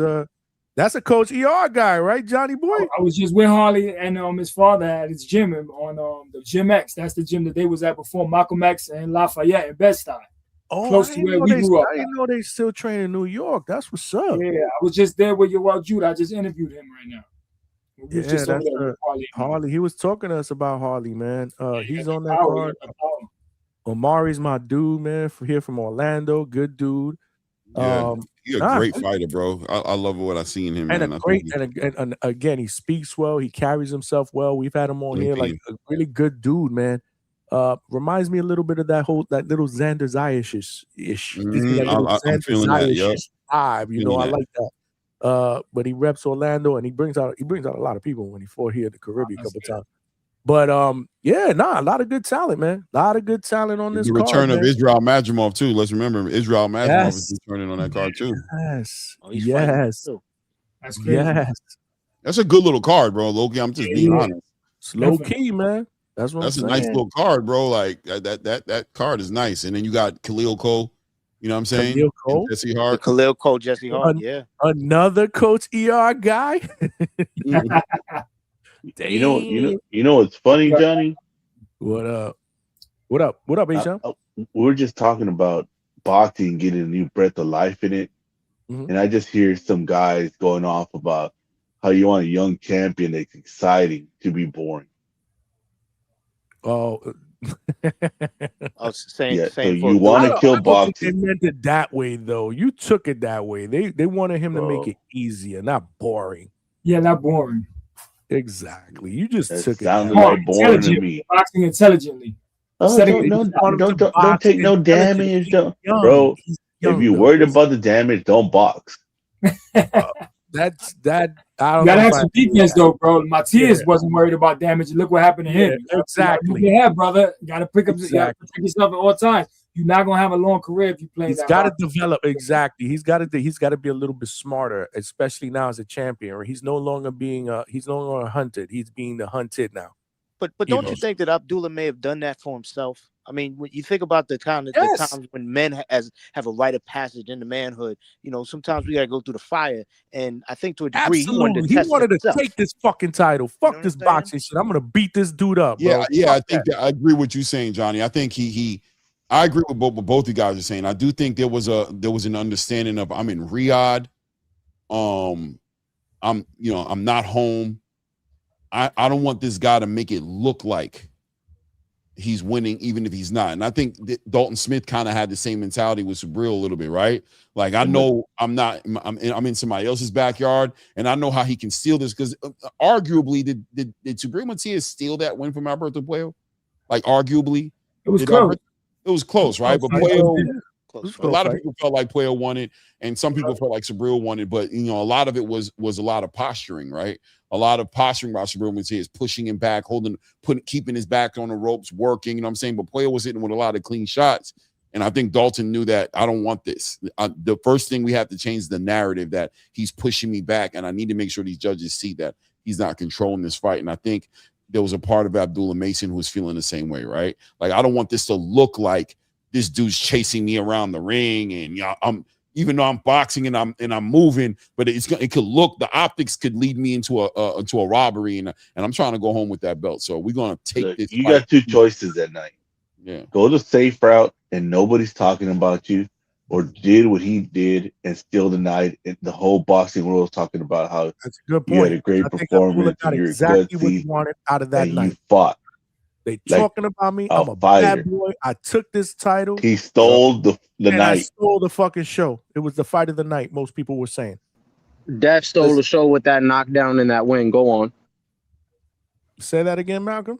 that's a Coach ER guy, right, Johnny boy? I was just with Harley and his father at his gym on the Gym X. That's the gym that they was at before Malcolm X and Lafayette and Bed-Stuy. Close to where we grew up. I didn't know they still train in New York. That's what's up. Yeah, I was just there with Yoel Judah. I just interviewed him right now. Harley. He was talking to us about Harley, man. He's on that card. Omari's my dude, man. Here from Orlando, good dude. Yeah, he's a great fighter, bro. I love what I see in him. And and again, he speaks well. He carries himself well. We've had him on here, like a really good dude, man. Reminds me a little bit of that little Xander Zayas ish. I'm feeling that. Yep. Vibe, I like that. But he reps Orlando, and he brings out a lot of people when he fought here in the Caribbean a couple times. But a lot of good talent, man. A lot of good talent on this card. The return of Israel Madrimov too. Let's remember Israel Madrimov is returning on that card too. Yes. That's crazy. Yes. That's a good little card, bro. Loki, I'm just being honest. It's low key, man. That's a nice little card, bro. Like that card is nice. And then you got Khalil Cole. You know what I'm saying? Khalil Cole, Jesse Hart. Khalil Cole, Jesse Hart. Yeah. Another Coach ER guy. You know what's funny, Johnny? What up? What up, Isham? We're just talking about boxing getting a new breath of life in it. And I just hear some guys going off about how you want a young champion that's exciting to be boring. Oh, so you want to kill boxing. They meant it that way, though. You took it that way. They wanted him to make it easier, not boring. Yeah, not boring. Exactly. You just took it. Sounded like boring to me. Boxing intelligently. Don't take no damage, bro. If you're worried about the damage, don't box. That's that. I don't you gotta have some defense, though, bro. Matias wasn't worried about damage. Look what happened to him. Exactly. Yeah, brother. You gotta pick up. You gotta protect yourself at all times. You're not gonna have a long career if you play. He's got to develop exactly. He's got to be a little bit smarter, especially now as a champion. He's no longer hunted. He's being the hunted now. But don't you think that Abdullah may have done that for himself? I mean, when you think about the times when men have a rite of passage into manhood, sometimes we gotta go through the fire. And I think to a degree, he wanted to take this fucking title. Fuck this boxing shit. I'm gonna beat this dude up. Bro. I think I agree with you saying, Johnny. I think I agree with what both you guys are saying. I do think there was an understanding of I'm in Riyadh. I'm not home. I don't want this guy to make it look like he's winning even if he's not. And I think Dalton Smith kind of had the same mentality with Subriel a little bit, right? Like I know I'm in somebody else's backyard, and I know how he can steal this because arguably did Subriel Matias steal that win from Alberto Puello? Like arguably, it was close. It was close, right? But Puello, a lot of people felt like Puello won it, and some people felt like Subriel won it. But a lot of it was a lot of posturing, right? A lot of posturing by Subriel Matias, pushing him back, keeping his back on the ropes, working. You know what I'm saying? But Puello was hitting with a lot of clean shots, and I think Dalton knew that I don't want this. The first thing we have to change is the narrative that he's pushing me back, and I need to make sure these judges see that he's not controlling this fight. And I think there was a part of Abdullah Mason who was feeling the same way, right? Like I don't want this to look like this dude's chasing me around the ring, and I'm even though I'm boxing and I'm moving, but it could look, the optics could lead me into a robbery, and I'm trying to go home with that belt. So we're gonna take this. You got two choices that night. Yeah, go the safe route and nobody's talking about you, or did what he did and still denied it. The whole boxing world is talking about how that's a good point. You had a great performance. Got exactly what you wanted out of that night. You fought. They talking about me. I'm a fighter. bad boy. I took this title. He stole the night. I stole the fucking show. It was the fight of the night. Most people were saying. Def stole the show with that knockdown and that win. Go on. Say that again, Malcolm.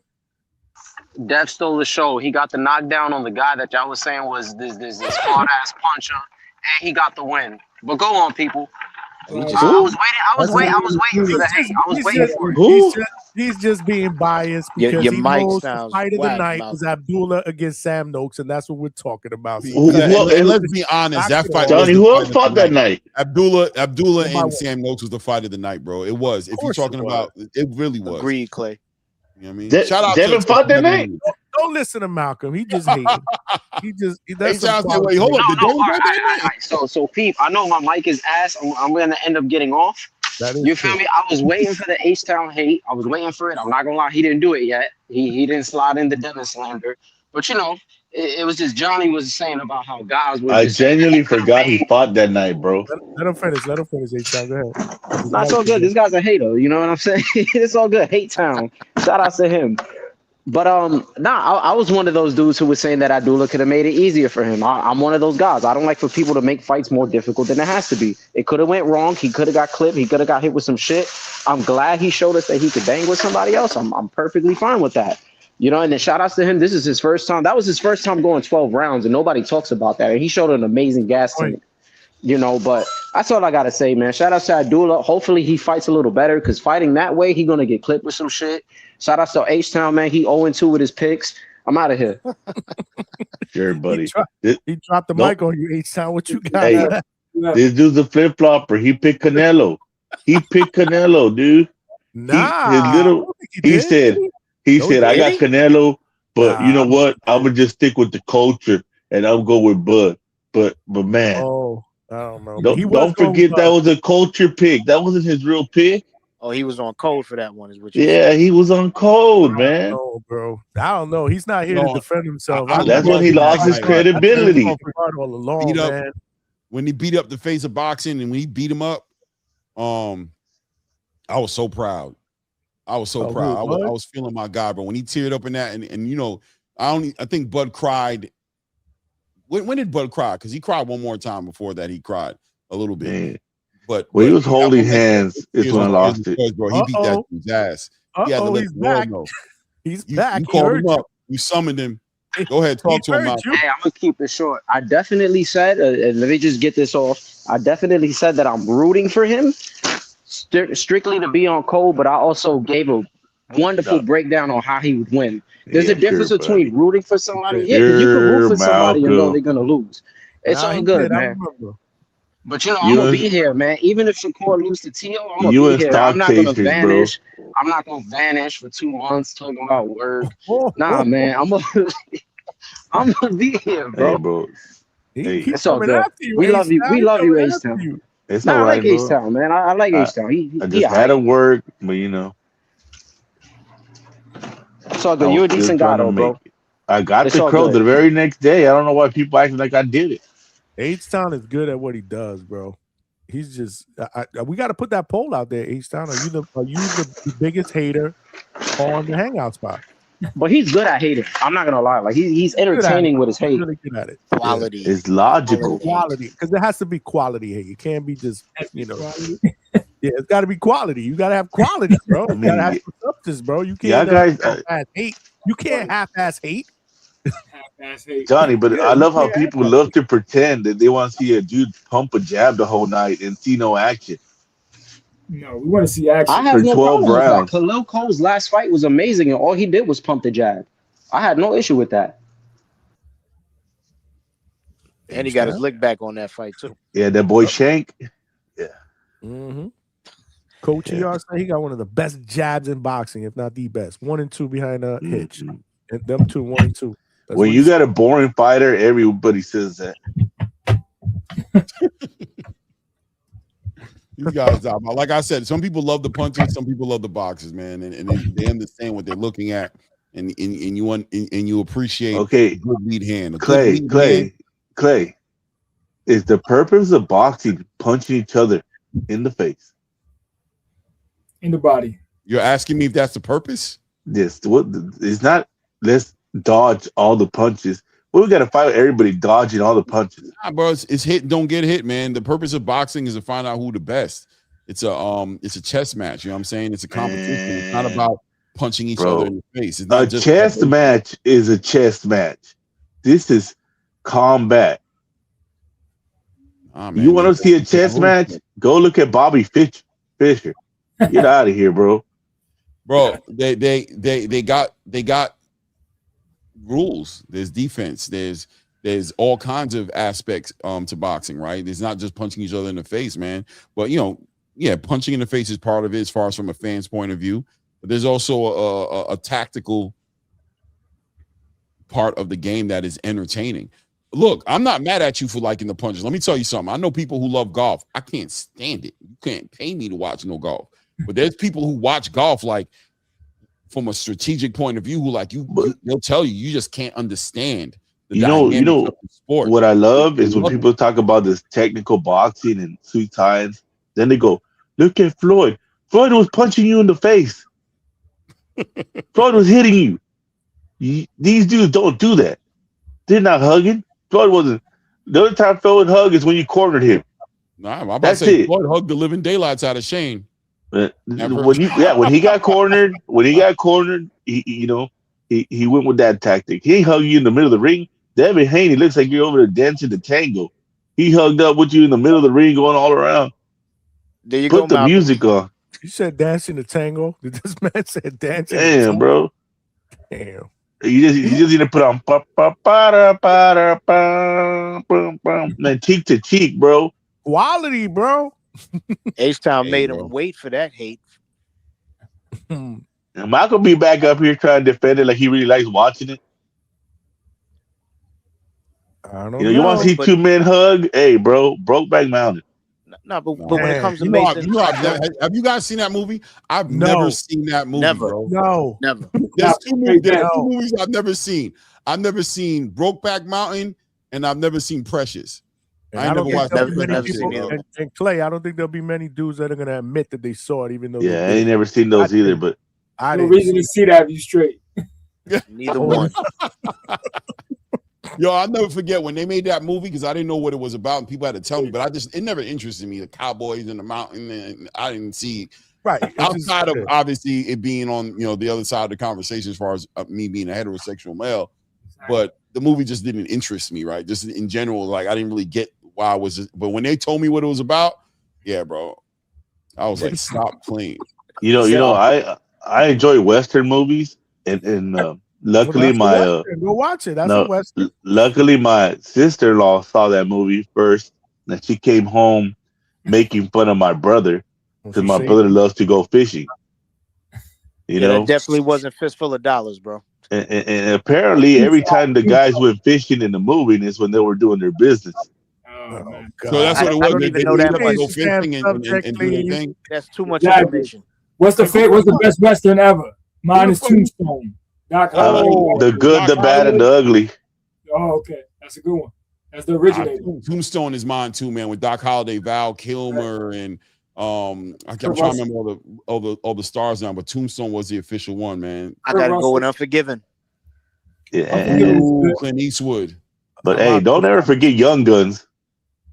Def stole the show. He got the knockdown on the guy that y'all was saying was this hard ass puncher, and he got the win. But go on, people. I was waiting for the hate. I was waiting for it. He's just being biased because your he mic knows sounds the fight of the whack, night Malcolm. was Abdullah against Sam Noakes, and that's what we're talking about. And let's be honest, that fight. Johnny, who else fought that night? Abdullah and Sam Noakes was the fight of the night, bro. It was. If you're talking about, it really was. Agreed, Clay. You know what I mean? Shout out Devin fought that night. Don't listen to Malcolm. He just hated. Wait, hold up. So Pete, I know my mic is ass. I'm gonna end up getting off. You feel me? I was waiting for the H-Town hate. I was waiting for it. I'm not gonna lie, he didn't do it yet. He didn't slide in the Devin slander. But it was just Johnny was saying about how guys were. I genuinely forgot he fought that night, bro. Let him finish. H-Town. Go ahead. Not so good. This guy's a hater. You know what I'm saying? It's all good. Hate Town. Shout out to him. But I was one of those dudes who was saying that Abdullah could have made it easier for him. I'm one of those guys. I don't like for people to make fights more difficult than it has to be. It could have went wrong. He could have got clipped. He could have got hit with some shit. I'm glad he showed us that he could bang with somebody else. I'm perfectly fine with that. And then shout outs to him. This is his first time. That was his first time going 12 rounds, and nobody talks about that. And he showed an amazing gas tank. But that's all I gotta say, man. Shout out to Abdullah. Hopefully he fights a little better, because fighting that way, he's gonna get clipped with some shit. Shout out to H-Town, man. He 0-2 with his picks. I'm out of here. Sure, buddy. He dropped the mic on you, H-Town. What you got? Hey, this dude's a flip flopper. He picked Canelo. Dude. Nah. He said, I got Canelo, but you know what? I'm gonna just stick with the culture and I'll go with Bud. But man, I don't know. Don't forget that was a culture pick. That wasn't his real pick. Oh, he was on code for that one, is what you said. He was on code, man. No, bro. I don't know. He's not here to defend himself. That's when he lost his credibility. All along, man. When he beat up the face of boxing and when he beat him up, I was so proud. I was so proud. I was feeling my guy, but when he teared up in that, and I think Bud cried. When did Bud cry? Because he cried one more time before that. He cried a little bit. Man. But when he was holding hands, it's when I lost it. Bro, he beat that dude's ass. He had to let the world know. He's back. You called him up. You summoned him. Go ahead, talk to him. Hey, I'm gonna keep it short. I definitely said, and let me just get this off. I definitely said that I'm rooting for him, strictly to be on code. But I also gave a wonderful breakdown on how he would win. There's a difference between rooting for somebody. Yeah, you can root for somebody and know they're gonna lose. It's all good, man. But I'm gonna be here, man. Even if Shakur loses to Tio, I'm gonna be here. I'm not gonna vanish. Bro. I'm not gonna vanish for 2 months talking about work. Nah, man. I'm gonna be here, bro. Hey, bro. It's all good. We love you. We love you, H-Town. It's all right, I like H-Town, man. I like H-Town. I just had to work, but It's all good. You're a decent guy, though, bro. I got the crow the very next day. I don't know why people acting like I did it. H-Town is good at what he does, bro. He's just. We got to put that poll out there. H-Town, are you the biggest hater on the Hangout spot? But he's good at hating. I'm not gonna lie. Like he's entertaining with his hate. Really good at it. Quality. It's logical. Quality, because there has to be quality hate. It can't be just yeah, it's got to be quality. You got to have quality, bro. You got to have substance, bro. You can't half-ass hate. You can't half-ass hate. Johnny, but I love how people love to pretend that they want to see a dude pump a jab the whole night and see no action. No, we want to see action. I have no problem with that. Khalil Cole's last fight was amazing, and all he did was pump the jab. I had no issue with that. And he got his lick back on that fight too. Yeah, that boy Shank. Yeah. Mm-hmm. Coach ER said he got one of the best jabs in boxing, if not the best. 1 and 2 behind Hitch. And them two, 1 and 2. When you got a boring fighter, everybody says that. You guys, like I said, some people love the punches, some people love the boxers, man, and they understand what they're looking at, and you appreciate a good lead hand. Clay, is the purpose of boxing punching each other in the face, in the body? You're asking me if that's the purpose? Yes. What? It's not. Let's dodge all the punches. We got to fight everybody dodging all the punches. Nah, bro, it's hit, don't get hit, man. The purpose of boxing is to find out who the best. It's a chess match. You know what I'm saying? It's a competition. It's not about punching each other in the face. It's not a chess match is a chess match. This is combat. Man, you want to see a chess match? Go look at Bobby Fischer. Get out of here, bro. Bro, they got rules. There's defense. There's all kinds of aspects to boxing, right? It's not just punching each other in the face, man. But punching in the face is part of it as far as from a fan's point of view. But there's also a tactical part of the game that is entertaining. Look, I'm not mad at you for liking the punches. Let me tell you something. I know people who love golf. I can't stand it. You can't pay me to watch no golf. But there's people who watch golf like from a strategic point of view who like they'll tell you just can't understand the dynamics of the sport. What I love is when people talk about this technical boxing and suit ties, then they go, look at Floyd. Floyd was punching you in the face. Floyd was hitting you. These dudes don't do that. They're not hugging. Floyd wasn't. The only time Floyd would hug is when you cornered him. Nah, I'm about to say Floyd hugged the living daylights out of Shane. When he got cornered, he went with that tactic. He hugged you in the middle of the ring. Devin Haney looks like you're over there dancing the tango. He hugged up with you in the middle of the ring, going all around. There you Put the music on. You said dancing the tango. This man said dancing. Damn, bro. Damn. You just need to put on then cheek to cheek, bro. Quality, bro. H-Town made him wait for that hate. And Michael be back up here trying to defend it like he really likes watching it. I don't know. You want to see two men hug? Hey, bro, Brokeback Mountain. No, but when it comes to Mason, have you guys seen that movie? I've never seen that movie, bro. No, never. There's two movies I've never seen. I've never seen Brokeback Mountain, and I've never seen Precious. I never watched that. And Clay, I don't think there'll be many dudes that are gonna admit that they saw it, even though. Yeah, I ain't never seen those either. But no reason to see that if you straight. Neither one. Yo, I'll never forget when they made that movie because I didn't know what it was about and people had to tell me, but it never interested me. The cowboys in the mountain, and I didn't see outside of obviously it being on the other side of the conversation as far as me being a heterosexual male, but the movie just didn't interest me, right? Just in general, like I didn't really get why I was. But when they told me what it was about, yeah, bro, I was like, stop playing. I enjoy Western movies, and luckily go watch it. That's a Western. Luckily, my sister-in-law saw that movie first, and she came home making fun of my brother because my brother loves to go fishing. You know, that definitely wasn't Fistful of Dollars, bro. And apparently, every time the guys went fishing in the movie, is when they were doing their business. Oh, God. So that's what it was. I don't even know that much. Go fishing and do their thing. That's too much information. What's the best Western ever? Mine is Tombstone. The good, the bad, and the ugly. Oh, okay. That's a good one. That's the originator. Tombstone is mine too, man, with Doc Holliday, Val Kilmer, and I'm trying to remember all the stars now, but Tombstone was the official one, man. I gotta go with Unforgiven. Yeah, Clint Eastwood. But hey, don't ever forget Young Guns.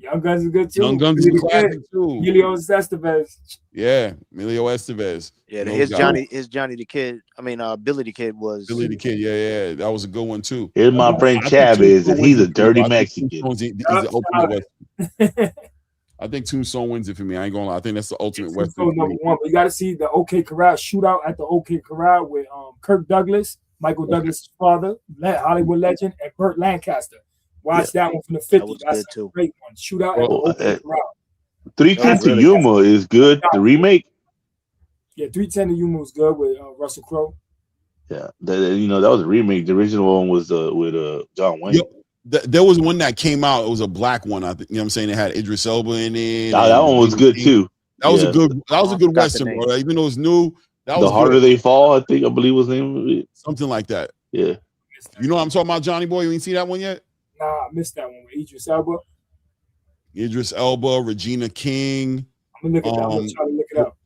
Young Guns is good too. Young Guns is a classic too. Emilio Estevez. Yeah, Emilio Estevez. Yeah, his Johnny the Kid. I mean, Billy the Kid was. Billy the Kid. Yeah, that was a good one too. Here's my friend Chavez, and he's a dirty Mexican. He's the ultimate Western. I think Tombstone wins it for me. I ain't gonna lie. I think that's the ultimate Western. Number one, but you got to see the OK Corral shootout at the OK Corral with Kirk Douglas, Michael Douglas' father, Hollywood legend, and Burt Lancaster. Watch that one from the 50s. That's a great one. Shootout at the OK Corral. 310 to Yuma is good. The remake. Yeah, 310 to Yuma was good with Russell Crowe. Yeah, that was a remake. The original one was with John Wayne. Yep. There was one that came out. It was a black one. I think you know what I'm saying. It had Idris Elba in it. That one was good too. That was a good. That was a good Western, bro. Even though it's new. That was The Harder They Fall. I believe was the name of it. Something like that. Yeah. You know what I'm talking about, Johnny Boy? You ain't see that one yet? Nah, I missed that one with Idris Elba. Idris Elba, Regina King. I'm gonna look at that. I'm gonna try to look it up.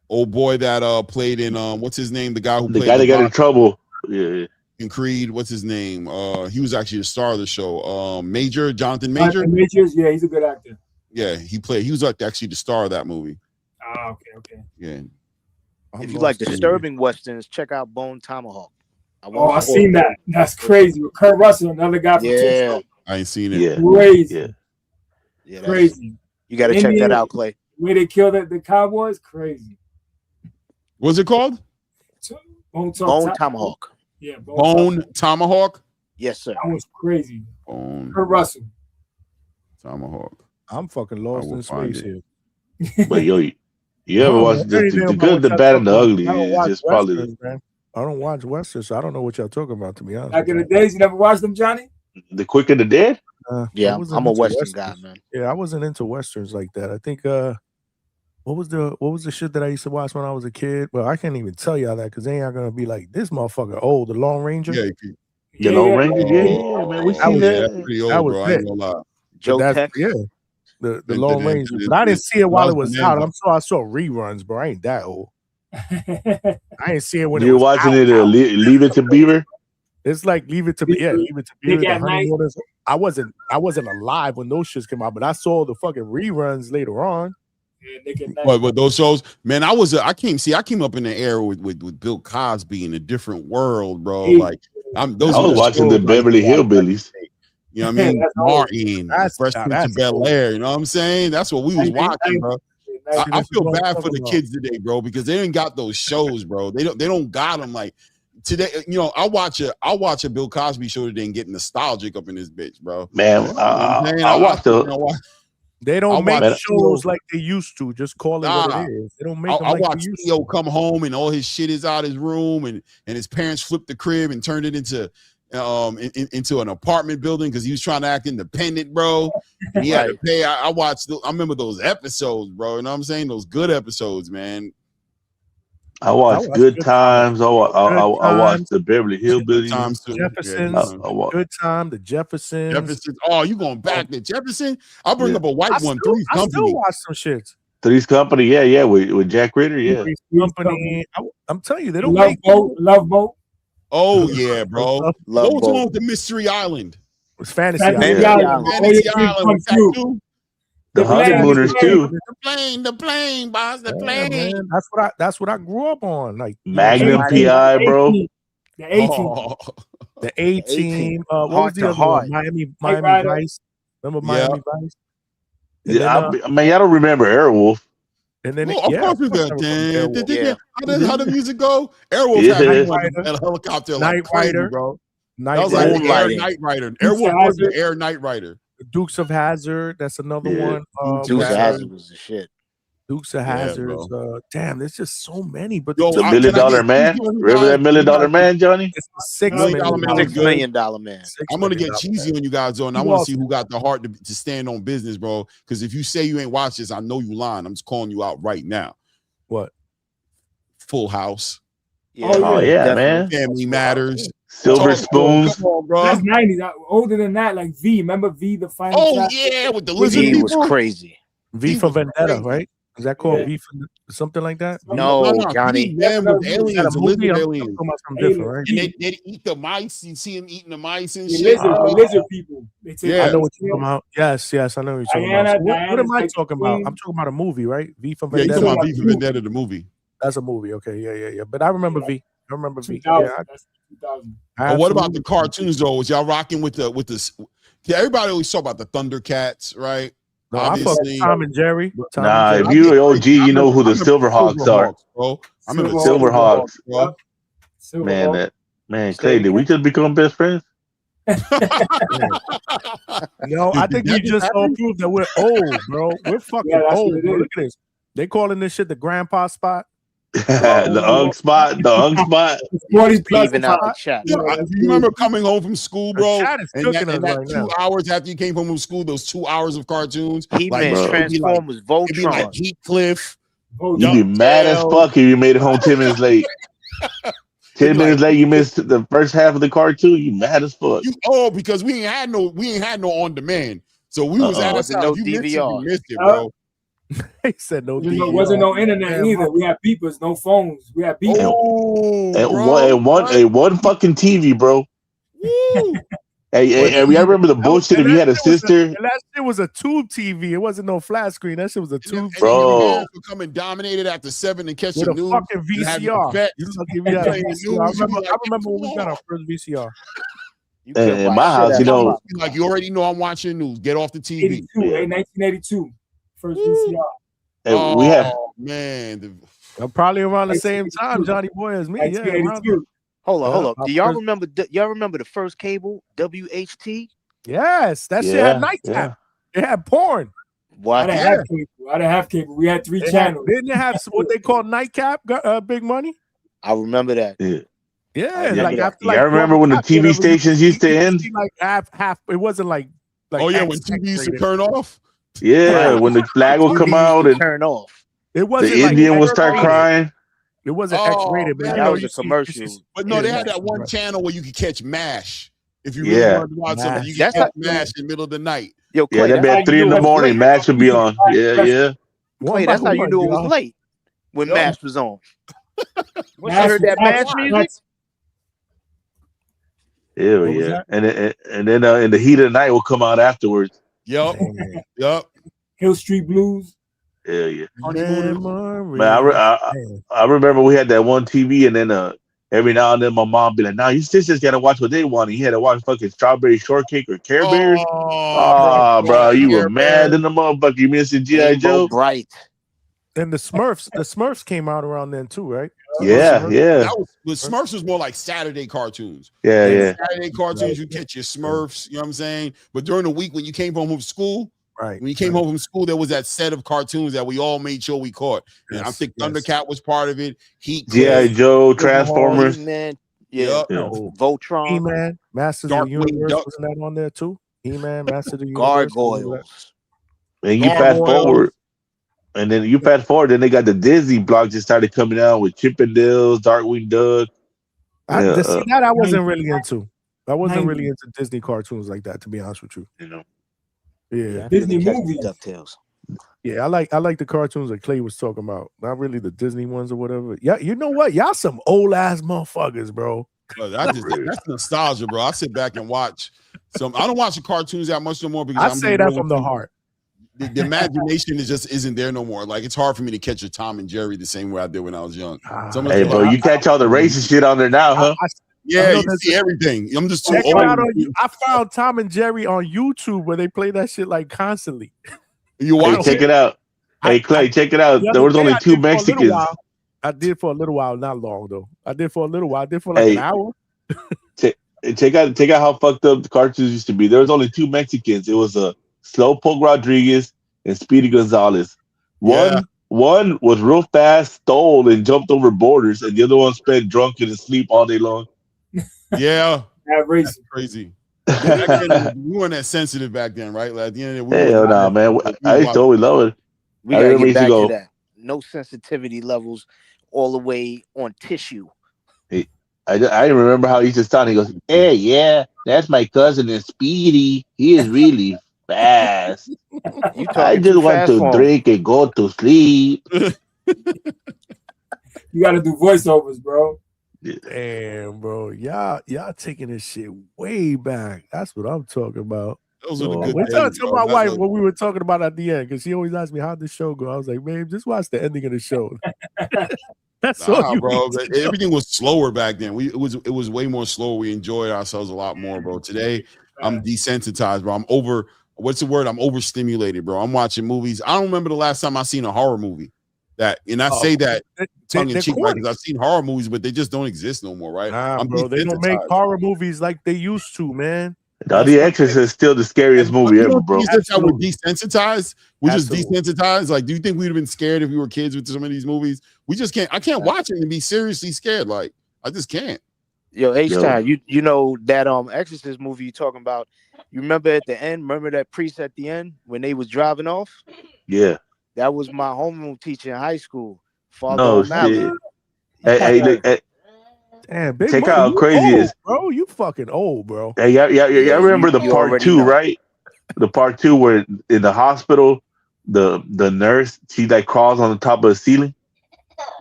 Old boy that played in what's his name? The guy who played that got in trouble. Yeah. In Creed, what's his name? He was actually the star of the show. Jonathan Major. Yeah, he's a good actor. Yeah, he was like actually the star of that movie. Ah, okay. Yeah. If you like disturbing westerns, check out Bone Tomahawk. I seen that. That's crazy. With Kurt Russell, another guy from Tombstone. I ain't seen it. Yeah. Crazy. Yeah, crazy. You got to check that out, Clay. Where they killed the Cowboys, crazy. What's it called? Bone Tomahawk. Yeah, Bone Tomahawk. Yes, sir. That was crazy. Bone Kurt Russell. Tomahawk. I'm fucking lost in space here. But you ever watch the good, the bad, and the ugly? It's just probably. I don't watch westerns, so I don't know what y'all talking about. To be honest, Back in the days, you never watched them, Johnny? The Quick and the Dead. Yeah, I'm a Western guy, man. Yeah, I wasn't into westerns like that. I think what was the shit that I used to watch when I was a kid? Well, I can't even tell y'all that because they ain't gonna be like this motherfucker old, the Lone Ranger. The Lone Ranger. Yeah, man, we seen that. That's pretty old, bro. I ain't gonna lie. Joe Tex. Yeah, the Lone Ranger. But I didn't see it while it was out. I saw reruns, bro. I ain't that old. I ain't see it when you were watching it. Leave It to Beaver. It's like Leave It to Beaver. Leave It to Beaver. I wasn't alive when those shits came out, but I saw the fucking reruns later on. But those shows, man, I came up in the era with Bill Cosby in a different world, bro. Like I was watching the Beverly Hillbillies. You know what I mean? Martin, Fresh Prince of Bel-Air. You know what I'm saying? That's what we was watching, bro. I feel bad for the kids today, bro, because they ain't got those shows, bro. They don't got them like today. You know, I watch a Bill Cosby show today and get nostalgic up in this bitch, bro. Man, I watched the. They don't make shows like they used to. Just call it what it is. They don't make. I watch Theo come home and all his shit is out his room, and his parents flipped the crib and turned it into an apartment building because he was trying to act independent, bro. And he had to pay. I remember those episodes, bro. You know what I'm saying? Those good episodes, man. I watched Good Times. I watched the Beverly Hillbillies. Jeffersons. Good Time. The Jeffersons. Oh, you going back to Jefferson? I'll bring up a white one. Three's Company. I still watch some shit. Three's Company. Yeah. With Jack Ritter. Yeah. Three's Company. I'm telling you, they don't Love Boat. Oh yeah, bro. What was wrong with the Mystery Island? It's Fantasy Island. Fantasy Island. The Honeymooners too. The plane, boss. The plane. Man, that's what I grew up on. Like Magnum PI, bro. The 18. The 18. What was the other one? Miami Vice. Remember Miami Vice? Yeah, I mean, I don't remember Airwolf. And then of course we got how the music go? Airwolf had a helicopter like crazy, bro. That was like the Air Knight Rider. Airwolf was the Air Knight Rider. Dukes of Hazzard, that's another one. Dukes of Hazzard was the shit. Dukes of Hazzard. Damn, there's just so many. But the $1 Million Man. Remember that $1 Million Man, Johnny? It's the $6 million man. I'm gonna get cheesy on you guys, though, and I want to see who got the heart to stand on business, bro. Because if you say you ain't watched this, I know you lying. I'm just calling you out right now. What? Full House. Yeah. Oh yeah, man. Family Matters. Silver Spoons. On, bro. That's 90s. Older than that, like V. Remember V, the final chapter? Yeah, with the lizard. V was crazy. V for Vendetta, right? Is that called V for something like that? No, Johnny. Man with aliens, a movie. I'm aliens. talking about something different, right? And they eat the mice. You see them eating the mice and The shit. lizard people. They take Yeah. I know what you're talking about. Yes, I know what you're talking about. So what am Diana's I like talking about? queen. I'm talking about a movie, right? V for Yeah, you Vendetta. talking about V for Vendetta, the movie. That's a movie. Okay, yeah. But I remember V. I remember V. 2000. Yeah, That's 2000. But what about the cartoons though? Was y'all rocking with the? Yeah, everybody always talk about the Thundercats, right? No, I fuck with Tom and Jerry. Nah, if you were OG, you know who the Silverhawks are. Bro. I remember Silverhawks. Bro. Man, Clay, did we just become best friends? No, I think we just all proved that we're old, bro. We're fucking old. Bro. Look at this. They calling this shit the grandpa spot. The Unk spot. The Unk spot. 40 plus even out the chat. Yeah, you remember coming home from school, bro? chat is cooking us right 2 now. hours after you came home from school, those 2 hours of cartoons. He-Man, Transformers, Voltron. It'd be like Heathcliff. You be mad as fuck if you made it home 10 minutes late. 10 minutes late, you missed the first half of the cartoon. You mad as fuck. Because we ain't had no on demand. So we was at us no you missed it, DVR. you missed it, bro. He said no. There wasn't no internet either. We had beepers, no phones. We had beepers. And one fucking TV, bro. Hey, I remember the bullshit if you had a sister. And that shit was a tube TV. It wasn't no flat screen. That shit was a tube Bro. TV. Becoming dominated after 7 and catch with the a news. fucking VCR. You lucky we had a VCR. I remember when we got our first VCR. In my house, you know, like you already know I'm watching news. Get off the TV. 1982. First VCR. We have man. Probably around the same time, Johnny Boy as me. Yeah. Hold up. Do y'all remember? Y'all remember the first cable, WHT? Yes, that shit had nightcap. It had porn. What? I didn't have cable. We had 3 channels. Didn't it have what they call nightcap? Big Money. I remember that. Yeah, like after I remember when the TV stations used to end. Like half. It wasn't like oh yeah, when TV used to turn off. Yeah, when the flag would come out and turn off. It wasn't the Indian would start crying. It wasn't X-rated, man. That was a commercial. But no, they had that one channel where you could catch MASH. If you really wanted to watch something, you could catch MASH in the middle of the night. Yo, Clay, that'd be at 3 in the morning. MASH would be on. Yeah. Clay, that's how you knew it was late when MASH was on. Once you heard that MASH music. Yeah. And then in the heat of the night will come out afterwards. Yep. Hill Street Blues. Yeah. Man, I remember we had that one TV, and then every now and then my mom be like, "Nah, you sisters gotta watch what they want." And you had to watch fucking Strawberry Shortcake or Care Bears. Bro, you were mad in the motherfucker. You missing G.I. Joe? Bright. And the Smurfs came out around then too, right? Yeah. The Smurfs was more like Saturday cartoons. Yeah. Saturday cartoons, you catch your Smurfs, you know what I'm saying? But during the week when you came home from school, when you came home from school, there was that set of cartoons that we all made sure we caught. And I think Thundercat was part of it. G.I. Joe, Transformers. He-Man, Voltron. He-Man, Masters of the Universe, wasn't that on there too? He-Man, Masters of the Universe. Gargoyles. And you fast forward, then they got the Disney block just started coming out with Chippendales, Darkwing Duck. I wasn't really into. I wasn't really into Disney cartoons like that, to be honest with you. Yeah. Disney movies. DuckTales. Yeah, I like the cartoons that Clay was talking about. Not really the Disney ones or whatever. Yeah, you know what? Y'all some old ass motherfuckers, bro. That's nostalgia, bro. I sit back and watch some. I don't watch the cartoons that much no more because I say that from the heart. The imagination just isn't there no more. Like it's hard for me to catch a Tom and Jerry the same way I did when I was young. Hey, bro, you catch all the racist shit on there now, huh? You see everything. I'm just too old. I found Tom and Jerry on YouTube where they play that shit like constantly. You watch check it out. Hey, Clay, check it out. There was only 2 Mexicans. I did for a little while, not long though. I did for a little while. I did for like an hour. Check out how fucked up the cartoons used to be. There was only 2 Mexicans. It was Slowpoke Rodriguez and Speedy Gonzalez. One was real fast, stole, and jumped over borders, and the other one spent drunk and asleep all day long. Yeah. That's crazy. We weren't that sensitive back then, right? Like at the end of the day, hell no, man. I used to always love it. We gotta get back to that. No sensitivity levels all the way on tissue. I remember how he used to sound. He goes, "Hey, yeah, that's my cousin and Speedy. He is really fast. You I talking just too want fast to for him. drink and go to sleep. You got to do voiceovers, bro. Damn, bro. Y'all taking this shit way back. That's what I'm talking about. Those are the good Wait days, till bro. my That's wife a- what we were talking about at the end, because she always asked me how'd the show go. I was like, babe, just watch the ending of the show. That's all you bro. need to know. Everything was slower back then. It was way more slower. We enjoyed ourselves a lot more, bro. Today, I'm desensitized, bro. I'm over. What's the word? I'm overstimulated, bro. I'm watching movies. I don't remember the last time I seen a horror movie. And I say that tongue in cheek, right? Because I've seen horror movies, but they just don't exist no more, right? Nah, I'm bro. They don't make desensitized. horror movies like they used to, man. Now, The Exorcist is still the scariest movie ever, bro. Is this how we're desensitized? We're just desensitized. Like, do you think we'd have been scared if we were kids with some of these movies? We just can't. I can't watch it and be seriously scared. Like, I just can't. Yo, H-Time, you know that Exorcist movie you talking about? You remember at the end? Remember that priest at the end when they was driving off? Yeah. That was my homeroom teacher in high school, Father No O'Malley. shit. Hey, look, Damn, big check Mo, out how you crazy it old, is. bro. You fucking old, bro. Hey, y'all remember the you part already 2, know. right? The part 2 where in the hospital, the nurse, she like crawls on the top of the ceiling.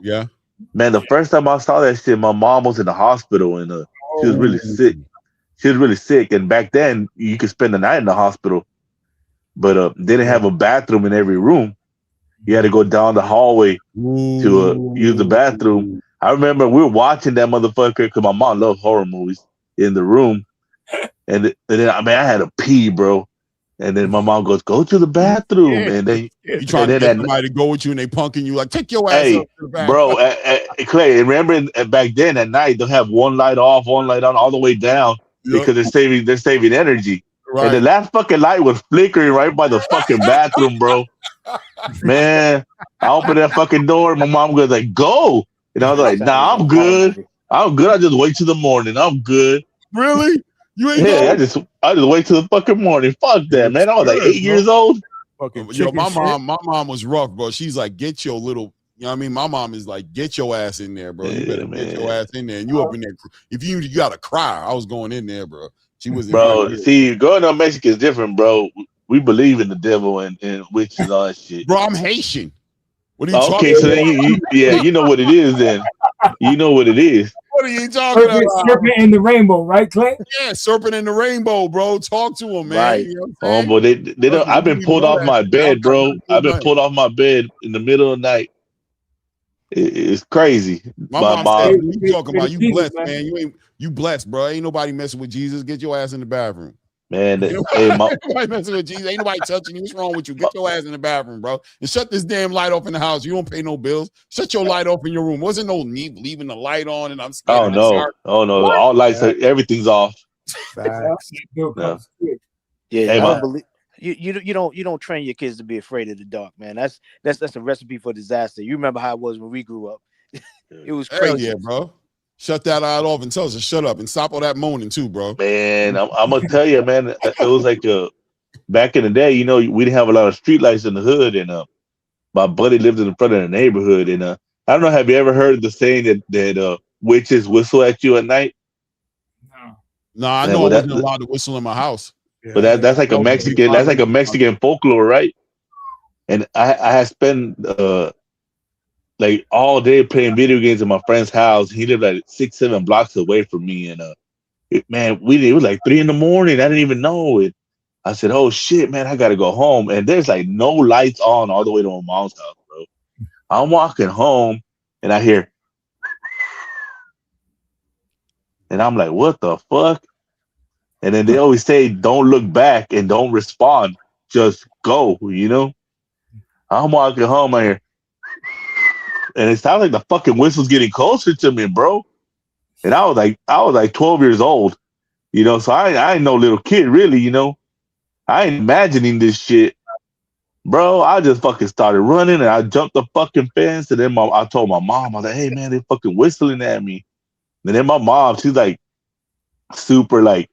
Yeah. Man, the first time I saw that shit, my mom was in the hospital and she was really sick. She was really sick, and back then you could spend the night in the hospital, but they didn't have a bathroom in every room. You had to go down the hallway to use the bathroom. I remember we were watching that motherfucker because my mom loved horror movies in the room, and then I had to pee, bro. And then my mom goes, "Go to the bathroom," and then you trying to get somebody to go with you, and they punking you like, "Take your ass up to the bathroom." Bro, Clay, remember back then at night they'll have one light off, one light on, all the way down because they're saving energy. Right. And the last fucking light was flickering right by the fucking bathroom, bro. Man, I opened that fucking door. My mom goes like, "Go," and I was like, "Nah, I'm good. I'm good. I just wait till the morning. I'm good." Really? You ain't Yeah, going? I just wait till the fucking morning. Fuck that, man. I was like 8 years old. Yo, my mom was rough, bro. She's like, get your little, you know what I mean? My mom is like, get your ass in there, bro. You better get your ass in there. And you up in there. If you gotta cry, I was going in there, bro. She was Bro, see, growing up Mexican is different, bro. We believe in the devil and witches and all that shit. Bro, I'm Haitian. What are you talking Okay, about? so then you know what it is then. You know what it is. What are you talking about? Serpent in the rainbow, right, Clay? Yeah, serpent in the rainbow, bro. Talk to him, man. Right. You know what I'm saying? But they don't. I've been pulled off my bed, bro. I've been pulled off my bed in the middle of the night. It's crazy. My mom said, "What you talking about? You blessed, man. You blessed, bro. Ain't nobody messing with Jesus. Get your ass in the bathroom." Man, ain't nobody messing with Jesus. Ain't nobody touching you. What's wrong with you? Get your ass in the bathroom, bro. And shut this damn light off in the house. You don't pay no bills. Shut your light off in your room. Wasn't no need leaving the light on, and I'm scared. Oh no. What? All lights, everything's off. Facts. No. Yeah, Hey, I ma- don't believe you don't train your kids to be afraid of the dark, man. That's a recipe for disaster. You remember how it was when we grew up. It was Hell crazy. yeah, bro. Shut that light off and tell us to shut up and stop all that moaning too, bro. Man, I'm gonna tell you, man. It was like back in the day, you know, we didn't have a lot of street lights in the hood, and my buddy lived in the front of the neighborhood, and I don't know, have you ever heard the saying that witches whistle at you at night? No, I Man, know well, I wasn't allowed to whistle in my house. But that's like a Mexican folklore, right? And I had spent like all day playing video games at my friend's house. He lived like 6-7 blocks away from me, and man, it was like 3 a.m. I didn't even know it. I said, "Oh shit, man, I gotta go home." And there's like no lights on all the way to my mom's house, bro. I'm walking home, and I hear, and I'm like, "What the fuck?" And then they always say, "Don't look back and don't respond, just go." You know. I'm walking home, I hear, and it sounded like the fucking whistle's getting closer to me, bro. And I was like 12 years old, you know. So I ain't no little kid, really, you know. I ain't imagining this shit, bro. I just fucking started running, and I jumped the fucking fence. And then I told my mom, I was like, "Hey, man, they fucking whistling at me." And then my mom, she's like super like,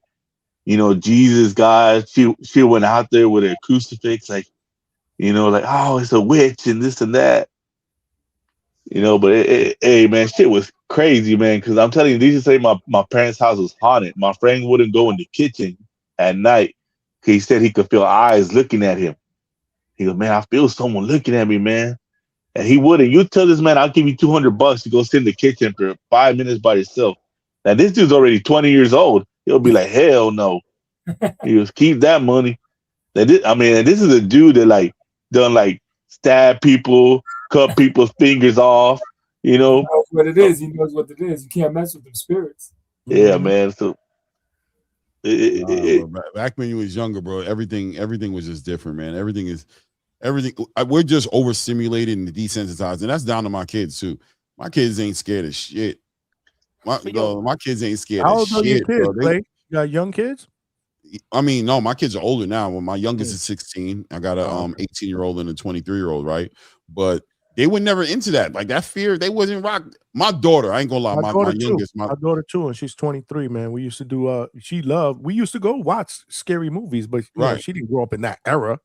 you know, Jesus guy. She went out there with a crucifix, like, you know, like, "Oh, it's a witch and this and that." You know, but hey, man, shit was crazy, man. Because I'm telling you, these say my parents' house was haunted. My friend wouldn't go in the kitchen at night He said he could feel eyes looking at him. He goes, man, I feel someone looking at me, man. And he wouldn't. You tell this man, I'll give you $200 to go sit in the kitchen for 5 minutes by yourself. Now this dude's already 20 years old. He'll be like, hell no. He goes, keep that money. And this is a dude that like done like stab people, cut people's fingers off. You know, he knows what it is. He knows what it is. You can't mess with them spirits. Yeah, man. So back when you was younger, bro, everything was just different, man. Everything. We're just overstimulated and desensitized, and that's down to my kids too. My kids ain't scared of shit. My kids ain't scared How of old are your shit, kids, bro. Clay? You got young kids? I mean, no, my kids are older now. Well, my youngest is 16. I got a 18-year-old and a 23-year-old, right? But they were never into that. Like that fear, they wasn't rock. My daughter, I ain't gonna lie, my youngest, my daughter too, and she's 23, man. We used to do we used to go watch scary movies, but you know, she didn't grow up in that era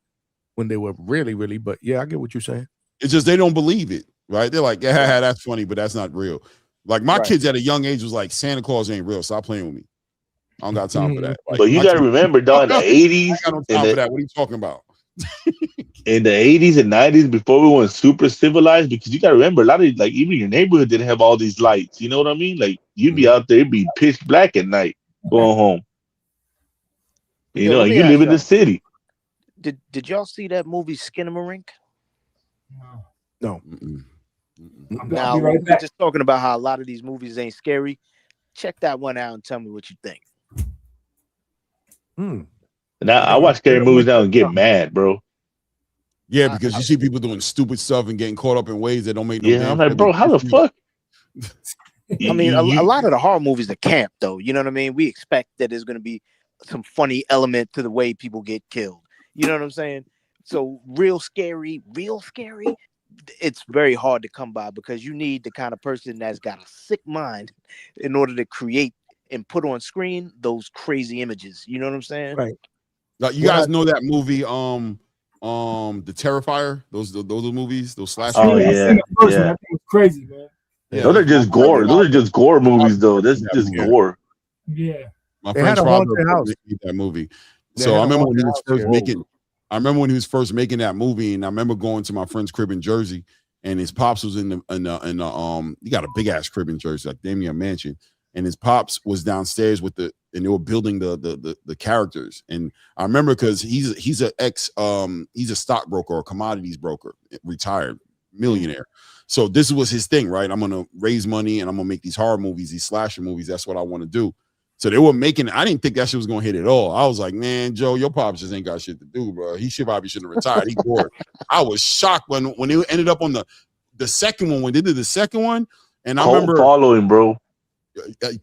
when they were really, really, but yeah, I get what you're saying. It's just they don't believe it, right? They're like, yeah, that's funny, but that's not real. Like my kids at a young age was like, Santa Claus ain't real. Stop playing with me. I don't got time for that. Like, but you got to remember, dog, in the 80s. I got no time for that. What are you talking about? In the 80s and 90s, before we went super civilized, because you got to remember, a lot of like even your neighborhood didn't have all these lights. You know what I mean? Like you'd be out there, it'd be pitch black at night going home. You know, you live in the city. Did y'all see that movie Skinamarink? No. Now we're just talking about how a lot of these movies ain't scary. Check that one out and tell me what you think. Now I watch scary movies now and get mad, bro. Yeah, because you see people doing stupid stuff and getting caught up in ways that don't make no damn I'm like, bro, how the fuck? I mean, a lot of the horror movies are camp, though. You know what I mean? We expect that there's going to be some funny element to the way people get killed. You know what I'm saying? So real scary, it's very hard to come by because you need the kind of person that's got a sick mind in order to create and put on screen those crazy images. You know what I'm saying? Right. Like, you guys know that movie, The Terrifier? Those movies, those slasher movies? That was crazy, man. Yeah. Those are just gore. Those are just gore movies, though. That's just gore. Yeah. My friend's father made that movie. So I remember when he was first making. I remember when he was first making that movie, and I remember going to my friend's crib in Jersey, and his pops was in the he got a big ass crib in Jersey, like damn near a mansion, and his pops was downstairs and they were building the characters, and I remember because he's a stockbroker or commodities broker, retired millionaire. So this was his thing, right? I'm gonna raise money and I'm gonna make these horror movies, these slasher movies. That's what I want to do. So they were making. I didn't think that shit was gonna hit at all. I was like, man, Joe, your pops just ain't got shit to do, bro. He probably shouldn't have retired. He bored. I was shocked when they ended up on the second one. When they did the second one, and I remember following, bro.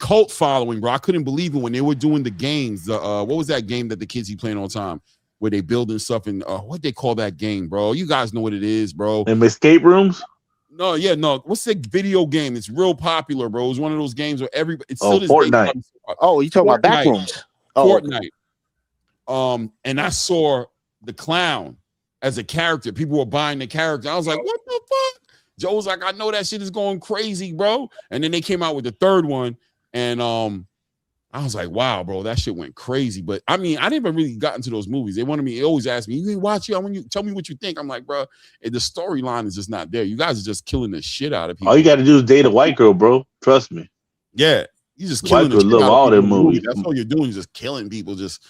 Cult following, bro. I couldn't believe it when they were doing the games. What was that game that the kids be playing all the time, where they building stuff and what they call that game, bro? You guys know what it is, bro. Them escape rooms. No. What's that video game? It's real popular, bro. It's one of those games where everybody. It's still this Fortnite. Game. Oh, you talking about Backrooms? Fortnite. And I saw the clown as a character. People were buying the character. I was like, what the fuck? Joe was like, I know that shit is going crazy, bro. And then they came out with the third one, and I was like, wow, bro, that shit went crazy. But I mean, I never really got into those movies. They always ask me, you didn't watch it? I want you tell me what you think. I'm like, bro, the storyline is just not there. You guys are just killing the shit out of people. All you got to do is date a white girl, bro. Trust me. Yeah, you just killing the shit love out all of their people. movies. That's all you're doing is just killing people, just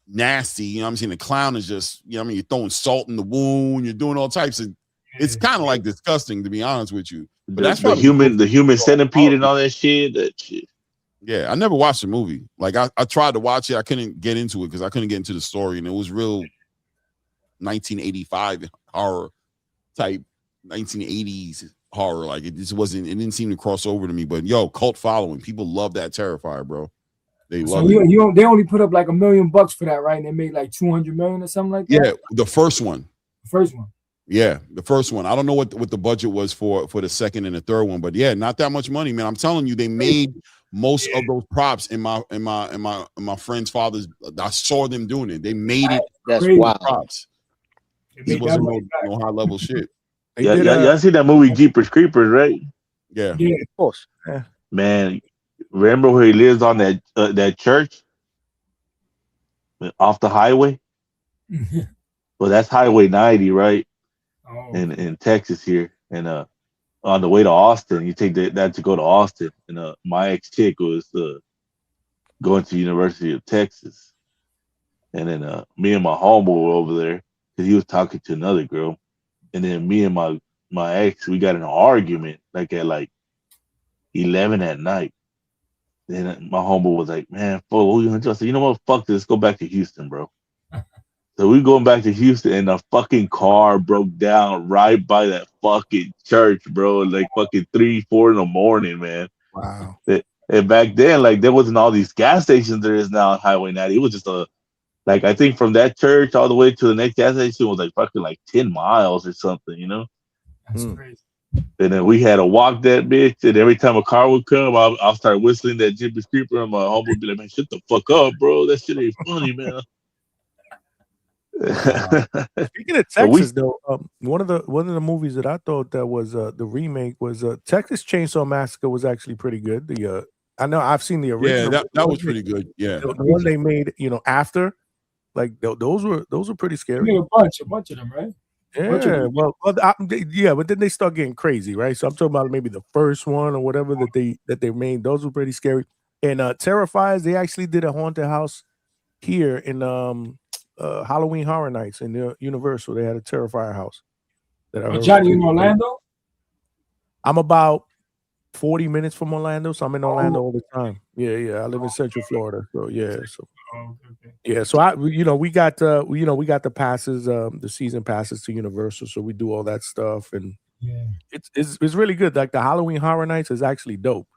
nasty. You know what I'm saying? The clown is just, you know what I mean? You're throwing salt in the wound. You're doing all types of. It's kind of like disgusting, to be honest with you. But that's the human centipede and all that shit. That shit. Yeah, I never watched the movie. Like I tried to watch it, I couldn't get into it because I couldn't get into the story, and it was real 1985 horror type, 1980s horror. Like it didn't seem to cross over to me. But yo, cult following, people love that Terrifier, bro. They love it. They only put up like $1 million for that, right? And they made like 200 million or something like that. Yeah, the first one. Yeah, the first one. I don't know what the budget was for the second and the third one, but yeah, not that much money, man. I'm telling you, they made most of those props in my friend's father's. I saw them doing it. They made it. That's wild. Props. It wasn't no high level shit. Y'all see that movie Jeepers Creepers, right? Yeah, of course. Man, remember where he lives on that church off the highway? Well, that's Highway 90, right? Oh. In Texas here, and on the way to Austin, you take that to go to Austin, and my ex chick was going to University of Texas, and then me and my homeboy were over there because he was talking to another girl, and then me and my ex, we got in an argument like at 11 at night. Then my homeboy was like, "Man, fuck, what you gonna do?" I said, "You know what? Fuck this. Go back to Houston, bro." So we going back to Houston, and the fucking car broke down right by that fucking church, bro. Like fucking 3, 4 in the morning, man. Wow. And back then, like there wasn't all these gas stations there is now on Highway 90. It was just I think from that church all the way to the next gas station was like fucking 10 miles or something, you know? That's crazy. And then we had to walk that bitch, and every time a car would come, I'll start whistling that Jimmy Creeper, and my homeboy would be like, "Man, shut the fuck up, bro. That shit ain't funny, man." Speaking of Texas, though, one of the movies that I thought that was the remake was Texas Chainsaw Massacre was actually pretty good. I know I've seen the original. Yeah, that was pretty good. Yeah, the one they made, after, like those were pretty scary. You made a bunch of them, right? Yeah, but then they start getting crazy, right? So I'm talking about maybe the first one or whatever that they made. Those were pretty scary. And Terrifiers, they actually did a haunted house here in Halloween Horror Nights in the Universal. They had a Terrifier house. Johnny, in Orlando? I'm about 40 minutes from Orlando, so I'm in Orlando all the time. Yeah. I live in Central Florida, so yeah. So yeah, so we got the passes, the season passes to Universal, so we do all that stuff, and it's really good. Like the Halloween Horror Nights is actually dope.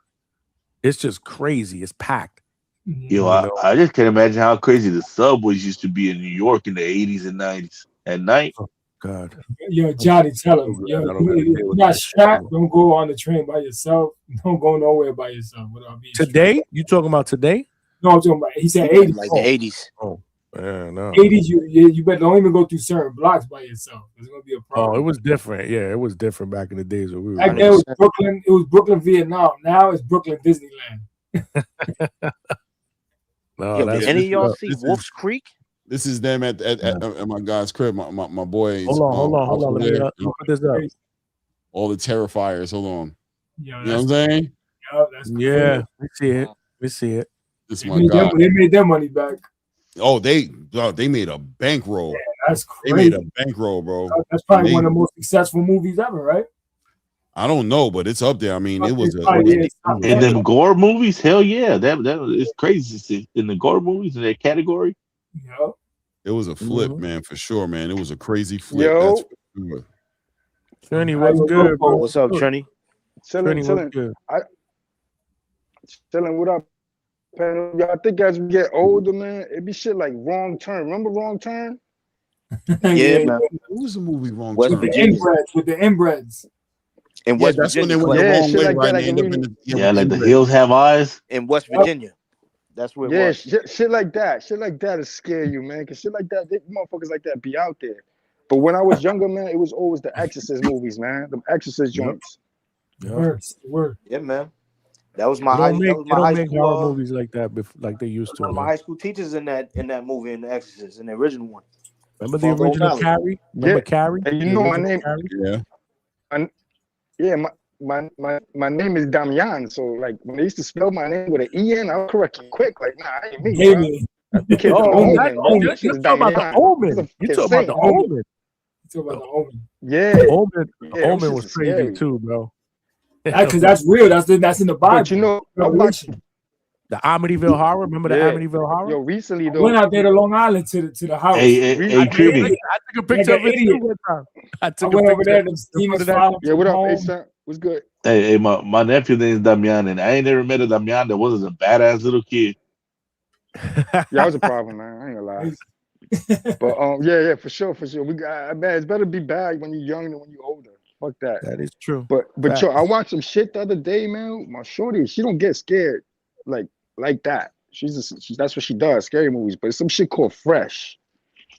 It's just crazy. It's packed. Yo, I just can't imagine how crazy the subways used to be in New York in the 80s and 90s at night. Oh, God. Yo, Johnny, tell him. Yo, you're not strapped. Don't go on the train by yourself. Don't go nowhere by yourself. Today? Strapped. You talking about today? No, I'm talking about. He said 80s. Like the 80s. Oh, yeah, no. 80s. You better don't even go through certain blocks by yourself. There's gonna be a problem. Oh, it was different. Yeah, it was different back in the days when we were. Back then it was Brooklyn. It was Brooklyn, Vietnam. Now it's Brooklyn, Disneyland. No, did any of y'all see Wolf's Creek? This is them at my guy's crib. My boy. Hold on. Let me put this up. All the Terrifiers. Hold on. Yo, you know what I'm saying? Yeah, we see it. This is my guy. They made their money back. Oh, they made a bankroll. Yeah, that's crazy. They made a bankroll, bro. That's probably one of the most successful movies ever, right? I don't know, but it's up there. I mean, it was in them gore movies. Hell yeah, that is crazy. In the gore movies in that category, it was a flip, man, for sure, man. It was a crazy flip. Yo, that's for sure. Trini, what's good, bro? What's up, Trini? Chilling. Chilling. What up, panel? Y'all think as we get older, man, it be shit like Wrong Turn. Remember Wrong Turn? Yeah, man. What was the movie Wrong West Turn? Virginia. With the inbreds. In West that's Virginia. when they went the wrong way, like right? that, They end up in the, like the hills have eyes. In West Virginia. That's where it was. Shit like that. Shit like that is scare you, man. Cause shit like that, motherfuckers like that be out there. But when I was younger, man, it was always the Exorcist movies, man. The Exorcist joints. Word. Yeah, man. That was my They high don't make school horror movies like that, like they used to. One of my high school teachers in that movie, in The Exorcist, in the original one. Remember the original Carrie? Remember Carrie? And you know my name. Yeah. My name is Damian, so like when they used to spell my name with an E-N, I'll correct you quick. Like, nah, I ain't me. You're talking about the Omen. You're talking about the Omen. Yeah. The Omen was crazy scary. Too, bro. Because that's real. That's in the Bible. But you know, the Amityville Horror. Remember the Amityville Horror? Yo, recently though, went out there to Long Island to the house. Hey, Tribby. I took a picture of it too one time. I went over there. Them demons followed. Yeah, what up, hey, son? What's good? Hey, my nephew name is Damian, and I ain't never met a Damian that wasn't a badass little kid. Yeah, that was a problem, man. I ain't gonna lie. But yeah, for sure. We got, man, it's better be bad when you're young than when you're older. Fuck that. That is true. But yo, I watched some shit the other day, man. My shorty, she don't get scared like that. That's what she does, scary movies. But it's some shit called Fresh.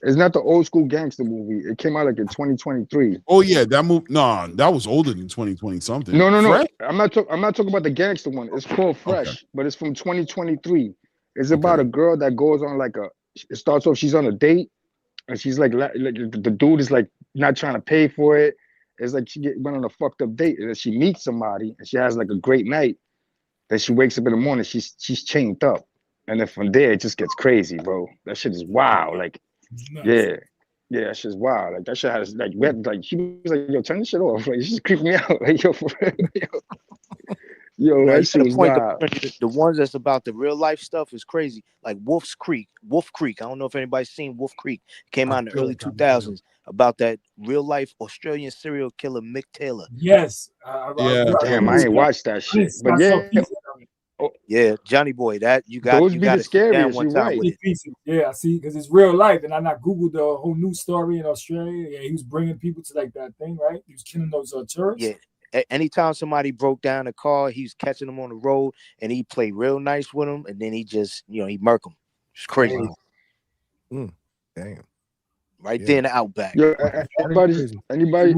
It's not the old school gangster movie. It came out like in 2023. Oh yeah, that movie. No, that was older than 2020 something. No. Fresh? I'm not talking about the gangster one. It's called Fresh, but it's from 2023. It's about a girl that goes on it starts off, she's on a date, and she's like the dude is like not trying to pay for it. It's like she went on a fucked up date, and then she meets somebody, and she has like a great night. Then she wakes up in the morning, she's chained up, and then from there it just gets crazy, bro. That shit is wild. Like, yeah, that shit's wild. Like that shit has like she was like, yo, turn this shit off. Like, she's creeping me out. Like, yo, for real, yo, that shit was wild. The ones that's about the real life stuff is crazy. Like Wolf Creek. I don't know if anybody's seen Wolf Creek. It came out in the early 2000s about that real life Australian serial killer Mick Taylor. Yes. Damn, I ain't watched that shit. But yeah, Johnny Boy, that you got those you be got the to sit down scariest. one You're time right. with it. Yeah, I see, because it's real life, and I googled the whole news story in Australia. Yeah, he was bringing people to like that thing, right? He was killing those tourists. Yeah. Anytime somebody broke down a car, he was catching them on the road, and he played real nice with them, and then he just, he murk them. It's crazy. Wow. Damn. Right there in the Outback. Yo, anybody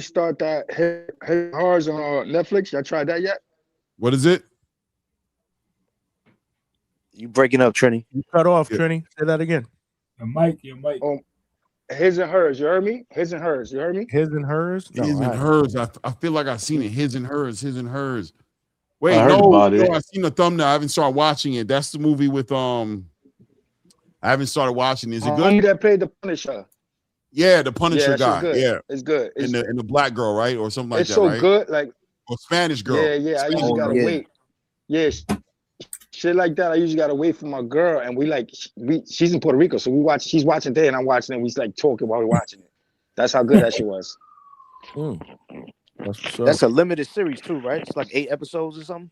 start that Hit Hars on Netflix? Y'all tried that yet? What is it? You breaking up, Trini? You cut off, Trini. Say that again. Your mic. His and Hers. You heard me? His and Hers. You heard me? His and Hers. No, his and Hers. I feel like I've seen it. His and Hers. His and Hers. Wait, I seen the thumbnail. I haven't started watching it. That's the movie with I haven't started watching. Is it good? That played the Punisher. Yeah, the Punisher guy. Good. Yeah, it's good. And the black girl, right, or something like that. It's so right? good, like or Spanish girl. Yeah. I usually gotta wait. Yeah, shit like that. I usually gotta wait for my girl, and she's in Puerto Rico, so we watch. She's watching there, and I'm watching, and we like talking while we're watching it. That's how good that shit was. That's a limited series too, right? It's like 8 episodes or something.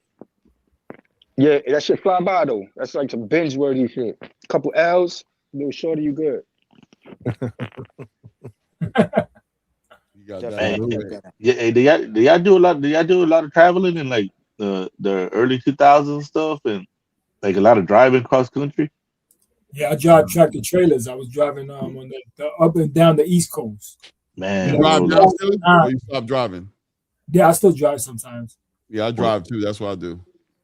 Yeah, that shit fly by though. That's like some binge worthy shit. Couple L's, little shorty, you good. Yeah, do y'all do a lot? Do y'all do a lot of traveling in like the early 2000s stuff and like a lot of driving cross country? Yeah, I drive tractor trailers. I was driving on the up and down the East Coast. Man, you drive now still? Or you stop driving? Yeah, I still drive sometimes. Yeah, I drive too. That's what I do.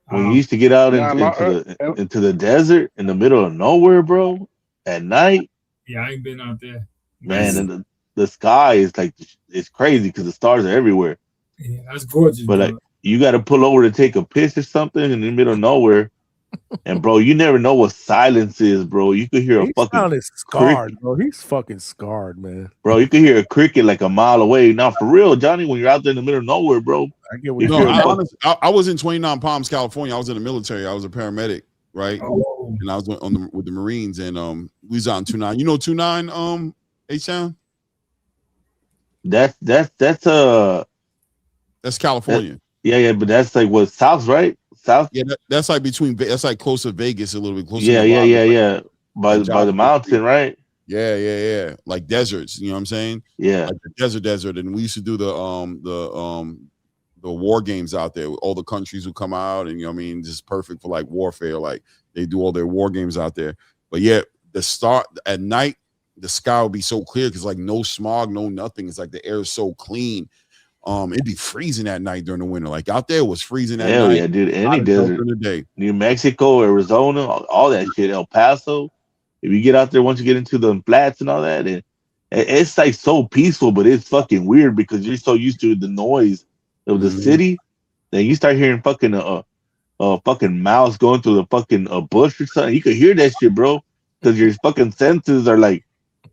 When you used to get out into the desert in the middle of nowhere, bro, at night. Yeah, I ain't been out there. Man, and the sky is like, it's crazy because the stars are everywhere. Yeah, that's gorgeous. But like, you got to pull over to take a piss or something in the middle of nowhere. And bro, you never know what silence is, bro. You could hear a fucking scarred, bro. He's fucking scarred, man. Bro, you could hear a cricket like a mile away. Now, for real, Johnny, when you're out there in the middle of nowhere, bro. I get what I was in 29 Palms, California. I was in the military. I was a paramedic, right? Oh. And I was with the Marines, and we was out in 29. You know 29, H-Town? That's California. Yeah, but that's like what, South, right? South. Yeah, that's like that's like close to Vegas, a little bit closer. Yeah. By the mountain, right? Yeah. Like deserts, you know what I'm saying? Yeah. Like the desert. And we used to do the war games out there. All the countries would come out, and you know what I mean, just perfect for like warfare. Like they do all their war games out there. But yeah, at night, the sky will be so clear because like no smog, no nothing. It's like the air is so clean. It'd be freezing at night during the winter. Like out there, it was freezing at night. Hell yeah, dude. Any desert during the day. New Mexico, Arizona, all that shit. El Paso. If you get out there, once you get into the flats and all that, and it's like so peaceful, but it's fucking weird because you're so used to the noise of the city. Then you start hearing fucking fucking mouse going through the fucking bush or something. You could hear that shit, bro, because your fucking senses are like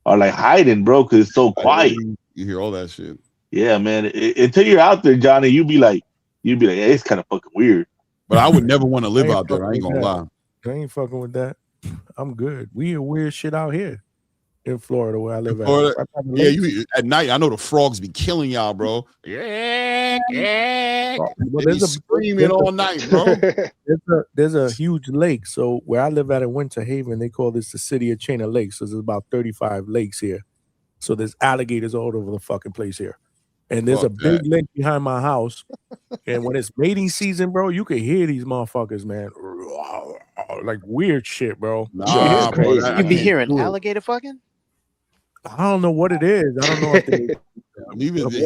hiding, bro, because it's so quiet. You hear all that shit. Yeah, man. Until you're out there, Johnny, you'd be like, hey, it's kind of fucking weird. But I would never want to live out there. I ain't gonna lie. I ain't fucking with that. I'm good. We hear weird shit out here in Florida where I live at. Florida, you at night. I know the frogs be killing y'all, bro. Yeah. Well, they be screaming all night, bro. There's a huge lake. So where I live at in Winter Haven, they call this the city of chain of lakes. So there's about 35 lakes here. So there's alligators all over the fucking place here. And there's a big lake behind my house. And when it's mating season, bro, you can hear these motherfuckers, man. Like weird shit, bro. Nah, bro, you be hearing alligator fucking? I don't know what it is. I don't know if they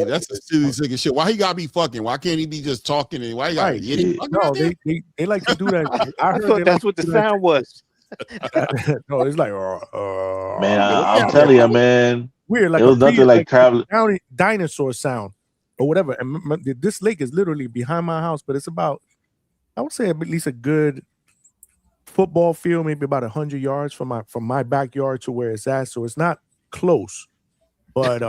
that's a silly sick shit. Why he gotta be fucking? Why can't he be just talking? And why he gotta No, they like to do that. I thought that's what the sound was. No, it's like Man, I'm telling you, man. Weird, like it was nothing like traveling. Dinosaur sound or whatever. And this lake is literally behind my house, but it's about, I would say, at least a good football field, maybe about 100 yards from my backyard to where it's at. So it's not close, but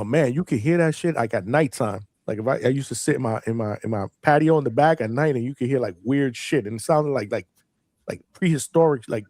man, you could hear that shit like at nighttime. Like if I used to sit in my patio in the back at night, and you could hear like weird shit, and it sounded like prehistoric, like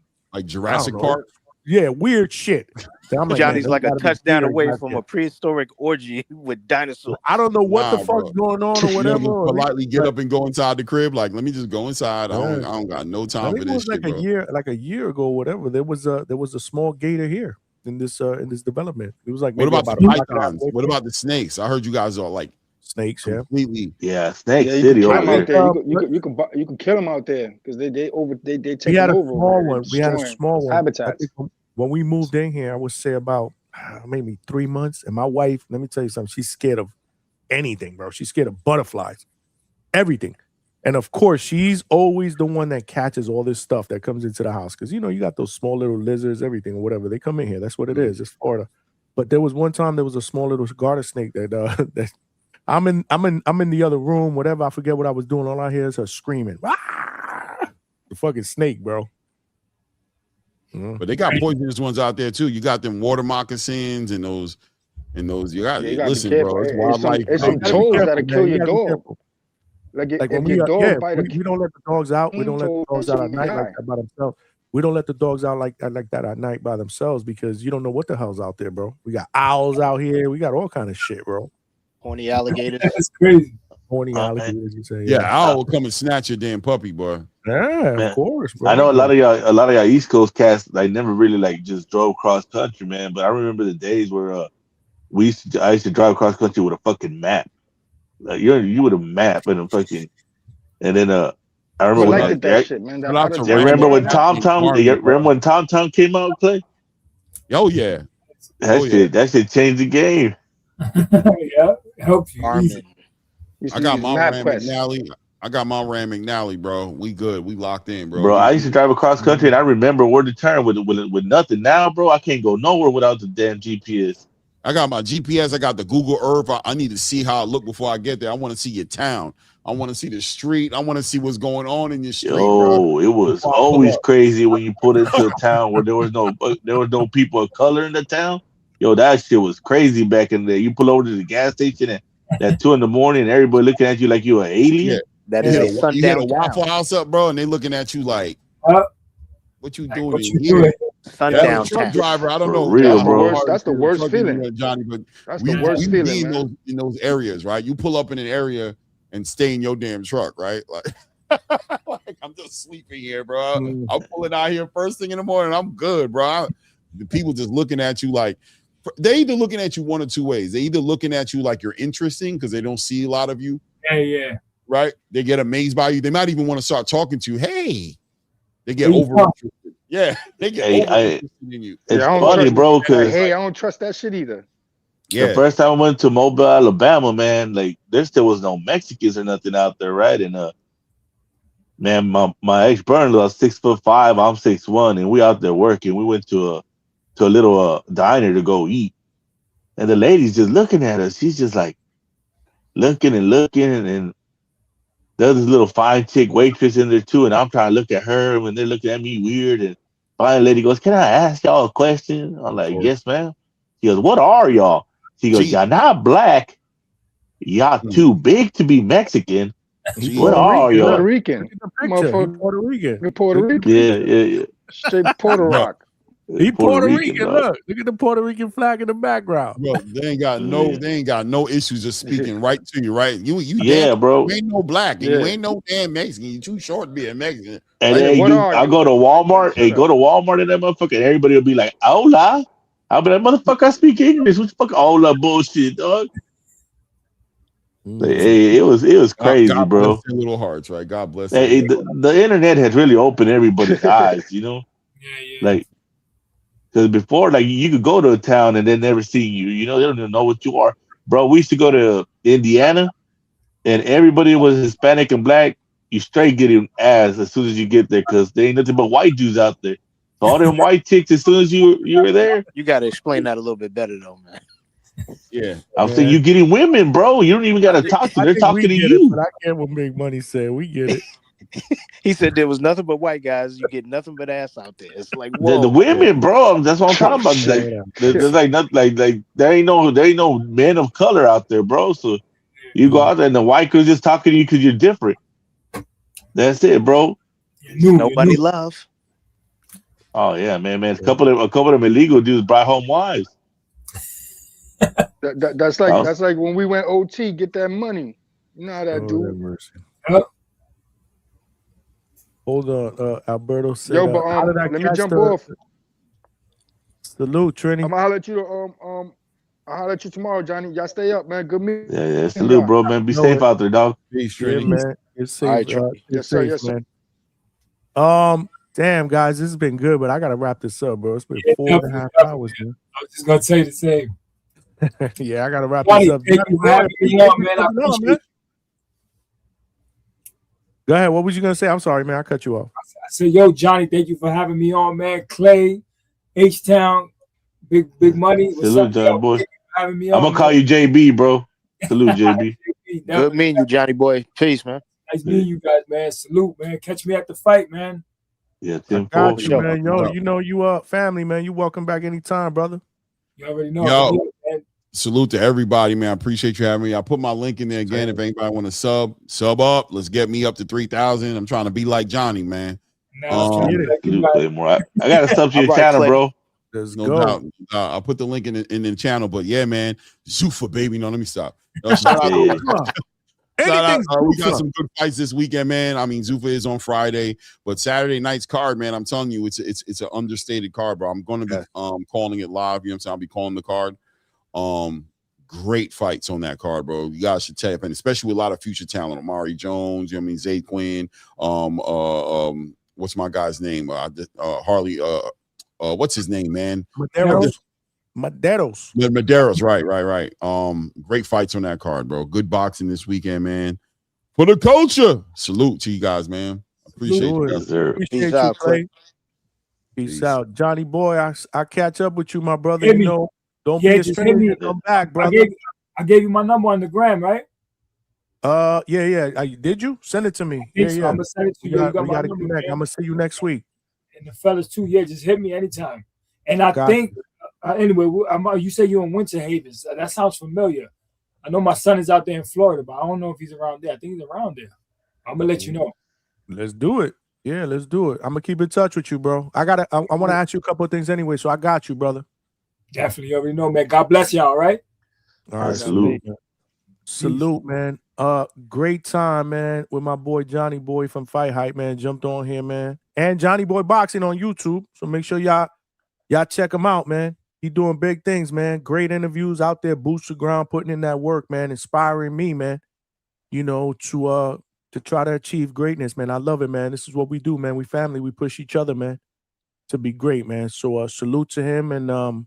Jurassic Park. Yeah, weird shit. I'm like, Johnny's man, like a touchdown away from there. a prehistoric orgy with dinosaurs. I don't know what the fuck's going on or whatever. Politely get up and go inside the crib. Like, let me just go inside. I don't got no time for this shit, bro. A year ago, or whatever. There was a small gator here in this development. It was like, what about the pythons? What about the snakes? I heard you guys are like snakes. Completely. Yeah, snake Yeah, city you over can there. out there. You can kill them out there because they take We had a over. small one. We had a small one. Habitats. When we moved in here, I would say about maybe 3 months. And my wife, let me tell you something, she's scared of anything, bro. She's scared of butterflies, everything. And of course, she's always the one that catches all this stuff that comes into the house. Because, you know, you got those small little lizards, everything, or whatever. They come in here. That's what it is. It's Florida. But there was one time there was a small little garter snake that that I'm in the other room, whatever. I forget what I was doing. All I hear is her screaming. Ah! The fucking snake, bro. But they got poisonous ones out there too. You got them water moccasins and those. You got listen, bro. It's wildlife. It's some toads that'll kill your dog. Like when your dog bite we don't let the dogs out. We don't let the dogs out at night like that by themselves. We don't let the dogs out like that at night by themselves because you don't know what the hell's out there, bro. We got owls out here. We got all kind of shit, bro. Horny alligators. That's crazy. Horny alligators, you say? Yeah, owl will come and snatch your damn puppy, boy. Yeah, Man, of course, bro. I know a lot of y'all East Coast cats like never really like just drove cross country, man. But I remember the days where I used to drive cross country with a fucking map. Like you with a map and a fucking, and then I remember when that shit, man. Remember when Tom came out, Clay? Oh yeah, that shit changed the game. Yeah, help you. I got my Ram McNally. I got my Ram McNally, bro. We good. We locked in, bro. Bro, I used to drive across country, and I remember where to turn with nothing. Now, bro, I can't go nowhere without the damn GPS. I got my GPS. I got the Google Earth. I need to see how it look before I get there. I want to see your town. I want to see the street. I want to see what's going on in your street. Bro. It was always crazy when you put into a town where there was no people of color in the town. Yo, that shit was crazy back in the day. You pull over to the gas station and at 2 a.m, and everybody looking at you like you an alien. Yeah. That is a sundown. You hit a Waffle House up, bro, and they looking at you like, what you doing here? Sundown truck driver, I don't know. Real, bro. That's the worst feeling, Johnny. But that's the worst feeling, man. In those areas, right? You pull up in an area and stay in your damn truck, right? Like I'm just sleeping here, bro. I'm pulling out here first thing in the morning. I'm good, bro. The people just looking at you like they either looking at you one or two ways. They either looking at you like you're interesting because they don't see a lot of you. Yeah. Right? They get amazed by you. They might even want to start talking to you. Hey, they get over interested. Yeah, they get over interested in you. It's funny, bro, because I don't trust that shit either. Yeah. The first time I went to Mobile, Alabama, man, like there still was no Mexicans or nothing out there, right? And man, my ex Burnley was 6'5", I'm 6'1", and we out there working. We went to a little diner to go eat, and the lady's just looking at us. She's just like looking, and there's this little fine chick waitress in there too, and I'm trying to look at her when they're looking at me weird. And finally, lady goes, "Can I ask y'all a question?" I'm like, "Yes, ma'am." She goes, "What are y'all?" She goes, "Y'all not black. Y'all too big to be Mexican. What are y'all?" Puerto Rican. Puerto Rican. Puerto Rican. Yeah. Straight Puerto Rock. He Puerto Rican. Look at the Puerto Rican flag in the background. Bro, they ain't got no issues of speaking right to you, right? You damn, bro. You ain't no black, and you ain't no damn Mexican. You too short to be a Mexican. And then I go to Walmart and go to Walmart and that motherfucker, and everybody will be like, "Hola." I'll be like, "Motherfucker, I speak English. What the fuck all that bullshit, dog?" Hey, it was crazy, God bro. bless their little hearts, right? God bless. Hey, the internet has really opened everybody's eyes, you know. Like, because before, like, you could go to a town and they never see you. You know, they don't even know what you are, bro. We used to go to Indiana, and everybody was Hispanic and black. You straight get him ass as soon as you get there, because there ain't nothing but white Jews out there. All them white chicks, as soon as you were there. You got to explain that a little bit better, though, man. Yeah. I'm saying you getting women, bro. You don't even got to talk to them. They're talking to you. But I get what Big Money said. We get it. He said there was nothing but white guys. You get nothing but ass out there. It's like, whoa. The women, bro. That's what I'm talking about. There's like nothing, like there ain't no men of color out there, bro. So you go out there and the white girls just talking to you because you're different. That's it, bro. Nobody love. Oh yeah, man. A couple of them illegal dudes brought home wives. That's like when we went OT, get that money. You know how that do. Hold on, Alberto said. Yo, but let me jump off. Salute, Trini. I'm gonna holler at you. I'll holler at you tomorrow, Johnny. Y'all stay up, man. Good meeting. Yeah. Salute, bro, man. Be safe out there, dog. Peace, Trini. Man. You're safe. All right, yes, sir. Yes, sir. Man. Damn, guys, this has been good, but I gotta wrap this up, bro. It's been 4.5 hours, man. I was just gonna say the same. Yeah, I gotta wrap this up. Thank you for having me on, man. I appreciate it. Go ahead. What was you gonna say? I'm sorry, man. I cut you off. I said, yo, Johnny, thank you for having me on, man. Clay, H-Town, Big Money. What's Salute, up, Johnny boy. Having me I'm on, gonna call you JB, bro. Salute, JB. Good meeting you, Johnny boy. Peace, man. Nice meeting you guys, man. Salute, man. Catch me at the fight, man. Yeah, got you, man. Yo, you know you family, man. You welcome back anytime, brother. You already know. Yo, salute to everybody, man. I appreciate you having me. I put my link in there again. If anybody want to sub up, let's get me up to 3,000. I'm trying to be like Johnny, man. I gotta sub to your channel, bro. Let's no go. doubt. I'll put the link in the channel. But yeah, man, Zuffa, baby. No, let me stop. Shout out, we got some good fights this weekend, man. I mean, Zuffa is on Friday, but Saturday night's card, man. I'm telling you, it's an understated card, bro. I'm going to be calling it live. You know what I'm saying? I'll be calling the card. Great fights on that card, bro. You guys should tap in, especially with a lot of future talent. Amari Jones, you know what I mean? Zay Quinn. What's my guy's name? Harley. What's his name, man? Maderos, right. Great fights on that card, bro. Good boxing this weekend, man. For the culture. Salute to you guys, man. Appreciate you guys. Appreciate you, Clay. Peace out. Johnny boy, I catch up with you, my brother. You know, don't be a stranger. Come back, brother. I gave you my number on the gram, right? Yeah. Did you send it to me? Yeah. I'm gonna send it to you. We gotta connect. I'm gonna see you next week. And the fellas too. Yeah, just hit me anytime. And I think anyway, you say you're in Winter Havens. That sounds familiar. I know my son is out there in Florida, but I don't know if he's around there. I think he's around there. I'm gonna let you know. Let's do it. Yeah, let's do it. I'm gonna keep in touch with you, bro. I want to ask you a couple of things anyway, so I got you, brother. Definitely, you already know, man. God bless y'all, right? All right, salute, man. Great time, man, with my boy Johnny Boy from Fight Hype, man. Jumped on here, man, and Johnny Boy Boxing on YouTube. So make sure y'all check him out, man. He doing big things, man. Great interviews out there, boots to ground, putting in that work, man. Inspiring me, man. You know, to try to achieve greatness, man. I love it, man. This is what we do, man. We family. We push each other, man, to be great, man. So salute to him, and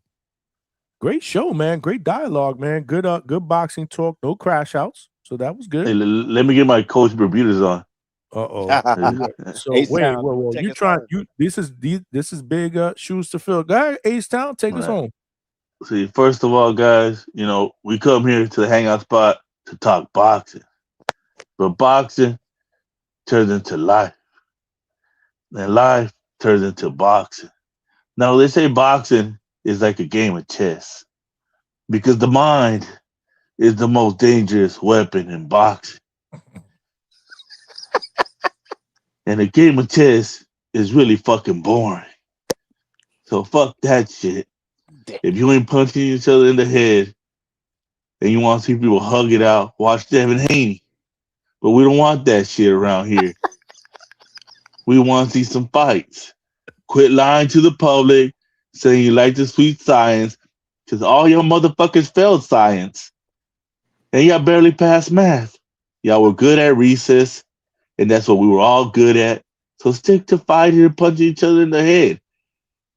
great show, man. Great dialogue, man. Good boxing talk. No crash outs. So that was good. Hey, let me get my Coach Bermudas on. So whoa. You trying? This is big shoes to fill. Go ahead, H-Town, take us home. See, first of all, guys, you know, we come here to the Hangout spot to talk boxing. But boxing turns into life. And life turns into boxing. Now, they say boxing is like a game of chess. Because the mind is the most dangerous weapon in boxing. And a game of chess is really fucking boring. So fuck that shit. If you ain't punching each other in the head and you want to see people hug it out, watch Devin Haney. But we don't want that shit around here. We want to see some fights. Quit lying to the public, saying you like the sweet science, because all your motherfuckers failed science. And y'all barely passed math. Y'all were good at recess, and that's what we were all good at. So stick to fighting and punching each other in the head.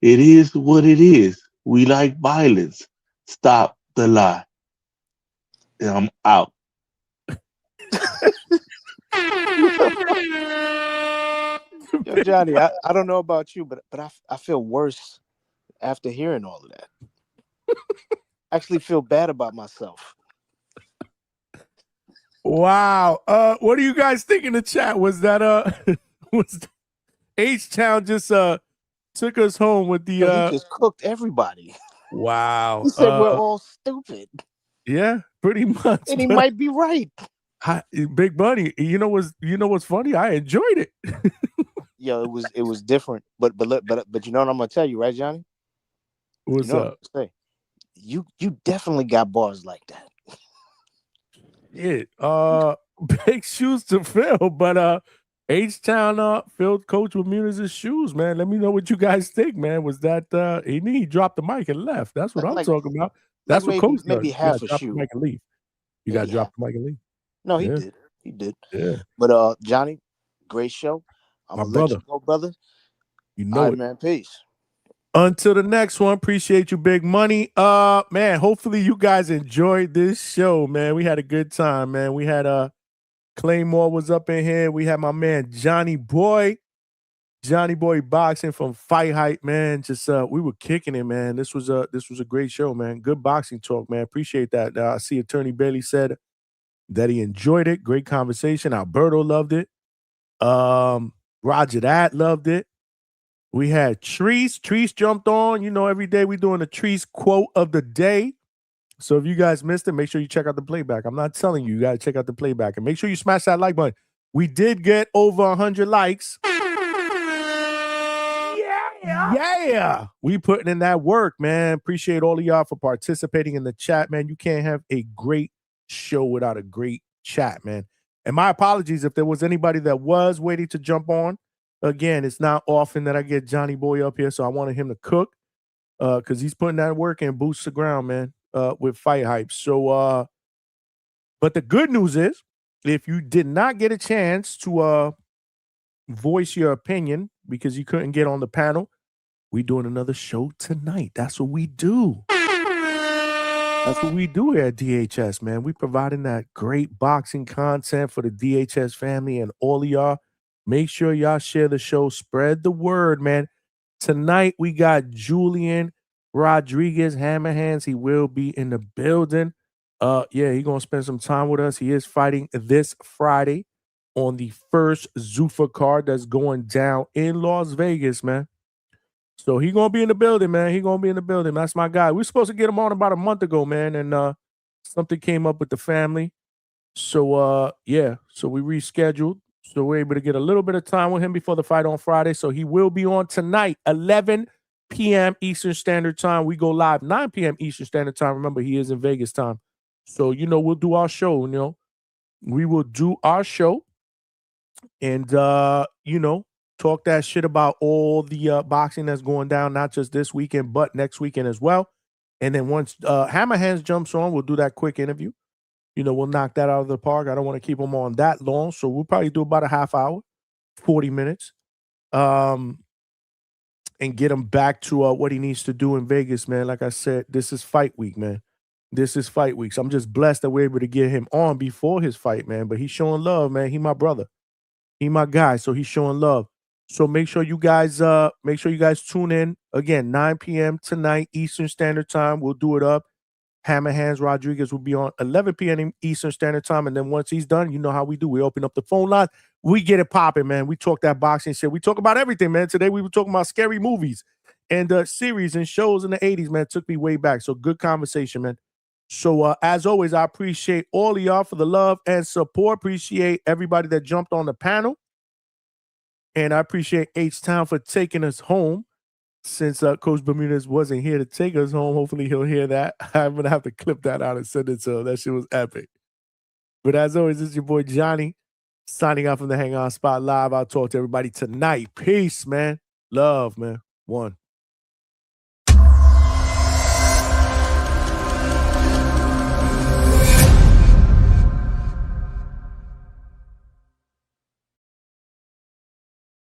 It is what it is. We like violence. Stop the lie. And I'm out. Yo, Johnny, I don't know about you, but I feel worse after hearing all of that. I actually feel bad about myself. Wow. What do you guys think in the chat? Was that was H-Town just took us home with the He just cooked everybody. Wow. He said we're all stupid. Yeah, pretty much. And he might be right. Big Bunny, you know what's funny? I enjoyed it. Yo, it was different. But you know what I'm gonna tell you, right, Johnny? What's up? Say, you definitely got bars like that. Yeah. Big shoes to fill, but H-Town filled Coach Bermudez's shoes, man. Let me know what you guys think, man. Was that he dropped the mic and left? That's what I'm talking about. That's what Coach does. Maybe half a drop shoe. The mic and leave. You got to drop the mic and leave. No, he did. He did. Yeah. But Johnny, great show. I'm my gonna brother. let you go, brother. You know all right, it, man. Peace. Until the next one, appreciate you, Big Money. Man, hopefully you guys enjoyed this show, man. We had a good time, man. We had Claymore was up in here. We had my man Johnny Boy Boxing from Fight Hype, man. Just we were kicking it, man. This was a great show, man. Good boxing talk, man. Appreciate that. I see Attorney Bailey said that he enjoyed it. Great conversation. Alberto loved it. Roger that loved it. We had Treese. Treese jumped on. You know, every day we're doing a Treese quote of the day. So if you guys missed it, make sure you check out the playback. I'm not telling you. You got to check out the playback. And make sure you smash that like button. We did get over 100 likes. Yeah. We putting in that work, man. Appreciate all of y'all for participating in the chat, man. You can't have a great show without a great chat, man. And my apologies if there was anybody that was waiting to jump on. Again, it's not often that I get Johnny Boy up here, so I wanted him to cook because he's putting that work in, boots the ground, man, with Fight Hype. So, but the good news is, if you did not get a chance to voice your opinion because you couldn't get on the panel, we doing another show tonight. That's what we do. That's what we do here at DHS, man. We providing that great boxing content for the DHS family and all of y'all. Make sure y'all share the show. Spread the word, man. Tonight, we got Julian Rodriguez, Hammerhands. He will be in the building. Yeah, he's going to spend some time with us. He is fighting this Friday on the first Zuffa card that's going down in Las Vegas, man. So he's going to be in the building, man. He's going to be in the building. That's my guy. We were supposed to get him on about a month ago, man, and something came up with the family. So, yeah, so we rescheduled. So we're able to get a little bit of time with him before the fight on Friday. So he will be on tonight, 11 p.m. Eastern Standard Time. We go live 9 p.m. Eastern Standard Time. Remember, he is in Vegas time. So, you know, we'll do our show, you know. We will do our show and, you know, talk that shit about all the boxing that's going down, not just this weekend, but next weekend as well. And then once Hammerhands jumps on, we'll do that quick interview. You know, we'll knock that out of the park. I don't want to keep him on that long. So we'll probably do about a half hour, 40 minutes, and get him back to what he needs to do in Vegas, man. Like I said, this is fight week, man. This is fight week. So I'm just blessed that we're able to get him on before his fight, man. But he's showing love, man. He my brother. He my guy. So he's showing love. So make sure you guys tune in. Again, 9 p.m. tonight, Eastern Standard Time. We'll do it up. Hammerhands Rodriguez will be on 11 p.m. Eastern Standard Time. And then once he's done, you know how we do. We open up the phone line. We get it popping, man. We talk that boxing shit. We talk about everything, man. Today we were talking about scary movies and series and shows in the 80s, man. It took me way back. So good conversation, man. So as always, I appreciate all of y'all for the love and support. Appreciate everybody that jumped on the panel. And I appreciate H-Town for taking us home. Since Coach Bermudez wasn't here to take us home, hopefully he'll hear that. I'm going to have to clip that out and send it to him. That shit was epic. But as always, this is your boy Johnny signing out from the Hangout Spot Live. I'll talk to everybody tonight. Peace, man. Love, man. One.